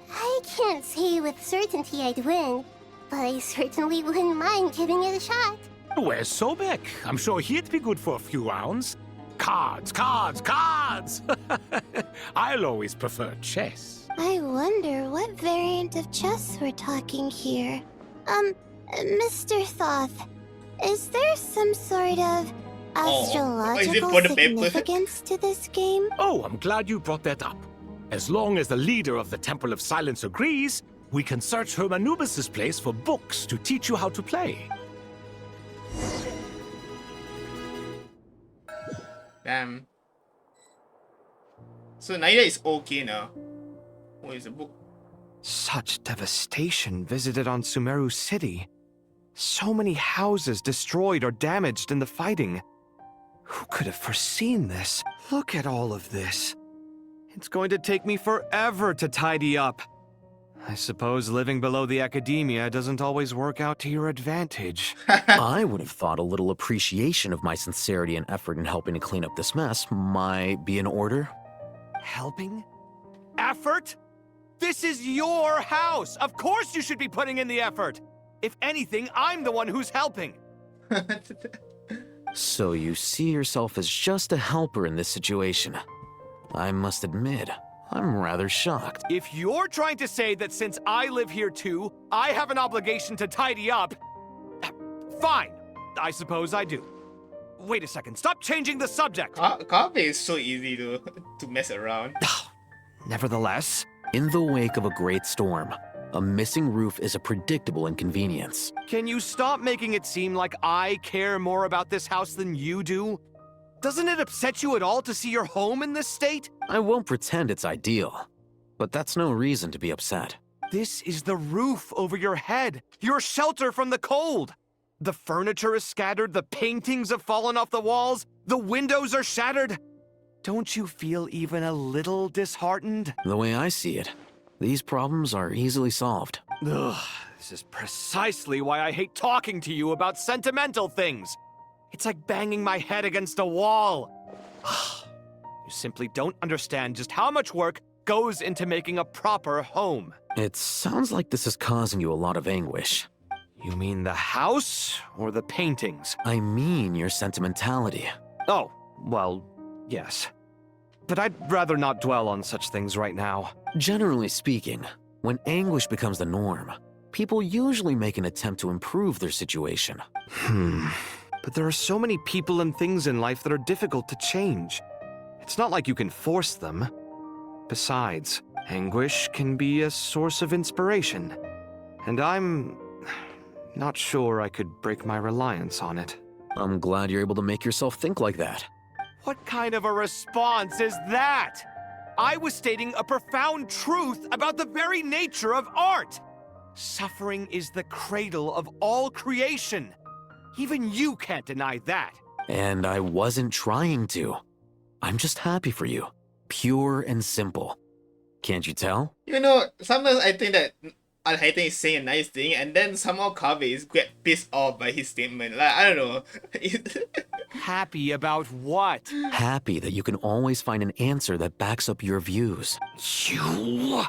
Speaker 17: I can't say with certainty I'd win, but I certainly wouldn't mind giving it a shot.
Speaker 24: Where's Sobek? I'm sure he'd be good for a few rounds. Cards, cards, cards! I'll always prefer chess.
Speaker 17: I wonder what variant of chess we're talking here. Mr. Thoth, is there some sort of Astrological
Speaker 3: for the paper?
Speaker 17: significance to this game?
Speaker 24: Oh, I'm glad you brought that up. As long as the leader of the Temple of Silence agrees, we can search Hermanubis' place for books to teach you how to play.
Speaker 1: Damn. So Naida is okay now. Oh, it's a book.
Speaker 12: Such devastation visited on Sumeru City. So many houses destroyed or damaged in the fighting. Who could have foreseen this? Look at all of this. It's going to take me forever to tidy up. I suppose living below the academia doesn't always work out to your advantage.
Speaker 13: I would have thought a little appreciation of my sincerity and effort in helping to clean up this mess might be in order.
Speaker 12: Helping? Effort? This is your house! Of course you should be putting in the effort! If anything, I'm the one who's helping.
Speaker 13: So you see yourself as just a helper in this situation. I must admit, I'm rather shocked.
Speaker 12: If you're trying to say that since I live here too, I have an obligation to tidy up, fine. I suppose I do. Wait a second, stop changing the subject!
Speaker 1: Kabe is so easy to mess around.
Speaker 12: Nevertheless,
Speaker 13: in the wake of a great storm, a missing roof is a predictable inconvenience.
Speaker 12: can you stop making it seem like I care more about this house than you do? Doesn't it upset you at all to see your home in this state?
Speaker 13: I won't pretend it's ideal, but that's no reason to be upset.
Speaker 12: This is the roof over your head, your shelter from the cold. The furniture is scattered, the paintings have fallen off the walls, the windows are shattered. Don't you feel even a little disheartened?
Speaker 13: The way I see it, these problems are easily solved.
Speaker 12: Ugh, this is precisely why I hate talking to you about sentimental things. It's like banging my head against a wall. You simply don't understand just how much work goes into making a proper home.
Speaker 13: It sounds like this is causing you a lot of anguish.
Speaker 12: You mean the house or the paintings?
Speaker 13: I mean your sentimentality.
Speaker 12: Oh, well, yes. But I'd rather not dwell on such things right now.
Speaker 13: Generally speaking, when anguish becomes the norm, people usually make an attempt to improve their situation.
Speaker 12: But there are so many people and things in life that are difficult to change. It's not like you can force them. Besides, anguish can be a source of inspiration. And I'm not sure I could break my reliance on it.
Speaker 13: I'm glad you're able to make yourself think like that.
Speaker 12: What kind of a response is that? I was stating a profound truth about the very nature of art. Suffering is the cradle of all creation. Even you can't deny that.
Speaker 13: And I wasn't trying to. I'm just happy for you. Pure and simple. Can't you tell?
Speaker 1: You know, sometimes I think that Al-Haytham is saying a nice thing, and then somehow Kabe is get pissed off by his statement. Like, I don't know.
Speaker 12: Happy about what?
Speaker 13: Happy that you can always find an answer that backs up your views.
Speaker 12: You...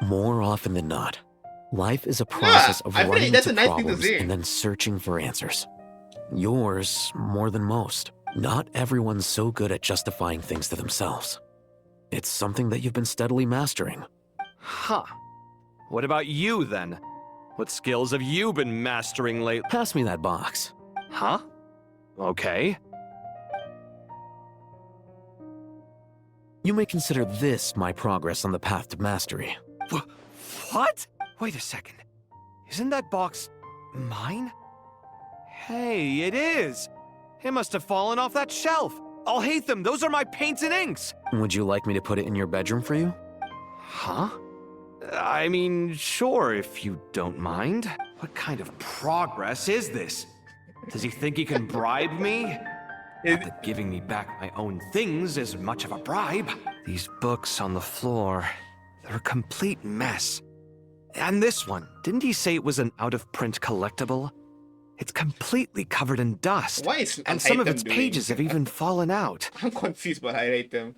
Speaker 13: More often than not, life is a process of
Speaker 1: I feel like
Speaker 13: running
Speaker 1: that's
Speaker 13: into
Speaker 1: a nice thing to
Speaker 13: problems
Speaker 1: say.
Speaker 13: and then searching for answers. Yours more than most. Not everyone's so good at justifying things to themselves. It's something that you've been steadily mastering.
Speaker 12: Huh. What about you, then? What skills have you been mastering lately?
Speaker 13: Pass me that box.
Speaker 12: Huh? Okay.
Speaker 13: You may consider this my progress on the path to mastery.
Speaker 12: What? Wait a second. Isn't that box mine? Hey, it is! It must have fallen off that shelf. Al-Haytham, those are my paints and inks!
Speaker 13: Would you like me to put it in your bedroom for you?
Speaker 12: Huh? I mean, sure, if you don't mind. What kind of progress is this? Does he think he can bribe me? Not that giving me back my own things is much of a bribe. These books on the floor, they're a complete mess. And this one, didn't he say it was an out-of-print collectible? It's completely covered in dust.
Speaker 1: Why is
Speaker 12: and some of
Speaker 1: Al-Haytham
Speaker 12: its
Speaker 1: doing?
Speaker 12: pages have even fallen out.
Speaker 1: I'm confused by Al-Haytham.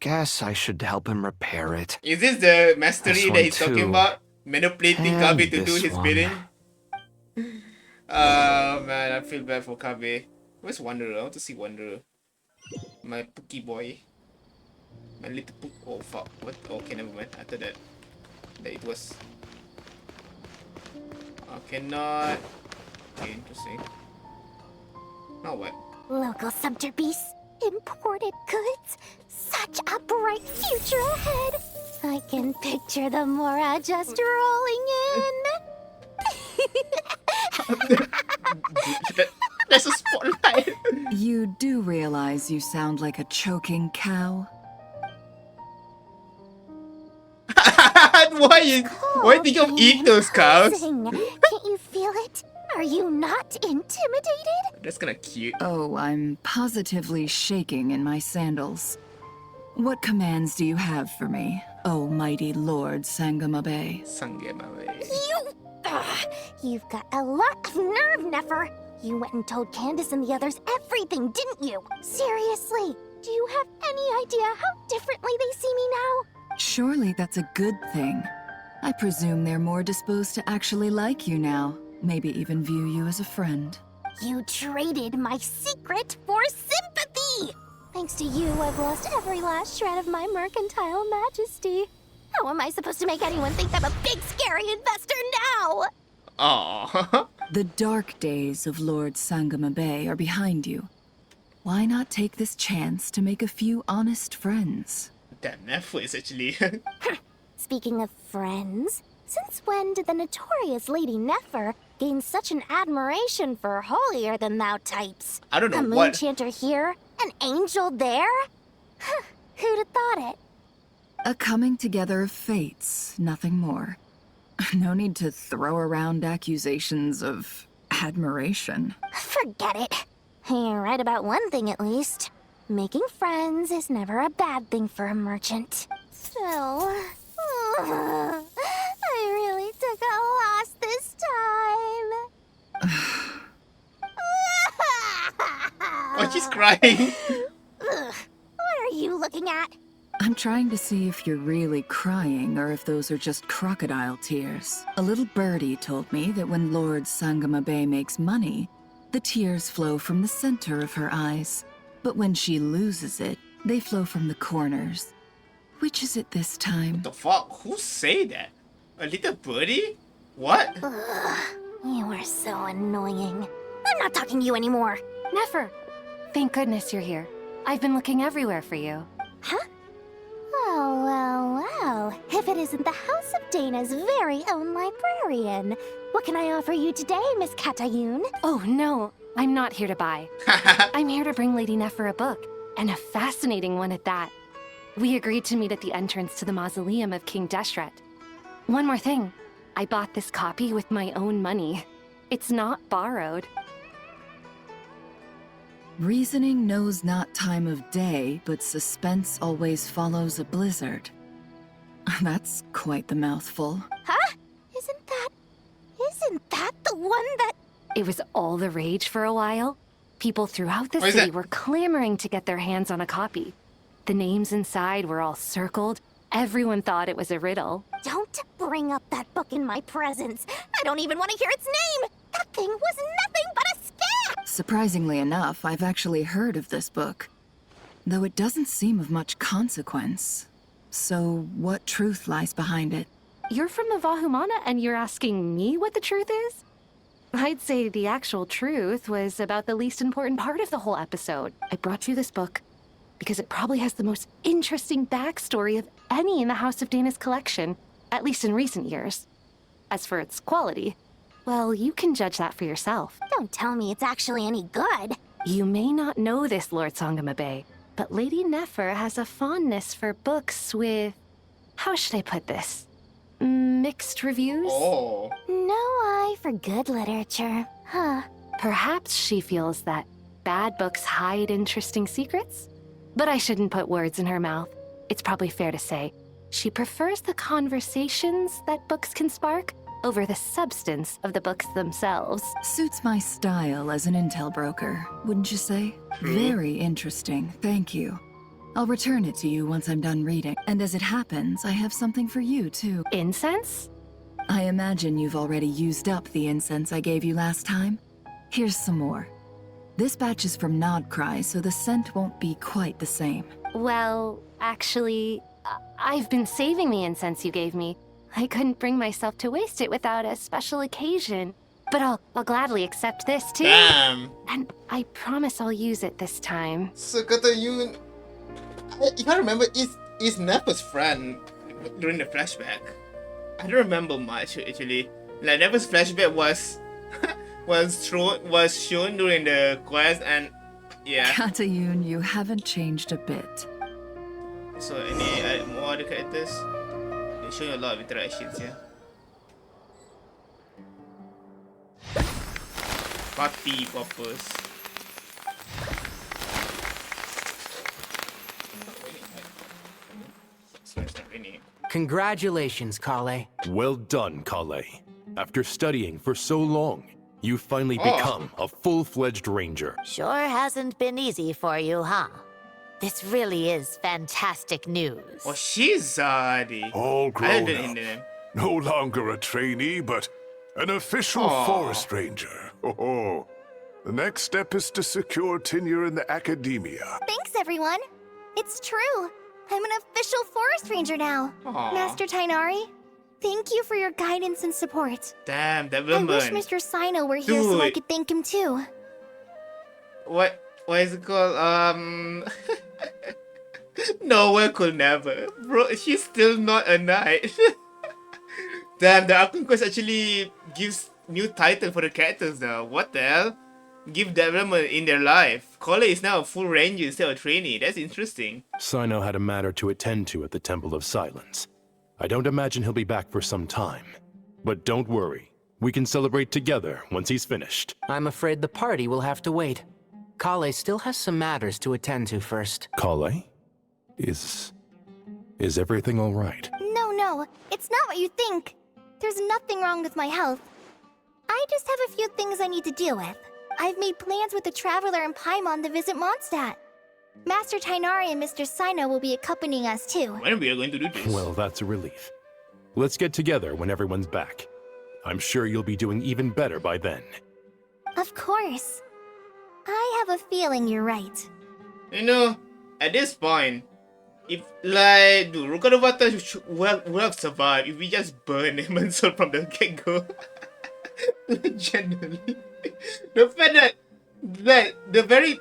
Speaker 12: Guess I should help him repair it.
Speaker 1: Is this the mastery
Speaker 12: This
Speaker 1: that
Speaker 12: one
Speaker 1: he's talking
Speaker 12: too.
Speaker 1: about? Manipulating
Speaker 12: And
Speaker 1: Kabe to do
Speaker 12: this
Speaker 1: his
Speaker 12: one.
Speaker 1: bidding? Oh man, I feel bad for Kabe. Where's Wanderer? I want to see Wanderer. My Pookie boy. My little Pook. Oh fuck. What? Okay, never mind. After that. That it was. Oh, cannot. Okay, interesting. Now what?
Speaker 17: Local sumpter beasts, imported goods, such a bright future ahead. I can picture the Mora just rolling in.
Speaker 1: There's a spotlight.
Speaker 11: You do realize you sound like a choking cow?
Speaker 1: Why you think of eating those cows?
Speaker 17: Can't you feel it? Are you not intimidated?
Speaker 1: That's kinda cute.
Speaker 11: Oh, I'm positively shaking in my sandals. What commands do you have for me, oh mighty Lord Sangamabe?
Speaker 17: You've got a lot of nerve, Nefer. You went and told Candace and the others everything, didn't you? Seriously, do you have any idea how differently they see me now?
Speaker 11: Surely that's a good thing. I presume they're more disposed to actually like you now. Maybe even view you as a friend.
Speaker 17: You traded my secret for sympathy! Thanks to you, I've lost every last shred of my mercantile majesty. How am I supposed to make anyone think I'm a big, scary investor now?
Speaker 1: Aww.
Speaker 11: The dark days of Lord Sangamabe are behind you. Why not take this chance to make a few honest friends?
Speaker 1: Damn, Nefer is actually...
Speaker 17: Speaking of friends, since when did the notorious Lady Nefer gain such an admiration for holier-than-thou types?
Speaker 1: I don't know
Speaker 17: a
Speaker 1: what...
Speaker 17: moonchanter here, an angel there? Who'd have thought it?
Speaker 11: A coming together of fates, nothing more. No need to throw around accusations of admiration.
Speaker 17: Forget it. You're right about one thing at least. Making friends is never a bad thing for a merchant. Still... I really took a loss this time.
Speaker 1: Oh, she's crying.
Speaker 17: What are you looking at?
Speaker 11: I'm trying to see if you're really crying or if those are just crocodile tears. A little birdie told me that when Lord Sangamabe makes money, the tears flow from the center of her eyes. But when she loses it, they flow from the corners. Which is it this time?
Speaker 1: What the fuck? Who say that? A little birdie? What?
Speaker 17: You are so annoying. I'm not talking to you anymore.
Speaker 5: Nefer, thank goodness you're here. I've been looking everywhere for you.
Speaker 17: Huh? Well. If it isn't the House of Dana's very own librarian. What can I offer you today, Miss Katayun?
Speaker 5: Oh, no. I'm not here to buy. I'm here to bring Lady Nefer a book, and a fascinating one at that. We agreed to meet at the entrance to the mausoleum of King Deshret. One more thing. I bought this copy with my own money. It's not borrowed.
Speaker 11: Reasoning knows not time of day, but suspense always follows a blizzard. That's quite the mouthful.
Speaker 17: Huh? Isn't that the one that...
Speaker 5: It was all the rage for a while. People throughout the city were clamoring to get their hands on a copy. The names inside were all circled. Everyone thought it was a riddle.
Speaker 17: Don't bring up that book in my presence. I don't even want to hear its name. That thing was nothing but a scam.
Speaker 11: Surprisingly enough, I've actually heard of this book. Though it doesn't seem of much consequence. So, what truth lies behind it?
Speaker 5: You're from the Vahumana and you're asking me what the truth is? I'd say the actual truth was about the least important part of the whole episode. I brought you this book because it probably has the most interesting backstory of any in the House of Dana's collection, at least in recent years. As for its quality, well, you can judge that for yourself.
Speaker 17: Don't tell me it's actually any good.
Speaker 5: You may not know this, Lord Sangamabe, but Lady Nefer has a fondness for books with... how should I put this? Mixed reviews?
Speaker 1: Oh.
Speaker 17: No eye for good literature. Huh.
Speaker 5: Perhaps she feels that bad books hide interesting secrets? But I shouldn't put words in her mouth. It's probably fair to say she prefers the conversations that books can spark over the substance of the books themselves.
Speaker 11: Suits my style as an intel broker, wouldn't you say? Very interesting, thank you. I'll return it to you once I'm done reading. And as it happens, I have something for you, too.
Speaker 5: Incense?
Speaker 11: I imagine you've already used up the incense I gave you last time. Here's some more. This batch is from Nodcry, so the scent won't be quite the same.
Speaker 5: Well, actually, I've been saving the incense you gave me. I couldn't bring myself to waste it without a special occasion.
Speaker 21: But I'll gladly accept this too.
Speaker 1: Damn.
Speaker 21: And I promise I'll use it this time.
Speaker 1: So kata Yun, if I remember, is Nefer's friend during the flashback. I don't remember much actually. Like Nefer's flashback was was shown during the quest, and yeah.
Speaker 11: Katayun, you haven't changed a bit.
Speaker 1: So any more other characters? They show you a lot of interactions, yeah. Party poppers.
Speaker 9: Congratulations, Kale.
Speaker 3: Well done, Kale. After studying for so long, you finally
Speaker 1: Oh.
Speaker 3: become a full-fledged ranger.
Speaker 7: Sure hasn't been easy for you, huh? This really is fantastic news.
Speaker 1: Oh, she's Zadi.
Speaker 14: All
Speaker 1: I
Speaker 14: grown
Speaker 1: didn't
Speaker 14: up.
Speaker 1: in them.
Speaker 14: No longer a trainee, but an official
Speaker 1: Aw.
Speaker 14: forest ranger. Oh, the next step is to secure tenure in the academia.
Speaker 17: Thanks, everyone. It's true. I'm an official forest ranger now.
Speaker 1: Aw.
Speaker 17: Master Tainari, thank you for your guidance and support.
Speaker 1: Damn, that
Speaker 17: I wish
Speaker 1: woman.
Speaker 17: Mr. Sino were here so I
Speaker 1: Dude.
Speaker 17: could thank him too.
Speaker 1: What is it called? No one could never. Bro, she's still not a knight. Damn, the Archon quest actually gives new title for the characters now. What the hell? Give development in their life. Kole is now a full ranger instead of a trainee. That's interesting.
Speaker 3: Sino had a matter to attend to at the Temple of Silence. I don't imagine he'll be back for some time. But don't worry. We can celebrate together once he's finished.
Speaker 9: I'm afraid the party will have to wait. Kale still has some matters to attend to first.
Speaker 3: Kale? Is everything all right?
Speaker 17: No, it's not what you think. There's nothing wrong with my health. I just have a few things I need to deal with. I've made plans with the Traveler and Paimon to visit Mondstadt. Master Tainari and Mr. Sino will be accompanying us too.
Speaker 1: When are we going to do this?
Speaker 3: Well, that's a relief. Let's get together when everyone's back. I'm sure you'll be doing even better by then.
Speaker 17: Of course. I have a feeling you're right.
Speaker 1: You know, at this point, if like, dude, Rukadavata would have survived if we just burn him and so from the get-go. Genuinely. The fact that the very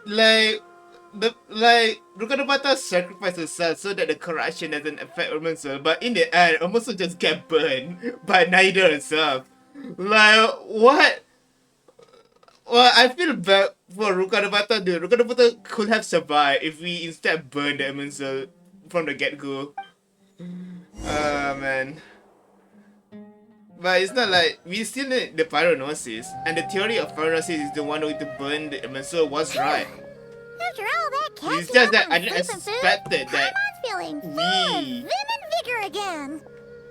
Speaker 1: Rukadavata sacrificed herself so that the corruption doesn't affect Urmansel, but in the end, Urmansel just get burned by neither herself. Like, what? Well, I feel bad for Rukadavata, dude. Rukadavata could have survived if we instead burned the Urmansel from the get-go. Man. But it's not like, we still need the Pyranosis, and the theory of Pyranosis is the one going to burn the Urmansel was right.
Speaker 17: After all that cat
Speaker 1: It's just that I
Speaker 17: and
Speaker 1: didn't
Speaker 17: soup and food,
Speaker 1: expect that
Speaker 17: Paimon's feeling full of vim and vigor again.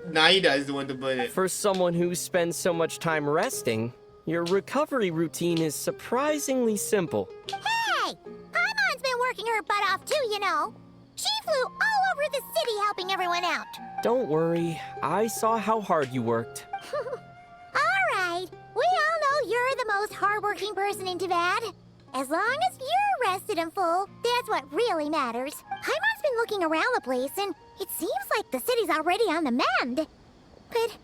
Speaker 1: Naida is the one to burn it.
Speaker 12: For someone who spends so much time resting, your recovery routine is surprisingly simple.
Speaker 17: Hey! Paimon's been working her butt off too, you know. She flew all over the city helping everyone out.
Speaker 12: Don't worry, I saw how hard you worked.
Speaker 17: Alright, we all know you're the most hardworking person in Tavad. As long as you're rested and full, that's what really matters. Paimon's been looking around the place, and it seems like the city's already on the mend. But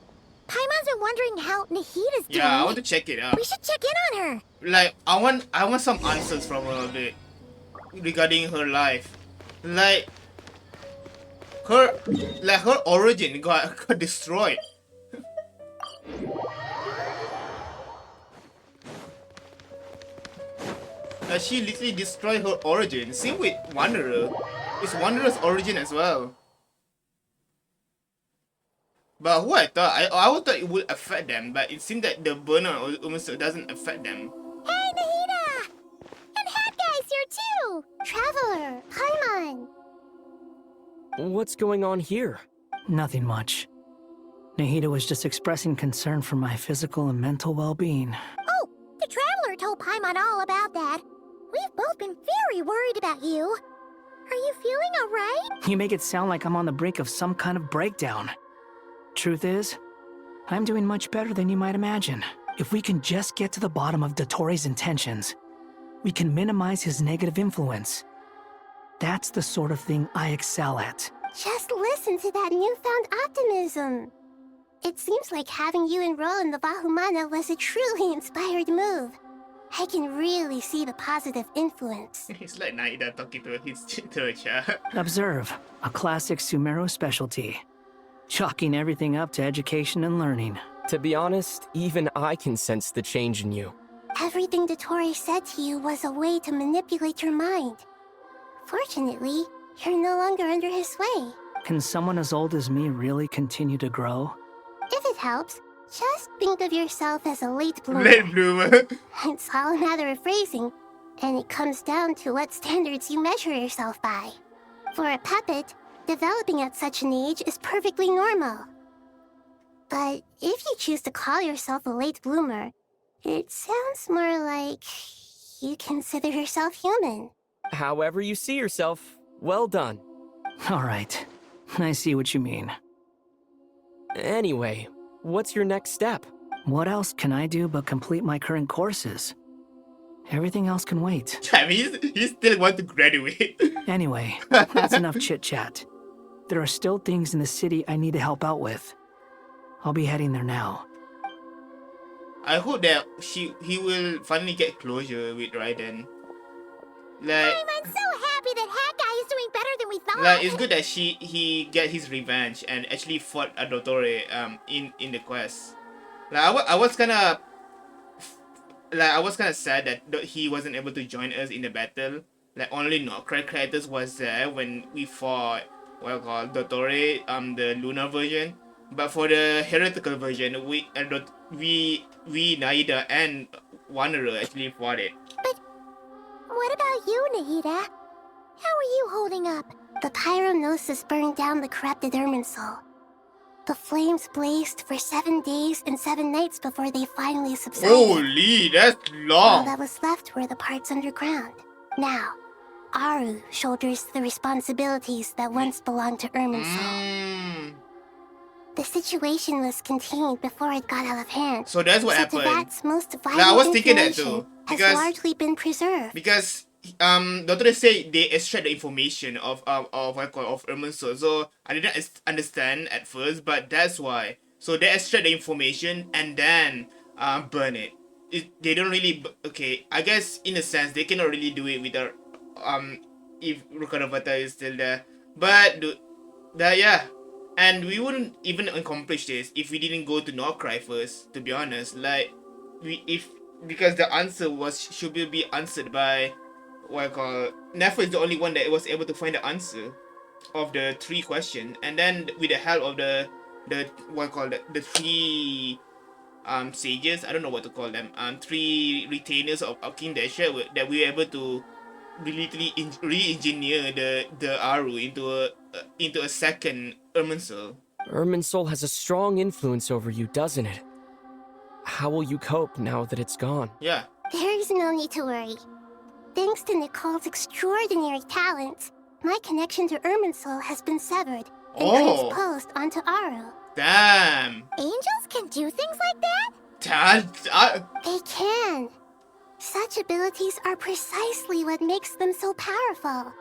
Speaker 17: Paimon's been wondering how Nahida's doing.
Speaker 1: Yeah, I want to check it out.
Speaker 17: We should check in on her.
Speaker 1: Like, I want some answers from her a bit regarding her life. Like her origin got destroyed. She literally destroyed her origin. Same with Wanderer. It's Wanderer's origin as well. But who I thought, I would thought it would affect them, but it seemed that the burner almost doesn't affect them.
Speaker 17: Hey, Nahida! And Hat Guy's here too! Traveler, Paimon.
Speaker 12: What's going on here?
Speaker 16: Nothing much. Nahida was just expressing concern for my physical and mental well-being.
Speaker 17: Oh, the Traveler told Paimon all about that. We've both been very worried about you. Are you feeling alright?
Speaker 16: You make it sound like I'm on the brink of some kind of breakdown. Truth is, I'm doing much better than you might imagine. If we can just get to the bottom of Dottoro's intentions, we can minimize his negative influence. That's the sort of thing I excel at.
Speaker 17: Just listen to that newfound optimism. It seems like having you enroll in the Vahumana was a truly inspired move. I can really see the positive influence.
Speaker 1: It's like Naida talking to her chat.
Speaker 16: Observe, a classic SUMERU specialty. Chalking everything up to education and learning.
Speaker 12: To be honest, even I can sense the change in you.
Speaker 17: Everything Dottore said to you was a way to manipulate your mind. Fortunately, you're no longer under his sway.
Speaker 16: Can someone as old as me really continue to grow?
Speaker 17: If it helps, just think of yourself as a late bloomer.
Speaker 1: Late bloomer.
Speaker 17: It's all a matter of phrasing, and it comes down to what standards you measure yourself by. For a puppet, developing at such an age is perfectly normal. But if you choose to call yourself a late bloomer, it sounds more like you consider yourself human.
Speaker 12: However you see yourself, well done.
Speaker 16: All right, I see what you mean.
Speaker 12: Anyway, what's your next step?
Speaker 16: What else can I do but complete my current courses? Everything else can wait.
Speaker 1: I mean, he still want to graduate.
Speaker 16: Anyway, that's enough chit-chat. There are still things in the city I need to help out with. I'll be heading there now.
Speaker 1: I hope that he will finally get closure with Raiden. Like,
Speaker 17: I'm so happy that Hat Guy is doing better than we thought.
Speaker 1: like it's good that he get his revenge and actually fought a Dottore in the quest. Like I was kind of sad that he wasn't able to join us in the battle. Like only Nokrai characters was there when we fought Dottore, the lunar version. But for the heretical version, we Naida and Wanderer actually fought it.
Speaker 17: But what about you, Nahida? How are you holding up? The pyronosis burned down the corrupted Irminsul. The flames blazed for 7 days and 7 nights before they finally subsided.
Speaker 1: Holy, that's long.
Speaker 17: All that was left were the parts underground. Now, Aru shoulders the responsibilities that once belonged to Irminsul. The situation was contained before it got out of hand.
Speaker 1: So that's what happened.
Speaker 17: That's most vital
Speaker 1: I was thinking that too.
Speaker 17: Has largely been preserved.
Speaker 1: Because Doctor say they extract the information of Irminsul. So I didn't understand at first, but that's why. So they extract the information and then burn it. They don't really I guess in a sense they cannot really do it without if Rukaravata is still there. But yeah. And we wouldn't even accomplish this if we didn't go to Nokrai first, to be honest. Like because the answer should be answered by Nefer is the only one that was able to find the answer of the 3 questions, and then with the help of the 3 sages, I don't know what to call them, 3 retainers of King Desha, that we were able to literally re-engineer the Aru into a second Irminsul.
Speaker 12: Irminsul has a strong influence over you, doesn't it? How will you cope now that it's gone?
Speaker 1: Yeah.
Speaker 17: There is no need to worry. Thanks to Nicole's extraordinary talents, my connection to Irminsul has been severed and transposed onto Aru.
Speaker 1: Damn.
Speaker 17: Angels can do things like that? They can. Such abilities are precisely what makes them so powerful.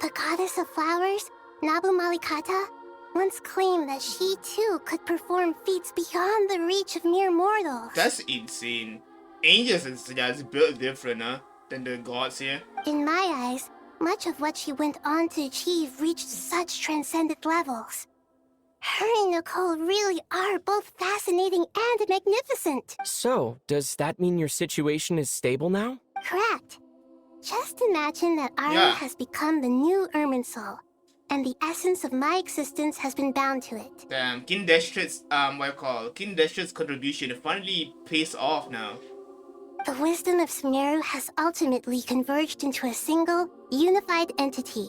Speaker 17: The goddess of flowers, Nabu Malikata, once claimed that she too could perform feats beyond the reach of mere mortals.
Speaker 1: That's insane. Angels is just built different, than the gods here.
Speaker 17: In my eyes, much of what she went on to achieve reached such transcendent levels. Her and Nicole really are both fascinating and magnificent.
Speaker 12: So, does that mean your situation is stable now?
Speaker 17: Correct. Just imagine that Aru has become the new Irminsul, and the essence of my existence has been bound to it.
Speaker 1: Damn, King Deshret's King Deshret's contribution finally pays off now.
Speaker 17: The wisdom of SUMERU has ultimately converged into a single, unified entity.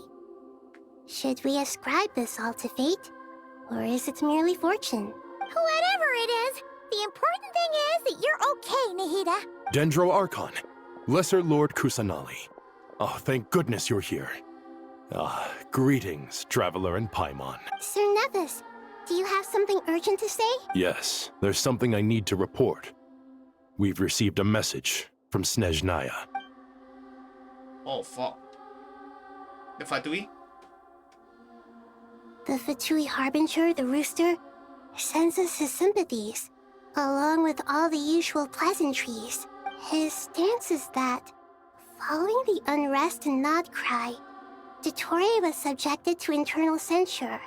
Speaker 17: Should we ascribe this all to fate? Or is it merely fortune? Whatever it is, the important thing is that you're okay, Nahida.
Speaker 3: Dendro Archon, Lesser Lord Kusanali. Oh, thank goodness you're here. Greetings, Traveler and Paimon.
Speaker 17: Sir Nepis, do you have something urgent to say?
Speaker 3: Yes, there's something I need to report. We've received a message from Snezhnaya.
Speaker 1: Oh, fuck. The Fatui?
Speaker 17: The Fatui Harbinger, the rooster?
Speaker 2: senses his sympathies, along with all the usual pleasantries. His stance is that, following the unrest and nod cry, Dottore was subjected to internal censure.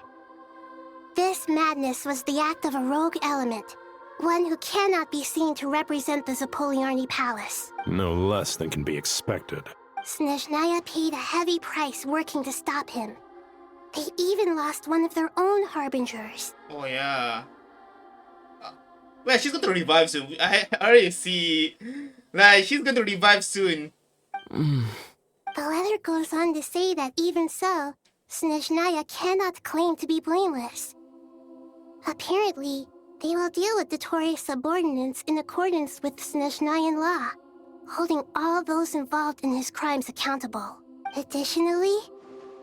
Speaker 2: This madness was the act of a rogue element, one who cannot be seen to represent the Zapoliarni Palace.
Speaker 3: No less than can be expected.
Speaker 2: Snezhnaya paid a heavy price working to stop him. They even lost one of their own harbingers.
Speaker 1: Oh yeah. Well, she's going to revive soon. I already see. Like, she's going to revive soon.
Speaker 2: The letter goes on to say that even so, Snezhnaya cannot claim to be blameless. Apparently, they will deal with Dottore's subordinates in accordance with Snezhnayan law, holding all those involved in his crimes accountable. Additionally,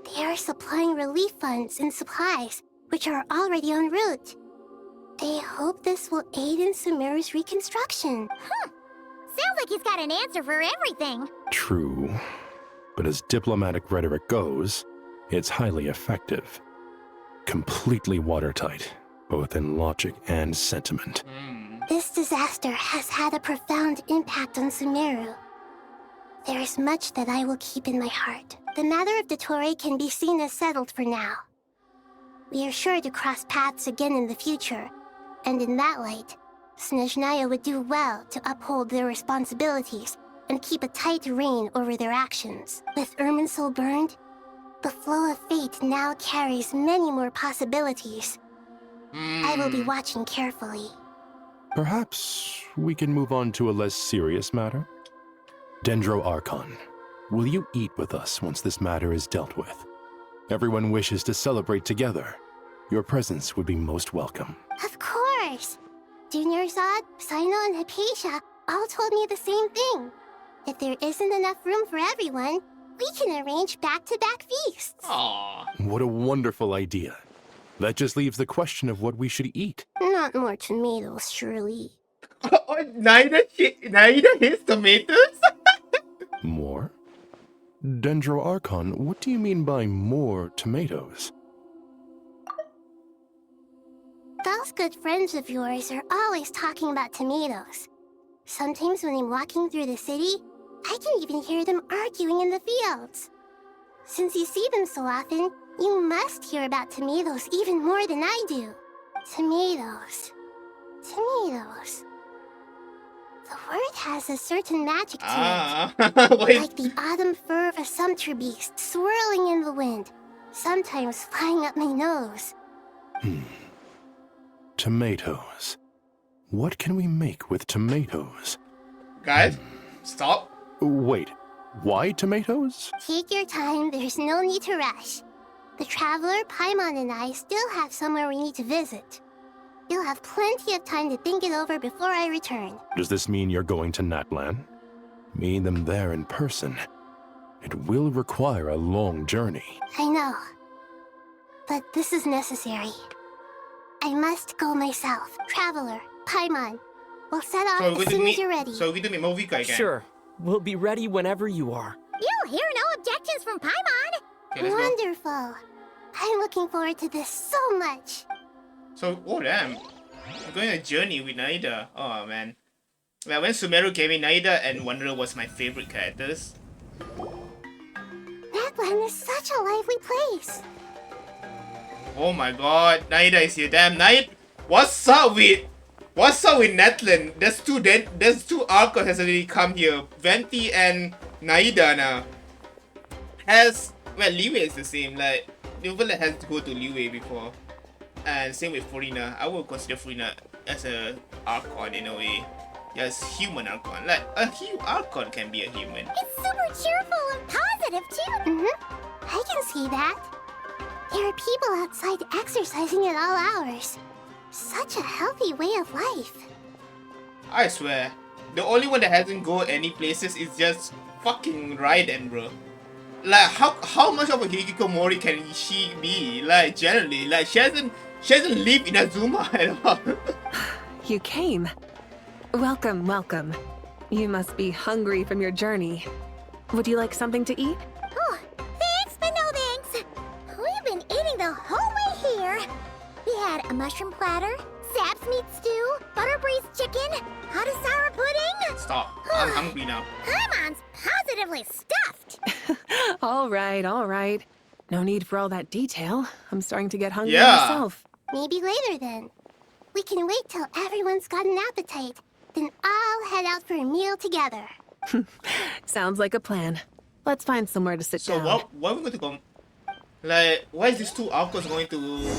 Speaker 2: they are supplying relief funds and supplies, which are already en route. They hope this will aid in SUMERU's reconstruction.
Speaker 17: Sounds like he's got an answer for everything.
Speaker 3: True. But as diplomatic rhetoric goes, it's highly effective. Completely watertight, both in logic and sentiment.
Speaker 2: This disaster has had a profound impact on SUMERU. There is much that I will keep in my heart. The matter of Dottore can be seen as settled for now. We are sure to cross paths again in the future, and in that light, Snezhnaya would do well to uphold their responsibilities and keep a tight rein over their actions. With Irminsul burned, the flow of fate now carries many more possibilities. I will be watching carefully.
Speaker 3: Perhaps we can move on to a less serious matter? Dendro Archon, will you eat with us once this matter is dealt with? Everyone wishes to celebrate together. Your presence would be most welcome.
Speaker 2: Of course! Junior Zod, Sino, and Hypatia all told me the same thing. If there isn't enough room for everyone, we can arrange back-to-back feasts.
Speaker 1: Aww.
Speaker 3: What a wonderful idea. That just leaves the question of what we should eat.
Speaker 2: Not more tomatoes, surely.
Speaker 1: Neither his tomatoes?
Speaker 3: More? Dendro Archon, what do you mean by more tomatoes?
Speaker 2: Those good friends of yours are always talking about tomatoes. Sometimes when I'm walking through the city, I can even hear them arguing in the fields. Since you see them so often, you must hear about tomatoes even more than I do. Tomatoes. Tomatoes. The word has a certain magic to it. Like the autumn fur of a sumpter beast swirling in the wind, sometimes flying up my nose.
Speaker 3: Tomatoes. What can we make with tomatoes?
Speaker 1: Guys, stop.
Speaker 3: Wait, why tomatoes?
Speaker 2: Take your time, there's no need to rush. The Traveler, Paimon, and I still have somewhere we need to visit. You'll have plenty of time to think it over before I return.
Speaker 3: Does this mean you're going to Natlan? Meeting them there in person. It will require a long journey.
Speaker 2: I know. But this is necessary. I must go myself. Traveler, Paimon, we'll set off as soon as you're ready.
Speaker 1: So we do meet Movika again.
Speaker 12: Sure. We'll be ready whenever you are.
Speaker 17: You'll hear no objections from Paimon.
Speaker 1: Okay,
Speaker 2: Wonderful. I'm looking forward to this so much.
Speaker 1: So, oh damn. I'm going on a journey with Naida. Oh man. Well, when SUMERU came in, Naida and Wanderer was my favorite characters.
Speaker 2: Natlan is such a lively place.
Speaker 1: Oh my god, Naida is here. Damn, Naida. What's up with Natlan? There's two Archons has already come here. Venti and Naida now. Liyue is the same. Like, Nuvula has to go to Liyue before. And same with Purana. I would consider Purana as a Archon in a way. Yes, human Archon. Like, a Archon can be a human.
Speaker 17: It's super cheerful and positive too.
Speaker 2: I can see that. There are people outside exercising at all hours. Such a healthy way of life.
Speaker 1: I swear, the only one that hasn't go any places is just fucking Raiden, bro. Like, how much of a hikikomori can she be? Like, generally, like she hasn't lived in Azuma at all.
Speaker 8: You came. Welcome, welcome. You must be hungry from your journey. Would you like something to eat?
Speaker 17: Oh, thanks, but no thanks. We've been eating the whole way here. We had a mushroom platter, goat's meat stew, butter braised chicken, hot and sour pudding.
Speaker 1: Stop. I'm hungry now.
Speaker 17: Paimon's positively stuffed.
Speaker 8: All right. No need for all that detail. I'm starting to get hungry
Speaker 1: Yeah.
Speaker 8: myself.
Speaker 2: Maybe later then. We can wait till everyone's got an appetite. Then I'll head out for a meal together.
Speaker 8: Sounds like a plan. Let's find somewhere to sit
Speaker 1: So
Speaker 8: down.
Speaker 1: what are we going to go? Like, why is these two Archons going to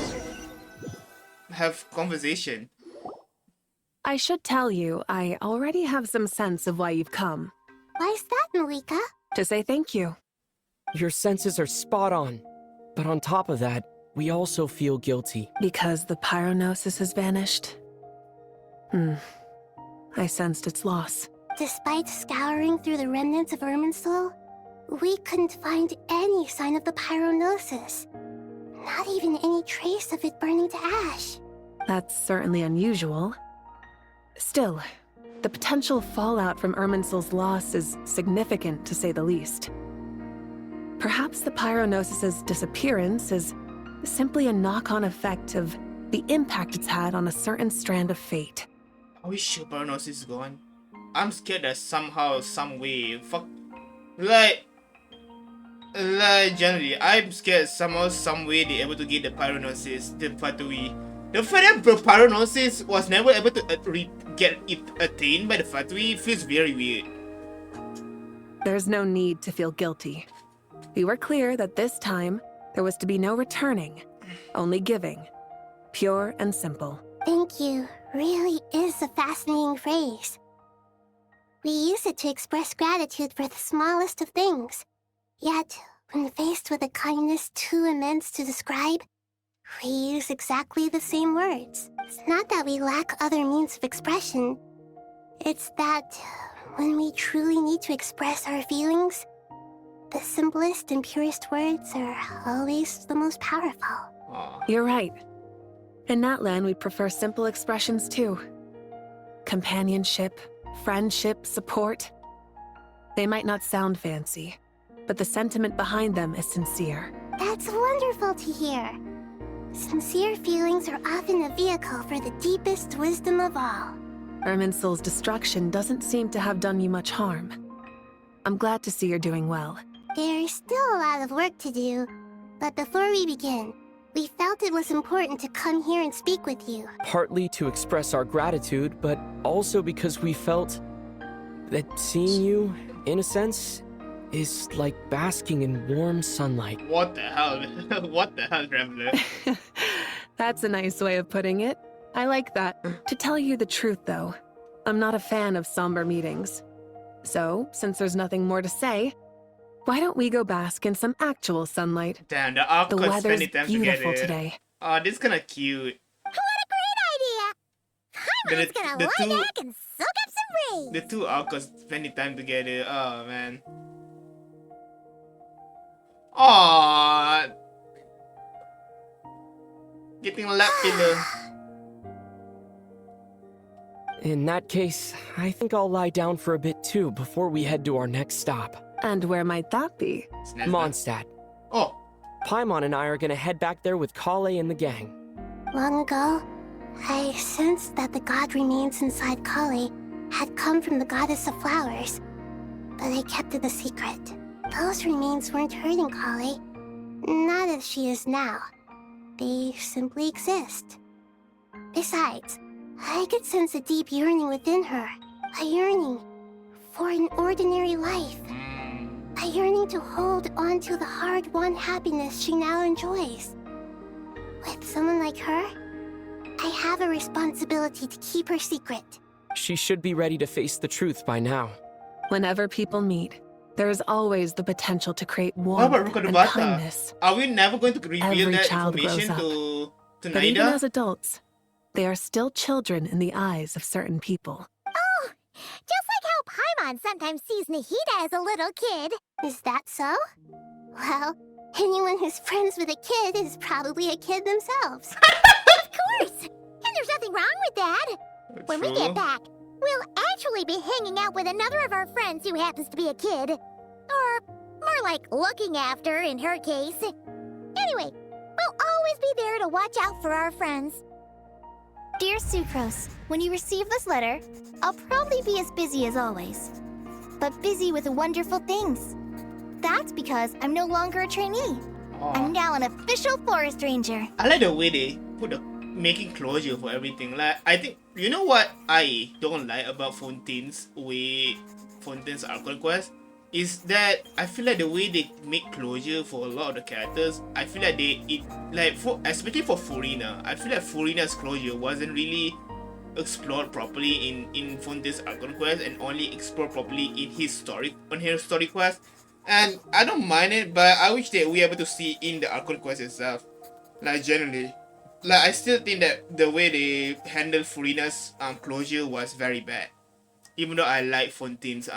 Speaker 1: have conversation?
Speaker 8: I should tell you, I already have some sense of why you've come.
Speaker 2: Why's that, Malika?
Speaker 8: To say thank you.
Speaker 12: Your senses are spot on. But on top of that, we also feel guilty.
Speaker 8: Because the pyronosis has vanished? I sensed its loss.
Speaker 2: Despite scouring through the remnants of Irminsul, we couldn't find any sign of the pyronosis. Not even any trace of it burning to ash.
Speaker 8: That's certainly unusual. Still, the potential fallout from Irminsul's loss is significant, to say the least. Perhaps the pyronosis's disappearance is simply a knock-on effect of the impact it's had on a certain strand of fate.
Speaker 1: Are we sure Purana is gone? I'm scared that somehow, some way, like generally, I'm scared somehow, some way they're able to get the pyronosis, the Fatui. The fact that pyronosis was never able to get it attained by the Fatui feels very weird.
Speaker 8: There's no need to feel guilty. We were clear that this time, there was to be no returning, only giving. Pure and simple.
Speaker 2: Thank you really is a fascinating phrase. We use it to express gratitude for the smallest of things. Yet, when faced with a kindness too immense to describe, we use exactly the same words. It's not that we lack other means of expression. It's that when we truly need to express our feelings, the simplest and purest words are always the most powerful.
Speaker 8: You're right. In Natlan, we prefer simple expressions too. Companionship, friendship, support. They might not sound fancy, but the sentiment behind them is sincere.
Speaker 2: That's wonderful to hear. Sincere feelings are often a vehicle for the deepest wisdom of all.
Speaker 8: Irminsul's destruction doesn't seem to have done you much harm. I'm glad to see you're doing well.
Speaker 2: There's still a lot of work to do, but before we begin, we felt it was important to come here and speak with you.
Speaker 12: Partly to express our gratitude, but also because we felt that seeing you, in a sense, is like basking in warm sunlight.
Speaker 1: What the hell? What the hell, Traveler?
Speaker 8: That's a nice way of putting it. I like that. To tell you the truth, though, I'm not a fan of somber meetings. So, since there's nothing more to say, why don't we go bask in some actual sunlight?
Speaker 1: Damn, the Archons
Speaker 8: weather's
Speaker 1: spending time
Speaker 8: beautiful
Speaker 1: together.
Speaker 8: today.
Speaker 1: Oh, this is kind of cute.
Speaker 17: Paimon's gonna lie back and soak up some rays.
Speaker 1: The two Archons spending time together. Oh, man. Aww. Getting a lap pillow.
Speaker 12: In that case, I think I'll lie down for a bit too before we head to our next stop.
Speaker 8: And where might that be?
Speaker 12: Mondstadt.
Speaker 1: Oh.
Speaker 12: Paimon and I are gonna head back there with Kale and the gang.
Speaker 2: Long ago, I sensed that the god remains inside Kali had come from the goddess of flowers, but I kept it a secret. Those remains weren't hurting Kali, not as she is now. They simply exist. Besides, I could sense a deep yearning within her, a yearning for an ordinary life. A yearning to hold on to the hard-won happiness she now enjoys. With someone like her, I have a responsibility to keep her secret.
Speaker 12: She should be ready to face the truth by now.
Speaker 8: Whenever people meet, there is always the potential to create
Speaker 1: What about
Speaker 8: warmth and
Speaker 1: Rukadabata?
Speaker 8: kindness.
Speaker 1: Are we never going to reveal
Speaker 8: Every
Speaker 1: that
Speaker 8: child
Speaker 1: information
Speaker 8: grows up.
Speaker 1: to
Speaker 8: But even
Speaker 1: Naida?
Speaker 8: as adults, they are still children in the eyes of certain people.
Speaker 17: Oh, just like how Paimon sometimes sees Nahida as a little kid.
Speaker 2: Is that so? Well, anyone who's friends with a kid is probably a kid themselves.
Speaker 17: Of course! And there's nothing wrong with that. When we
Speaker 2: True.
Speaker 17: get back, we'll actually be hanging out with another of our friends who happens to be a kid. Or more like looking after, in her case. Anyway, we'll always be there to watch out for our friends. Dear Sucrose, when you receive this letter, I'll probably be as busy as always. But busy with wonderful things. That's because I'm no longer a trainee. I'm now an official forest ranger.
Speaker 1: I like the way they put the making closure for everything. Like, I think, you know what I don't like about Fontaine's Archon quest? Is that I feel like the way they make closure for a lot of the characters, I feel like especially for Purana, I feel like Furina's closure wasn't really explored properly in Fontaine's Archon quest and only explored properly in her story quest. And I don't mind it, but I wish that we were able to see in the Archon quest itself. Like, generally. Like, I still think that the way they handled Furina's closure was very bad. Even though I like Fontaine's,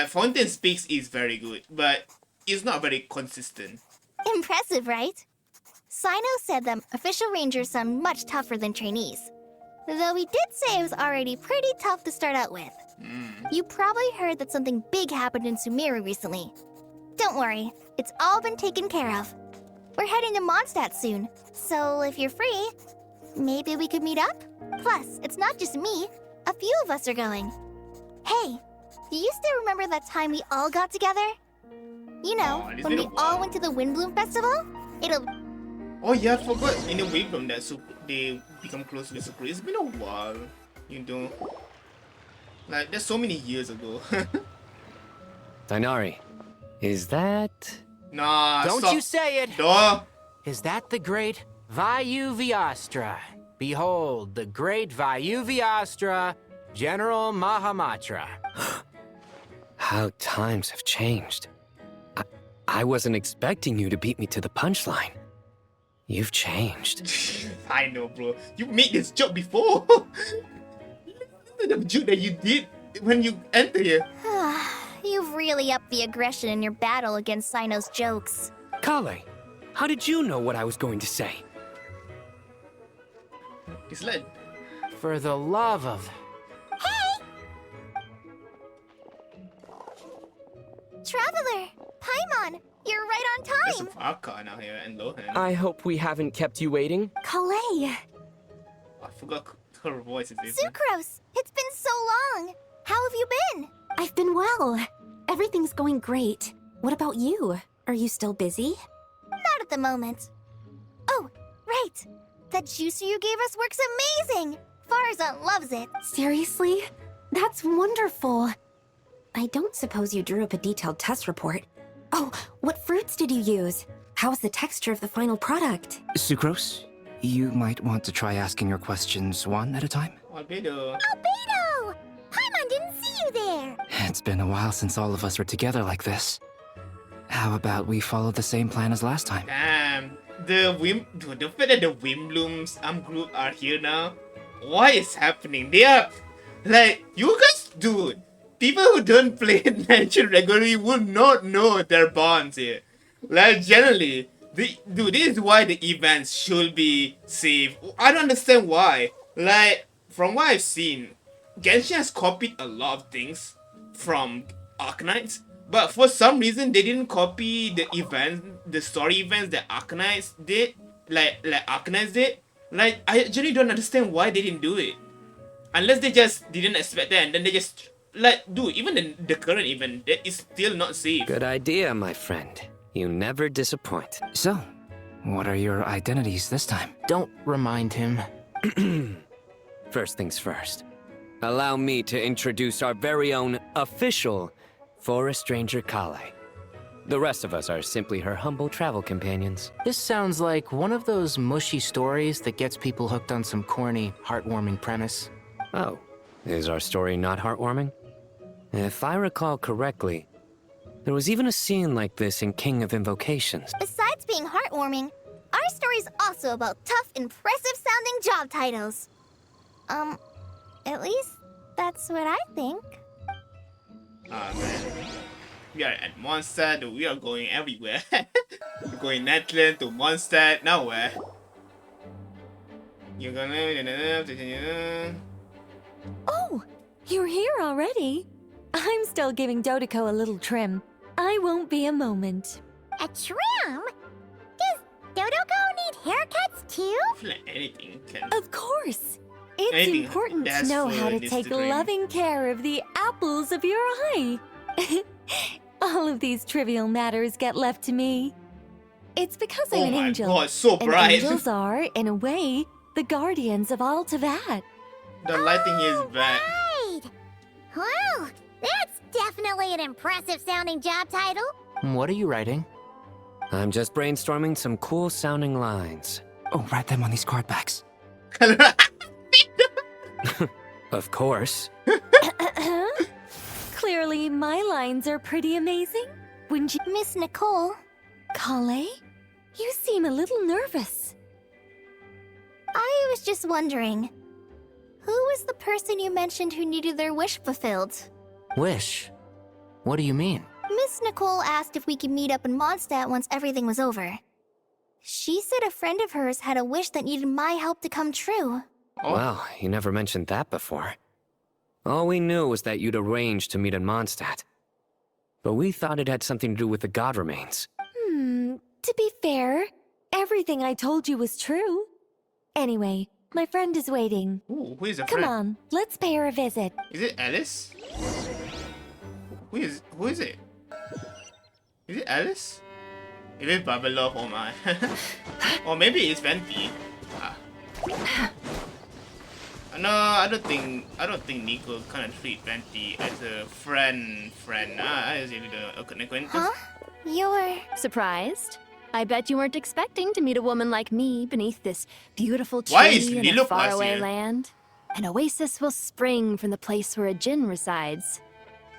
Speaker 1: Fontaine's Peaks is very good, but it's not very consistent.
Speaker 17: Impressive, right? Sino said that official rangers sound much tougher than trainees. Though he did say it was already pretty tough to start out with. You probably heard that something big happened in SUMERU recently. Don't worry, it's all been taken care of. We're heading to Mondstadt soon, so if you're free, maybe we could meet up? Plus, it's not just me, a few of us are going. Hey, do you still remember that time we all got together? You know, when we all went to the Windbloom Festival?
Speaker 1: Oh yeah, I forgot in the Windbloom that they become close with Sucrose. It's been a while, you know. Like, that's so many years ago.
Speaker 10: Dainari, is that...
Speaker 1: Nah,
Speaker 9: Don't you say it!
Speaker 1: Duh.
Speaker 9: Is that the great VII? Behold, the great VII, General Mahamatra.
Speaker 10: How times have changed. I wasn't expecting you to beat me to the punchline. You've changed.
Speaker 1: I know, bro. You made this joke before. The joke that you did when you entered here.
Speaker 17: You've really upped the aggression in your battle against Sino's jokes.
Speaker 10: Kale, how did you know what I was going to say?
Speaker 1: It's like...
Speaker 9: For the love of...
Speaker 17: Hey! Traveler! Paimon! You're right on time!
Speaker 1: There's some Archon out here and Lohan.
Speaker 12: I hope we haven't kept you waiting.
Speaker 17: Kalei!
Speaker 1: I forgot her voice is different.
Speaker 17: Sucrose! It's been so long! How have you been?
Speaker 21: I've been well. Everything's going great. What about you? Are you still busy?
Speaker 17: Not at the moment. Oh, right! That juicer you gave us works amazing! Farzan loves it!
Speaker 21: Seriously? That's wonderful. I don't suppose you drew up a detailed test report. Oh, what fruits did you use? How's the texture of the final product?
Speaker 9: Sucrose, you might want to try asking your questions one at a time.
Speaker 1: Albedo!
Speaker 17: Albedo! Paimon didn't see you there!
Speaker 9: It's been a while since all of us were together like this. How about we follow the same plan as last time?
Speaker 1: Damn. The fact that the Windblooms group are here now. What is happening? They are like, you guys, dude. People who don't play Genshin regularly will not know their bonds here. Like, generally, this is why the events should be saved. I don't understand why. Like, from what I've seen, Genshin has copied a lot of things from Arknights, but for some reason they didn't copy the story events that Arknights did, like Arknights did. Like, I actually don't understand why they didn't do it. Unless they just didn't expect that and then they just, like, dude, even the current event, that is still not safe.
Speaker 10: Good idea, my friend. You never disappoint.
Speaker 9: So, what are your identities this time? Don't remind him.
Speaker 10: First things first. Allow me to introduce our very own official Forest Ranger Kale. The rest of us are simply her humble travel companions.
Speaker 9: This sounds like one of those mushy stories that gets people hooked on some corny, heartwarming premise.
Speaker 10: Oh, is our story not heartwarming? If I recall correctly, there was even a scene like this in King of Invocations.
Speaker 17: Besides being heartwarming, our story's also about tough, impressive-sounding job titles. At least that's what I think.
Speaker 1: Ah, man. We are at Mondstadt, we are going everywhere. We're going Netland to Mondstadt, now where? You're gonna...
Speaker 5: Oh, you're here already. I'm still giving Dodeko a little trim. I won't be a moment.
Speaker 17: A trim? Does Dodeko need haircuts too?
Speaker 1: I feel like anything can...
Speaker 5: Of course. It's
Speaker 1: Anything
Speaker 5: important
Speaker 1: that
Speaker 5: to
Speaker 1: has
Speaker 5: know how
Speaker 1: fur
Speaker 5: to
Speaker 1: needs
Speaker 5: take
Speaker 1: to drink.
Speaker 5: loving care of the apples of your eye. All of these trivial matters get left to me. It's because I'm
Speaker 1: Oh
Speaker 5: an
Speaker 1: my
Speaker 5: angel.
Speaker 1: God, so
Speaker 5: and
Speaker 1: bright.
Speaker 5: Angels are, in a way, the guardians of all Teyvat.
Speaker 1: The lighting is bad.
Speaker 2: Right! Wow, that's definitely an impressive sounding job title.
Speaker 9: What are you writing?
Speaker 10: I'm just brainstorming some cool sounding lines.
Speaker 9: Oh, write them on these card backs.
Speaker 10: Of course.
Speaker 5: Clearly, my lines are pretty amazing. Wouldn't you,
Speaker 17: Miss Nicole?
Speaker 5: Kale? You seem a little nervous.
Speaker 17: I was just wondering, who was the person you mentioned who needed their wish fulfilled?
Speaker 9: Wish? What do you mean?
Speaker 17: Miss Nicole asked if we could meet up in Mondstadt once everything was over. She said a friend of hers had a wish that needed my help to come true.
Speaker 1: Oh.
Speaker 10: Well, you never mentioned that before. All we knew was that you'd arranged to meet in Mondstadt. But we thought it had something to do with the god remains.
Speaker 5: To be fair, everything I told you was true. Anyway, my friend is waiting.
Speaker 1: Ooh, who is a
Speaker 5: Come
Speaker 1: friend?
Speaker 5: on, let's pay her a visit.
Speaker 1: Is it Alice? Who is it? Is it Alice? If it's Babylov, oh my. Or maybe it's Venti. No, I don't think Nico kind of treat Venti as a friend. As an acquaintance.
Speaker 17: Huh? You're...
Speaker 4: Surprised? I bet you weren't expecting to meet a woman like me beneath this beautiful
Speaker 1: Why is
Speaker 4: tree in
Speaker 1: Lilo
Speaker 4: a faraway
Speaker 1: here?
Speaker 4: land. An oasis will spring from the place where a djinn resides.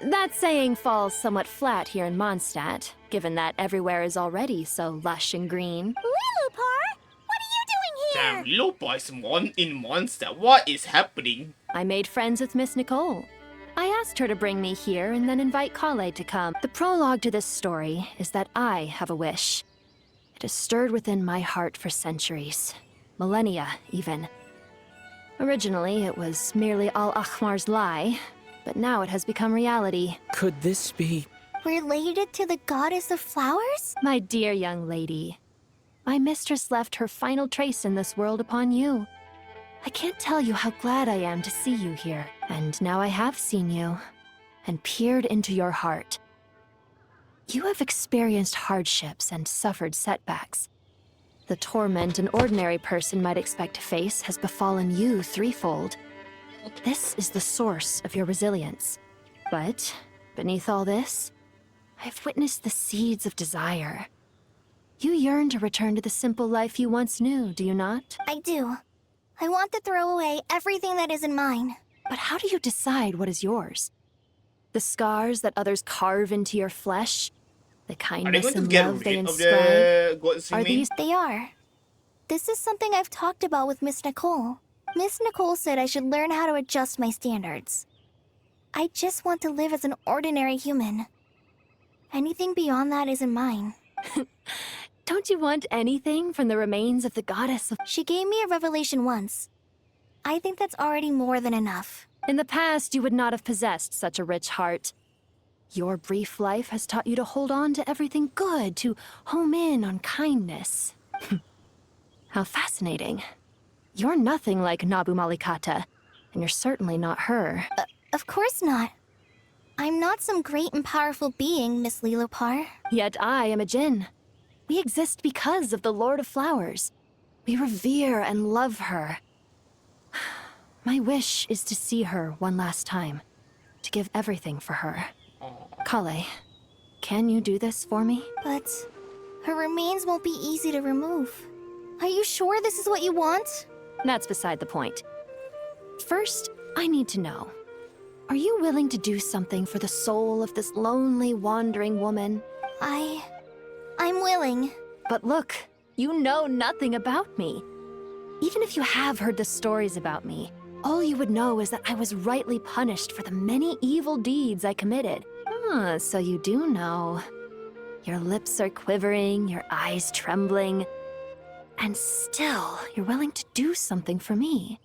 Speaker 4: That saying falls somewhat flat here in Mondstadt, given that everywhere is already so lush and green.
Speaker 17: Lilupar? What are you doing
Speaker 1: Damn, Lilo is in Monster. What is happening?
Speaker 4: I made friends with Miss Nicole. I asked her to bring me here and then invite Kale to come. The prologue to this story is that I have a wish. It has stirred within my heart for centuries. Millennia, even. Originally, it was merely Al-Ahmar's lie, but now it has become reality.
Speaker 12: Could this be...
Speaker 17: Related to the goddess of flowers?
Speaker 4: My dear young lady, my mistress left her final trace in this world upon you. I can't tell you how glad I am to see you here. And now I have seen you, and peered into your heart. You have experienced hardships and suffered setbacks. The torment an ordinary person might expect to face has befallen you threefold. This is the source of your resilience. But, beneath all this, I've witnessed the seeds of desire. You yearn to return to the simple life you once knew, do you not?
Speaker 17: I do. I want to throw away everything that isn't mine.
Speaker 4: But how do you decide what is yours? The scars that others carve into your flesh? The kindness
Speaker 1: going to
Speaker 4: and
Speaker 1: get
Speaker 4: love they
Speaker 1: rid of
Speaker 4: inscribe?
Speaker 1: the gods
Speaker 4: Are these...
Speaker 17: They are. This is something I've talked about with Miss Nicole. Miss Nicole said I should learn how to adjust my standards. I just want to live as an ordinary human. Anything beyond that isn't mine.
Speaker 4: Don't you want anything from the remains of the goddess of...
Speaker 17: She gave me a revelation once. I think that's already more than enough.
Speaker 4: In the past, you would not have possessed such a rich heart. Your brief life has taught you to hold on to everything good, to home in on kindness. How fascinating. You're nothing like Nabu Malikata, and you're certainly not her.
Speaker 17: Of course not. I'm not some great and powerful being, Miss Lilopar.
Speaker 4: Yet I am a djinn. We exist because of the Lord of Flowers. We revere and love her. My wish is to see her one last time, to give everything for her. Kale, can you do this for me?
Speaker 17: But her remains won't be easy to remove. Are you sure this is what you want?
Speaker 4: That's beside the point. First, I need to know. Are you willing to do something for the soul of this lonely, wandering woman?
Speaker 17: I'm willing.
Speaker 4: But look, you know nothing about me. Even if you have heard the stories about me, all you would know is that I was rightly punished for the many evil deeds I committed. Ah, so you do know. Your lips are quivering, your eyes trembling, and still you're willing to do something for me.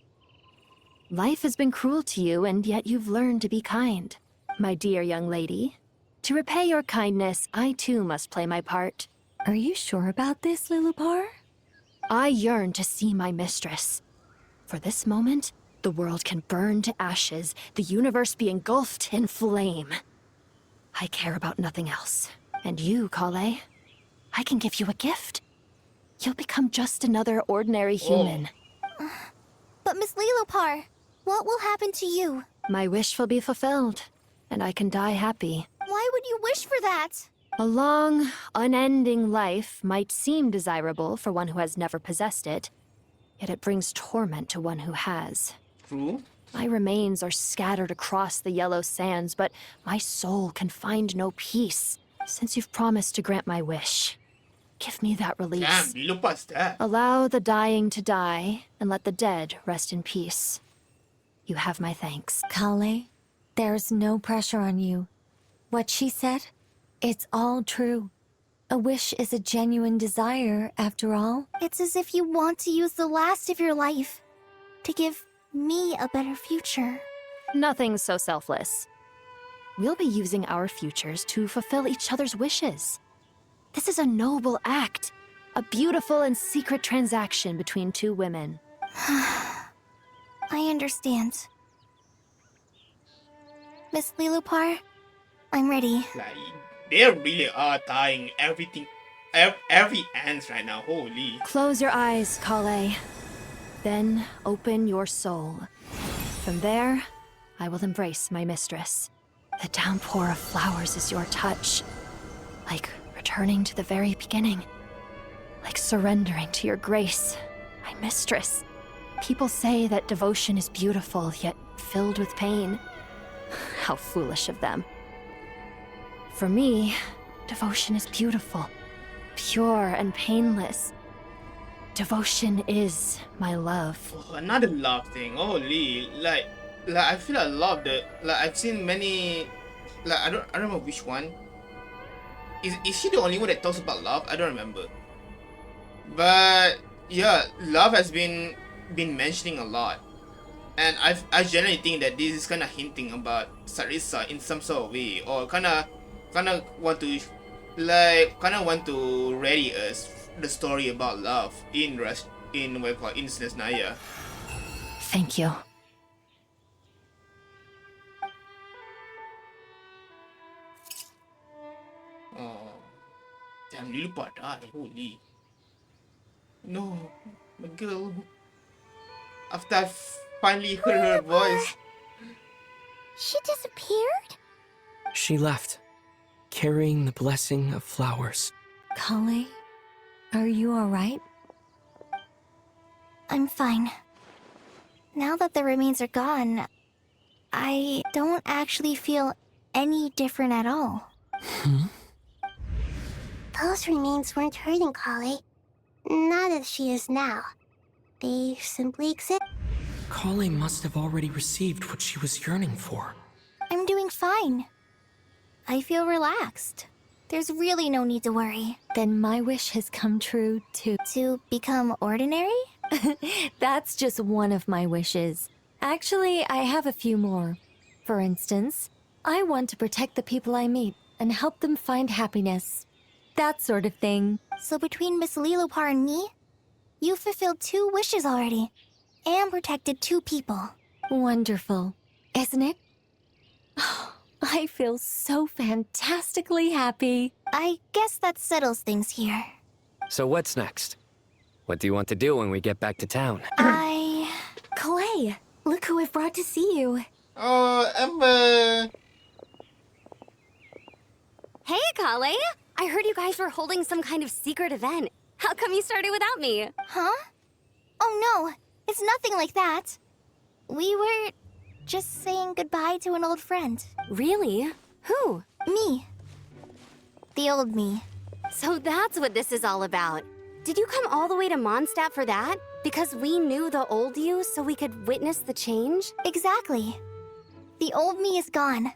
Speaker 4: Life has been cruel to you, and yet you've learned to be kind. My dear young lady, to repay your kindness, I too must play my part.
Speaker 5: Are you sure about this, Lilupar?
Speaker 4: I yearn to see my mistress. For this moment, The world can burn to ashes, the universe be engulfed in flame. I care about nothing else. And you, Kale, I can give you a gift. You'll become just another ordinary human.
Speaker 17: But Miss Lilopar, what will happen to you?
Speaker 4: My wish will be fulfilled, and I can die happy.
Speaker 17: Why would you wish for that?
Speaker 4: A long, unending life might seem desirable for one who has never possessed it, yet it brings torment to one who has.
Speaker 1: True.
Speaker 4: My remains are scattered across the yellow sands, but my soul can find no peace. Since you've promised to grant my wish, give me that release.
Speaker 1: Damn, look past that.
Speaker 4: Allow the dying to die, and let the dead rest in peace. You have my thanks.
Speaker 5: Kale, there's no pressure on you. What she said, it's all true. A wish is a genuine desire, after all.
Speaker 17: It's as if you want to use the last of your life to give me a better future.
Speaker 4: Nothing so selfless. We'll be using our futures to fulfill each other's wishes. This is a noble act, a beautiful and secret transaction between two women.
Speaker 17: I understand. Miss Lilopar, I'm ready.
Speaker 1: Like, they really are tying everything, every ends right now. Holy.
Speaker 4: Close your eyes, Kale. Then open your soul. From there, I will embrace my mistress. The downpour of flowers is your touch. Like returning to the very beginning. Like surrendering to your grace, my mistress. People say that devotion is beautiful, yet filled with pain. How foolish of them. For me, devotion is beautiful, pure and painless. Devotion is my love.
Speaker 1: Oh, another love thing. Holy, like I feel a lot of the, like I've seen many, like I don't remember which one. Is she the only one that talks about love? I don't remember. But yeah, love has been mentioning a lot, and I generally think that this is kind of hinting about Sarissa in some sort of way, or kind of want to ready us the story about love in what you call in Snezhnaya.
Speaker 4: Thank you.
Speaker 1: Oh, damn, Lilopar died. Holy. No, my girl. After I finally heard her voice.
Speaker 17: She disappeared?
Speaker 12: She left, carrying the blessing of flowers.
Speaker 5: Kale, are you alright?
Speaker 17: I'm fine. Now that the remains are gone, I don't actually feel any different at all.
Speaker 2: Those remains weren't hurting Kale. Not as she is now. They simply exist.
Speaker 12: Kale must have already received what she was yearning for.
Speaker 17: I'm doing fine. I feel relaxed. There's really no need to worry.
Speaker 5: Then my wish has come true too.
Speaker 17: To become ordinary?
Speaker 5: That's just one of my wishes. Actually, I have a few more. For instance, I want to protect the people I meet and help them find happiness. That sort of thing.
Speaker 17: So between Miss Lilopar and me, you fulfilled 2 wishes already, and protected 2 people.
Speaker 5: Wonderful, isn't it? I feel so fantastically happy.
Speaker 17: I guess that settles things here.
Speaker 10: So what's next? What do you want to do when we get back to town?
Speaker 5: Clay, look who I've brought to see you.
Speaker 1: Oh, Emma.
Speaker 15: Hey, Kale! I heard you guys were holding some kind of secret event. How come you started without me?
Speaker 17: Huh? Oh no, it's nothing like that. We were just saying goodbye to an old friend.
Speaker 15: Really? Who?
Speaker 17: Me. The old me.
Speaker 15: So that's what this is all about. Did you come all the way to Mondstadt for that? Because we knew the old you so we could witness the change?
Speaker 17: Exactly. The old me is gone.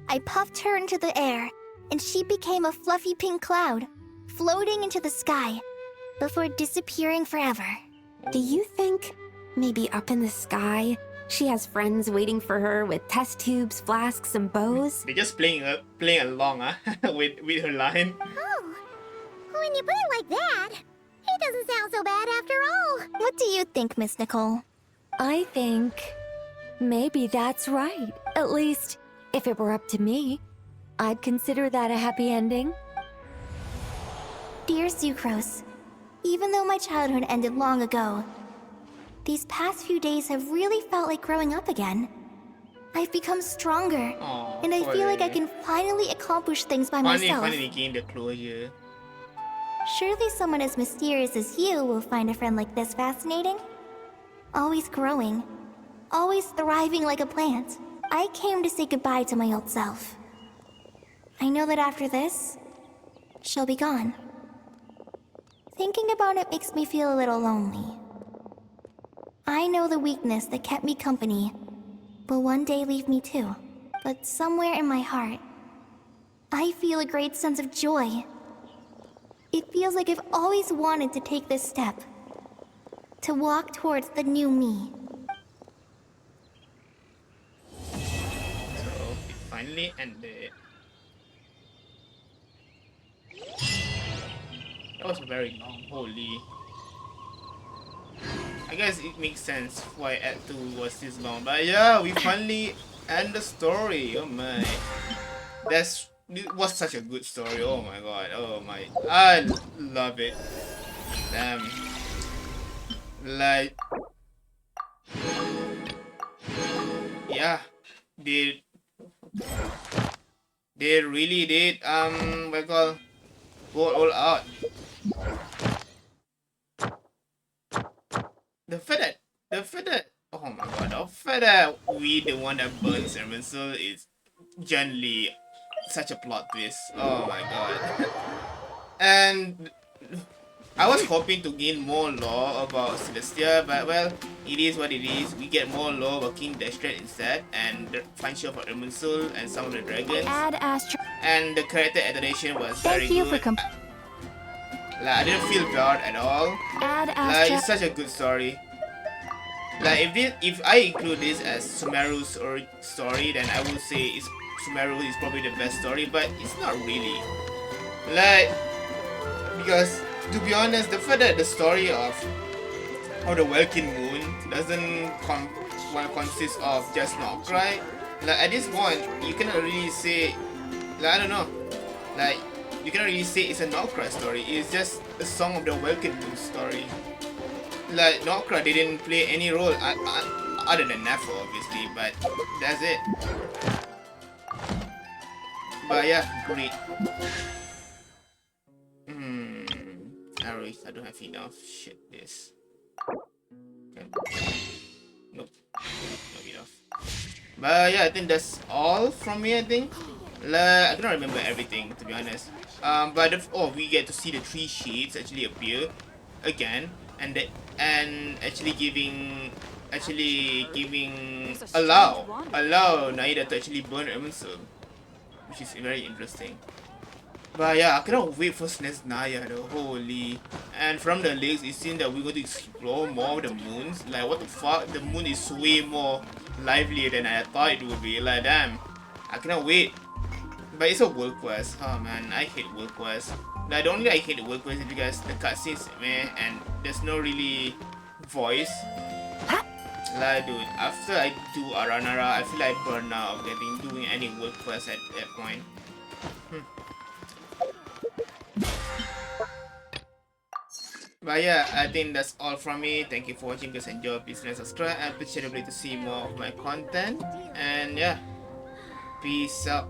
Speaker 17: I puffed her into the air, and she became a fluffy pink cloud, floating into the sky, before disappearing forever.
Speaker 21: Do you think, maybe up in the sky, she has friends waiting for her with test tubes, flasks, and bows?
Speaker 1: They're just playing along, with her line.
Speaker 17: Oh, when you put it like that, it doesn't sound so bad after all. What do you think, Miss Nicole?
Speaker 5: I think Maybe that's right. At least, if it were up to me, I'd consider that a happy ending.
Speaker 17: Dear Sucrose, even though my childhood ended long ago, these past few days have really felt like growing up again. I've become stronger, and I feel like I can finally accomplish things by myself.
Speaker 1: Finally gain the closure.
Speaker 17: Surely someone as mysterious as you will find a friend like this fascinating. Always growing, always thriving like a plant. I came to say goodbye to my old self. I know that after this, she'll be gone. Thinking about it makes me feel a little lonely. I know the weakness that kept me company will one day leave me too. But somewhere in my heart, I feel a great sense of joy. It feels like I've always wanted to take this step, to walk towards the new me.
Speaker 1: So it finally ended. That was very long, holy. I guess it makes sense why Act 2 was this long. But yeah, we finally end the story. Oh my. It was such a good story. Oh my god. Oh my. I love it. Damn. Like. Yeah. They really did, what you call, go all out. The fact that, oh my god, the fact that we the one that burns Emerson is generally such a plot twist. Oh my god. And I was hoping to gain more lore about Celestia, but well, it is what it is. We get more lore about King Destret instead, and the function for Emerson and some of the dragons. And the character iteration was very good. Like, I didn't feel bored at all. Like, it's such a good story. Like, if I include this as Sumeru's story, then I would say Sumeru is probably the best story, but it's not really. Like, because to be honest, the fact that the story of the Welkin Moon doesn't consist of just Nokrai, like at this point you cannot really say, like, I don't know, like you cannot really say it's a Nokrai story. It's just a song of the Welkin Moon story. Like Nokrai didn't play any role other than Nefer, obviously, but that's it. But yeah, great. Arrows, I don't have enough. Shit, this. Okay. Nope, not enough. But yeah, I think that's all from me. I think. Like, I cannot remember everything, to be honest. But we get to see the 3 shades actually appear again, and actually giving allow Naida to actually burn Emerson, which is very interesting. But yeah, I cannot wait for SNES Naya though, holy. And from the leaks, it seems that we're going to explore more of the moons. Like, what the fuck? The moon is way more livelier than I thought it would be. Like, damn. I cannot wait. But it's a world quest. Oh man, I hate world quests. Like, the only I hate the world quest is because the cutscenes, man, and there's no really voice. Like, dude, after I do Aranara, I feel like I burn out of doing any world quest at that point. But yeah, I think that's all from me. Thank you for watching. Guys, enjoy, please like, subscribe, and please share the ability to see more of my content. And yeah, peace out.